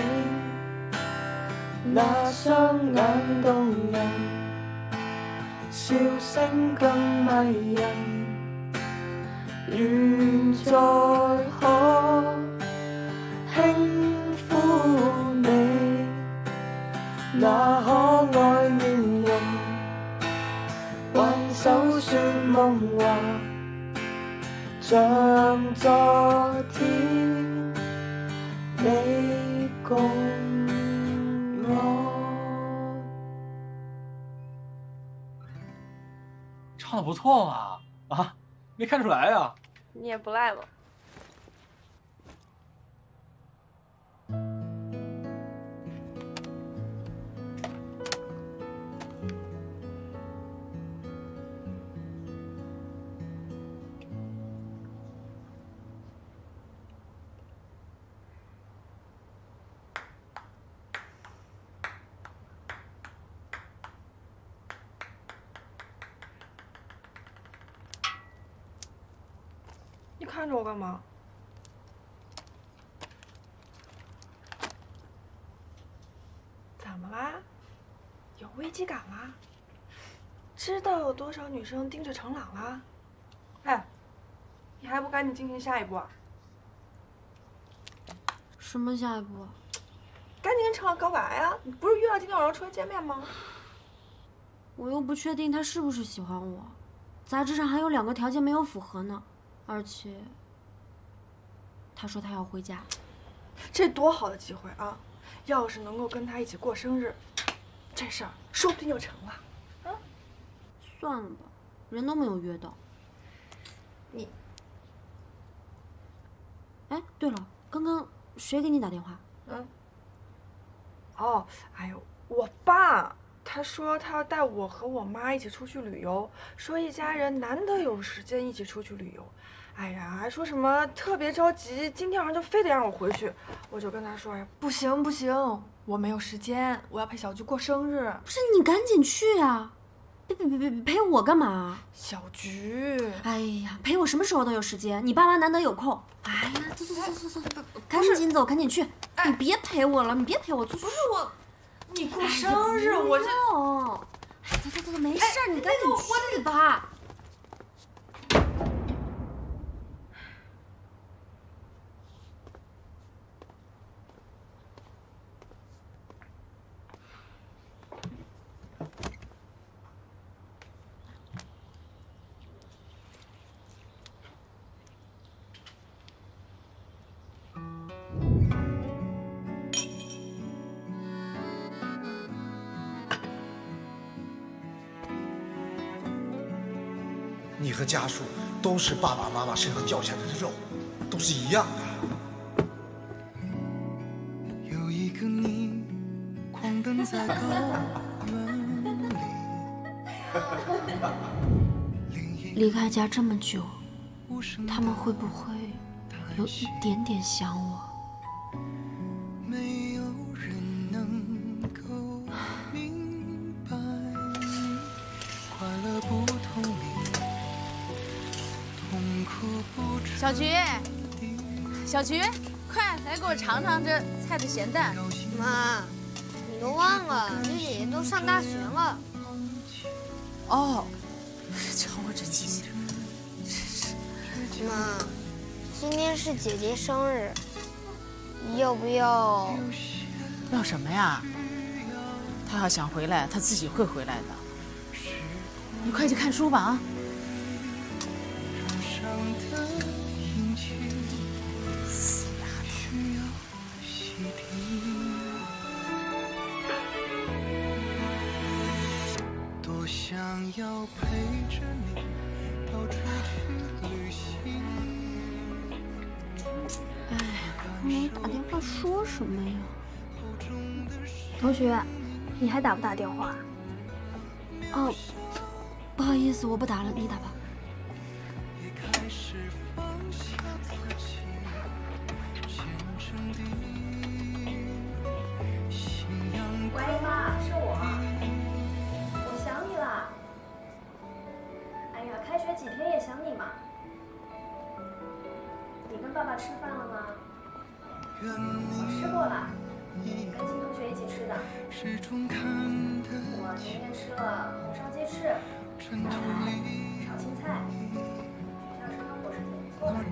那雙眼動人，笑聲更迷人。願再可輕撫你，那可愛面容，挽手說夢話，像昨天你共我。唱得不错嘛，啊，没看出来呀。你也不赖嘛。你看着我干嘛？怎么啦？有危机感啦？知道有多少女生盯着程朗啦？哎，你还不赶紧进行下一步啊？什么下一步？赶紧跟程朗告白啊！你不是约了今天晚上出来见面吗？我又不确定他是不是喜欢我，杂志上还有2个条件没有符合呢。而且，他说他要回家，这多好的机会啊！要是能够跟他一起过生日，这事儿说不定就成了。啊，算了吧，人都没有约到。你，哎，对了，刚刚谁给你打电话？哦，哎呦，我爸。他说他要带我和我妈一起出去旅游，说一家人难得有时间一起出去旅游。哎呀，还说什么特别着急，今天晚上就非得让我回去。我就跟他说呀，不行不行，我没有时间，我要陪小菊过生日。不是你赶紧去呀！别陪我干嘛？小菊，哎呀，陪我什么时候都有时间，你爸妈难得有空。哎呀，走，赶紧走，赶紧去！你别陪我了，你别陪我，不是我。你过生日，我这……走，没事，你赶紧去吧。你和家树都是爸爸妈妈身上掉下来的肉，都是一样的。有一个你，狂奔在高原里。离开家这么久，他们会不会有一点点想我？没有人能够明白你快乐不同理。小菊，小菊，快来给我尝尝这菜的咸淡。妈，你都忘了，这姐姐都上大学了。哦，瞧我这记性，真是。妈，今天是姐姐生日，要不要？要什么呀？她要想回来，她自己会回来的。你快去看书吧啊！要陪着你到处去旅行。哎，我打电话说什么呀？同学，你还打不打电话？哦，不好意思，我不打了，你打吧。喂，妈，是我。我想你了。哎呀，开学几天也想你嘛。你跟爸爸吃饭了吗？我吃过了，跟金同学一起吃的。我今天吃了红烧鸡翅、大排、炒青菜。学校食堂伙食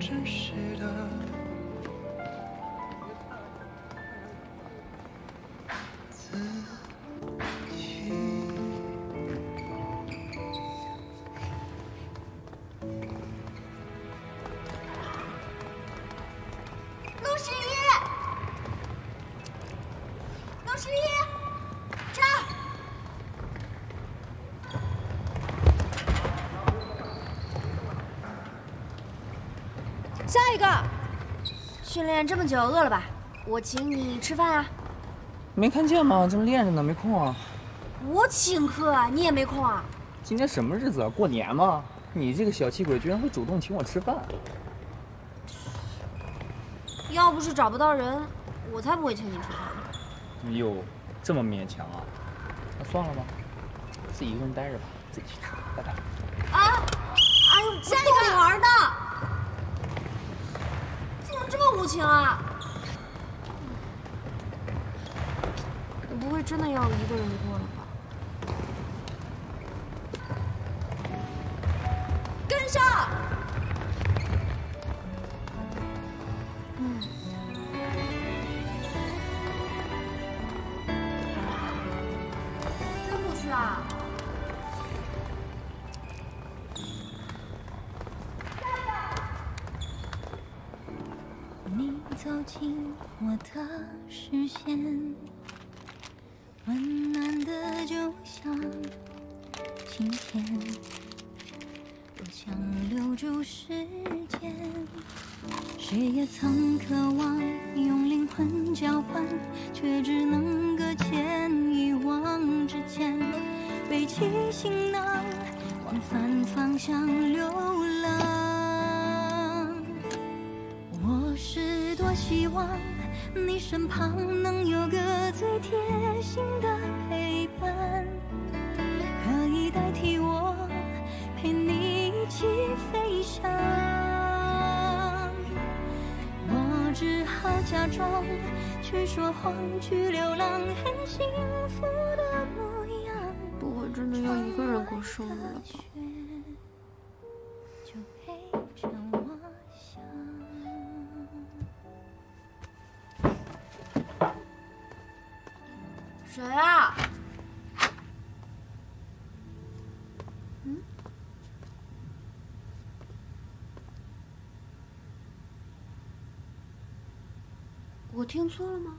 挺不错的。下一个，训练这么久，饿了吧？我请你吃饭啊！没看见吗？正练着呢，没空啊。我请客，你也没空啊？今天什么日子啊？过年吗？你这个小气鬼居然会主动请我吃饭？要不是找不到人，我才不会请你吃饭呢。哟，这么勉强啊？那算了吧，自己一个人待着吧，自己去吃，拜拜。啊！哎呦，下一个你玩的，怎么这么无情啊？你不会真的要一个人过了吧？跟上！真不去啊？你走进我的视线，温暖的就像晴天，我想留住时间。谁也曾渴望用灵魂交换，却只能搁浅遗忘之间，背起行囊往反方向流浪。我是多希望你身旁能有个最贴心的陪伴，可以代替我陪你一起飞翔。我只好假装去说谎，去流浪，很幸福的模样。不会真的要一个人过生日了吧？就陪着我想。谁啊？嗯？我听错了吗？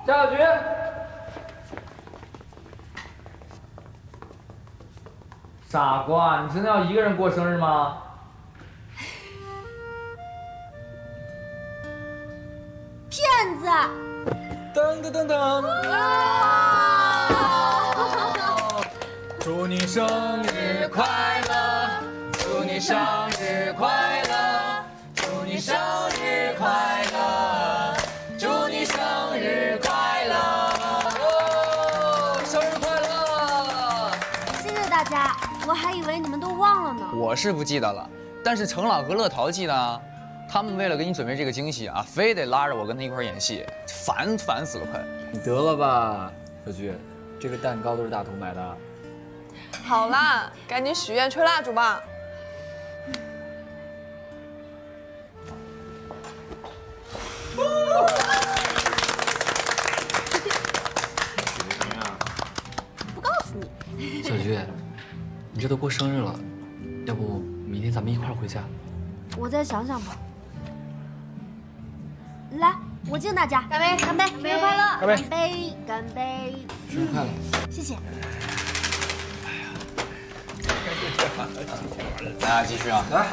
夏小菊，傻瓜，你真的要一个人过生日吗？骗子！噔噔噔噔！祝你生日快乐！祝你生日快乐！祝你生日快乐！祝你生日快乐！哦，生日快乐！谢谢大家，我还以为你们都忘了呢。我是不记得了，但是程朗和乐桃记得啊。他们为了给你准备这个惊喜啊，非得拉着我跟他一块儿演戏，烦死了，快！你得了吧，小菊，这个蛋糕都是大头买的。好啦，赶紧许愿吹蜡烛吧。不告诉你。小菊，你这都过生日了，要不明天咱们一块儿回家？我再想想吧。来，我敬大家，干杯！干杯！生日快乐！干杯！干杯！生日快乐！谢谢。来，继续啊！来，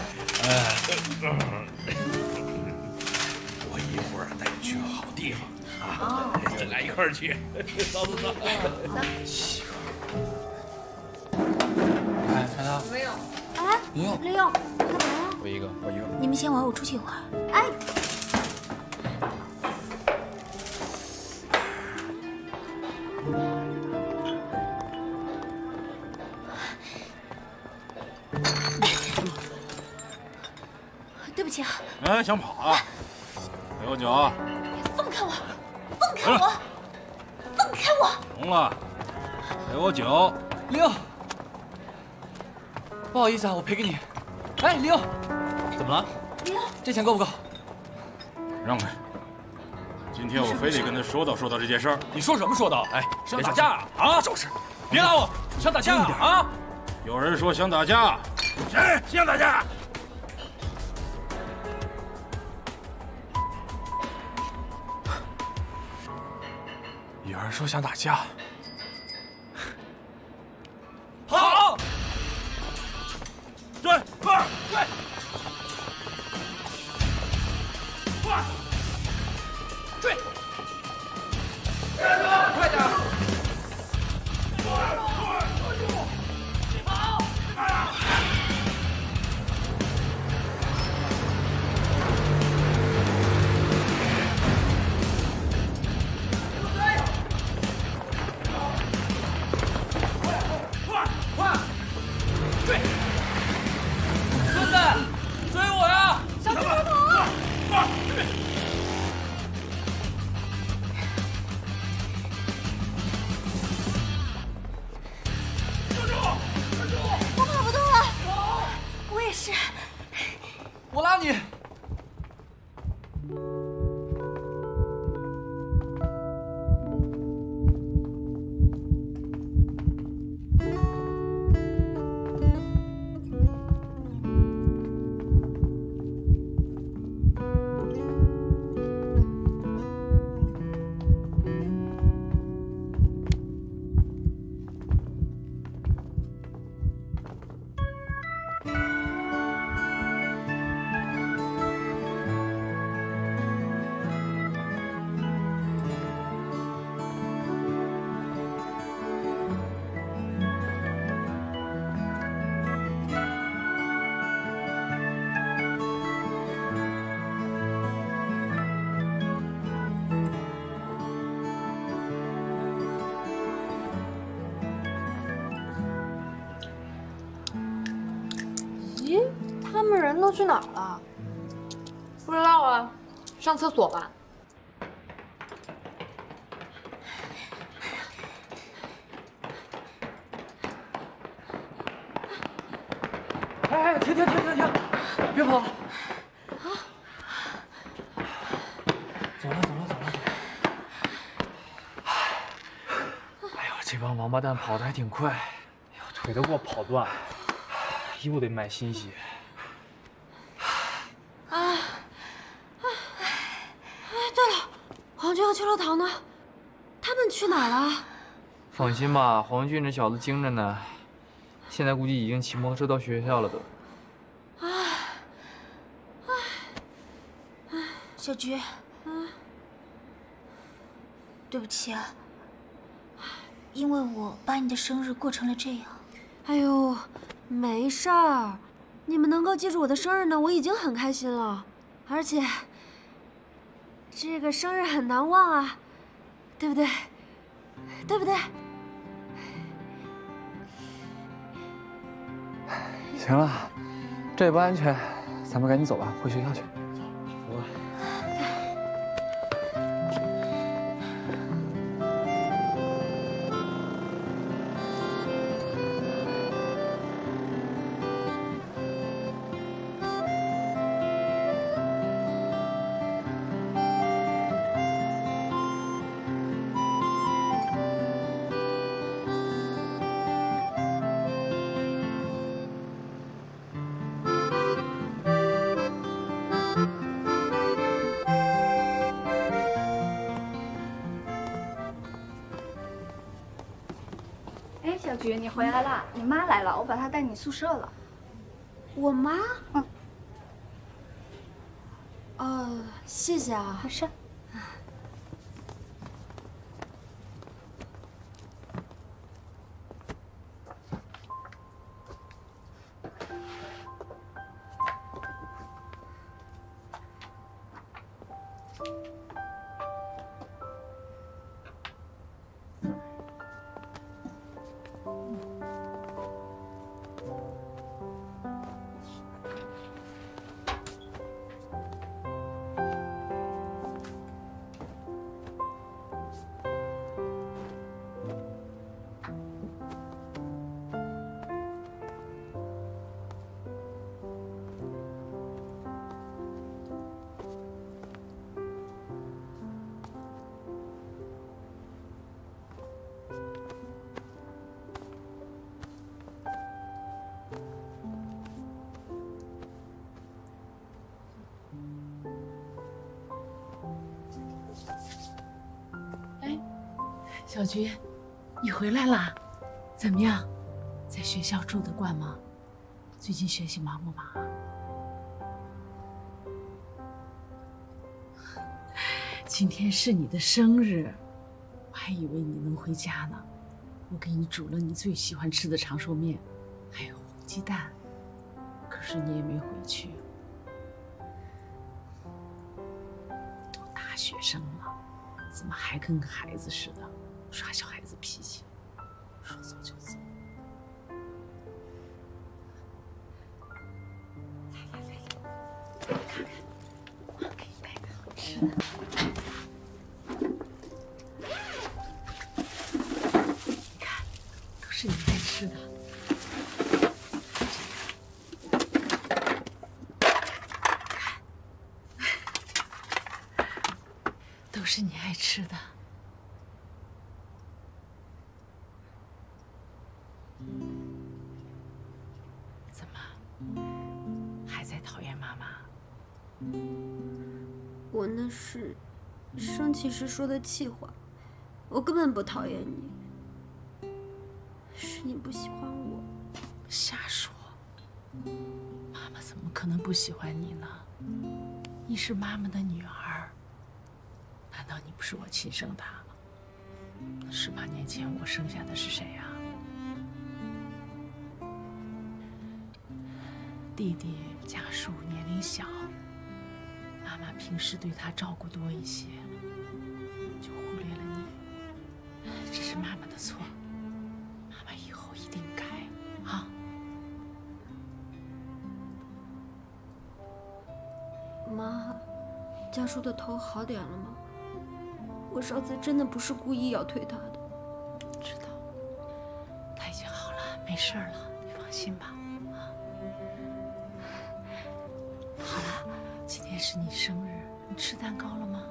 我一会儿带你去个好地方啊，咱俩一块儿去。走走走，走。哎，川涛，没有。哎，李勇，干嘛呀？我一个。你们先玩，我出去一会儿。哎。对不起啊。哎，想跑啊？给我酒。放开我！放开我！放开我！聋了，给我酒。李勇，不好意思啊，我赔给你。哎，李勇，怎么了？李勇，这钱够不够？让开！今天我非得跟他说道这件事儿。你说什么说道？哎，想打架啊？就是，别拉我，想打架啊？有人说想打架，谁想打架？有人说想打架。好，对，快，对，快，对，快点！我拉你。咦，他们人都去哪儿了？不知道啊，上厕所吧。哎，停！别跑！走了。哎呦，这帮王八蛋跑得还挺快，哎呦，腿都给我跑断了，衣服得买新鞋。哎，对了，黄俊和邱乐堂呢？他们去哪儿了？放心吧，黄俊这小子精着呢，现在估计已经骑摩托车到学校了都。小菊，对不起啊，因为我把你的生日过成了这样。哎呦，没事儿，你们能够记住我的生日呢，我已经很开心了。而且，这个生日很难忘啊，对不对？对不对？行了，这也不安全，咱们赶紧走吧，回学校去。走吧。菊，你回来啦！你妈来了，我把她带你宿舍了。我妈？谢谢啊。没事。小菊，你回来啦？怎么样？在学校住得惯吗？最近学习忙不忙啊？今天是你的生日，我还以为你能回家呢。我给你煮了你最喜欢吃的长寿面，还有红鸡蛋，可是你也没回去。都大学生了，怎么还跟孩子似的？耍小孩子脾气，说走就走。来，看看，我给你带个好吃的。你看，都是你爱吃的。看，都是你爱吃的。怎么，还在讨厌妈妈？我那是生气时说的气话，我根本不讨厌你，是你不喜欢我。瞎说，妈妈怎么可能不喜欢你呢？你是妈妈的女儿，难道你不是我亲生的？18年前我生下的是谁呀？弟弟家树年龄小，妈妈平时对他照顾多一些，就忽略了你。这是妈妈的错，妈妈以后一定改啊！妈，家树的头好点了吗？我上次真的不是故意要推他的。知道，他已经好了，没事了，你放心吧。好了，今天是你生日，你吃蛋糕了吗？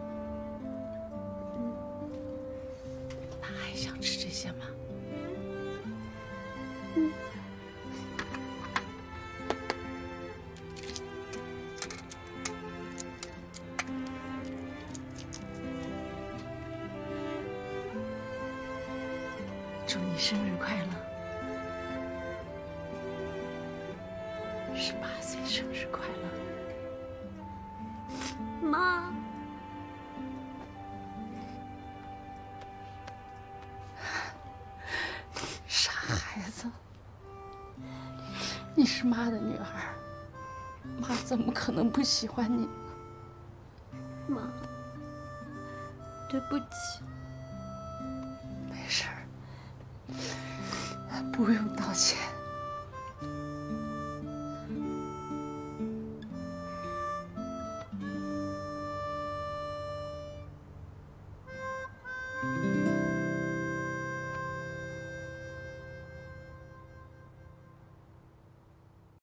那还想吃这些吗？祝你生日快乐！18岁生日快乐！妈，傻孩子，你是妈的女儿，妈怎么可能不喜欢你？妈，对不起。没事儿，不用道歉。